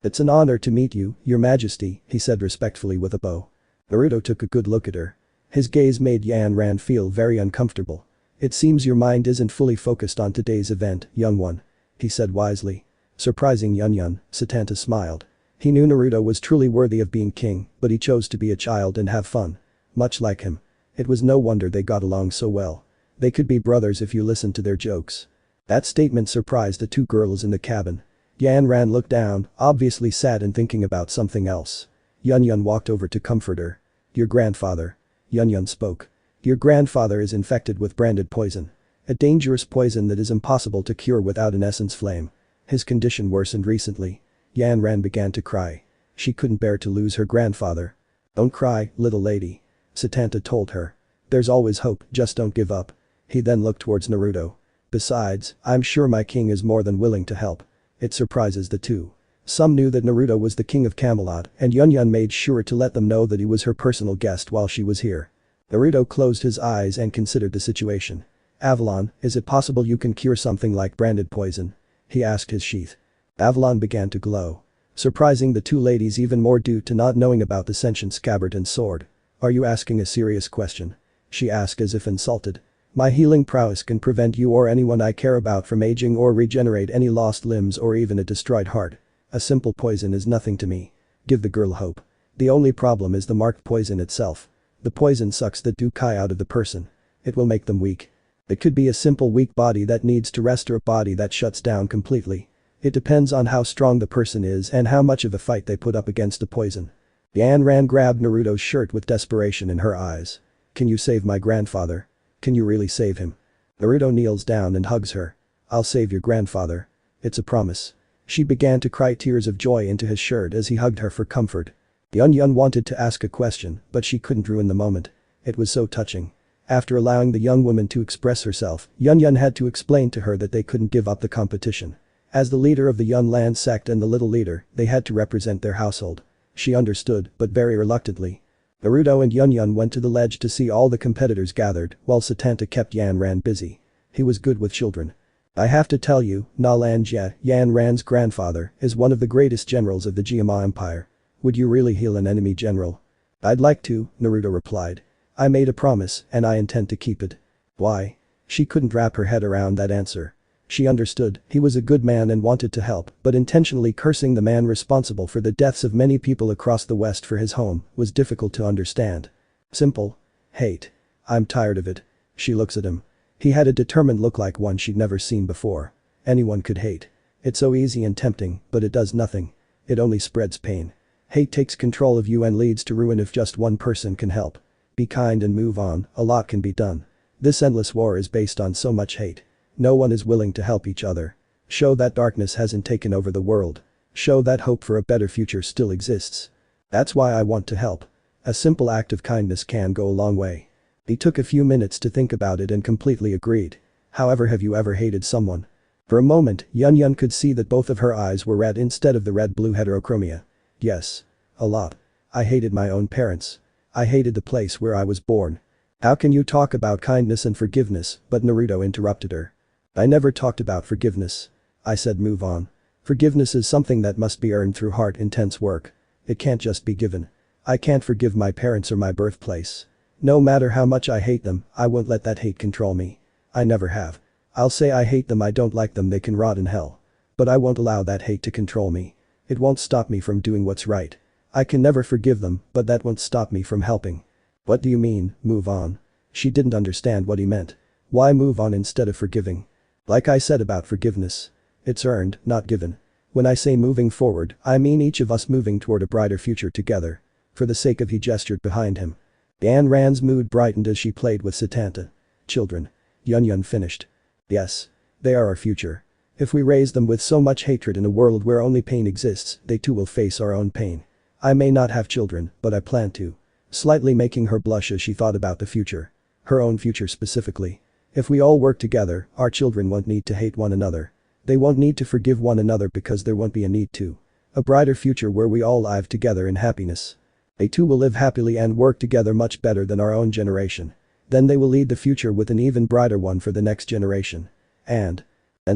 It's an honor to meet you, your majesty, he said respectfully with a bow. Naruto took a good look at her. His gaze made Yan Ran feel very uncomfortable. "It seems your mind isn't fully focused on today's event, young one," he said wisely. Surprising Yun, Satanta smiled. He knew Naruto was truly worthy of being king, but he chose to be a child and have fun. Much like him. It was no wonder they got along so well. They could be brothers if you listened to their jokes. That statement surprised the two girls in the cabin. Yan Ran looked down, obviously sad and thinking about something else. Yun walked over to comfort her. "Your grandfather." Yun spoke. "Your grandfather is infected with branded poison. A dangerous poison that is impossible to cure without an essence flame. His condition worsened recently." Yan Ran began to cry. She couldn't bear to lose her grandfather. "Don't cry, little lady," Satanta told her. "There's always hope, just don't give up." He then looked towards Naruto. "Besides, I'm sure my king is more than willing to help." It surprises the two. Some knew that Naruto was the king of Camelot, and Yun made sure to let them know that he was her personal guest while she was here. Naruto closed his eyes and considered the situation. "Avalon, is it possible you can cure something like branded poison?" he asked his sheath. Avalon began to glow. Surprising the two ladies even more due to not knowing about the sentient scabbard and sword. "Are you asking a serious question?" she asked as if insulted. "My healing prowess can prevent you or anyone I care about from aging or regenerate any lost limbs or even a destroyed heart. A simple poison is nothing to me." Give the girl hope. "The only problem is the marked poison itself. The poison sucks the Dukai out of the person. It will make them weak. It could be a simple weak body that needs to rest or a body that shuts down completely. It depends on how strong the person is and how much of a fight they put up against the poison." Yan Ran grabbed Naruto's shirt with desperation in her eyes. "Can you save my grandfather? Can you really save him?" Naruto kneels down and hugs her. "I'll save your grandfather. It's a promise." She began to cry tears of joy into his shirt as he hugged her for comfort. Yun wanted to ask a question, but she couldn't ruin the moment. It was so touching. After allowing the young woman to express herself, Yun had to explain to her that they couldn't give up the competition. As the leader of the Yun Land sect and the little leader, they had to represent their household. She understood, but very reluctantly. Naruto and Yun went to the ledge to see all the competitors gathered, while Satanta kept Yan Ran busy. He was good with children. "I have to tell you, Nalanjia, Yan Ran's grandfather, is one of the greatest generals of the Geama Empire. Would you really heal an enemy general?" "I'd like to," Naruto replied. "I made a promise, and I intend to keep it." "Why?" She couldn't wrap her head around that answer. She understood, he was a good man and wanted to help, but intentionally cursing the man responsible for the deaths of many people across the West for his home was difficult to understand. "Simple. Hate. I'm tired of it." She looks at him. He had a determined look like one she'd never seen before. Anyone could hate. It's so easy and tempting, but it does nothing. It only spreads pain. Hate takes control of you and leads to ruin if just one person can help. Be kind and move on, a lot can be done. This endless war is based on so much hate. No one is willing to help each other. Show that darkness hasn't taken over the world. Show that hope for a better future still exists. That's why I want to help. A simple act of kindness can go a long way." He took a few minutes to think about it and completely agreed. "However, have you ever hated someone?" For a moment, Yun could see that both of her eyes were red instead of the red-blue heterochromia. "Yes. A lot. I hated my own parents. I hated the place where I was born." "How can you talk about kindness and forgiveness?" But Naruto interrupted her. "I never talked about forgiveness. I said move on. Forgiveness is something that must be earned through intense work. It can't just be given. I can't forgive my parents or my birthplace. No matter how much I hate them, I won't let that hate control me. I never have. I'll say I hate them, I don't like them, they can rot in hell. But I won't allow that hate to control me. It won't stop me from doing what's right. I can never forgive them, but that won't stop me from helping." "What do you mean, move on?" She didn't understand what he meant. Why move on instead of forgiving? "Like I said about forgiveness. It's earned, not given. When I say moving forward, I mean each of us moving toward a brighter future together. For the sake of," he gestured behind him. Yan Ran's mood brightened as she played with Satanta. "Children." Yun finished. "Yes. They are our future. If we raise them with so much hatred in a world where only pain exists, they too will face our own pain. I may not have children, but I plan to." Slightly making her blush as she thought about the future. Her own future specifically. "If we all work together, our children won't need to hate one another. They won't need to forgive one another because there won't be a need to. A brighter future where we all live together in happiness. They too will live happily and work together much better than our own generation. Then they will lead the future with an even brighter one for the next generation. And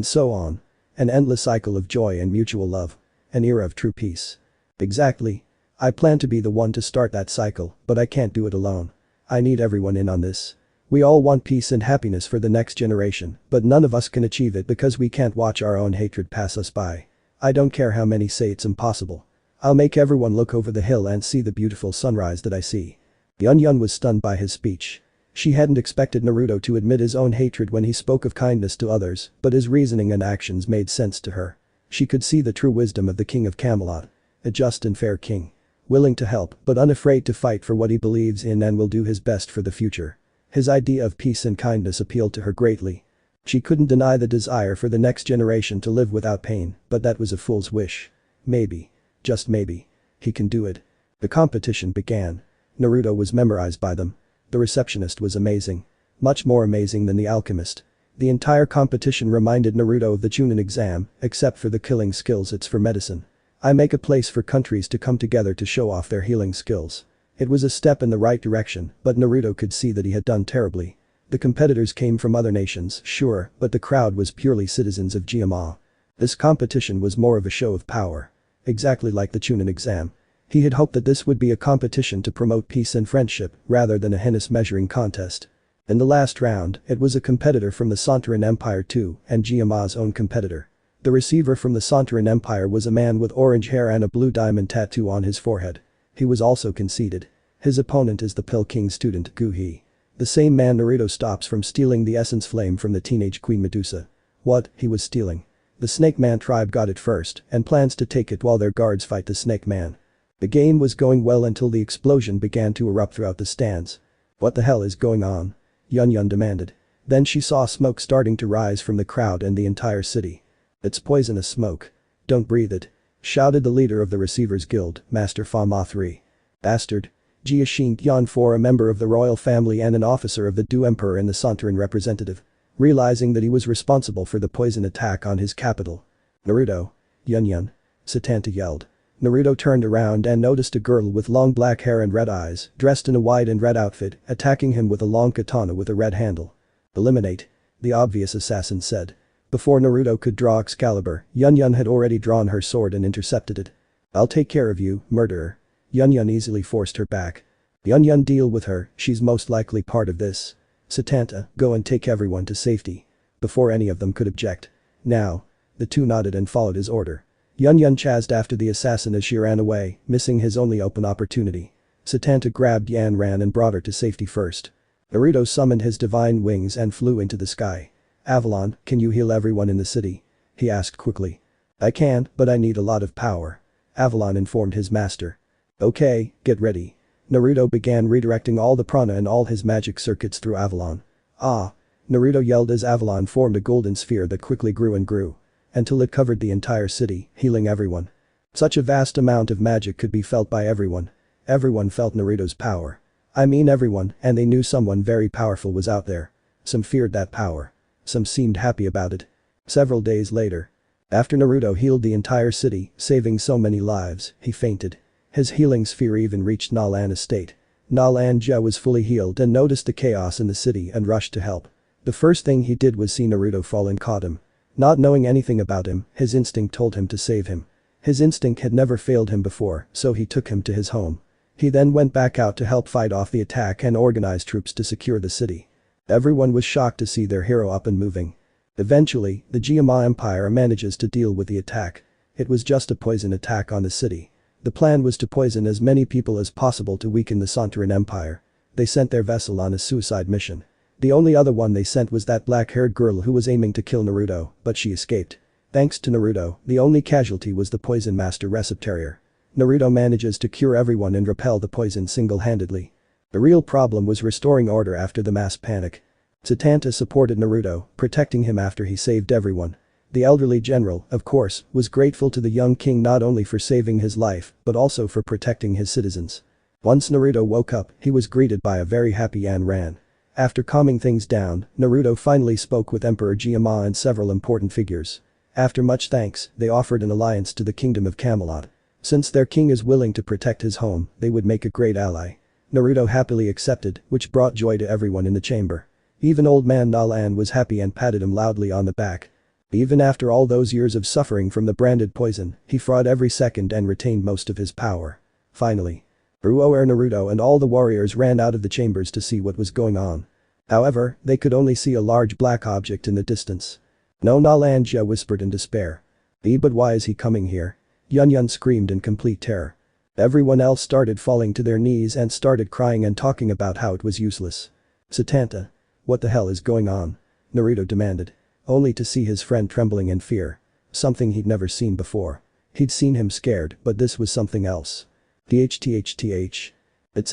so on. An endless cycle of joy and mutual love. An era of true peace." "Exactly. I plan to be the one to start that cycle, but I can't do it alone. I need everyone in on this. We all want peace and happiness for the next generation, but none of us can achieve it because we can't watch our own hatred pass us by. I don't care how many say it's impossible. I'll make everyone look over the hill and see the beautiful sunrise that I see." Yun was stunned by his speech. She hadn't expected Naruto to admit his own hatred when he spoke of kindness to others, but his reasoning and actions made sense to her. She could see the true wisdom of the king of Camelot. A just and fair king. Willing to help but unafraid to fight for what he believes in and will do his best for the future. His idea of peace and kindness appealed to her greatly. She couldn't deny the desire for the next generation to live without pain, but that was a fool's wish. Maybe. Just maybe. He can do it. The competition began. Naruto was memorized by them. The receptionist was amazing. Much more amazing than the alchemist. The entire competition reminded Naruto of the Chunin exam, except for the killing skills it's for medicine. I make a place for countries to come together to show off their healing skills. It was a step in the right direction, but Naruto could see that he had done terribly. The competitors came from other nations, sure, but the crowd was purely citizens of Jiama. This competition was more of a show of power. Exactly like the Chunin exam. He had hoped that this would be a competition to promote peace and friendship, rather than a heinous measuring contest. In the last round, it was a competitor from the Santorin Empire too, and Jiama's own competitor. The receiver from the Santorin Empire was a man with orange hair and a blue diamond tattoo on his forehead. He was also conceited. His opponent is the Pill King student Guhi. The same man Naruto stops from stealing the essence flame from the teenage Queen Medusa. What he was stealing. The Snake Man tribe got it first and plans to take it while their guards fight the Snake Man. The game was going well until the explosion began to erupt throughout the stands. "What the hell is going on?" Yun demanded. Then she saw smoke starting to rise from the crowd and the entire city. "It's poisonous smoke. Don't breathe it," shouted the leader of the Receivers Guild, Master Fama 3. "Bastard." Jia Xing Yan for a member of the royal family and an officer of the Du Emperor and the Santorin representative. Realizing that he was responsible for the poison attack on his capital. "Naruto." Yun. Satanta yelled. Naruto turned around and noticed a girl with long black hair and red eyes, dressed in a white and red outfit, attacking him with a long katana with a red handle. "Eliminate," the obvious assassin said. Before Naruto could draw Excalibur, Yun had already drawn her sword and intercepted it. "I'll take care of you, murderer." Yun easily forced her back. "Yun, deal with her, she's most likely part of this." "Satanta, go and take everyone to safety." Before any of them could object. "Now." The two nodded and followed his order. Yun chased after the assassin as she ran away, missing his only open opportunity. Satanta grabbed Yan Ran and brought her to safety first. Naruto summoned his divine wings and flew into the sky. "Avalon, can you heal everyone in the city?" he asked quickly. "I can, but I need a lot of power," Avalon informed his master. "Okay, get ready." Naruto began redirecting all the prana and all his magic circuits through Avalon. "Ah!" Naruto yelled as Avalon formed a golden sphere that quickly grew and grew. Until it covered the entire city, healing everyone. Such a vast amount of magic could be felt by everyone. Everyone felt Naruto's power. I mean everyone, and they knew someone very powerful was out there. Some feared that power. Some seemed happy about it. Several days later. After Naruto healed the entire city, saving so many lives, he fainted. His healing sphere even reached Nalan estate. Nalan Ja was fully healed and noticed the chaos in the city and rushed to help. The first thing he did was see Naruto fall and caught him. Not knowing anything about him, his instinct told him to save him. His instinct had never failed him before, so he took him to his home. He then went back out to help fight off the attack and organize troops to secure the city. Everyone was shocked to see their hero up and moving. Eventually, the Jiama Empire manages to deal with the attack. It was just a poison attack on the city. The plan was to poison as many people as possible to weaken the Santorin Empire. They sent their vessel on a suicide mission. The only other one they sent was that black-haired girl who was aiming to kill Naruto, but she escaped. Thanks to Naruto, the only casualty was the poison master Receptarier. Naruto manages to cure everyone and repel the poison single-handedly. The real problem was restoring order after the mass panic. Satanta supported Naruto, protecting him after he saved everyone. The elderly general, of course, was grateful to the young king not only for saving his life, but also for protecting his citizens. Once Naruto woke up, he was greeted by a very happy Yan Ran. After calming things down, Naruto finally spoke with Emperor Jiama and several important figures. After much thanks, they offered an alliance to the kingdom of Camelot. Since their king is willing to protect his home, they would make a great ally. Naruto happily accepted, which brought joy to everyone in the chamber. Even old man Nalan was happy and patted him loudly on the back. Even after all those years of suffering from the branded poison, he fought every second and retained most of his power. Finally. Ruo, Naruto and all the warriors ran out of the chambers to see what was going on. However, they could only see a large black object in the distance. No, Nalanjia whispered in despair. But why is he coming here? Yun screamed in complete terror. Everyone else started falling to their knees and started crying and talking about how it was useless. Satanta. What the hell is going on? Naruto demanded. Only to see his friend trembling in fear. Something he'd never seen before. He'd seen him scared, but this was something else. It's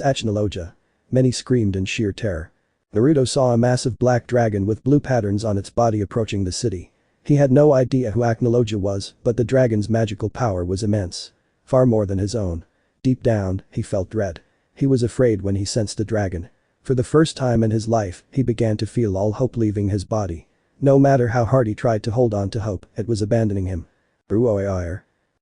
Achnaloja. Many screamed in sheer terror. Naruto saw a massive black dragon with blue patterns on its body approaching the city. He had no idea who Achnaloja was, but the dragon's magical power was immense. Far more than his own. Deep down, he felt dread. He was afraid when he sensed the dragon. For the first time in his life, he began to feel all hope leaving his body. No matter how hard he tried to hold on to hope, it was abandoning him.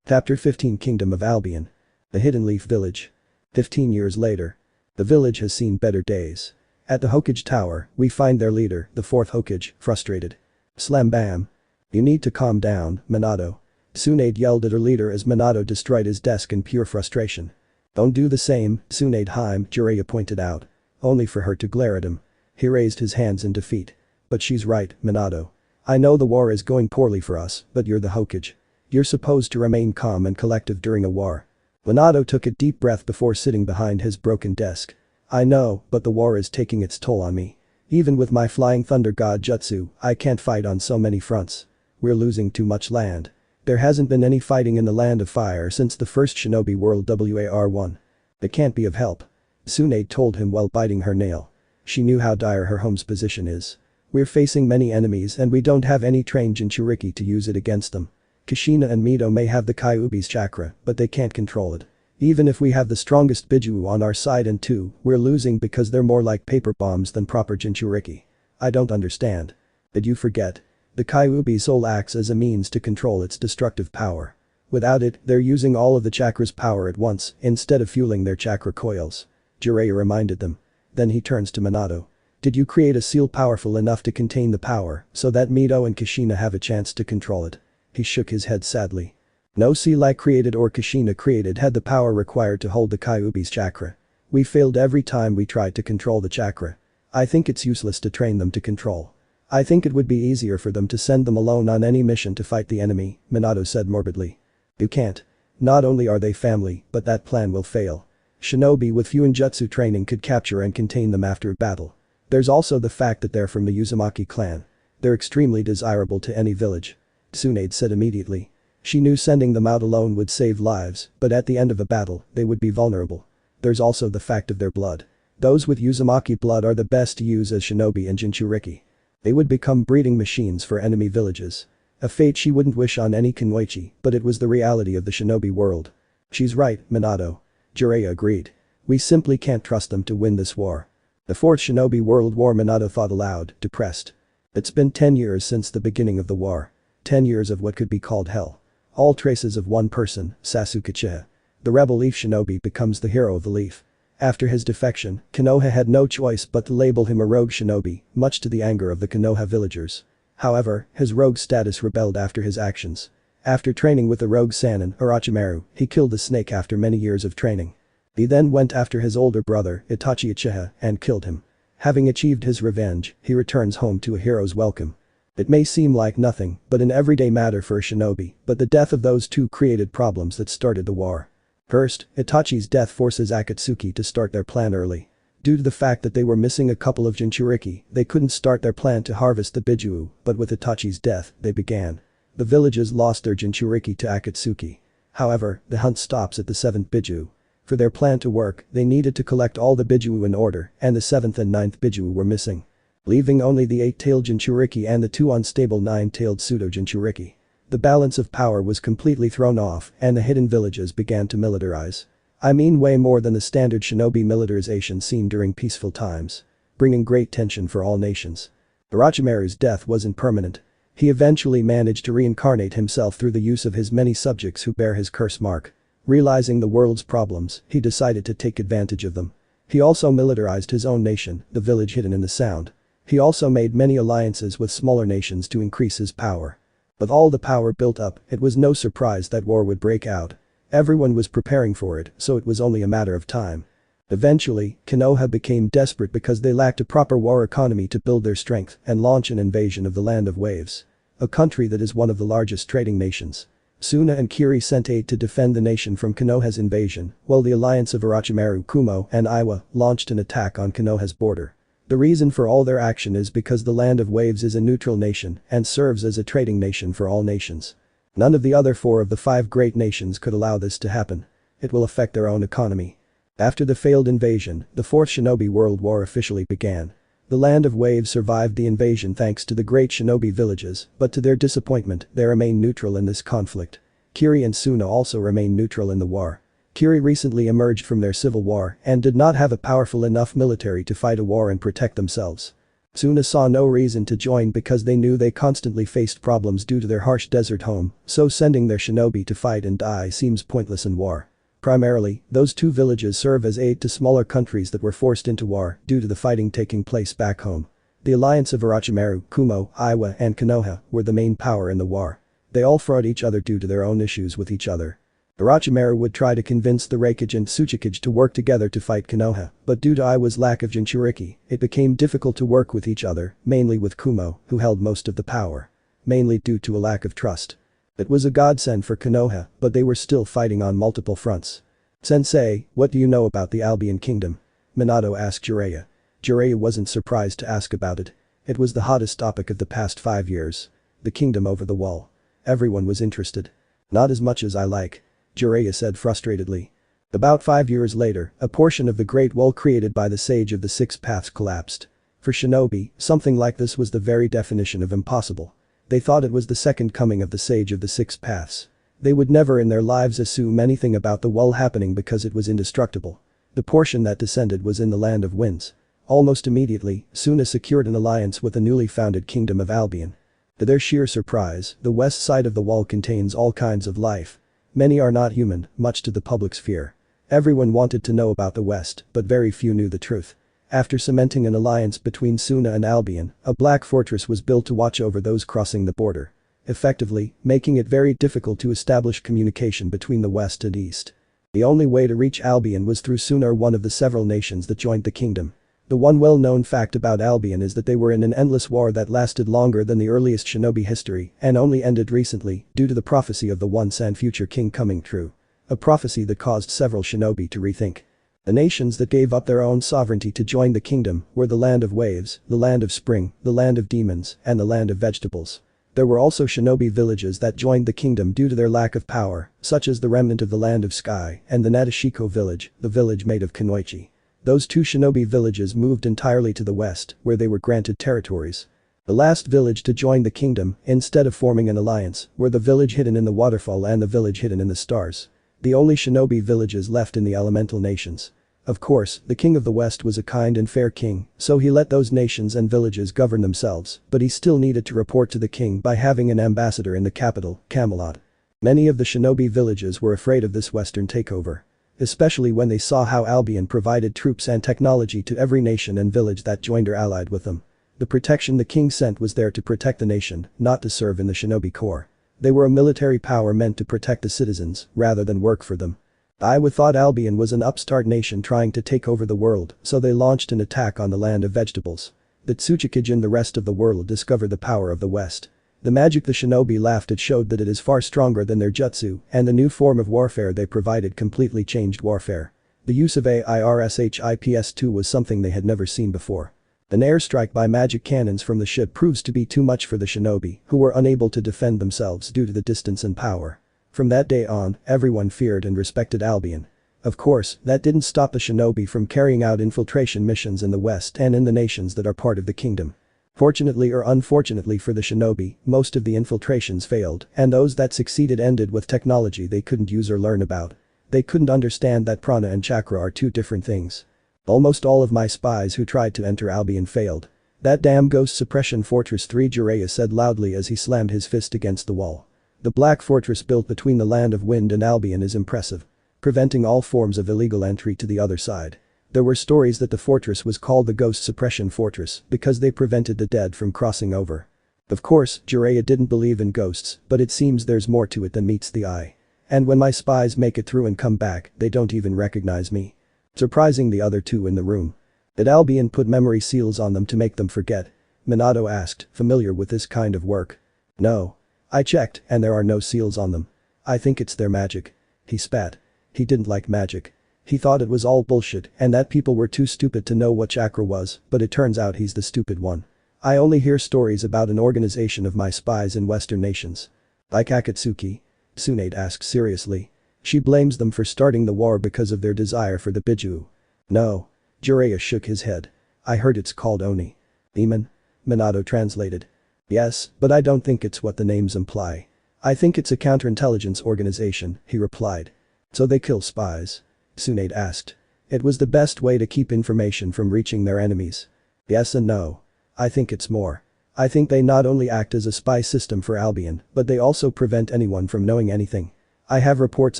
Chapter 15 Kingdom of Albion. The Hidden Leaf Village. 15 years later. The village has seen better days. At the Hokage Tower, we find their leader, the 4th Hokage, frustrated. Slam bam. You need to calm down, Minato. Tsunade yelled at her leader as Minato destroyed his desk in pure frustration. Don't do the same, Tsunade Haim, Jiraiya pointed out. Only for her to glare at him. He raised his hands in defeat. But she's right, Minato. I know the war is going poorly for us, but you're the Hokage. You're supposed to remain calm and collective during a war. Minato took a deep breath before sitting behind his broken desk. I know, but the war is taking its toll on me. Even with my flying thunder god jutsu, I can't fight on so many fronts. We're losing too much land. There hasn't been any fighting in the Land of Fire since the first Shinobi World War 1. It can't be of help. Tsunade told him while biting her nail. She knew how dire her home's position is. We're facing many enemies and we don't have any trained Jinchuriki to use it against them. Kushina and Mito may have the Kyuubi's chakra, but they can't control it. Even if we have the strongest Bijuu on our side and too, we're losing because they're more like paper bombs than proper Jinchuriki. I don't understand. Did you forget? The Kyuubi's soul acts as a means to control its destructive power. Without it, they're using all of the chakra's power at once, instead of fueling their chakra coils. Jiraiya reminded them. Then he turns to Minato. Did you create a seal powerful enough to contain the power, so that Mito and Kushina have a chance to control it? He shook his head sadly. No seal I created or Kushina created had the power required to hold the Kyuubi's chakra. We failed every time we tried to control the chakra. I think it's useless to train them to control. I think it would be easier for them to send them alone on any mission to fight the enemy, Minato said morbidly. You can't. Not only are they family, but that plan will fail. Shinobi with Fuinjutsu training could capture and contain them after a battle. There's also the fact that they're from the Uzumaki clan. They're extremely desirable to any village. Tsunade said immediately. She knew sending them out alone would save lives, but at the end of a battle, they would be vulnerable. There's also the fact of their blood. Those with Uzumaki blood are the best to use as shinobi and Jinchuriki. They would become breeding machines for enemy villages. A fate she wouldn't wish on any Kunoichi, but it was the reality of the shinobi world. She's right, Minato. Jiraiya agreed. We simply can't trust them to win this war. The 4th Shinobi World War, Minato thought aloud, depressed. It's been 10 years since the beginning of the war. 10 years of what could be called hell. All traces of one person, Sasuke Uchiha. The rebel Leaf Shinobi becomes the hero of the Leaf. After his defection, Konoha had no choice but to label him a rogue shinobi, much to the anger of the Konoha villagers. However, his rogue status rebelled after his actions. After training with the rogue Sannin, Orochimaru, he killed the snake after many years of training. He then went after his older brother, Itachi Uchiha, and killed him. Having achieved his revenge, he returns home to a hero's welcome. It may seem like nothing, but an everyday matter for a shinobi, but the death of those two created problems that started the war. First, Itachi's death forces Akatsuki to start their plan early. Due to the fact that they were missing a couple of Jinchuriki, they couldn't start their plan to harvest the Bijuu, but with Itachi's death, they began. The villages lost their Jinchuriki to Akatsuki. However, the hunt stops at the 7th Bijuu. For their plan to work, they needed to collect all the Bijuu in order, and the 7th and 9th Bijuu were missing. Leaving only the 8-tailed Jinchuriki and the 2 unstable 9-tailed pseudo-Jinchuriki. The balance of power was completely thrown off, and the hidden villages began to militarize. I mean way more than the standard shinobi militarization seen during peaceful times. Bringing great tension for all nations. Orochimaru's death wasn't permanent. He eventually managed to reincarnate himself through the use of his many subjects who bear his curse mark. Realizing the world's problems, he decided to take advantage of them. He also militarized his own nation, the village hidden in the Sound. He also made many alliances with smaller nations to increase his power. With all the power built up, it was no surprise that war would break out. Everyone was preparing for it, so it was only a matter of time. Eventually, Konoha became desperate because they lacked a proper war economy to build their strength and launch an invasion of the Land of Waves. A country that is one of the largest trading nations. Suna and Kiri sent aid to defend the nation from Konoha's invasion, while the alliance of Orochimaru, Kumo, and Iwa launched an attack on Konoha's border. The reason for all their action is because the Land of Waves is a neutral nation and serves as a trading nation for all nations. None of the other 4 of the 5 great nations could allow this to happen. It will affect their own economy. After the failed invasion, the Fourth Shinobi World War officially began. The Land of Waves survived the invasion thanks to the great shinobi villages, but to their disappointment, they remain neutral in this conflict. Kiri and Suna also remain neutral in the war. Kiri recently emerged from their civil war and did not have a powerful enough military to fight a war and protect themselves. Suna saw no reason to join because they knew they constantly faced problems due to their harsh desert home, so sending their shinobi to fight and die seems pointless in war. Primarily, those 2 villages serve as aid to smaller countries that were forced into war due to the fighting taking place back home. The alliance of Orochimaru, Kumo, Iwa, and Konoha were the main power in the war. They all fought each other due to their own issues with each other. Orochimaru would try to convince the Raikage and Tsuchikage to work together to fight Konoha, but due to Iwa's lack of Jinchuriki, it became difficult to work with each other, mainly with Kumo, who held most of the power. Mainly due to a lack of trust. It was a godsend for Konoha, but they were still fighting on multiple fronts. "Sensei, what do you know about the Albion Kingdom?" Minato asked Jiraiya. Jiraiya wasn't surprised to ask about it. It was the hottest topic of the past 5 years. The kingdom over the wall. Everyone was interested. "Not as much as I like," Jiraiya said frustratedly. About 5 years later, a portion of the Great Wall created by the Sage of the Six Paths collapsed. For shinobi, something like this was the very definition of impossible. They thought it was the second coming of the Sage of the Six Paths. They would never in their lives assume anything about the wall happening because it was indestructible. The portion that descended was in the Land of Winds. Almost immediately, Suna secured an alliance with the newly founded Kingdom of Albion. To their sheer surprise, the west side of the wall contains all kinds of life. Many are not human, much to the public's fear. Everyone wanted to know about the west, but very few knew the truth. After cementing an alliance between Suna and Albion, a black fortress was built to watch over those crossing the border. Effectively, making it very difficult to establish communication between the west and east. The only way to reach Albion was through Suna or one of the several nations that joined the kingdom. The one well-known fact about Albion is that they were in an endless war that lasted longer than the earliest shinobi history and only ended recently due to the prophecy of the once and future king coming true. A prophecy that caused several shinobi to rethink. The nations that gave up their own sovereignty to join the kingdom were the Land of Waves, the Land of Spring, the Land of Demons, and the Land of Vegetables. There were also shinobi villages that joined the kingdom due to their lack of power, such as the remnant of the Land of Sky and the Natashiko village, the village made of kunoichi. Those 2 shinobi villages moved entirely to the west, where they were granted territories. The last village to join the kingdom, instead of forming an alliance, were the village hidden in the waterfall and the village hidden in the stars. The only shinobi villages left in the elemental nations. Of course, the king of the west was a kind and fair king, so he let those nations and villages govern themselves, but he still needed to report to the king by having an ambassador in the capital, Camelot. Many of the shinobi villages were afraid of this western takeover. Especially when they saw how Albion provided troops and technology to every nation and village that joined or allied with them. The protection the king sent was there to protect the nation, not to serve in the shinobi corps. They were a military power meant to protect the citizens, rather than work for them. Iwa thought Albion was an upstart nation trying to take over the world, so they launched an attack on the Land of Vegetables. The Tsuchikage and the rest of the world discovered the power of the West. The magic the shinobi laughed at showed that it is far stronger than their jutsu, and the new form of warfare they provided completely changed warfare. The use of AIRSHIPS-2 was something they had never seen before. An airstrike by magic cannons from the ship proves to be too much for the shinobi, who were unable to defend themselves due to the distance and power. From that day on, everyone feared and respected Albion. Of course, that didn't stop the shinobi from carrying out infiltration missions in the west and in the nations that are part of the kingdom. Fortunately or unfortunately for the shinobi, most of the infiltrations failed, and those that succeeded ended with technology they couldn't use or learn about. They couldn't understand that prana and chakra are 2 different things. Almost all of my spies who tried to enter Albion failed. That damn ghost suppression fortress 3, Jiraiya said loudly as he slammed his fist against the wall. The black fortress built between the Land of Wind and Albion is impressive. Preventing all forms of illegal entry to the other side. There were stories that the fortress was called the Ghost Suppression Fortress because they prevented the dead from crossing over. Of course, Jiraiya didn't believe in ghosts, but it seems there's more to it than meets the eye. And when my spies make it through and come back, they don't even recognize me. Surprising the other two in the room. Did Albion put memory seals on them to make them forget? Minato asked, familiar with this kind of work. No. I checked, and there are no seals on them. I think it's their magic. He spat. He didn't like magic. He thought it was all bullshit and that people were too stupid to know what chakra was, but it turns out he's the stupid one. I only hear stories about an organization of my spies in Western nations. Like Akatsuki? Tsunade asked seriously. She blames them for starting the war because of their desire for the Biju. No. Jiraiya shook his head. I heard it's called Oni. Demon? Minato translated. Yes, but I don't think it's what the names imply. I think it's a counterintelligence organization, he replied. So they kill spies? Tsunade asked. It was the best way to keep information from reaching their enemies. Yes and no. I think it's more. I think they not only act as a spy system for Albion, but they also prevent anyone from knowing anything. I have reports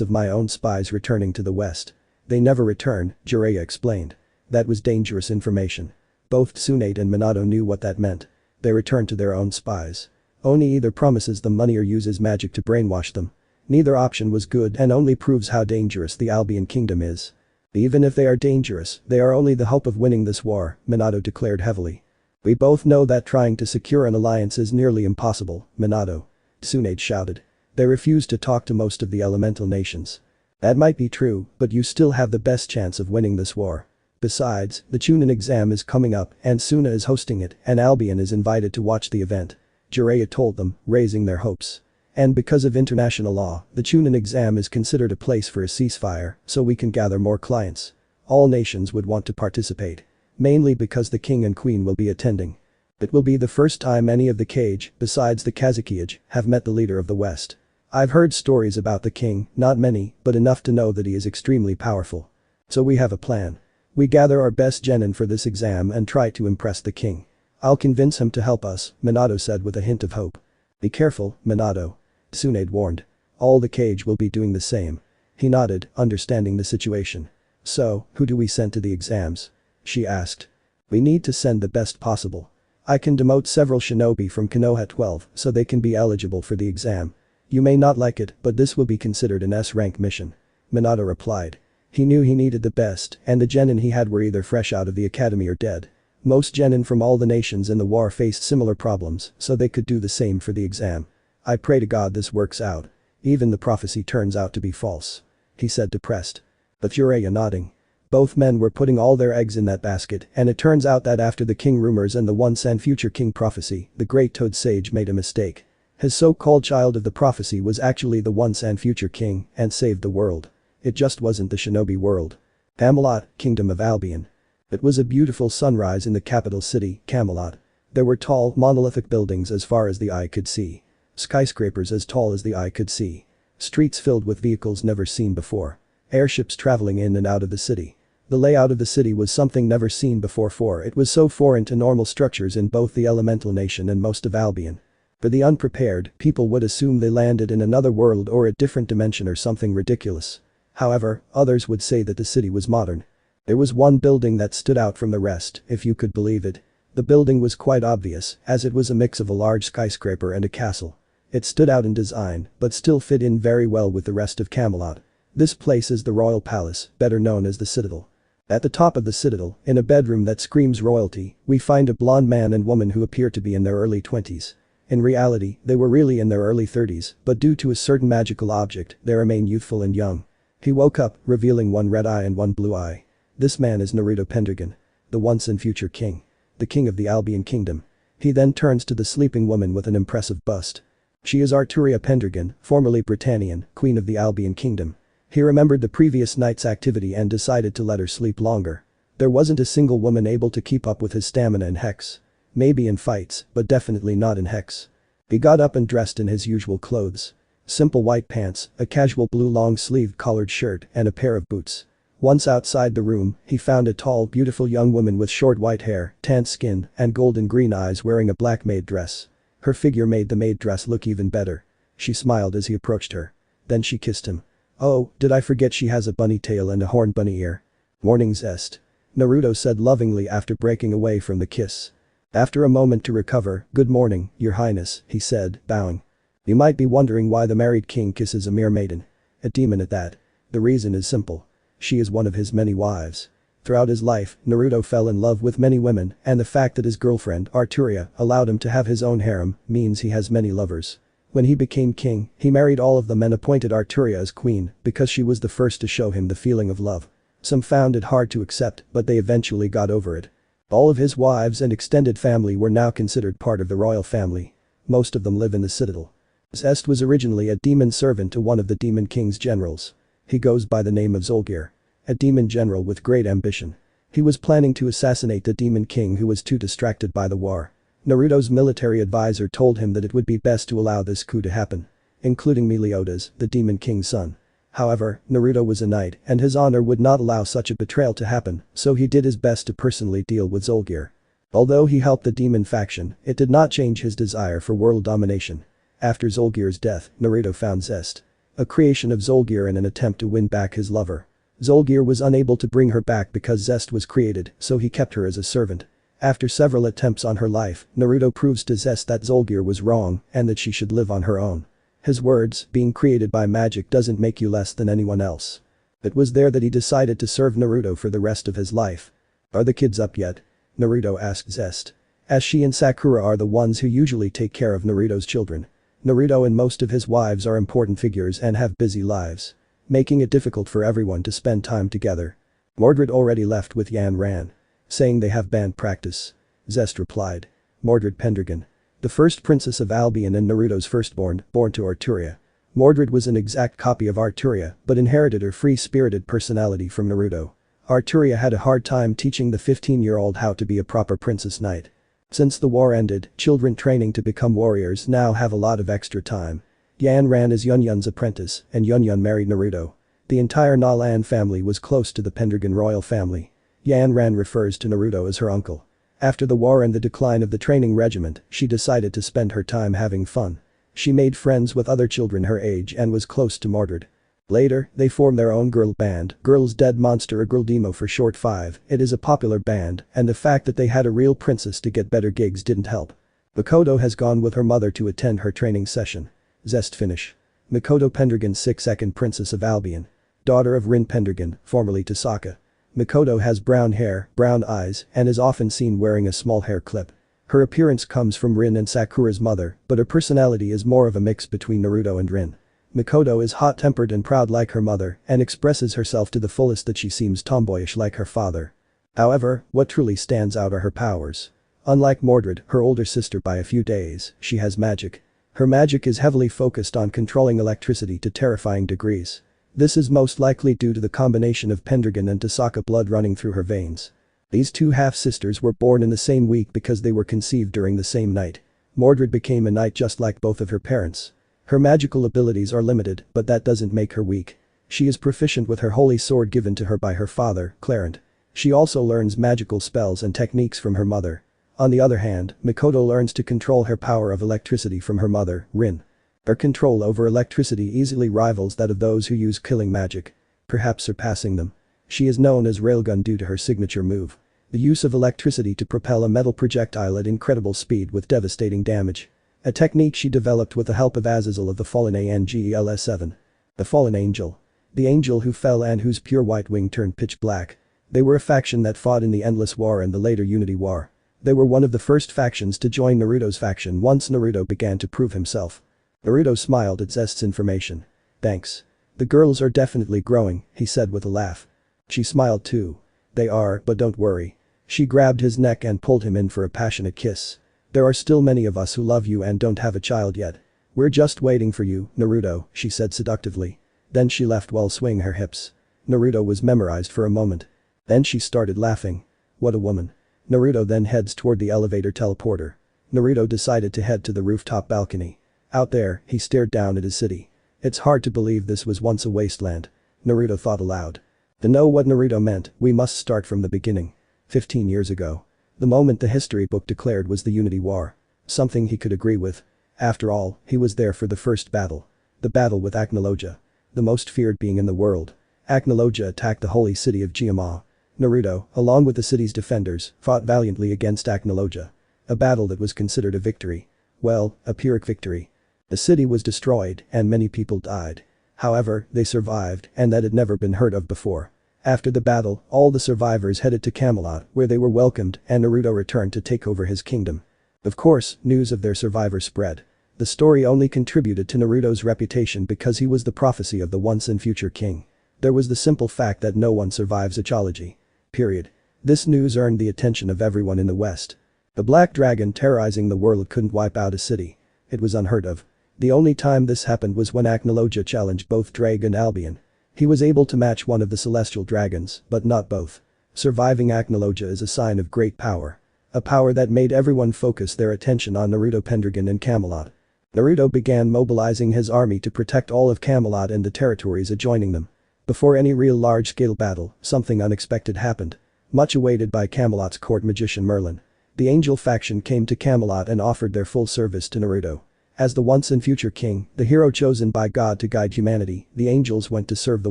of my own spies returning to the west. They never return, Jiraiya explained. That was dangerous information. Both Tsunade and Minato knew what that meant. They return to their own spies. Oni either promises them money or uses magic to brainwash them. Neither option was good and only proves how dangerous the Albion kingdom is. Even if they are dangerous, they are only the hope of winning this war, Minato declared heavily. We both know that trying to secure an alliance is nearly impossible, Minato. Tsunade shouted. They refuse to talk to most of the elemental nations. That might be true, but you still have the best chance of winning this war. Besides, the Chunin exam is coming up and Suna is hosting it and Albion is invited to watch the event. Jiraiya told them, raising their hopes. And because of international law, the Chunin exam is considered a place for a ceasefire, so we can gather more clients. All nations would want to participate. Mainly because the king and queen will be attending. It will be the first time any of the Kage, besides the Kazukiage, have met the leader of the West. I've heard stories about the king, not many, but enough to know that he is extremely powerful. So we have a plan. We gather our best genin for this exam and try to impress the king. I'll convince him to help us, Minato said with a hint of hope. Be careful, Minato. Tsunade warned. All the Kage will be doing the same. He nodded, understanding the situation. So, who do we send to the exams? She asked. We need to send the best possible. I can demote several shinobi from Konoha 12 so they can be eligible for the exam. You may not like it, but this will be considered an S-rank mission. Minato replied. He knew he needed the best and the genin he had were either fresh out of the academy or dead. Most genin from all the nations in the war faced similar problems, so they could do the same for the exam. I pray to God this works out. Even the prophecy turns out to be false. He said depressed. But Jiraiya nodding. Both men were putting all their eggs in that basket and it turns out that after the king rumors and the once and future king prophecy, the great Toad Sage made a mistake. His so-called child of the prophecy was actually the once and future king and saved the world. It just wasn't the shinobi world. Camelot, Kingdom of Albion. It was a beautiful sunrise in the capital city, Camelot. There were tall, monolithic buildings as far as the eye could see. Skyscrapers as tall as the eye could see. Streets filled with vehicles never seen before. Airships traveling in and out of the city. The layout of the city was something never seen before for it was so foreign to normal structures in both the elemental nation and most of Albion. For the unprepared, people would assume they landed in another world or a different dimension or something ridiculous. However, others would say that the city was modern. There was one building that stood out from the rest, if you could believe it. The building was quite obvious, as it was a mix of a large skyscraper and a castle. It stood out in design, but still fit in very well with the rest of Camelot. This place is the Royal Palace, better known as the Citadel. At the top of the Citadel, in a bedroom that screams royalty, we find a blonde man and woman who appear to be in their early 20s. In reality, they were really in their early 30s, but due to a certain magical object, they remain youthful and young. He woke up, revealing one red eye and one blue eye. This man is Naruto Pendragon. The once and future king. The king of the Albion kingdom. He then turns to the sleeping woman with an impressive bust. She is Arturia Pendragon, formerly Britannian, queen of the Albion kingdom. He remembered the previous night's activity and decided to let her sleep longer. There wasn't a single woman able to keep up with his stamina and hex. Maybe in fights, but definitely not in hex. He got up and dressed in his usual clothes. Simple white pants, a casual blue long-sleeved collared shirt and a pair of boots. Once outside the room, he found a tall, beautiful young woman with short white hair, tanned skin, and golden-green eyes wearing a black maid dress. Her figure made the maid dress look even better. She smiled as he approached her. Then she kissed him. Oh, did I forget she has a bunny tail and a horned bunny ear. Morning zest. Naruto said lovingly after breaking away from the kiss. After a moment to recover, good morning, your highness, he said, bowing. You might be wondering why the married king kisses a mere maiden. A demon at that. The reason is simple. She is one of his many wives. Throughout his life, Naruto fell in love with many women, and the fact that his girlfriend, Arturia, allowed him to have his own harem means he has many lovers. When he became king, he married all of them and appointed Arturia as queen because she was the first to show him the feeling of love. Some found it hard to accept, but they eventually got over it. All of his wives and extended family were now considered part of the royal family. Most of them live in the citadel. Zest was originally a demon servant to one of the Demon King's generals. He goes by the name of Zolgir. A demon general with great ambition. He was planning to assassinate the Demon King who was too distracted by the war. Naruto's military advisor told him that it would be best to allow this coup to happen. Including Meliodas, the Demon King's son. However, Naruto was a knight and his honor would not allow such a betrayal to happen, so he did his best to personally deal with Zolgir. Although he helped the demon faction, it did not change his desire for world domination. After Zolgir's death, Naruto found Zest. A creation of Zolgir in an attempt to win back his lover. Zolgir was unable to bring her back because Zest was created, so he kept her as a servant. After several attempts on her life, Naruto proves to Zest that Zolgir was wrong and that she should live on her own. His words, being created by magic doesn't make you less than anyone else. It was there that he decided to serve Naruto for the rest of his life. Are the kids up yet? Naruto asked Zest. As she and Sakura are the ones who usually take care of Naruto's children. Naruto and most of his wives are important figures and have busy lives. Making it difficult for everyone to spend time together. Mordred already left with Yan Ran. Saying they have band practice. Zest replied. Mordred Pendragon. The first princess of Albion and Naruto's firstborn, born to Arturia. Mordred was an exact copy of Arturia but inherited her free-spirited personality from Naruto. Arturia had a hard time teaching the 15-year-old how to be a proper princess knight. Since the war ended, children training to become warriors now have a lot of extra time. Yan Ran is Yunyun's apprentice and Yunyun married Naruto. The entire Nalan family was close to the Pendragon royal family. Yan Ran refers to Naruto as her uncle. After the war and the decline of the training regiment, she decided to spend her time having fun. She made friends with other children her age and was close to Mordred. Later, they formed their own girl band, Girls Dead Monster or Girl Demo for short 5. It is a popular band, and the fact that they had a real princess to get better gigs didn't help. Mikoto has gone with her mother to attend her training session. Zest finish. Mikoto Pendragon 2nd Princess of Albion. Daughter of Rin Pendragon, formerly Tasaka. Mikoto has brown hair, brown eyes, and is often seen wearing a small hair clip. Her appearance comes from Rin and Sakura's mother, but her personality is more of a mix between Naruto and Rin. Mikoto is hot-tempered and proud like her mother and expresses herself to the fullest that she seems tomboyish like her father. However, what truly stands out are her powers. Unlike Mordred, her older sister by a few days, she has magic. Her magic is heavily focused on controlling electricity to terrifying degrees. This is most likely due to the combination of Pendragon and Tasaka blood running through her veins. These two half-sisters were born in the same week because they were conceived during the same night. Mordred became a knight just like both of her parents. Her magical abilities are limited, but that doesn't make her weak. She is proficient with her holy sword given to her by her father, Clarent. She also learns magical spells and techniques from her mother. On the other hand, Mikoto learns to control her power of electricity from her mother, Rin. Her control over electricity easily rivals that of those who use killing magic, perhaps surpassing them. She is known as Railgun due to her signature move. The use of electricity to propel a metal projectile at incredible speed with devastating damage. A technique she developed with the help of Azazel of the Fallen Angel 7. The Fallen Angel. The angel who fell and whose pure white wing turned pitch black. They were a faction that fought in the Endless War and the later Unity War. They were one of the first factions to join Naruto's faction once Naruto began to prove himself. Naruto smiled at Zest's information. Thanks. The girls are definitely growing, he said with a laugh. She smiled too. They are, but don't worry. She grabbed his neck and pulled him in for a passionate kiss. There are still many of us who love you and don't have a child yet. We're just waiting for you, Naruto, she said seductively. Then she left while swaying her hips. Naruto was memorized for a moment. Then she started laughing. What a woman. Naruto then heads toward the elevator teleporter. Naruto decided to head to the rooftop balcony. Out there, he stared down at his city. It's hard to believe this was once a wasteland. Naruto thought aloud. To know what Naruto meant, we must start from the beginning. 15 years ago. The moment the history book declared was the Unity War. Something he could agree with. After all, he was there for the first battle. The battle with Acnologia. The most feared being in the world. Acnologia attacked the holy city of Geomaa. Naruto, along with the city's defenders, fought valiantly against Acnologia. A battle that was considered a victory. Well, a Pyrrhic victory. The city was destroyed and many people died. However, they survived, and that had never been heard of before. After the battle, all the survivors headed to Camelot, where they were welcomed, and Naruto returned to take over his kingdom. Of course, news of their survivor spread. The story only contributed to Naruto's reputation because he was the prophecy of the once and future king. There was the simple fact that no one survives a trilogy. Period. This news earned the attention of everyone in the West. The Black Dragon terrorizing the world couldn't wipe out a city. It was unheard of. The only time this happened was when Acnologia challenged both Drake and Albion. He was able to match one of the celestial dragons, but not both. Surviving Acnologia is a sign of great power. A power that made everyone focus their attention on Naruto Pendragon and Camelot. Naruto began mobilizing his army to protect all of Camelot and the territories adjoining them. Before any real large-scale battle, something unexpected happened. Much awaited by Camelot's court magician Merlin. The Angel faction came to Camelot and offered their full service to Naruto. As the once and future king, the hero chosen by God to guide humanity, the angels went to serve the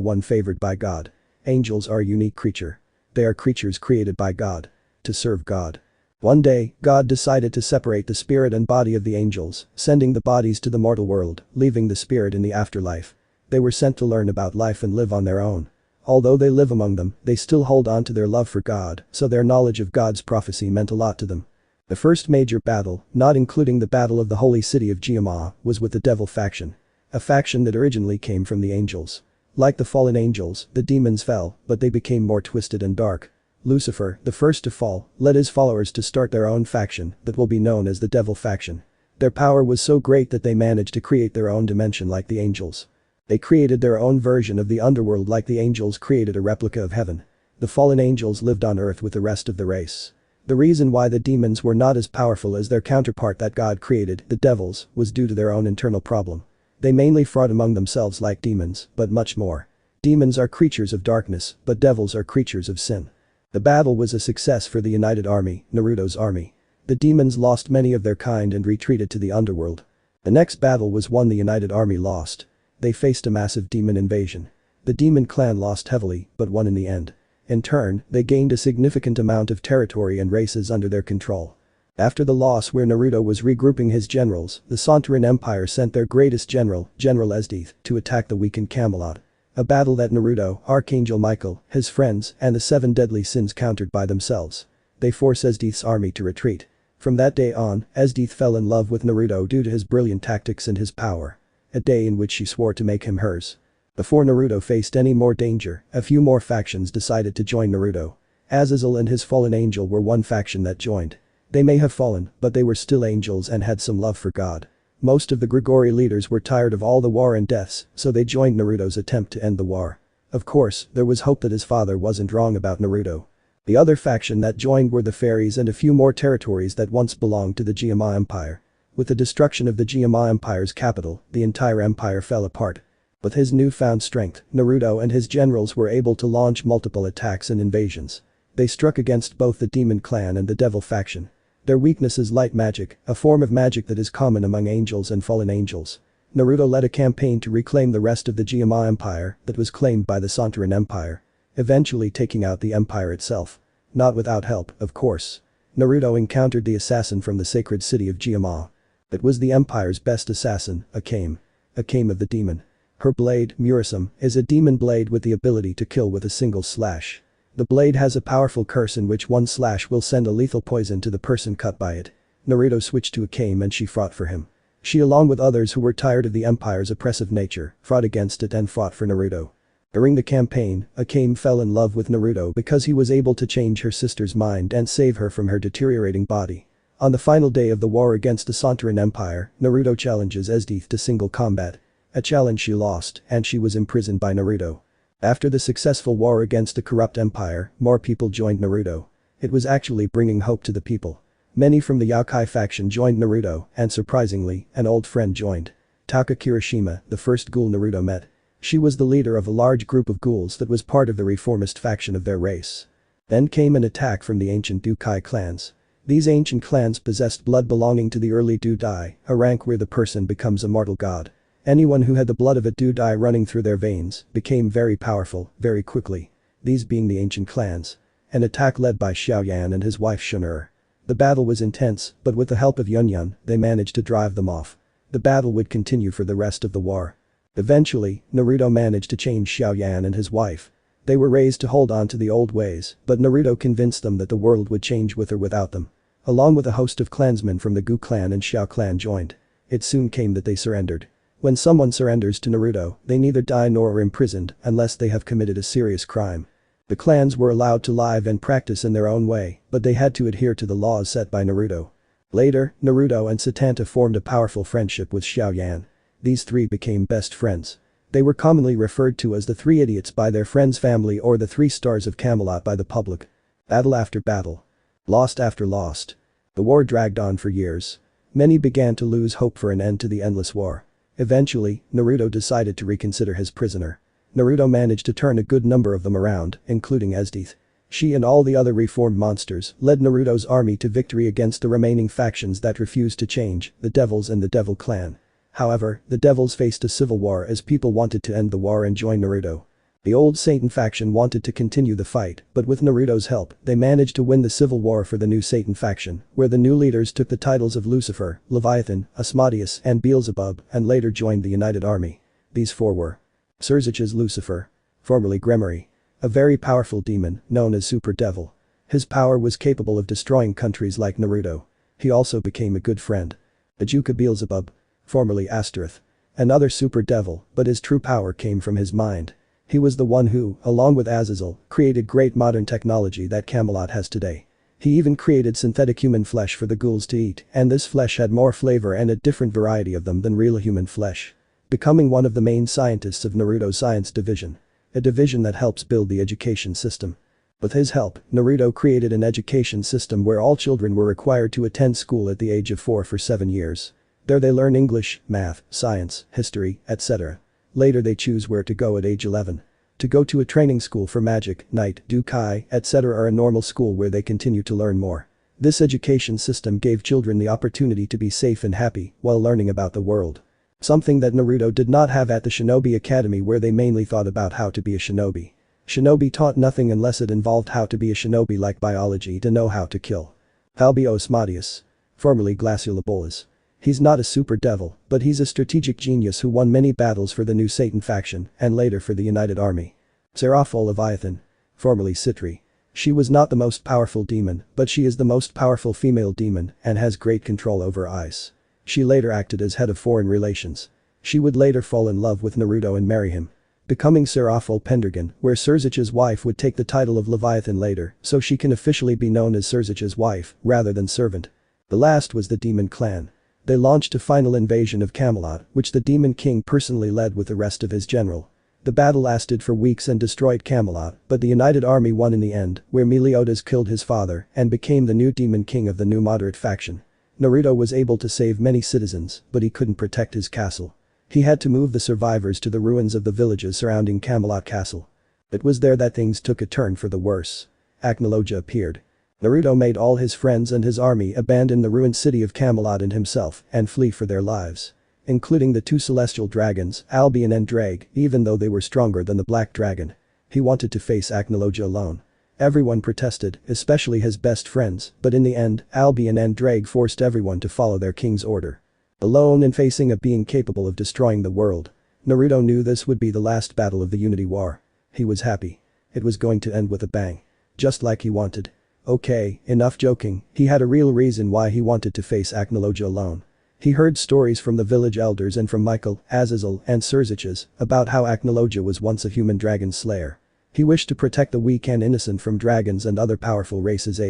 one favored by God. Angels are a unique creature. They are creatures created by God. To serve God. One day, God decided to separate the spirit and body of the angels, sending the bodies to the mortal world, leaving the spirit in the afterlife. They were sent to learn about life and live on their own. Although they live among them, they still hold on to their love for God, so their knowledge of God's prophecy meant a lot to them. The first major battle, not including the battle of the holy city of Geomaa, was with the Devil faction. A faction that originally came from the angels. Like the fallen angels, the demons fell, but they became more twisted and dark. Lucifer, the first to fall, led his followers to start their own faction that will be known as the Devil faction. Their power was so great that they managed to create their own dimension like the angels. They created their own version of the underworld like the angels created a replica of heaven. The fallen angels lived on earth with the rest of the race. The reason why the demons were not as powerful as their counterpart that God created, the devils, was due to their own internal problem. They mainly fought among themselves like demons, but much more. Demons are creatures of darkness, but devils are creatures of sin. The battle was a success for the United Army, Naruto's army. The demons lost many of their kind and retreated to the underworld. The next battle was one the United Army lost. They faced a massive demon invasion. The demon clan lost heavily, but won in the end. In turn, they gained a significant amount of territory and races under their control. After the loss where Naruto was regrouping his generals, the Sontaran Empire sent their greatest general, General Esdeath, to attack the weakened Camelot. A battle that Naruto, Archangel Michael, his friends, and the 7 deadly sins countered by themselves. They force Esdeath's army to retreat. From that day on, Esdeath fell in love with Naruto due to his brilliant tactics and his power. A day in which she swore to make him hers. Before Naruto faced any more danger, a few more factions decided to join Naruto. Azazel and his fallen angel were one faction that joined. They may have fallen, but they were still angels and had some love for God. Most of the Grigori leaders were tired of all the war and deaths, so they joined Naruto's attempt to end the war. Of course, there was hope that his father wasn't wrong about Naruto. The other faction that joined were the fairies and a few more territories that once belonged to the Geomaa Empire. With the destruction of the Geomaa Empire's capital, the entire empire fell apart. With his newfound strength, Naruto and his generals were able to launch multiple attacks and invasions. They struck against both the Demon Clan and the Devil faction. Their weakness is light magic, a form of magic that is common among angels and fallen angels. Naruto led a campaign to reclaim the rest of the Geomaa Empire that was claimed by the Sontaran Empire. Eventually taking out the empire itself. Not without help, of course. Naruto encountered the assassin from the sacred city of Geomaa. It was the empire's best assassin, Akame. Akame of the demon. Her blade, Murasame, is a demon blade with the ability to kill with a single slash. The blade has a powerful curse in which one slash will send a lethal poison to the person cut by it. Naruto switched to Akame and she fought for him. She along with others who were tired of the empire's oppressive nature, fought against it and fought for Naruto. During the campaign, Akame fell in love with Naruto because he was able to change her sister's mind and save her from her deteriorating body. On the final day of the war against the Sontaran Empire, Naruto challenges Esdeath to single combat. A challenge she lost, and she was imprisoned by Naruto. After the successful war against the corrupt empire, more people joined Naruto. It was actually bringing hope to the people. Many from the Yokai faction joined Naruto, and surprisingly, an old friend joined. Taka Kirishima, the first ghoul Naruto met. She was the leader of a large group of ghouls that was part of the reformist faction of their race. Then came an attack from the ancient Dukai clans. These ancient clans possessed blood belonging to the early Dudai, a rank where the person becomes a mortal god. Anyone who had the blood of a Dudai running through their veins became very powerful, very quickly. These being the ancient clans. An attack led by Xiaoyan and his wife Shun'er. The battle was intense, but with the help of Yunyun, they managed to drive them off. The battle would continue for the rest of the war. Eventually, Naruto managed to change Xiaoyan and his wife. They were raised to hold on to the old ways, but Naruto convinced them that the world would change with or without them. Along with a host of clansmen from the Gu clan and Xiao clan joined. It soon came that they surrendered. When someone surrenders to Naruto, they neither die nor are imprisoned unless they have committed a serious crime. The clans were allowed to live and practice in their own way, but they had to adhere to the laws set by Naruto. Later, Naruto and Satanta formed a powerful friendship with Xiaoyan. These three became best friends. They were commonly referred to as the Three Idiots by their friends' family or the Three Stars of Camelot by the public. Battle after battle. Lost after lost. The war dragged on for years. Many began to lose hope for an end to the endless war. Eventually, Naruto decided to reconsider his prisoner. Naruto managed to turn a good number of them around, including Esdeath. She and all the other reformed monsters led Naruto's army to victory against the remaining factions that refused to change, the Devils and the Devil Clan. However, the Devils faced a civil war as people wanted to end the war and join Naruto. The old Satan faction wanted to continue the fight, but with Naruto's help, they managed to win the civil war for the new Satan faction, where the new leaders took the titles of Lucifer, Leviathan, Asmodeus, and Beelzebub, and later joined the United Army. These four were Surzich's Lucifer, formerly Gremory, a very powerful demon known as Super Devil. His power was capable of destroying countries like Naruto. He also became a good friend. Ajuka Beelzebub, formerly Astaroth, another super devil, but his true power came from his mind. He was the one who, along with Azazel, created great modern technology that Camelot has today. He even created synthetic human flesh for the ghouls to eat, and this flesh had more flavor and a different variety of them than real human flesh. Becoming one of the main scientists of Naruto's science division. A division that helps build the education system. With his help, Naruto created an education system where all children were required to attend school at the age of 4 for 7 years. There they learn English, math, science, history, etc. Later they choose where to go at age 11. To go to a training school for magic, knight, Dukai, etc. or a normal school where they continue to learn more. This education system gave children the opportunity to be safe and happy while learning about the world. Something that Naruto did not have at the Shinobi Academy where they mainly thought about how to be a shinobi. Shinobi taught nothing unless it involved how to be a shinobi like biology to know how to kill. Albio Asmodeus, formerly Glacial Ebolas. He's not a super devil, but he's a strategic genius who won many battles for the new Satan faction and later for the United Army. Seraphol Leviathan, formerly Citri. She was not the most powerful demon, but she is the most powerful female demon and has great control over ice. She later acted as head of foreign relations. She would later fall in love with Naruto and marry him. Becoming Seraphol Pendragon, where Surzich's wife would take the title of Leviathan later, so she can officially be known as Surzich's wife, rather than servant. The last was the Demon Clan. They launched a final invasion of Camelot, which the Demon King personally led with the rest of his general. The battle lasted for weeks and destroyed Camelot, but the United Army won in the end, where Meliodas killed his father and became the new Demon King of the new moderate faction. Naruto was able to save many citizens, but he couldn't protect his castle. He had to move the survivors to the ruins of the villages surrounding Camelot Castle. It was there that things took a turn for the worse. Acnologia appeared. Naruto made all his friends and his army abandon the ruined city of Camelot and himself and flee for their lives. Including the two celestial dragons, Albion and Drake, even though they were stronger than the Black Dragon. He wanted to face Acnologia alone. Everyone protested, especially his best friends, but in the end, Albion and Drake forced everyone to follow their king's order. Alone and facing a being capable of destroying the world. Naruto knew this would be the last battle of the Unity War. He was happy. It was going to end with a bang. Just like he wanted. Okay, enough joking, he had a real reason why he wanted to face Acnologia alone. He heard stories from the village elders and from Michael, Azazel, and Surzich's about how Acnologia was once a human dragon slayer. He wished to protect the weak and innocent from dragons and other powerful races.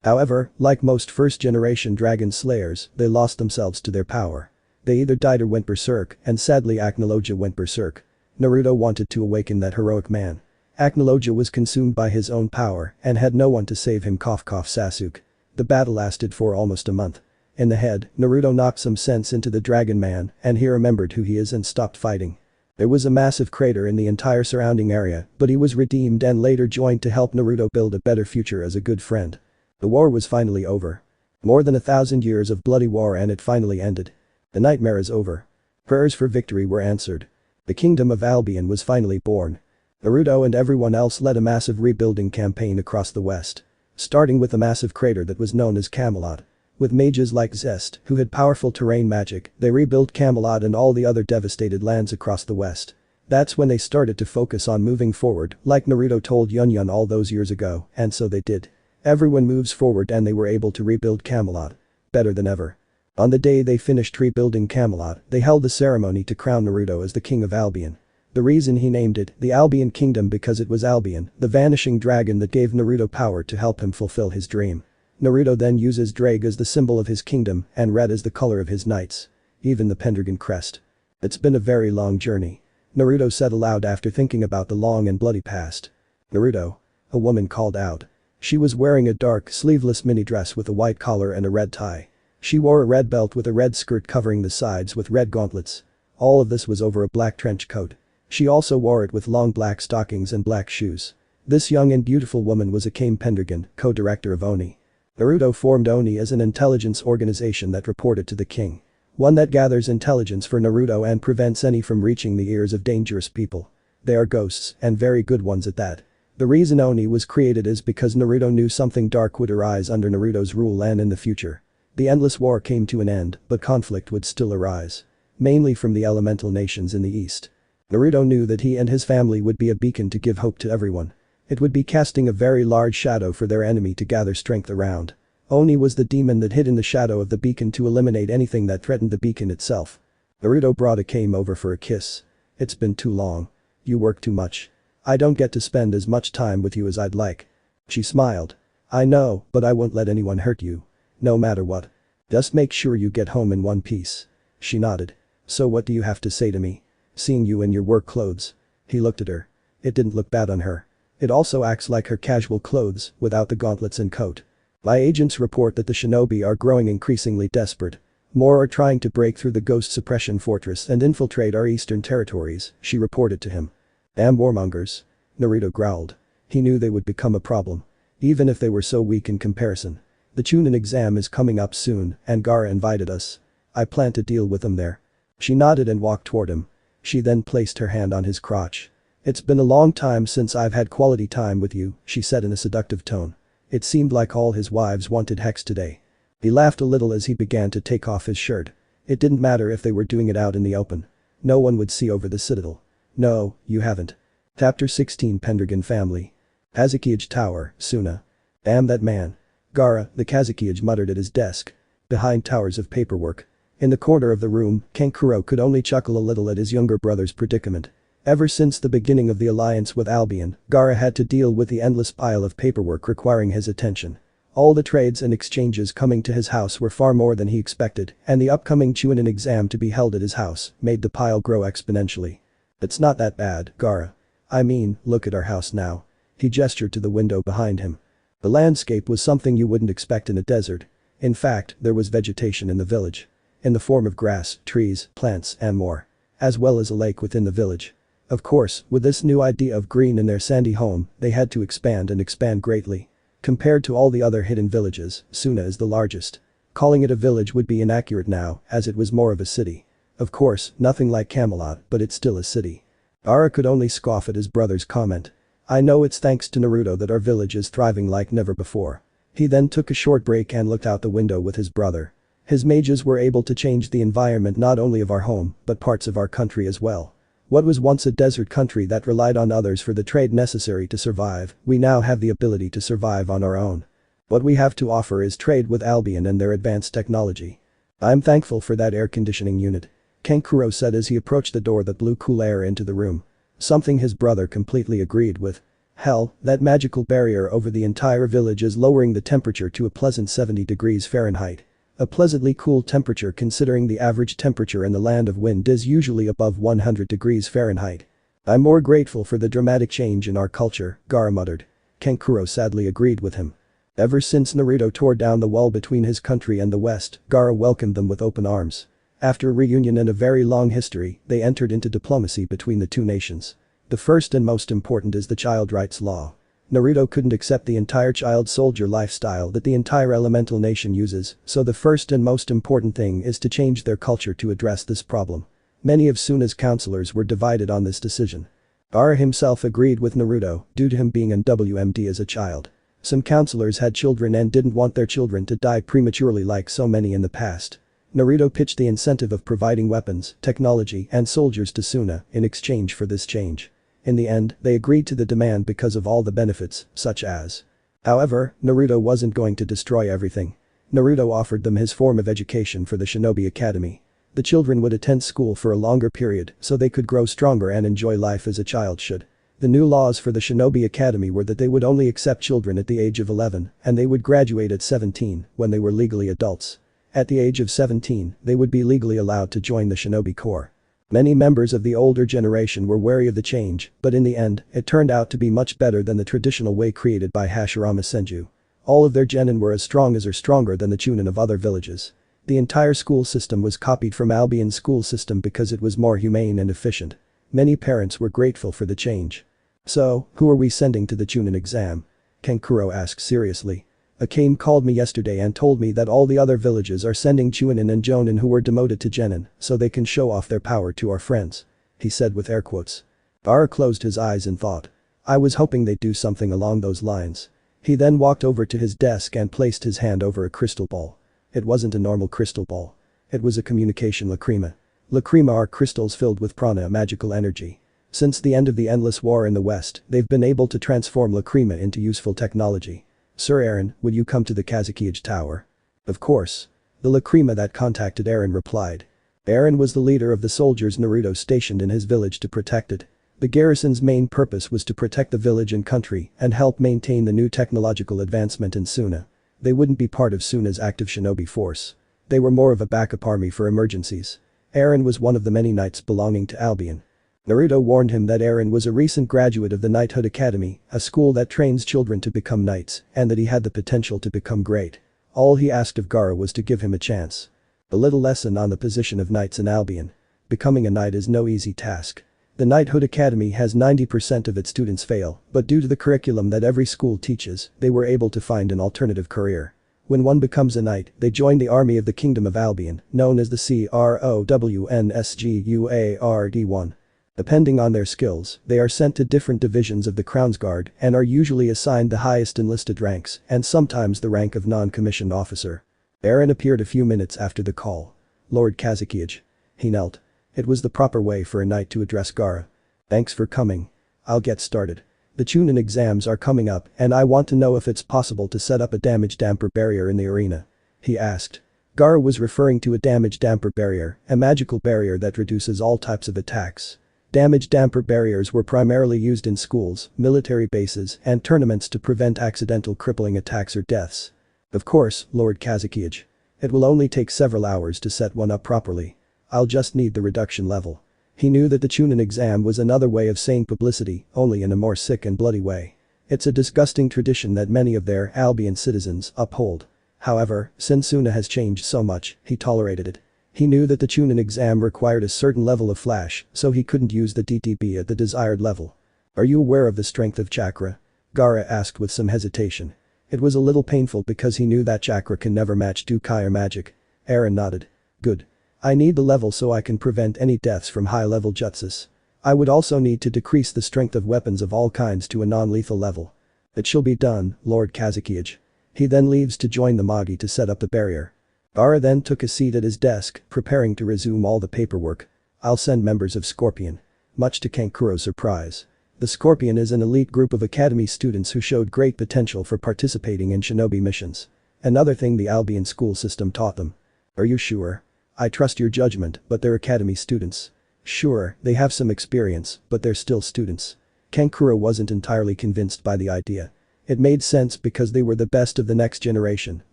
However, like most first-generation dragon slayers, they lost themselves to their power. They either died or went berserk, and sadly Acnologia went berserk. Naruto wanted to awaken that heroic man. Acnologia was consumed by his own power and had no one to save him. Sasuke. The battle lasted for almost a month. In the head, Naruto knocked some sense into the Dragon Man and he remembered who he is and stopped fighting. There was a massive crater in the entire surrounding area, but he was redeemed and later joined to help Naruto build a better future as a good friend. The war was finally over. More than 1,000 years of bloody war and it finally ended. The nightmare is over. Prayers for victory were answered. The kingdom of Albion was finally born. Naruto and everyone else led a massive rebuilding campaign across the west. Starting with a massive crater that was known as Camelot. With mages like Zest, who had powerful terrain magic, they rebuilt Camelot and all the other devastated lands across the west. That's when they started to focus on moving forward, like Naruto told Yunyun all those years ago, and so they did. Everyone moves forward and they were able to rebuild Camelot. Better than ever. On the day they finished rebuilding Camelot, they held the ceremony to crown Naruto as the king of Albion. The reason he named it the Albion Kingdom because it was Albion, the vanishing dragon that gave Naruto power to help him fulfill his dream. Naruto then uses Drake as the symbol of his kingdom and red as the color of his knights. Even the Pendragon crest. It's been a very long journey. Naruto said aloud after thinking about the long and bloody past. Naruto. A woman called out. She was wearing a dark, sleeveless mini dress with a white collar and a red tie. She wore a red belt with a red skirt covering the sides with red gauntlets. All of this was over a black trench coat. She also wore it with long black stockings and black shoes. This young and beautiful woman was Akame Pendragon, co-director of ONI. Naruto formed ONI as an intelligence organization that reported to the king. One that gathers intelligence for Naruto and prevents any from reaching the ears of dangerous people. They are ghosts, and very good ones at that. The reason ONI was created is because Naruto knew something dark would arise under Naruto's rule and in the future. The endless war came to an end, but conflict would still arise. Mainly from the elemental nations in the east. Naruto knew that he and his family would be a beacon to give hope to everyone. It would be casting a very large shadow for their enemy to gather strength around. Oni was the demon that hid in the shadow of the beacon to eliminate anything that threatened the beacon itself. Naruto brought Akame over for a kiss. It's been too long. You work too much. I don't get to spend as much time with you as I'd like. She smiled. I know, but I won't let anyone hurt you. No matter what. Just make sure you get home in one piece. She nodded. So what do you have to say to me? Seeing you in your work clothes. He looked at her. It didn't look bad on her. It also acts like her casual clothes, without the gauntlets and coat. My agents report that the shinobi are growing increasingly desperate. More are trying to break through the ghost suppression fortress and infiltrate our eastern territories, she reported to him. Damn warmongers. Naruto growled. He knew they would become a problem. Even if they were so weak in comparison. The Chunin exam is coming up soon, and Gaara invited us. I plan to deal with them there. She nodded and walked toward him. She then placed her hand on his crotch. It's been a long time since I've had quality time with you, she said in a seductive tone. It seemed like all his wives wanted Hex today. He laughed a little as he began to take off his shirt. It didn't matter if they were doing it out in the open. No one would see over the citadel. No, you haven't. Chapter 16 Pendragon Family. Kazekage Tower, Suna. Damn that man. Gaara, the Kazekage muttered at his desk. Behind towers of paperwork. In the corner of the room, Kankuro could only chuckle a little at his younger brother's predicament. Ever since the beginning of the alliance with Albion, Gaara had to deal with the endless pile of paperwork requiring his attention. All the trades and exchanges coming to his house were far more than he expected, and the upcoming Chunin exam to be held at his house made the pile grow exponentially. It's not that bad, Gaara. I mean, look at our house now. He gestured to the window behind him. The landscape was something you wouldn't expect in a desert. In fact, there was vegetation in the village. In the form of grass, trees, plants, and more. As well as a lake within the village. Of course, with this new idea of green in their sandy home, they had to expand and expand greatly. Compared to all the other hidden villages, Suna is the largest. Calling it a village would be inaccurate now, as it was more of a city. Of course, nothing like Camelot, but it's still a city. Gaara could only scoff at his brother's comment. I know it's thanks to Naruto that our village is thriving like never before. He then took a short break and looked out the window with his brother. His mages were able to change the environment not only of our home, but parts of our country as well. What was once a desert country that relied on others for the trade necessary to survive, we now have the ability to survive on our own. What we have to offer is trade with Albion and their advanced technology. I'm thankful for that air conditioning unit. Kankuro said as he approached the door that blew cool air into the room. Something his brother completely agreed with. Hell, that magical barrier over the entire village is lowering the temperature to a pleasant 70 degrees Fahrenheit. A pleasantly cool temperature considering the average temperature in the land of wind is usually above 100 degrees Fahrenheit. I'm more grateful for the dramatic change in our culture, Gaara muttered. Kankuro sadly agreed with him. Ever since Naruto tore down the wall between his country and the West, Gaara welcomed them with open arms. After a reunion and a very long history, they entered into diplomacy between the two nations. The first and most important is the child rights law. Naruto couldn't accept the entire child soldier lifestyle that the entire elemental nation uses, so the first and most important thing is to change their culture to address this problem. Many of Suna's counselors were divided on this decision. Gaara himself agreed with Naruto due to him being on WMD as a child. Some counselors had children and didn't want their children to die prematurely like so many in the past. Naruto pitched the incentive of providing weapons, technology, and soldiers to Suna in exchange for this change. In the end, they agreed to the demand because of all the benefits, such as. However, Naruto wasn't going to destroy everything. Naruto offered them his form of education for the Shinobi Academy. The children would attend school for a longer period so they could grow stronger and enjoy life as a child should. The new laws for the Shinobi Academy were that they would only accept children at the age of 11 and they would graduate at 17 when they were legally adults. At the age of 17, they would be legally allowed to join the Shinobi Corps. Many members of the older generation were wary of the change, but in the end, it turned out to be much better than the traditional way created by Hashirama Senju. All of their genin were as strong as or stronger than the chunin of other villages. The entire school system was copied from Albion's school system because it was more humane and efficient. Many parents were grateful for the change. So, who are we sending to the chunin exam? Kankuro asked seriously. Akame called me yesterday and told me that all the other villages are sending chunin and jonin who were demoted to genin so they can show off their power to our friends. He said with air quotes. Bara closed his eyes in thought. I was hoping they'd do something along those lines. He then walked over to his desk and placed his hand over a crystal ball. It wasn't a normal crystal ball. It was a communication lacrima. Lacrima are crystals filled with prana, magical energy. Since the end of the endless war in the West, they've been able to transform lacrima into useful technology. Sir Aaron, would you come to the Kazukiage Tower? Of course. The lacrima that contacted Aaron replied. Aaron was the leader of the soldiers Naruto stationed in his village to protect it. The garrison's main purpose was to protect the village and country and help maintain the new technological advancement in Suna. They wouldn't be part of Suna's active shinobi force. They were more of a backup army for emergencies. Aaron was one of the many knights belonging to Albion. Naruto warned him that Aaron was a recent graduate of the Knighthood Academy, a school that trains children to become knights, and that he had the potential to become great. All he asked of Gaara was to give him a chance. A little lesson on the position of knights in Albion. Becoming a knight is no easy task. The Knighthood Academy has 90% of its students fail, but due to the curriculum that every school teaches, they were able to find an alternative career. When one becomes a knight, they join the army of the Kingdom of Albion, known as the CROWNSGUARD1. Depending on their skills, they are sent to different divisions of the Crown's Guard and are usually assigned the highest enlisted ranks and sometimes the rank of non-commissioned officer. Aaron appeared a few minutes after the call. Lord Kazukiage. He knelt. It was the proper way for a knight to address Gaara. Thanks for coming. I'll get started. The chunin exams are coming up and I want to know if it's possible to set up a damage damper barrier in the arena. He asked. Gaara was referring to a damage damper barrier, a magical barrier that reduces all types of attacks. Damage damper barriers were primarily used in schools, military bases, and tournaments to prevent accidental crippling attacks or deaths. Of course, Lord Kazukiage. It will only take several hours to set one up properly. I'll just need the reduction level. He knew that the chunin exam was another way of saying publicity, only in a more sick and bloody way. It's a disgusting tradition that many of their Albion citizens uphold. However, since Suna has changed so much, he tolerated it. He knew that the chunin exam required a certain level of flash, so he couldn't use the DTB at the desired level. Are you aware of the strength of chakra? Gaara asked with some hesitation. It was a little painful because he knew that chakra can never match Dukai or magic. Aaron nodded. Good. I need the level so I can prevent any deaths from high-level jutsus. I would also need to decrease the strength of weapons of all kinds to a non-lethal level. It shall be done, Lord Kazukiage. He then leaves to join the Magi to set up the barrier. Gaara then took a seat at his desk, preparing to resume all the paperwork. I'll send members of Scorpion. Much to Kankuro's surprise. The Scorpion is an elite group of academy students who showed great potential for participating in shinobi missions. Another thing the Albion school system taught them. Are you sure? I trust your judgment, but they're academy students. Sure, they have some experience, but they're still students. Kankuro wasn't entirely convinced by the idea. It made sense because they were the best of the next generation,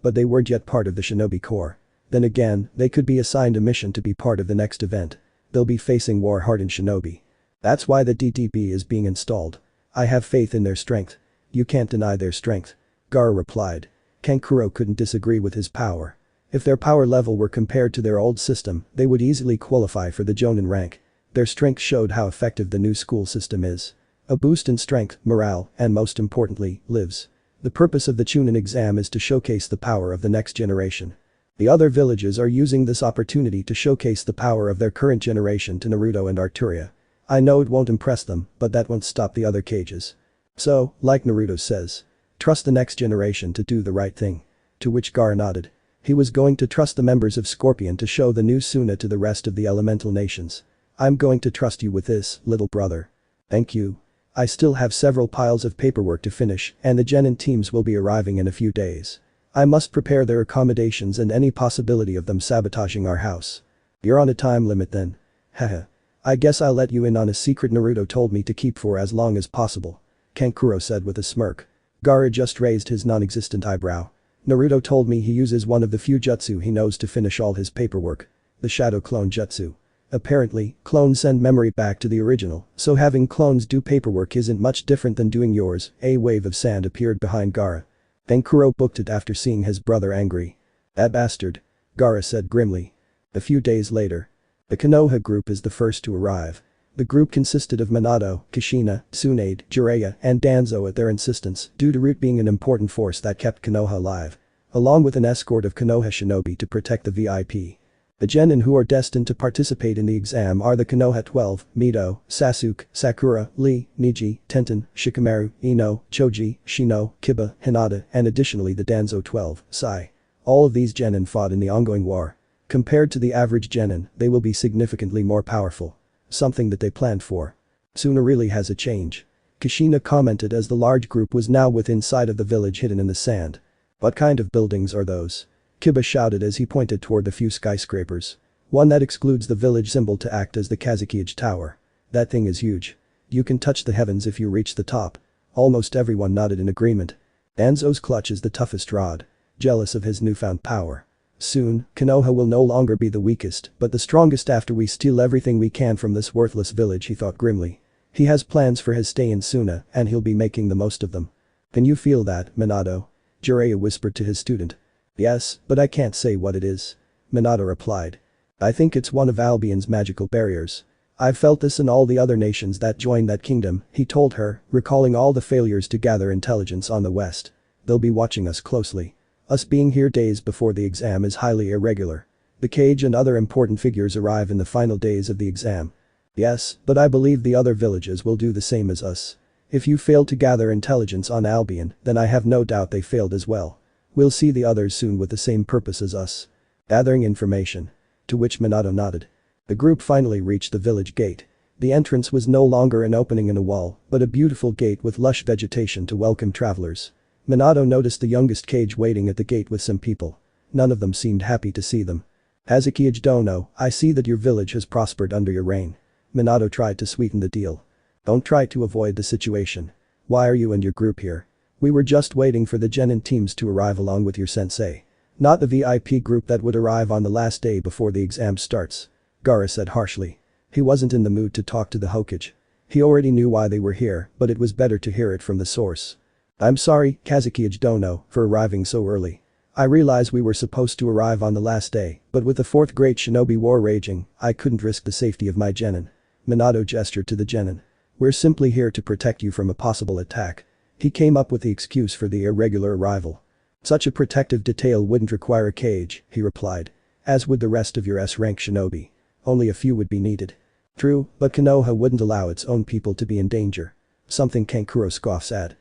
but they weren't yet part of the Shinobi Corps. Then again, they could be assigned a mission to be part of the next event. They'll be facing war-hardened shinobi. That's why the DTB is being installed. I have faith in their strength. You can't deny their strength. Gaara replied. Kankuro couldn't disagree with his power. If their power level were compared to their old system, they would easily qualify for the Jonin rank. Their strength showed how effective the new school system is. A boost in strength, morale, and most importantly, lives. The purpose of the chunin exam is to showcase the power of the next generation. The other villages are using this opportunity to showcase the power of their current generation to Naruto and Arturia. I know it won't impress them, but that won't stop the other cages. So, like Naruto says. Trust the next generation to do the right thing. To which Gaara nodded. He was going to trust the members of Scorpion to show the new Suna to the rest of the elemental nations. I'm going to trust you with this, little brother. Thank you. I still have several piles of paperwork to finish and the genin teams will be arriving in a few days. I must prepare their accommodations and any possibility of them sabotaging our house. You're on a time limit then. Haha. I guess I'll let you in on a secret Naruto told me to keep for as long as possible. Kankuro said with a smirk. Gaara just raised his non-existent eyebrow. Naruto told me he uses one of the few jutsu he knows to finish all his paperwork. The shadow clone jutsu. Apparently, clones send memory back to the original, so having clones do paperwork isn't much different than doing yours. A wave of sand appeared behind Gaara. Kankuro booked it after seeing his brother angry. That bastard. Gaara said grimly. A few days later. The Konoha group is the first to arrive. The group consisted of Minato, Kushina, Tsunade, Jiraiya, and Danzo at their insistence due to Root being an important force that kept Konoha alive. Along with an escort of Konoha shinobi to protect the VIP. The genin who are destined to participate in the exam are the Konoha 12, Mito, Sasuke, Sakura, Lee, Niji, Tenten, Shikamaru, Ino, Choji, Shino, Kiba, Hinata, and additionally the Danzo 12, Sai. All of these genin fought in the ongoing war. Compared to the average genin, they will be significantly more powerful. Something that they planned for. Suna really has a change. Kushina commented as the large group was now within sight of the village hidden in the sand. What kind of buildings are those? Kiba shouted as he pointed toward the few skyscrapers. One that excludes the village symbol to act as the Kazekage Tower. That thing is huge. You can touch the heavens if you reach the top. Almost everyone nodded in agreement. Danzo's clutch is the toughest rod. Jealous of his newfound power. Soon, Konoha will no longer be the weakest, but the strongest after we steal everything we can from this worthless village, he thought grimly. He has plans for his stay in Suna, and he'll be making the most of them. Can you feel that, Minato? Jiraiya whispered to his student. Yes, but I can't say what it is. Minato replied. I think it's one of Albion's magical barriers. I've felt this in all the other nations that joined that kingdom, he told her, recalling all the failures to gather intelligence on the west. They'll be watching us closely. Us being here days before the exam is highly irregular. The cage and other important figures arrive in the final days of the exam. Yes, but I believe the other villages will do the same as us. If you failed to gather intelligence on Albion, then I have no doubt they failed as well. We'll see the others soon with the same purpose as us. Gathering information. To which Minato nodded. The group finally reached the village gate. The entrance was no longer an opening in a wall, but a beautiful gate with lush vegetation to welcome travelers. Minato noticed the youngest Kage waiting at the gate with some people. None of them seemed happy to see them. Kazekage Dono, I see that your village has prospered under your reign. Minato tried to sweeten the deal. Don't try to avoid the situation. Why are you and your group here? We were just waiting for the genin teams to arrive along with your sensei. Not the VIP group that would arrive on the last day before the exam starts. Gaara said harshly. He wasn't in the mood to talk to the Hokage. He already knew why they were here, but it was better to hear it from the source. I'm sorry, Kazekage Dono, for arriving so early. I realize we were supposed to arrive on the last day, but with the fourth great shinobi war raging, I couldn't risk the safety of my genin. Minato gestured to the genin. We're simply here to protect you from a possible attack. He came up with the excuse for the irregular arrival. Such a protective detail wouldn't require a cage, he replied. As would the rest of your S-rank shinobi. Only a few would be needed. True, but Konoha wouldn't allow its own people to be in danger. Something Kankuro scoffs at.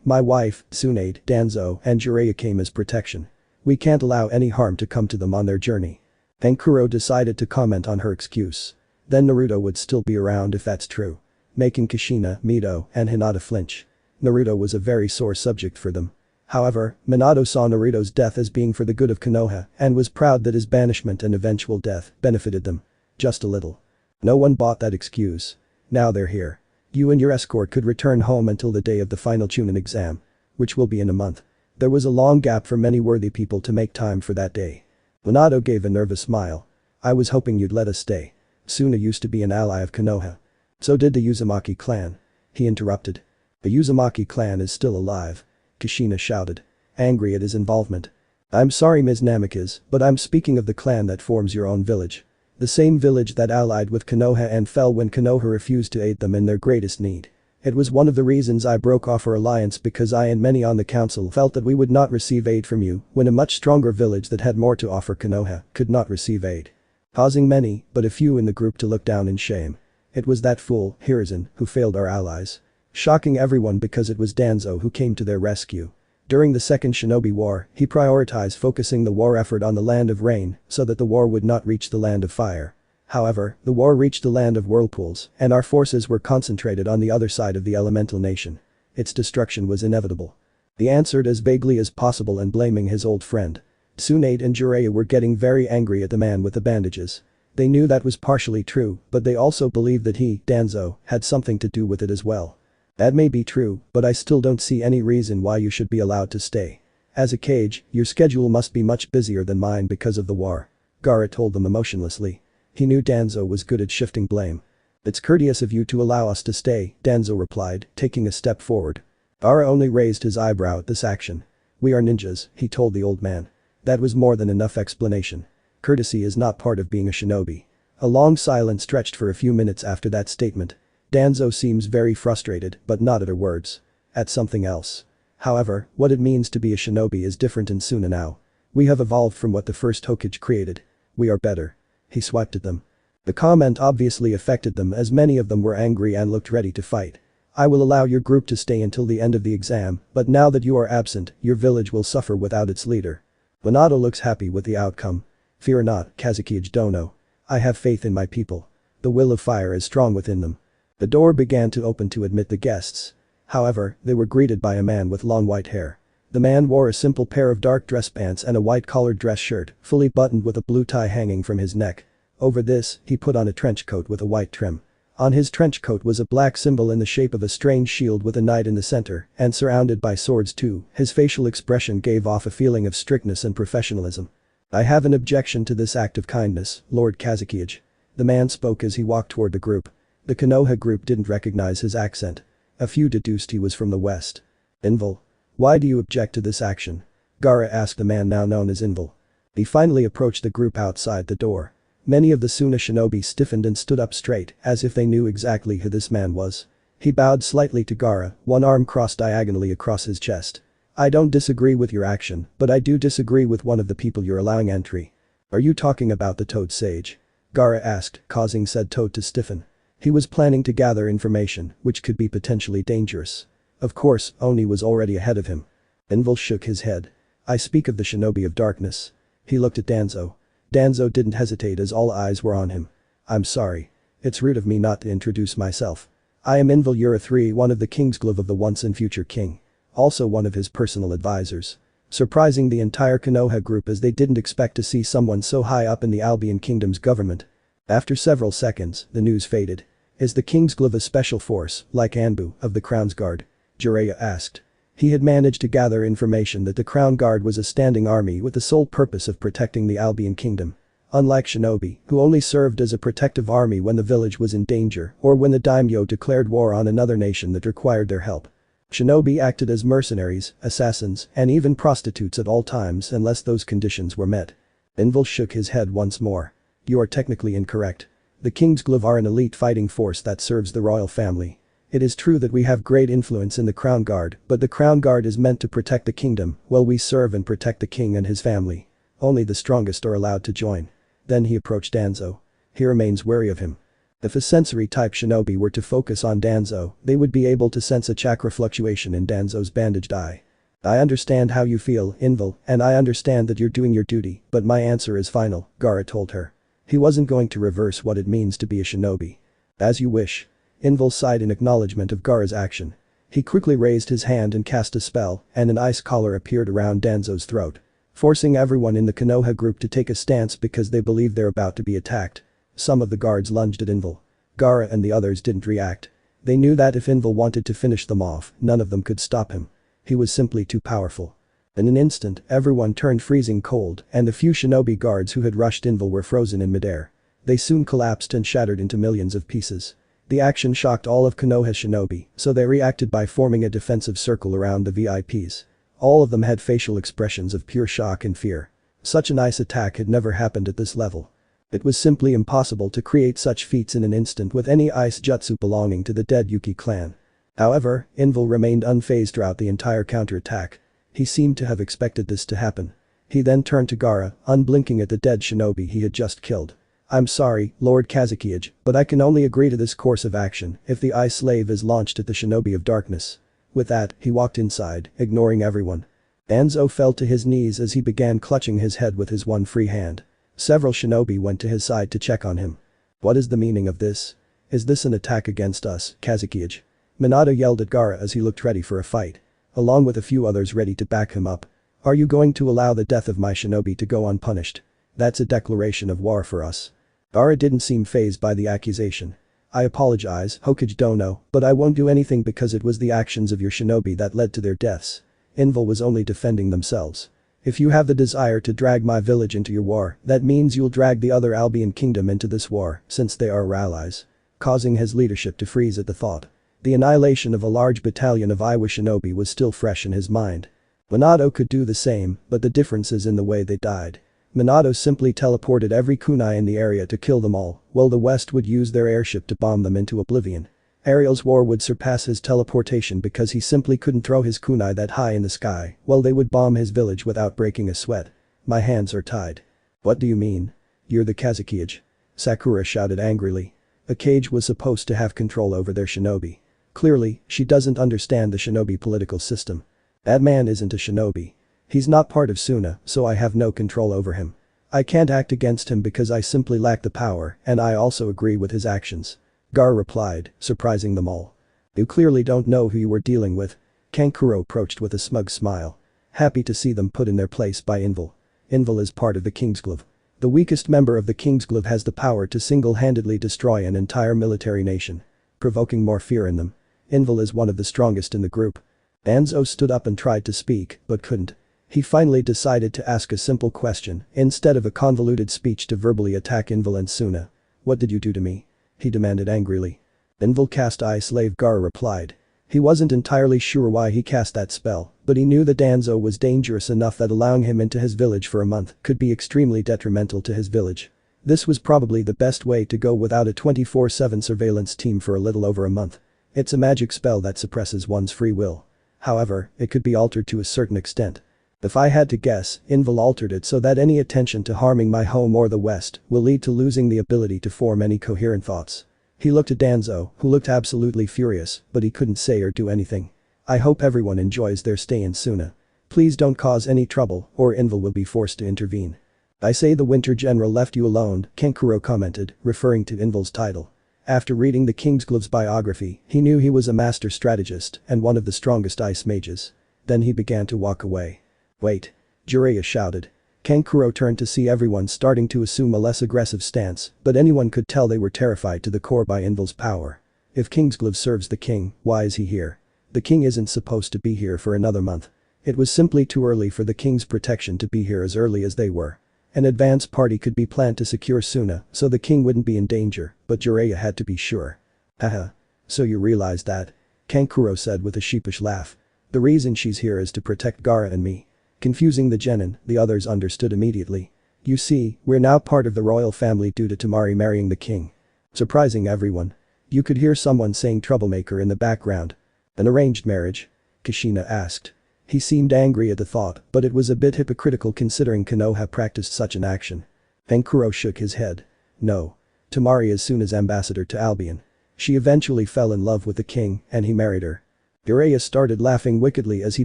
My wife, Tsunade, Danzo, and Jiraiya came as protection. We can't allow any harm to come to them on their journey. Kankuro decided to comment on her excuse. Then Naruto would still be around if that's true. Making Kushina, Mito, and Hinata flinch. Naruto was a very sore subject for them. However, Minato saw Naruto's death as being for the good of Konoha and was proud that his banishment and eventual death benefited them. Just a little. No one bought that excuse. Now they're here. You and your escort could return home until the day of the final Chunin exam. Which will be in a month. There was a long gap for many worthy people to make time for that day. Minato gave a nervous smile. I was hoping you'd let us stay. Suna used to be an ally of Konoha. So did the Uzumaki clan. He interrupted. The Uzumaki clan is still alive. Kushina shouted. Angry at his involvement. I'm sorry Ms. Namikaze, but I'm speaking of the clan that forms your own village. The same village that allied with Konoha and fell when Konoha refused to aid them in their greatest need. It was one of the reasons I broke off our alliance because I and many on the council felt that we would not receive aid from you when a much stronger village that had more to offer Konoha could not receive aid. Causing many, but a few in the group to look down in shame. It was that fool, Hiruzen, who failed our allies. shocking everyone because it was Danzo who came to their rescue. During the Second Shinobi War, he prioritized focusing the war effort on the Land of Rain so that the war would not reach the Land of Fire. However, the war reached the Land of Whirlpools, and our forces were concentrated on the other side of the elemental nation. Its destruction was inevitable. He answered as vaguely as possible and blaming his old friend. Tsunade and Jiraiya were getting very angry at the man with the bandages. They knew that was partially true, but they also believed that he, Danzo, had something to do with it as well. That may be true, but I still don't see any reason why you should be allowed to stay. As a Kage, your schedule must be much busier than mine because of the war. Gaara told them emotionlessly. He knew Danzo was good at shifting blame. It's courteous of you to allow us to stay, Danzo replied, taking a step forward. Gaara only raised his eyebrow at this action. We are ninjas, he told the old man. That was more than enough explanation. Courtesy is not part of being a shinobi. A long silence stretched for a few minutes after that statement. Danzo seems very frustrated, but not at her words. At something else. However, what it means to be a shinobi is different in Suna now. We have evolved from what the first Hokage created. We are better. He swiped at them. The comment obviously affected them as many of them were angry and looked ready to fight. I will allow your group to stay until the end of the exam, but now that you are absent, your village will suffer without its leader. Minato looks happy with the outcome. Fear not, Kazekage Dono. I have faith in my people. The will of fire is strong within them. The door began to open to admit the guests. However, they were greeted by a man with long white hair. The man wore a simple pair of dark dress pants and a white collared dress shirt, fully buttoned with a blue tie hanging from his neck. Over this, he put on a trench coat with a white trim. On his trench coat was a black symbol in the shape of a strange shield with a knight in the center, and surrounded by swords too. His facial expression gave off a feeling of strictness and professionalism. I have an objection to this act of kindness, Lord Kazekage. The man spoke as he walked toward the group. The Konoha group didn't recognize his accent. A few deduced he was from the west. Invul. Why do you object to this action? Gaara asked the man now known as Invul. He finally approached the group outside the door. Many of the Suna shinobi stiffened and stood up straight, as if they knew exactly who this man was. He bowed slightly to Gaara, one arm crossed diagonally across his chest. I don't disagree with your action, but I do disagree with one of the people you're allowing entry. Are you talking about the Toad Sage? Gaara asked, causing said toad to stiffen. He was planning to gather information, which could be potentially dangerous. Of course, Oni was already ahead of him. Invul shook his head. I speak of the shinobi of darkness. He looked at Danzo. Danzo didn't hesitate as all eyes were on him. I'm sorry. It's rude of me not to introduce myself. I am Invul Yura III, one of the Kingsglaive of the once and future king. Also one of his personal advisors. Surprising the entire Konoha group as they didn't expect to see someone so high up in the Albion Kingdom's government. After several seconds, the news faded. Is the Kingsglaive a special force, like Anbu, of the Crown's Guard? Jiraiya asked. He had managed to gather information that the Crown Guard was a standing army with the sole purpose of protecting the Albion Kingdom. Unlike shinobi, who only served as a protective army when the village was in danger or when the daimyo declared war on another nation that required their help. Shinobi acted as mercenaries, assassins, and even prostitutes at all times unless those conditions were met. Invul shook his head once more. You are technically incorrect. The Kingsglaive are an elite fighting force that serves the royal family. It is true that we have great influence in the Crown Guard, but the Crown Guard is meant to protect the kingdom, while we serve and protect the king and his family. Only the strongest are allowed to join. Then he approached Danzo. He remains wary of him. If a sensory-type shinobi were to focus on Danzo, they would be able to sense a chakra fluctuation in Danzo's bandaged eye. I understand how you feel, Invul, and I understand that you're doing your duty, but my answer is final, Gaara told her. He wasn't going to reverse what it means to be a shinobi. As you wish. Invul sighed in acknowledgement of Gaara's action. He quickly raised his hand and cast a spell, and an ice collar appeared around Danzo's throat. Forcing everyone in the Konoha group to take a stance because they believed they're about to be attacked. Some of the guards lunged at Invul. Gaara and the others didn't react. They knew that if Invul wanted to finish them off, none of them could stop him. He was simply too powerful. In an instant, everyone turned freezing cold, and the few shinobi guards who had rushed Invul were frozen in midair. They soon collapsed and shattered into millions of pieces. The action shocked all of Konoha's shinobi, so they reacted by forming a defensive circle around the VIPs. All of them had facial expressions of pure shock and fear. Such an ice attack had never happened at this level. It was simply impossible to create such feats in an instant with any ice jutsu belonging to the dead Yuki clan. However, Invul remained unfazed throughout the entire counterattack. He seemed to have expected this to happen. He then turned to Gaara, unblinking at the dead shinobi he had just killed. I'm sorry, Lord Kazukiage, but I can only agree to this course of action if the ice slave is launched at the Shinobi of Darkness. With that, he walked inside, ignoring everyone. Danzo fell to his knees as he began clutching his head with his one free hand. Several shinobi went to his side to check on him. What is the meaning of this? Is this an attack against us, Kazukiage? Minato yelled at Gaara as he looked ready for a fight. Along with a few others ready to back him up. Are you going to allow the death of my shinobi to go unpunished? That's a declaration of war for us. Gaara didn't seem fazed by the accusation. I apologize, Hokage Dono, but I won't do anything because it was the actions of your shinobi that led to their deaths. Invil was only defending themselves. If you have the desire to drag my village into your war, that means you'll drag the other Albion kingdom into this war, since they are our allies. Causing his leadership to freeze at the thought. The annihilation of a large battalion of Iwa shinobi was still fresh in his mind. Minato could do the same, but the difference is in the way they died. Minato simply teleported every kunai in the area to kill them all, while the West would use their airship to bomb them into oblivion. Ariel's war would surpass his teleportation because he simply couldn't throw his kunai that high in the sky, while they would bomb his village without breaking a sweat. My hands are tied. What do you mean? You're the Kazukiage. Sakura shouted angrily. A cage was supposed to have control over their shinobi. Clearly, she doesn't understand the shinobi political system. That man isn't a shinobi. He's not part of Suna, so I have no control over him. I can't act against him because I simply lack the power, and I also agree with his actions. Gaara replied, surprising them all. You clearly don't know who you were dealing with. Kankuro approached with a smug smile. Happy to see them put in their place by Invil. Invil is part of the Kingsglaive. The weakest member of the Kingsglaive has the power to single-handedly destroy an entire military nation. Provoking more fear in them. Invil is one of the strongest in the group. Danzo stood up and tried to speak, but couldn't. He finally decided to ask a simple question instead of a convoluted speech to verbally attack Invil and Suna. What did you do to me? He demanded angrily. Invil cast Ice Slave, Gaara replied. He wasn't entirely sure why he cast that spell, but he knew that Danzo was dangerous enough that allowing him into his village for a month could be extremely detrimental to his village. This was probably the best way to go without a 24/7 surveillance team for a little over a month. It's a magic spell that suppresses one's free will. However, it could be altered to a certain extent. If I had to guess, Invil altered it so that any attention to harming my home or the West will lead to losing the ability to form any coherent thoughts. He looked at Danzo, who looked absolutely furious, but he couldn't say or do anything. I hope everyone enjoys their stay in Suna. Please don't cause any trouble, or Invil will be forced to intervene. I say the Winter General left you alone, Kankuro commented, referring to Invil's title. After reading the Kingsglaive's biography, he knew he was a master strategist and one of the strongest ice mages. Then he began to walk away. Wait. Jiraiya shouted. Kankuro turned to see everyone starting to assume a less aggressive stance, but anyone could tell they were terrified to the core by Invil's power. If Kingsglaive serves the king, why is he here? The king isn't supposed to be here for another month. It was simply too early for the king's protection to be here as early as they were. An advance party could be planned to secure Suna so the king wouldn't be in danger, but Jiraiya had to be sure. Haha. So you realize that? Kankuro said with a sheepish laugh. The reason she's here is to protect Gaara and me. Confusing the genin, the others understood immediately. You see, we're now part of the royal family due to Temari marrying the king. Surprising everyone. You could hear someone saying troublemaker in the background. An arranged marriage? Kushina asked. He seemed angry at the thought, but it was a bit hypocritical considering Konoha practiced such an action. Kankuro shook his head. No. Temari is Suna's ambassador to Albion. She eventually fell in love with the king, and he married her. Jiraiya started laughing wickedly as he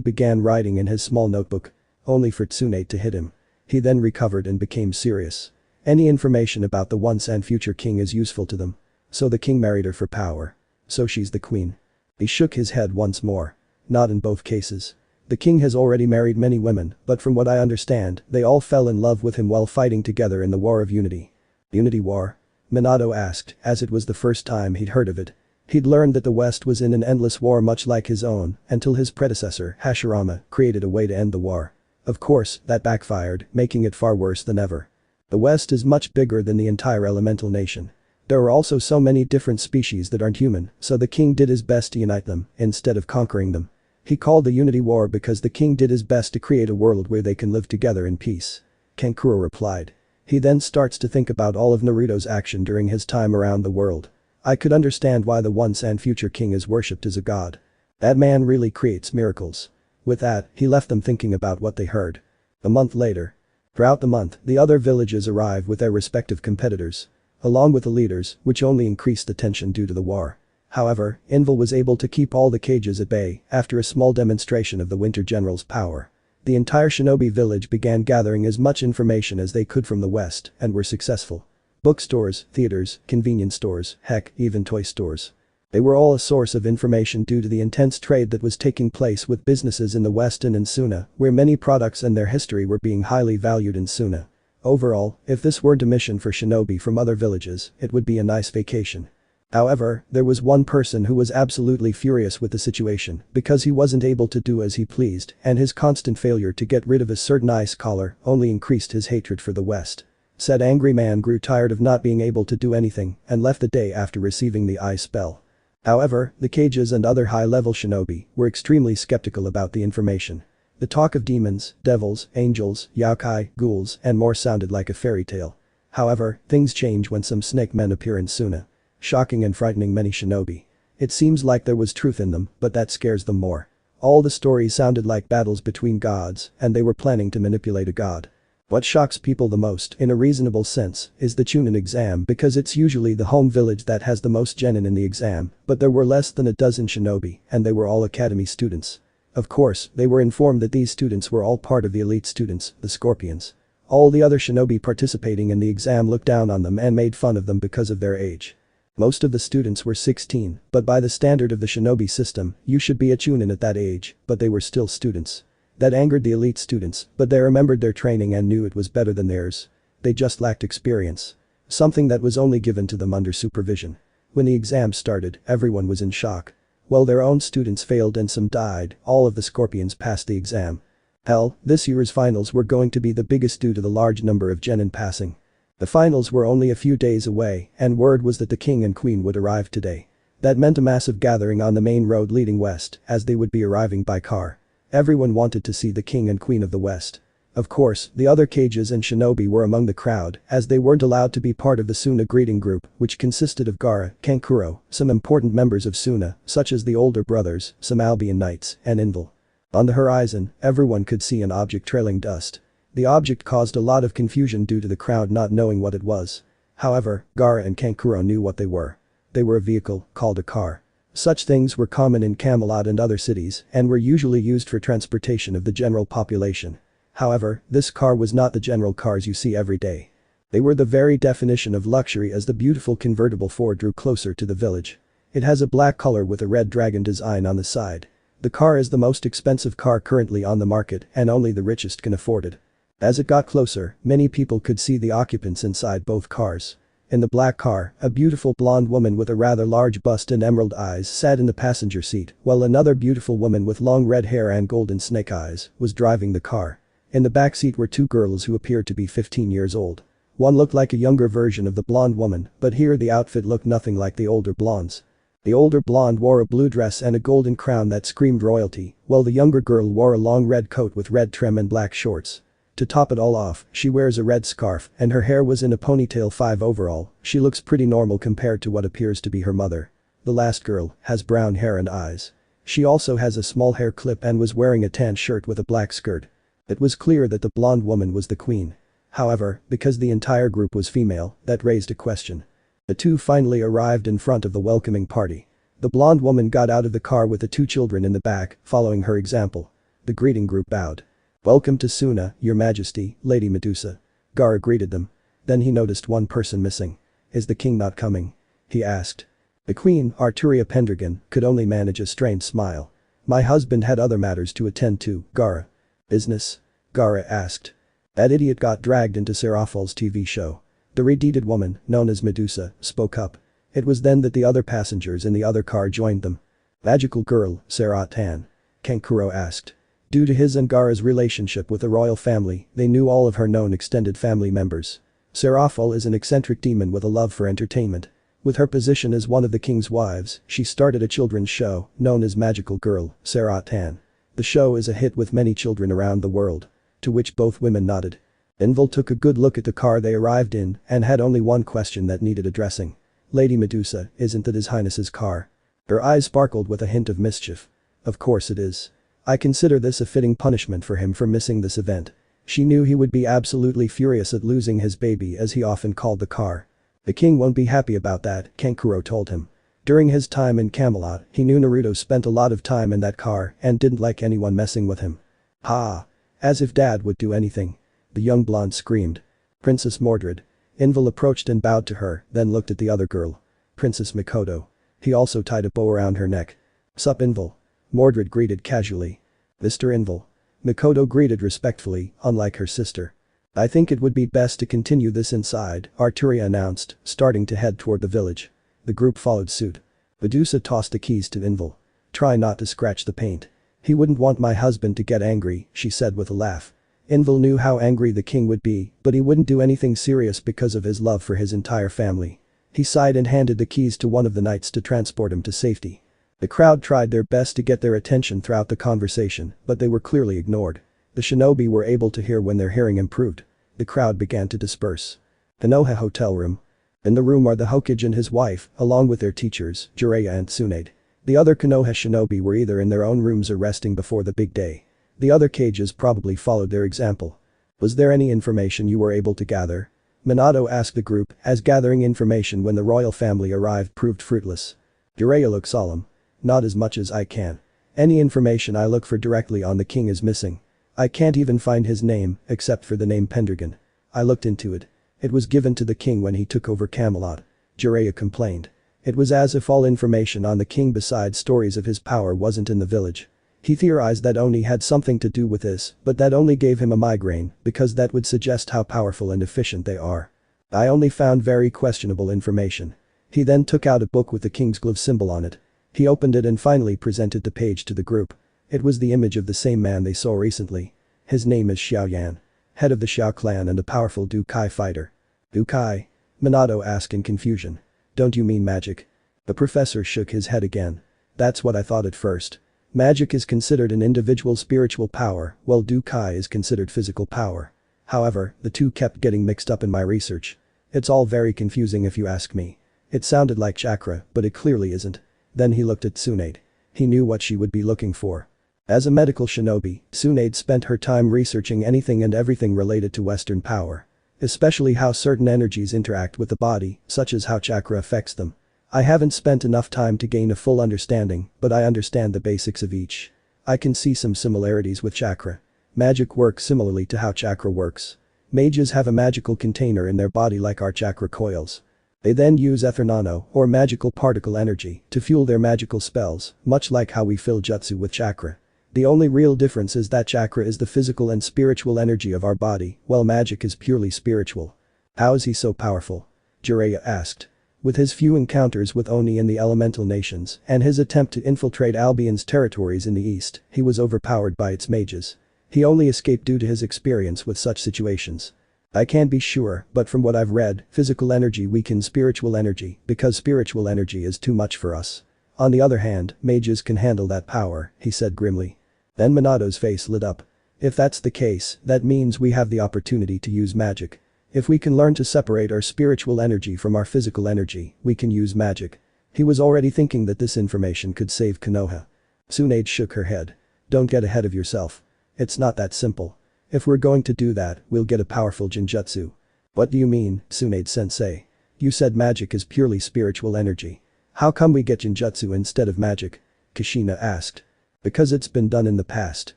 began writing in his small notebook. Only for Tsunade to hit him. He then recovered and became serious. Any information about the once and future king is useful to them. So the king married her for power. So she's the queen. He shook his head once more. Not in both cases. The king has already married many women, but from what I understand, they all fell in love with him while fighting together in the War of Unity. Unity War? Minato asked, as it was the first time he'd heard of it. He'd learned that the West was in an endless war much like his own, until his predecessor, Hashirama, created a way to end the war. Of course, that backfired, making it far worse than ever. The West is much bigger than the entire elemental nation. There are also so many different species that aren't human, so the king did his best to unite them, instead of conquering them. He called the Unity War because the king did his best to create a world where they can live together in peace. Kankuro replied. He then starts to think about all of Naruto's action during his time around the world. I could understand why the once and future king is worshipped as a god. That man really creates miracles. With that, he left them thinking about what they heard. A month later. Throughout the month, the other villages arrive with their respective competitors. along with the leaders, which only increased the tension due to the war. However, Invil was able to keep all the cages at bay after a small demonstration of the Winter General's power. The entire shinobi village began gathering as much information as they could from the west and were successful. Bookstores, theaters, convenience stores, heck, even toy stores. They were all a source of information due to the intense trade that was taking place with businesses in the west and in Suna, where many products and their history were being highly valued in Suna. Overall, if this weren't a mission for shinobi from other villages, it would be a nice vacation. However, there was one person who was absolutely furious with the situation because he wasn't able to do as he pleased, and his constant failure to get rid of a certain ice collar only increased his hatred for the West. Said angry man grew tired of not being able to do anything and left the day after receiving the ice spell. However, the cages and other high-level shinobi were extremely skeptical about the information. The talk of demons, devils, angels, yokai, ghouls, and more sounded like a fairy tale. However, things change when some snake men appear in Suna. Shocking and frightening many shinobi. It seems like there was truth in them, but that scares them more. All the stories sounded like battles between gods, and they were planning to manipulate a god. What shocks people the most, in a reasonable sense, is the Chunin exam because it's usually the home village that has the most genin in the exam, but there were less than a dozen shinobi, and they were all academy students. Of course, they were informed that these students were all part of the elite students, the Scorpions. All the other shinobi participating in the exam looked down on them and made fun of them because of their age. Most of the students were 16, but by the standard of the shinobi system, you should be a chunin at that age, but they were still students. That angered the elite students, but they remembered their training and knew it was better than theirs. They just lacked experience. Something that was only given to them under supervision. When the exam started, everyone was in shock. While their own students failed and some died, all of the Scorpions passed the exam. Hell, this year's finals were going to be the biggest due to the large number of genin passing. The finals were only a few days away, and word was that the king and queen would arrive today. That meant a massive gathering on the main road leading west, as they would be arriving by car. Everyone wanted to see the king and queen of the west. Of course, the other cages and shinobi were among the crowd, as they weren't allowed to be part of the Suna greeting group, which consisted of Gaara, Kankuro, some important members of Suna, such as the older brothers, some Albion knights, and Invil. On the horizon, everyone could see an object trailing dust. The object caused a lot of confusion due to the crowd not knowing what it was. However, Gaara and Kankuro knew what they were. They were a vehicle, called a car. Such things were common in Camelot and other cities and were usually used for transportation of the general population. However, this car was not the general cars you see every day. They were the very definition of luxury as the beautiful convertible Ford drew closer to the village. It has a black color with a red dragon design on the side. The car is the most expensive car currently on the market and only the richest can afford it. As it got closer, many people could see the occupants inside both cars. In the black car, a beautiful blonde woman with a rather large bust and emerald eyes sat in the passenger seat, while another beautiful woman with long red hair and golden snake eyes was driving the car. In the back seat were two girls who appeared to be 15 years old. One looked like a younger version of the blonde woman, but here the outfit looked nothing like the older blondes. The older blonde wore a blue dress and a golden crown that screamed royalty, while the younger girl wore a long red coat with red trim and black shorts. To top it all off, she wears a red scarf and her hair was in a ponytail 5 overall. She looks pretty normal compared to what appears to be her mother. The last girl has brown hair and eyes. She also has a small hair clip and was wearing a tan shirt with a black skirt. It was clear that the blonde woman was the queen. However, because the entire group was female, that raised a question. The two finally arrived in front of the welcoming party. The blonde woman got out of the car with the two children in the back, following her example. The greeting group bowed. "Welcome to Suna, your majesty, Lady Medusa." Gaara greeted them. Then he noticed one person missing. "Is the king not coming?" he asked. The queen, Arturia Pendragon, could only manage a strained smile. "My husband had other matters to attend to, Gaara." "Business?" Gaara asked. "That idiot got dragged into Seraphal's TV show." The red-deeded woman, known as Medusa, spoke up. It was then that the other passengers in the other car joined them. "Magical girl, Seratan?" Kankuro asked. Due to his and Gaara's relationship with the royal family, they knew all of her known extended family members. Seraphal is an eccentric demon with a love for entertainment. With her position as one of the king's wives, she started a children's show, known as Magical Girl, Seratan. The show is a hit with many children around the world. To which both women nodded. Invil took a good look at the car they arrived in and had only one question that needed addressing. "Lady Medusa, isn't that His Highness's car?" Her eyes sparkled with a hint of mischief. "Of course it is. I consider this a fitting punishment for him for missing this event." She knew he would be absolutely furious at losing his baby as he often called the car. The king won't be happy about that, Kankuro told him. During his time in Camelot, he knew Naruto spent a lot of time in that car and didn't like anyone messing with him. Ha! As if dad would do anything. The young blonde screamed. Princess Mordred. Invil approached and bowed to her, then looked at the other girl. Princess Mikoto. He also tied a bow around her neck. Sup Invil. Mordred greeted casually. Mr. Invil. Mikoto greeted respectfully, unlike her sister. I think it would be best to continue this inside, Arturia announced, starting to head toward the village. The group followed suit. Medusa tossed the keys to Invil. Try not to scratch the paint. He wouldn't want my husband to get angry, she said with a laugh. Invil knew how angry the king would be, but he wouldn't do anything serious because of his love for his entire family. He sighed and handed the keys to one of the knights to transport him to safety. The crowd tried their best to get their attention throughout the conversation, but they were clearly ignored. The shinobi were able to hear when their hearing improved. The crowd began to disperse. Konoha hotel room. In the room are the Hokage and his wife, along with their teachers, Jiraiya and Tsunade. The other Konoha shinobi were either in their own rooms or resting before the big day. The other cages probably followed their example. Was there any information you were able to gather? Minato asked the group, as gathering information when the royal family arrived proved fruitless. Jiraiya looked solemn. Not as much as I can. Any information I look for directly on the king is missing. I can't even find his name, except for the name Pendragon. I looked into it. It was given to the king when he took over Camelot. Jiraiya complained. It was as if all information on the king besides stories of his power wasn't in the village. He theorized that Oni had something to do with this, but that only gave him a migraine, because that would suggest how powerful and efficient they are. I only found very questionable information. He then took out a book with the king's glove symbol on it. He opened it and finally presented the page to the group. It was the image of the same man they saw recently. His name is Xiao Yan. Head of the Xiao clan and a powerful Dukai fighter. Dukai? Minato asked in confusion. Don't you mean magic? The professor shook his head again. That's what I thought at first. Magic is considered an individual spiritual power, while Dukai is considered physical power. However, the two kept getting mixed up in my research. It's all very confusing if you ask me. It sounded like chakra, but it clearly isn't. Then he looked at Tsunade. He knew what she would be looking for. As a medical shinobi, Tsunade spent her time researching anything and everything related to Western power. Especially how certain energies interact with the body, such as how chakra affects them. I haven't spent enough time to gain a full understanding, but I understand the basics of each. I can see some similarities with chakra. Magic works similarly to how chakra works. Mages have a magical container in their body like our chakra coils. They then use ether nano, or magical particle energy, to fuel their magical spells, much like how we fill jutsu with chakra. The only real difference is that chakra is the physical and spiritual energy of our body, while magic is purely spiritual. How is he so powerful? Jiraiya asked. With his few encounters with Oni in the elemental nations and his attempt to infiltrate Albion's territories in the east, he was overpowered by its mages. He only escaped due to his experience with such situations. I can't be sure, but from what I've read, physical energy weakens spiritual energy because spiritual energy is too much for us. On the other hand, mages can handle that power, he said grimly. Then Minato's face lit up. If that's the case, that means we have the opportunity to use magic. If we can learn to separate our spiritual energy from our physical energy, we can use magic. He was already thinking that this information could save Konoha. Tsunade shook her head. Don't get ahead of yourself. It's not that simple. If we're going to do that, we'll get a powerful genjutsu. What do you mean, Tsunade-sensei? You said magic is purely spiritual energy. How come we get genjutsu instead of magic? Kushina asked. Because it's been done in the past.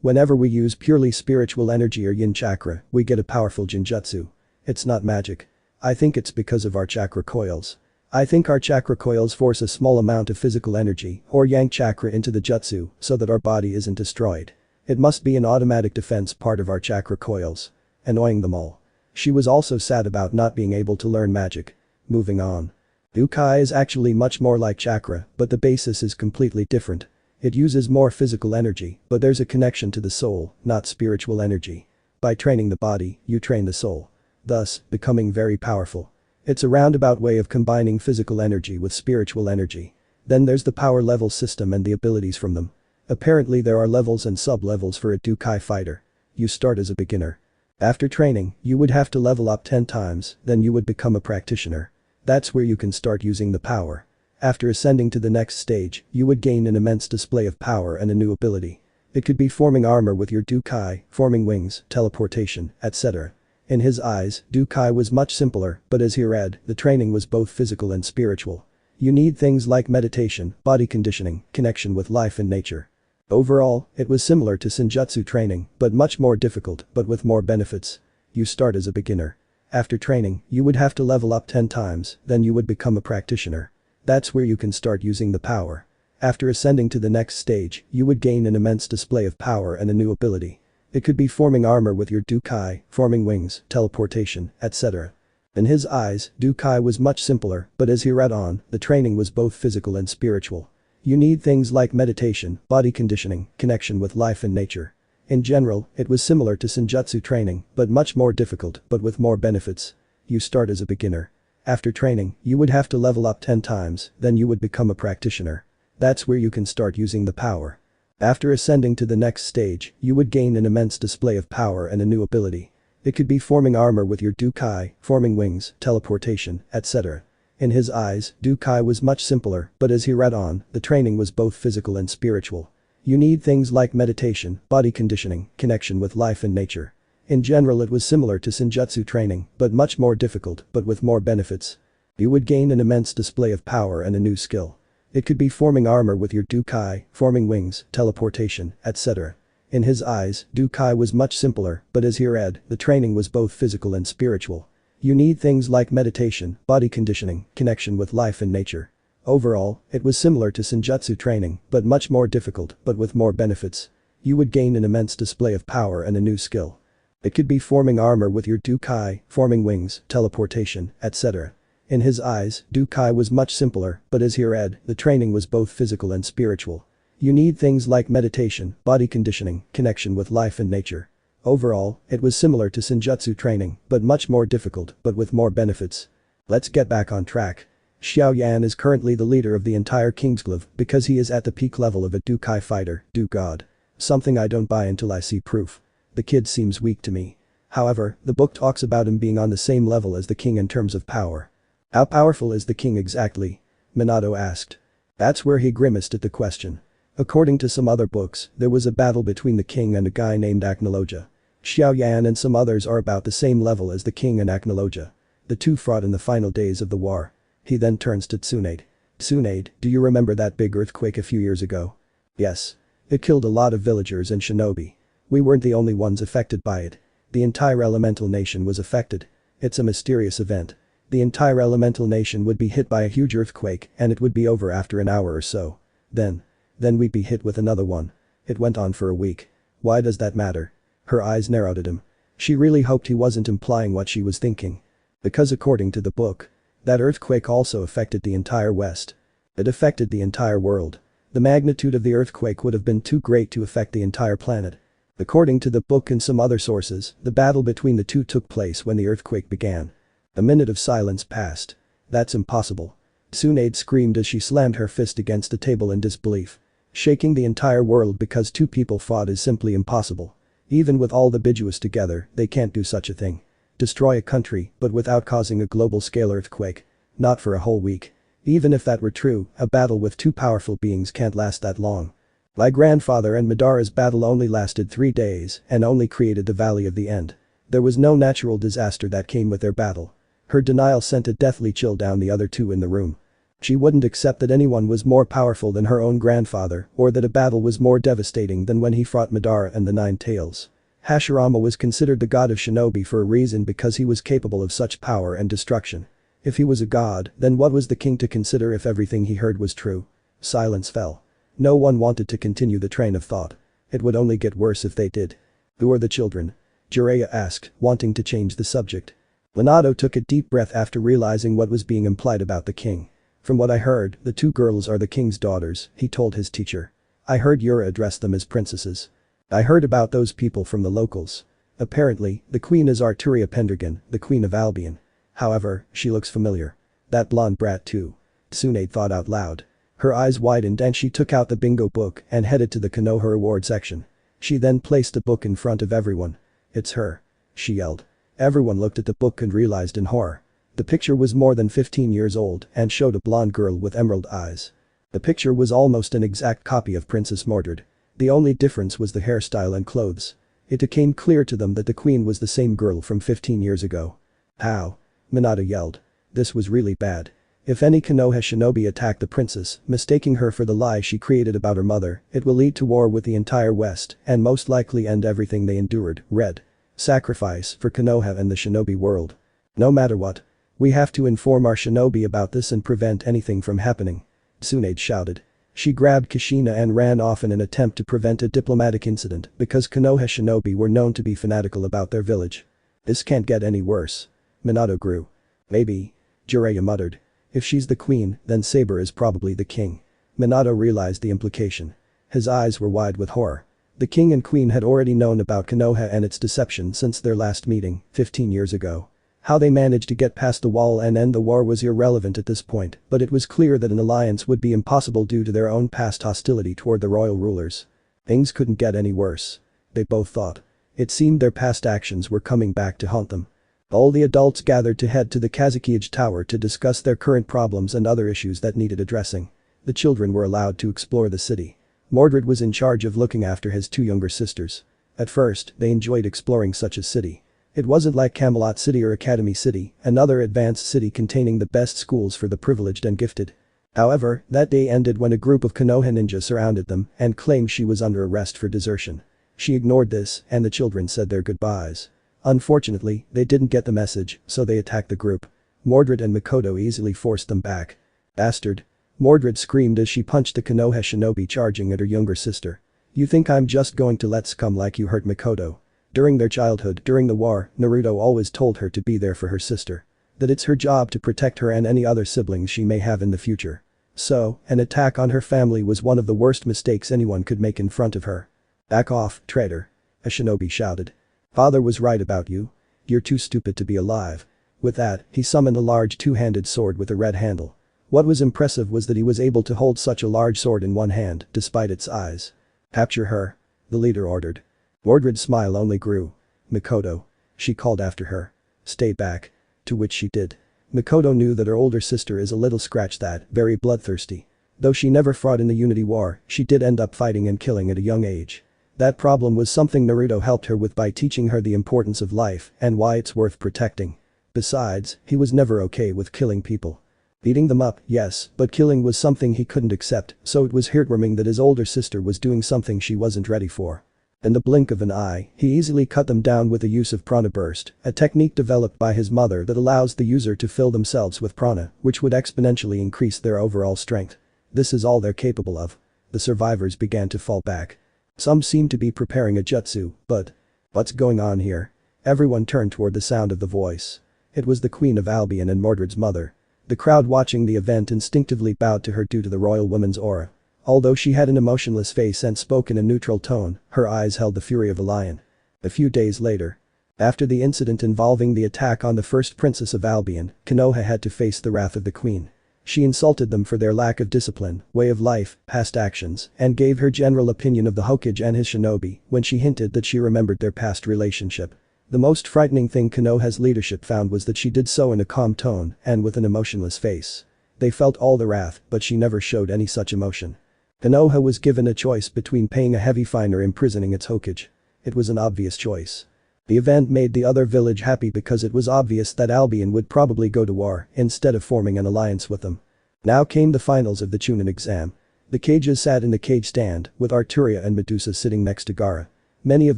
Whenever we use purely spiritual energy or yin chakra, we get a powerful genjutsu. It's not magic. I think it's because of our chakra coils. I think our chakra coils force a small amount of physical energy, or yang chakra into the jutsu, so that our body isn't destroyed. It must be an automatic defense part of our chakra coils. Annoying them all. She was also sad about not being able to learn magic. Moving on. Dukai is actually much more like chakra, but the basis is completely different. It uses more physical energy, but there's a connection to the soul, not spiritual energy. By training the body, you train the soul. Thus, becoming very powerful. It's a roundabout way of combining physical energy with spiritual energy. Then there's the power level system and the abilities from them. Apparently there are levels and sub-levels for a Dukai fighter. You start as a beginner. After training, you would have to level up 10 times, then you would become a practitioner. That's where you can start using the power. After ascending to the next stage, you would gain an immense display of power and a new ability. It could be forming armor with your Dukai, forming wings, teleportation, etc. In his eyes, Dukai was much simpler, but as he read, the training was both physical and spiritual. You need things like meditation, body conditioning, connection with life and nature. Overall, it was similar to Senjutsu training, but much more difficult, but with more benefits. You start as a beginner. After training, you would have to level up 10 times, then you would become a practitioner. That's where you can start using the power. After ascending to the next stage, you would gain an immense display of power and a new ability. It could be forming armor with your Dukai, forming wings, teleportation, etc. In his eyes, Dukai was much simpler, but as he read on, the training was both physical and spiritual. You need things like meditation, body conditioning, connection with life and nature. In general, it was similar to Senjutsu training, but much more difficult, but with more benefits. You start as a beginner. After training, you would have to level up 10 times, then you would become a practitioner. That's where you can start using the power. After ascending to the next stage, you would gain an immense display of power and a new ability. It could be forming armor with your Dukai, forming wings, teleportation, etc. In his eyes, Dukai was much simpler, but as he read on, the training was both physical and spiritual. You need things like meditation, body conditioning, connection with life and nature. In general, it was similar to Senjutsu training, but much more difficult, but with more benefits. You would gain an immense display of power and a new skill. It could be forming armor with your Dukai, forming wings, teleportation, etc. In his eyes, Dukai was much simpler, but as he read, the training was both physical and spiritual. You need things like meditation, body conditioning, connection with life and nature. Overall, it was similar to Senjutsu training, but much more difficult, but with more benefits. You would gain an immense display of power and a new skill. It could be forming armor with your Dukai, forming wings, teleportation, etc. In his eyes, Dukai was much simpler, but as he read, the training was both physical and spiritual. You need things like meditation, body conditioning, connection with life and nature. Overall, it was similar to Senjutsu training, but much more difficult, but with more benefits. Let's get back on track. Xiao Yan is currently the leader of the entire Kingsglaive because he is at the peak level of a Dukai fighter, God. Something I don't buy until I see proof. The kid seems weak to me. However, the book talks about him being on the same level as the king in terms of power. How powerful is the king exactly? Minato asked. That's where he grimaced at the question. According to some other books, there was a battle between the king and a guy named Acnologia. Xiao Yan and some others are about the same level as the king and Acnologia. The two fought in the final days of the war. He then turns to Tsunade. Tsunade, do you remember that big earthquake a few years ago? Yes. It killed a lot of villagers and shinobi. We weren't the only ones affected by it. The entire elemental nation was affected. It's a mysterious event. The entire elemental nation would be hit by a huge earthquake and it would be over after an hour or so. Then we'd be hit with another one. It went on for a week. Why does that matter? Her eyes narrowed at him. She really hoped he wasn't implying what she was thinking. Because according to the book, that earthquake also affected the entire West. It affected the entire world. The magnitude of the earthquake would have been too great to affect the entire planet. According to the book and some other sources, the battle between the two took place when the earthquake began. A minute of silence passed. That's impossible. Tsunade screamed as she slammed her fist against the table in disbelief. Shaking the entire world because two people fought is simply impossible. Even with all the Bijuas together, they can't do such a thing. Destroy a country, but without causing a global-scale earthquake. Not for a whole week. Even if that were true, a battle with two powerful beings can't last that long. My grandfather and Madara's battle only lasted 3 days and only created the Valley of the End. There was no natural disaster that came with their battle. Her denial sent a deathly chill down the other two in the room. She wouldn't accept that anyone was more powerful than her own grandfather or that a battle was more devastating than when he fought Madara and the Nine Tails. Hashirama was considered the god of shinobi for a reason because he was capable of such power and destruction. If he was a god, then what was the king to consider if everything he heard was true? Silence fell. No one wanted to continue the train of thought. It would only get worse if they did. Who are the children? Jiraiya asked, wanting to change the subject. Minato took a deep breath after realizing what was being implied about the king. From what I heard, the two girls are the king's daughters, he told his teacher. I heard Yura address them as princesses. I heard about those people from the locals. Apparently, the queen is Arturia Pendragon, the queen of Albion. However, she looks familiar. That blonde brat too. Tsunade thought out loud. Her eyes widened and she took out the bingo book and headed to the Konoha reward section. She then placed the book in front of everyone. It's her. She yelled. Everyone looked at the book and realized in horror. The picture was more than 15 years old and showed a blonde girl with emerald eyes. The picture was almost an exact copy of Princess Mordred. The only difference was the hairstyle and clothes. It became clear to them that the queen was the same girl from 15 years ago. How? Minato yelled. This was really bad. If any Konoha shinobi attack the princess, mistaking her for the lie she created about her mother, it will lead to war with the entire West and most likely end everything they endured. Red. Sacrifice for Konoha and the shinobi world. No matter what. We have to inform our shinobi about this and prevent anything from happening. Tsunade shouted. She grabbed Kushina and ran off in an attempt to prevent a diplomatic incident because Konoha shinobi were known to be fanatical about their village. This can't get any worse. Minato grew. Maybe. Jiraiya muttered. If she's the queen, then Saber is probably the king. Minato realized the implication. His eyes were wide with horror. The king and queen had already known about Konoha and its deception since their last meeting, 15 years ago. How they managed to get past the wall and end the war was irrelevant at this point, but it was clear that an alliance would be impossible due to their own past hostility toward the royal rulers. Things couldn't get any worse. They both thought. It seemed their past actions were coming back to haunt them. All the adults gathered to head to the Kazukiage Tower to discuss their current problems and other issues that needed addressing. The children were allowed to explore the city. Mordred was in charge of looking after his two younger sisters. At first, they enjoyed exploring such a city. It wasn't like Camelot City or Academy City, another advanced city containing the best schools for the privileged and gifted. However, that day ended when a group of Konoha ninjas surrounded them and claimed she was under arrest for desertion. She ignored this, and the children said their goodbyes. Unfortunately, they didn't get the message, so they attacked the group. Mordred and Mikoto easily forced them back. Bastard. Mordred screamed as she punched the Konoha shinobi charging at her younger sister. You think I'm just going to let scum like you hurt Mikoto? During their childhood, during the war, Naruto always told her to be there for her sister. That it's her job to protect her and any other siblings she may have in the future. So, an attack on her family was one of the worst mistakes anyone could make in front of her. Back off, traitor. A shinobi shouted. Father was right about you. You're too stupid to be alive. With that, he summoned a large two-handed sword with a red handle. What was impressive was that he was able to hold such a large sword in one hand, despite its size. Capture her. The leader ordered. Mordred's smile only grew. Mikoto. She called after her. Stay back. To which she did. Mikoto knew that her older sister is a little scratch that, very bloodthirsty. Though she never fought in the Unity War, she did end up fighting and killing at a young age. That problem was something Naruto helped her with by teaching her the importance of life and why it's worth protecting. Besides, he was never okay with killing people. Beating them up, yes, but killing was something he couldn't accept, so it was heartwarming that his older sister was doing something she wasn't ready for. In the blink of an eye, he easily cut them down with the use of prana burst, a technique developed by his mother that allows the user to fill themselves with prana, which would exponentially increase their overall strength. This is all they're capable of. The survivors began to fall back. Some seemed to be preparing a jutsu, but what's going on here? Everyone turned toward the sound of the voice. It was the Queen of Albion and Mordred's mother. The crowd watching the event instinctively bowed to her due to the royal woman's aura. Although she had an emotionless face and spoke in a neutral tone, her eyes held the fury of a lion. A few days later. After the incident involving the attack on the first princess of Albion, Konoha had to face the wrath of the queen. She insulted them for their lack of discipline, way of life, past actions, and gave her general opinion of the Hokage and his shinobi when she hinted that she remembered their past relationship. The most frightening thing Konoha's leadership found was that she did so in a calm tone and with an emotionless face. They felt all the wrath, but she never showed any such emotion. Konoha was given a choice between paying a heavy fine or imprisoning its Hokage. It was an obvious choice. The event made the other village happy because it was obvious that Albion would probably go to war instead of forming an alliance with them. Now came the finals of the Chunin exam. The cages sat in the cage stand, with Arturia and Medusa sitting next to Gaara. Many of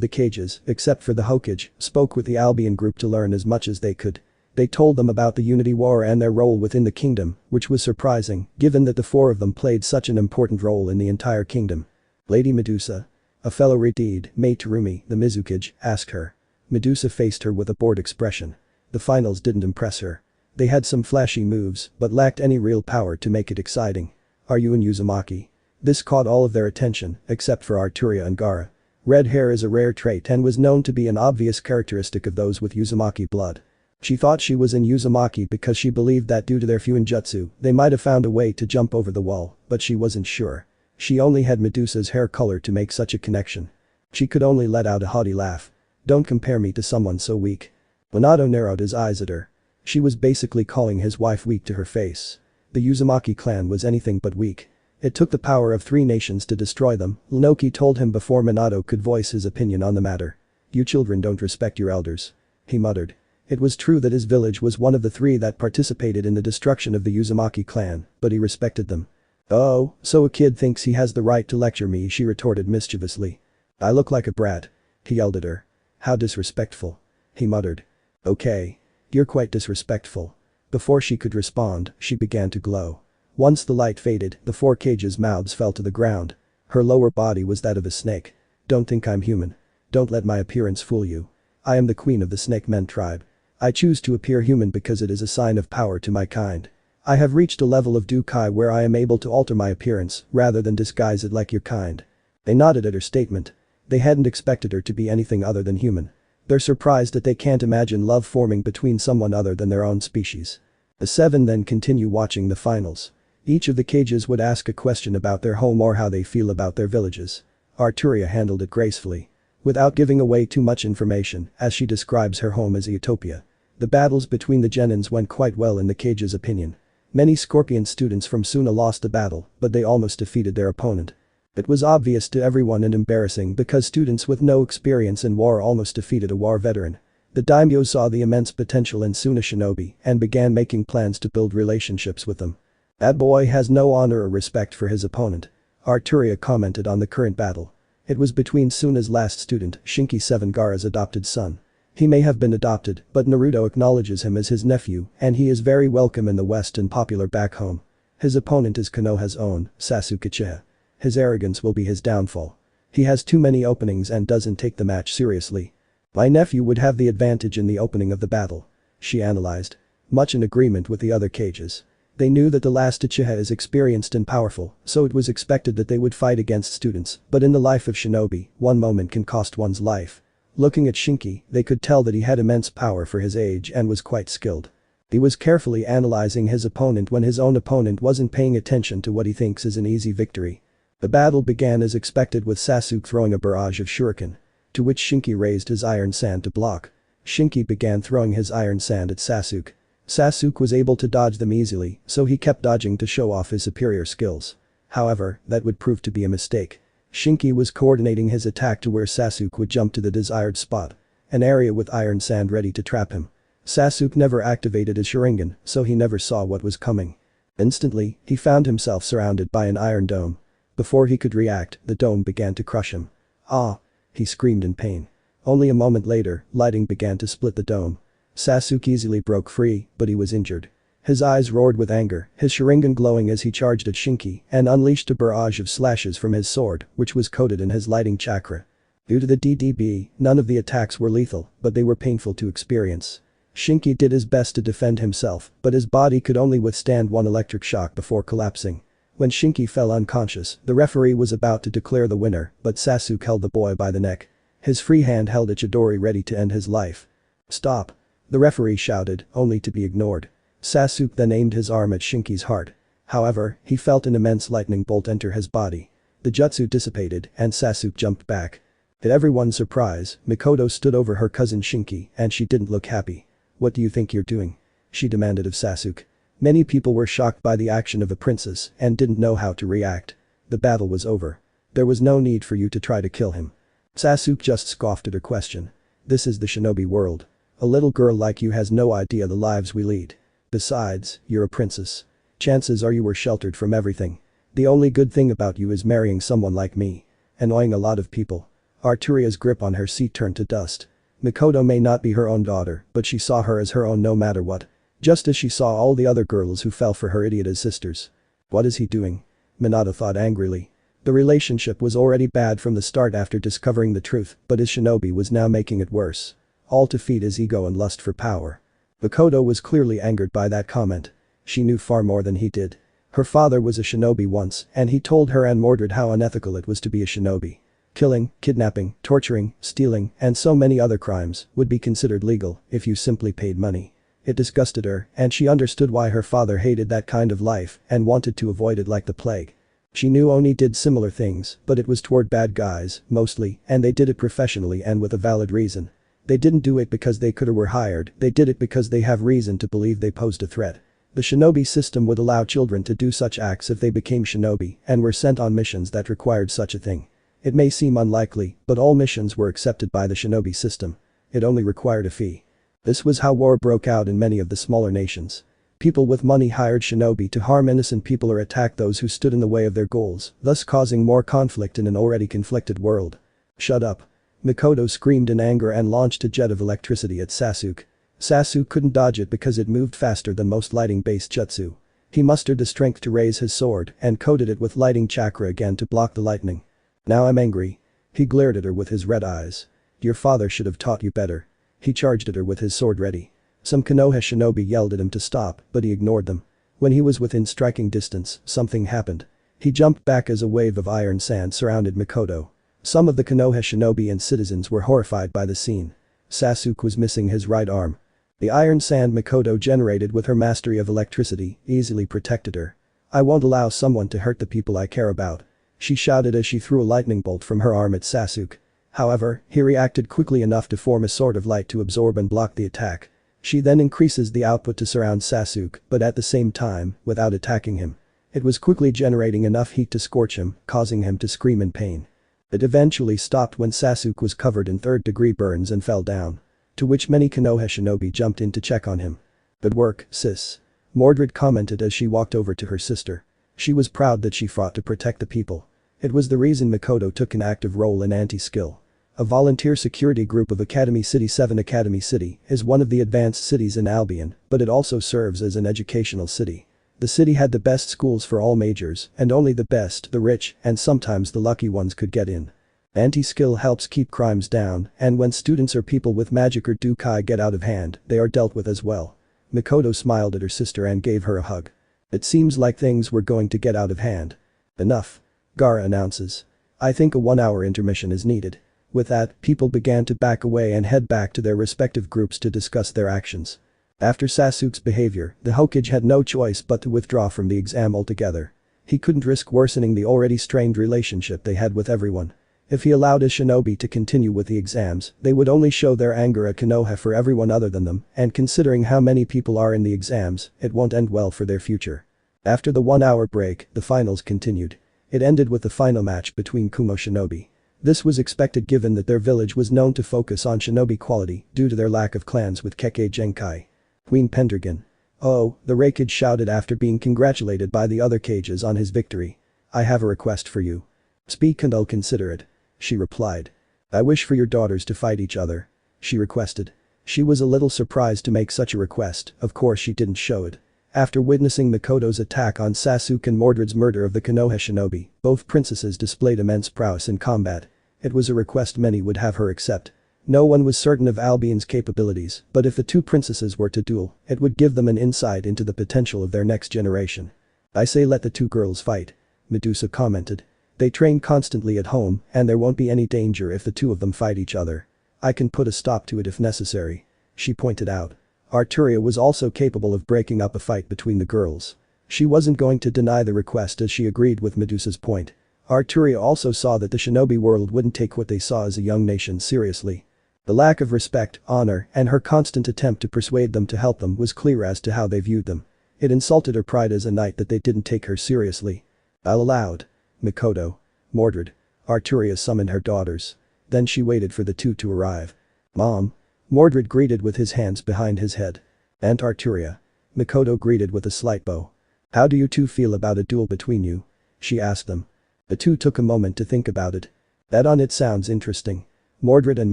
the cages, except for the Hokage, spoke with the Albion group to learn as much as they could. They told them about the Unity War and their role within the kingdom, which was surprising, given that the four of them played such an important role in the entire kingdom. Lady Medusa. A fellow Redeed, Mei Terumi, the Mizukage, asked her. Medusa faced her with a bored expression. The finals didn't impress her. They had some flashy moves, but lacked any real power to make it exciting. Are you in Uzumaki? This caught all of their attention, except for Arturia and Gaara. Red hair is a rare trait and was known to be an obvious characteristic of those with Uzumaki blood. She thought she was in Uzumaki because she believed that due to their Fuinjutsu, they might have found a way to jump over the wall, but she wasn't sure. She only had Medusa's hair color to make such a connection. She could only let out a haughty laugh. Don't compare me to someone so weak. Minato narrowed his eyes at her. She was basically calling his wife weak to her face. The Uzumaki clan was anything but weak. It took the power of 3 nations to destroy them, Inoki told him before Minato could voice his opinion on the matter. You children don't respect your elders. He muttered. It was true that his village was one of the 3 that participated in the destruction of the Uzumaki clan, but he respected them. Oh, so a kid thinks he has the right to lecture me, she retorted mischievously. I look like a brat. He yelled at her. How disrespectful. He muttered. Okay. You're quite disrespectful. Before she could respond, she began to glow. Once the light faded, the 4 cages' mouths fell to the ground. Her lower body was that of a snake. Don't think I'm human. Don't let my appearance fool you. I am the queen of the snake men tribe. I choose to appear human because it is a sign of power to my kind. I have reached a level of Dukai where I am able to alter my appearance rather than disguise it like your kind. They nodded at her statement. They hadn't expected her to be anything other than human. They're surprised that they can't imagine love forming between someone other than their own species. The 7 then continue watching the finals. Each of the cages would ask a question about their home or how they feel about their villages. Arturia handled it gracefully. Without giving away too much information, as she describes her home as a utopia. The battles between the genins went quite well in the cage's opinion. Many Scorpion students from Suna lost the battle, but they almost defeated their opponent. It was obvious to everyone and embarrassing because students with no experience in war almost defeated a war veteran. The daimyo saw the immense potential in Suna shinobi and began making plans to build relationships with them. That boy has no honor or respect for his opponent. Arturia commented on the current battle. It was between Suna's last student, Shinki 7 Gaara's adopted son. He may have been adopted, but Naruto acknowledges him as his nephew and he is very welcome in the West and popular back home. His opponent is Konoha's own, Sasuke Uchiha. His arrogance will be his downfall. He has too many openings and doesn't take the match seriously. My nephew would have the advantage in the opening of the battle. She analyzed. Much in agreement with the other cages. They knew that the last Uchiha is experienced and powerful, so it was expected that they would fight against students, but in the life of shinobi, one moment can cost one's life. Looking at Shinki, they could tell that he had immense power for his age and was quite skilled. He was carefully analyzing his opponent when his own opponent wasn't paying attention to what he thinks is an easy victory. The battle began as expected with Sasuke throwing a barrage of shuriken. To which Shinki raised his iron sand to block. Shinki began throwing his iron sand at Sasuke. Sasuke was able to dodge them easily, so he kept dodging to show off his superior skills. However, that would prove to be a mistake. Shinki was coordinating his attack to where Sasuke would jump to the desired spot. An area with iron sand ready to trap him. Sasuke never activated his Sharingan, so he never saw what was coming. Instantly, he found himself surrounded by an iron dome. Before he could react, the dome began to crush him. Ah! He screamed in pain. Only a moment later, lighting began to split the dome. Sasuke easily broke free, but he was injured. His eyes roared with anger, his Sharingan glowing as he charged at Shinki and unleashed a barrage of slashes from his sword, which was coated in his lighting chakra. Due to the DDB, none of the attacks were lethal, but they were painful to experience. Shinki did his best to defend himself, but his body could only withstand one electric shock before collapsing. When Shinki fell unconscious, the referee was about to declare the winner, but Sasuke held the boy by the neck. His free hand held a Chidori ready to end his life. Stop! The referee shouted, only to be ignored. Sasuke then aimed his arm at Shinki's heart. However, he felt an immense lightning bolt enter his body. The jutsu dissipated and Sasuke jumped back. To everyone's surprise, Mikoto stood over her cousin Shinki and she didn't look happy. What do you think you're doing? She demanded of Sasuke. Many people were shocked by the action of a princess and didn't know how to react. The battle was over. There was no need for you to try to kill him. Sasuke just scoffed at her question. This is the shinobi world. A little girl like you has no idea the lives we lead. Besides, you're a princess. Chances are you were sheltered from everything. The only good thing about you is marrying someone like me. Annoying a lot of people. Arturia's grip on her seat turned to dust. Mikoto may not be her own daughter, but she saw her as her own no matter what. Just as she saw all the other girls who fell for her idiot as sisters. What is he doing? Minato thought angrily. The relationship was already bad from the start after discovering the truth, but his shinobi was now making it worse. All to feed his ego and lust for power. Mikoto was clearly angered by that comment. She knew far more than he did. Her father was a shinobi once and he told her and Mordred how unethical it was to be a shinobi. Killing, kidnapping, torturing, stealing, and so many other crimes would be considered legal if you simply paid money. It disgusted her and she understood why her father hated that kind of life and wanted to avoid it like the plague. She knew Oni did similar things, but it was toward bad guys, mostly, and they did it professionally and with a valid reason. They didn't do it because they could or were hired, they did it because they have reason to believe they posed a threat. The shinobi system would allow children to do such acts if they became shinobi and were sent on missions that required such a thing. It may seem unlikely, but all missions were accepted by the shinobi system. It only required a fee. This was how war broke out in many of the smaller nations. People with money hired shinobi to harm innocent people or attack those who stood in the way of their goals, thus causing more conflict in an already conflicted world. Shut up. Mikoto screamed in anger and launched a jet of electricity at Sasuke. Sasuke couldn't dodge it because it moved faster than most lighting-based jutsu. He mustered the strength to raise his sword and coated it with lighting chakra again to block the lightning. Now I'm angry. He glared at her with his red eyes. Your father should have taught you better. He charged at her with his sword ready. Some Konoha shinobi yelled at him to stop, but he ignored them. When he was within striking distance, something happened. He jumped back as a wave of iron sand surrounded Mikoto. Some of the Konoha shinobi and citizens were horrified by the scene. Sasuke was missing his right arm. The iron sand Mikoto generated with her mastery of electricity easily protected her. I won't allow someone to hurt the people I care about. She shouted as she threw a lightning bolt from her arm at Sasuke. However, he reacted quickly enough to form a sword of light to absorb and block the attack. She then increases the output to surround Sasuke, but at the same time, without attacking him. It was quickly generating enough heat to scorch him, causing him to scream in pain. It eventually stopped when Sasuke was covered in third-degree burns and fell down. To which many Konoha shinobi jumped in to check on him. Good work, sis. Mordred commented as she walked over to her sister. She was proud that she fought to protect the people. It was the reason Mikoto took an active role in anti-skill. A volunteer security group of Academy City 7. Academy City is one of the advanced cities in Albion, but it also serves as an educational city. The city had the best schools for all majors, and only the best, the rich, and sometimes the lucky ones could get in. Anti-skill helps keep crimes down, and when students or people with magic or Dukai get out of hand, they are dealt with as well. Mikoto smiled at her sister and gave her a hug. It seems like things were going to get out of hand. Enough. Gaara announces. I think a 1-hour intermission is needed. With that, people began to back away and head back to their respective groups to discuss their actions. After Sasuke's behavior, the Hokage had no choice but to withdraw from the exam altogether. He couldn't risk worsening the already strained relationship they had with everyone. If he allowed his shinobi to continue with the exams, they would only show their anger at Konoha for everyone other than them, and considering how many people are in the exams, it won't end well for their future. After the 1-hour break, the finals continued. It ended with the final match between Kumo shinobi. This was expected given that their village was known to focus on shinobi quality due to their lack of clans with Kekkei Genkai. Queen Pendragon. Oh, the Raikage shouted after being congratulated by the other Kages on his victory. I have a request for you. Speak and I'll consider it. She replied. I wish for your daughters to fight each other. She requested. She was a little surprised to make such a request, of course she didn't show it. After witnessing Mikoto's attack on Sasuke and Mordred's murder of the Konoha shinobi, both princesses displayed immense prowess in combat. It was a request many would have her accept. No one was certain of Albion's capabilities, but if the two princesses were to duel, it would give them an insight into the potential of their next generation. I say let the two girls fight. Medusa commented. They train constantly at home, and there won't be any danger if the two of them fight each other. I can put a stop to it if necessary. She pointed out. Arturia was also capable of breaking up a fight between the girls. She wasn't going to deny the request as she agreed with Medusa's point. Arturia also saw that the shinobi world wouldn't take what they saw as a young nation seriously. The lack of respect, honor, and her constant attempt to persuade them to help them was clear as to how they viewed them. It insulted her pride as a knight that they didn't take her seriously. I'll allowed. Mikoto. Mordred. Arturia summoned her daughters. Then she waited for the two to arrive. Mom. Mordred greeted with his hands behind his head. Aunt Arturia. Mikoto greeted with a slight bow. How do you two feel about a duel between you? She asked them. The two took a moment to think about it. That on it sounds interesting. Mordred and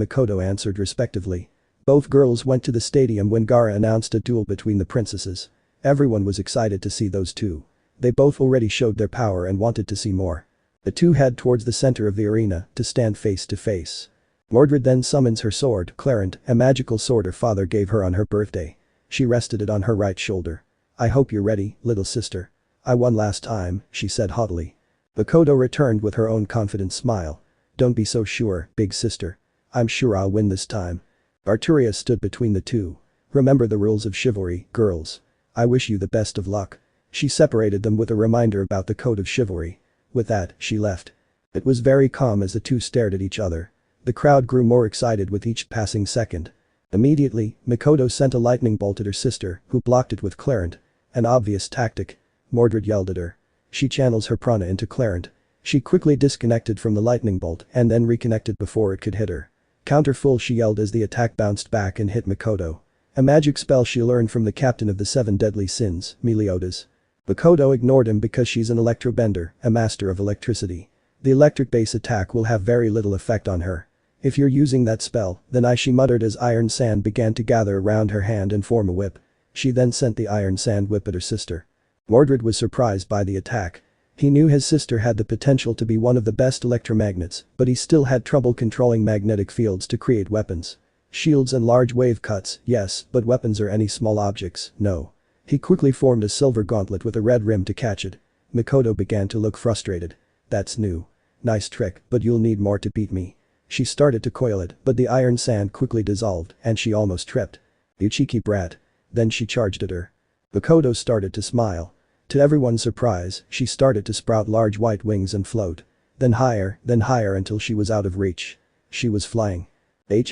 Mikoto answered respectively. Both girls went to the stadium when Gaara announced a duel between the princesses. Everyone was excited to see those two. They both already showed their power and wanted to see more. The two head towards the center of the arena to stand face to face. Mordred then summons her sword, Clarent, a magical sword her father gave her on her birthday. She rested it on her right shoulder. I hope you're ready, little sister. I won last time, she said haughtily. Mikoto returned with her own confident smile. Don't be so sure, big sister. I'm sure I'll win this time. Arturia stood between the two. Remember the rules of chivalry, girls. I wish you the best of luck. She separated them with a reminder about the code of chivalry. With that, she left. It was very calm as the two stared at each other. The crowd grew more excited with each passing second. Immediately, Mikoto sent a lightning bolt at her sister, who blocked it with Clarent. An obvious tactic. Mordred yelled at her. She channels her prana into Clarent. She quickly disconnected from the lightning bolt and then reconnected before it could hit her. Counter full, she yelled as the attack bounced back and hit Makoto. A magic spell she learned from the captain of the 7 deadly sins, Meliodas. Makoto ignored him because she's an electrobender, a master of electricity. The electric base attack will have very little effect on her. If you're using that spell, then she muttered as iron sand began to gather around her hand and form a whip. She then sent the iron sand whip at her sister. Mordred was surprised by the attack. He knew his sister had the potential to be one of the best electromagnets, but he still had trouble controlling magnetic fields to create weapons. Shields and large wave cuts, yes, but weapons or any small objects, no. He quickly formed a silver gauntlet with a red rim to catch it. Makoto began to look frustrated. That's new. Nice trick, but you'll need more to beat me. She started to coil it, but the iron sand quickly dissolved and she almost tripped. You cheeky brat. Then she charged at her. Makoto started to smile. To everyone's surprise, she started to sprout large white wings and float. Then higher until she was out of reach. She was flying.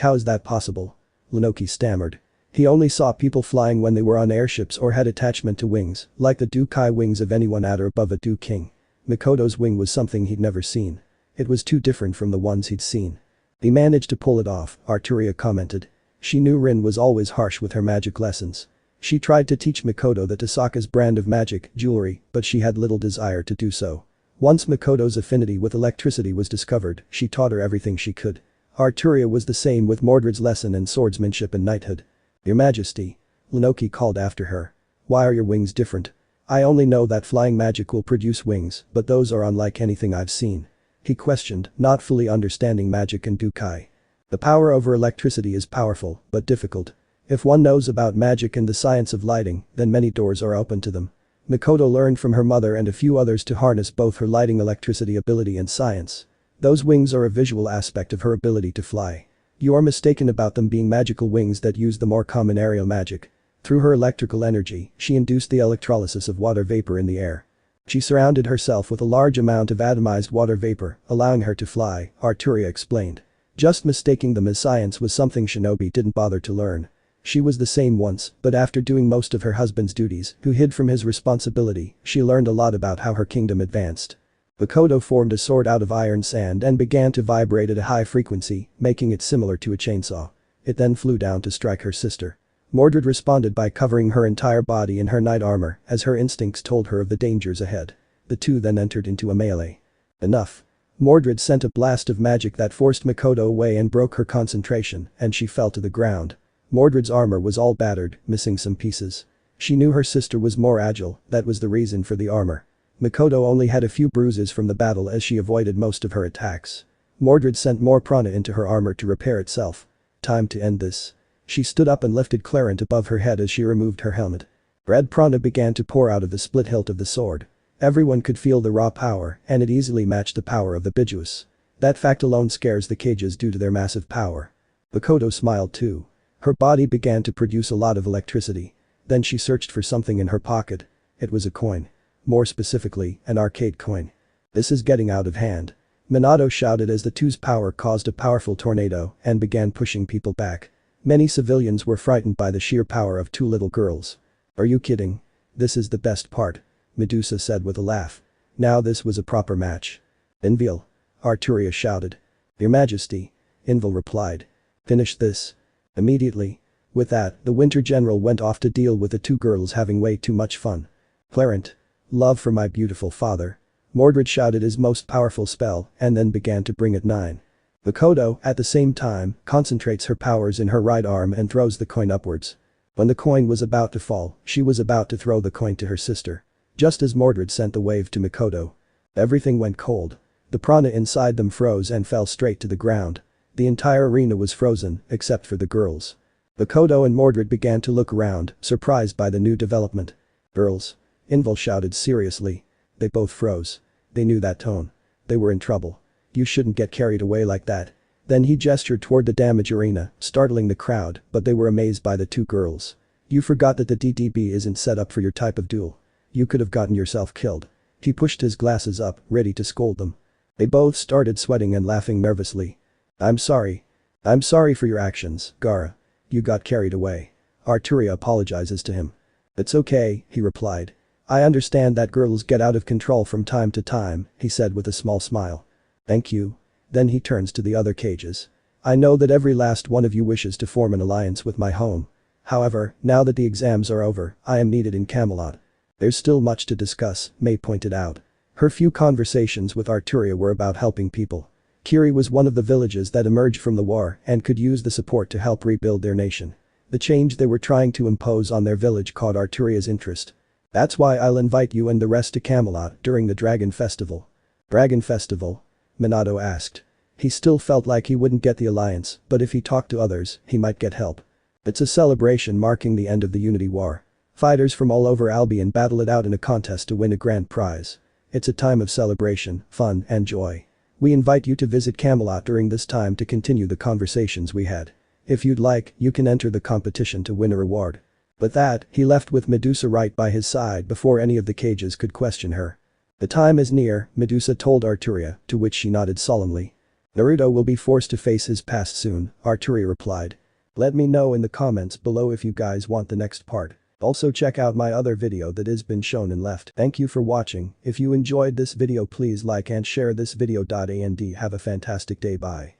How is that possible? Lunoki stammered. He only saw people flying when they were on airships or had attachment to wings, like the Dukai wings of anyone at or above a Du King. Makoto's wing was something he'd never seen. It was too different from the ones he'd seen. He managed to pull it off, Arturia commented. She knew Rin was always harsh with her magic lessons. She tried to teach Makoto the Tasaka's brand of magic, jewelry, but she had little desire to do so. Once Makoto's affinity with electricity was discovered, she taught her everything she could. Arturia was the same with Mordred's lesson in swordsmanship and knighthood. Your Majesty. Lunoki called after her. Why are your wings different? I only know that flying magic will produce wings, but those are unlike anything I've seen. He questioned, not fully understanding magic and Dukai. The power over electricity is powerful, but difficult. If one knows about magic and the science of lighting, then many doors are open to them. Makoto learned from her mother and a few others to harness both her lighting electricity ability and science. Those wings are a visual aspect of her ability to fly. You are mistaken about them being magical wings that use the more common aerial magic. Through her electrical energy, she induced the electrolysis of water vapor in the air. She surrounded herself with a large amount of atomized water vapor, allowing her to fly, Arturia explained. Just mistaking them as science was something Shinobi didn't bother to learn. She was the same once, but after doing most of her husband's duties, who hid from his responsibility, she learned a lot about how her kingdom advanced. Makoto formed a sword out of iron sand and began to vibrate at a high frequency, making it similar to a chainsaw. It then flew down to strike her sister. Mordred responded by covering her entire body in her knight armor, as her instincts told her of the dangers ahead. The two then entered into a melee. Enough. Mordred sent a blast of magic that forced Makoto away and broke her concentration, and she fell to the ground. Mordred's armor was all battered, missing some pieces. She knew her sister was more agile, that was the reason for the armor. Makoto only had a few bruises from the battle as she avoided most of her attacks. Mordred sent more prana into her armor to repair itself. Time to end this. She stood up and lifted Clarent above her head as she removed her helmet. Red prana began to pour out of the split hilt of the sword. Everyone could feel the raw power, and it easily matched the power of the Bijuus. That fact alone scares the cages due to their massive power. Makoto smiled too. Her body began to produce a lot of electricity. Then she searched for something in her pocket. It was a coin. More specifically, an arcade coin. This is getting out of hand. Minato shouted as the two's power caused a powerful tornado and began pushing people back. Many civilians were frightened by the sheer power of two little girls. Are you kidding? This is the best part. Medusa said with a laugh. Now this was a proper match. Invil. Arturia shouted. Your Majesty. Invil replied. Finish this. Immediately. With that, the Winter General went off to deal with the two girls having way too much fun. Clarent. Love for my beautiful father. Mordred shouted his most powerful spell and then began to bring it 9. Makoto, at the same time, concentrates her powers in her right arm and throws the coin upwards. When the coin was about to fall, she was about to throw the coin to her sister. Just as Mordred sent the wave to Makoto. Everything went cold. The prana inside them froze and fell straight to the ground. The entire arena was frozen, except for the girls. Makoto and Mordred began to look around, surprised by the new development. Girls. Invil shouted seriously. They both froze. They knew that tone. They were in trouble. You shouldn't get carried away like that. Then he gestured toward the damage arena, startling the crowd, but they were amazed by the two girls. You forgot that the DDB isn't set up for your type of duel. You could have gotten yourself killed. He pushed his glasses up, ready to scold them. They both started sweating and laughing nervously. I'm sorry. I'm sorry for your actions, Gaara. You got carried away. Arturia apologizes to him. It's okay, he replied. I understand that girls get out of control from time to time, he said with a small smile. Thank you. Then he turns to the other cages. I know that every last one of you wishes to form an alliance with my home. However, now that the exams are over, I am needed in Camelot. There's still much to discuss, May pointed out. Her few conversations with Arturia were about helping people. Kiri was one of the villages that emerged from the war and could use the support to help rebuild their nation. The change they were trying to impose on their village caught Arturia's interest. That's why I'll invite you and the rest to Camelot during the Dragon Festival. Dragon Festival? Minato asked. He still felt like he wouldn't get the alliance, but if he talked to others, he might get help. It's a celebration marking the end of the Unity War. Fighters from all over Albion battle it out in a contest to win a grand prize. It's a time of celebration, fun, and joy. We invite you to visit Camelot during this time to continue the conversations we had. If you'd like, you can enter the competition to win a reward. With that, he left with Medusa right by his side before any of the cages could question her. The time is near, Medusa told Arturia, to which she nodded solemnly. Naruto will be forced to face his past soon, Arturia replied. Let me know in the comments below if you guys want the next part. Also check out my other video that has been shown and left. Thank you for watching. If you enjoyed this video please like and share this video. And have a fantastic day. Bye.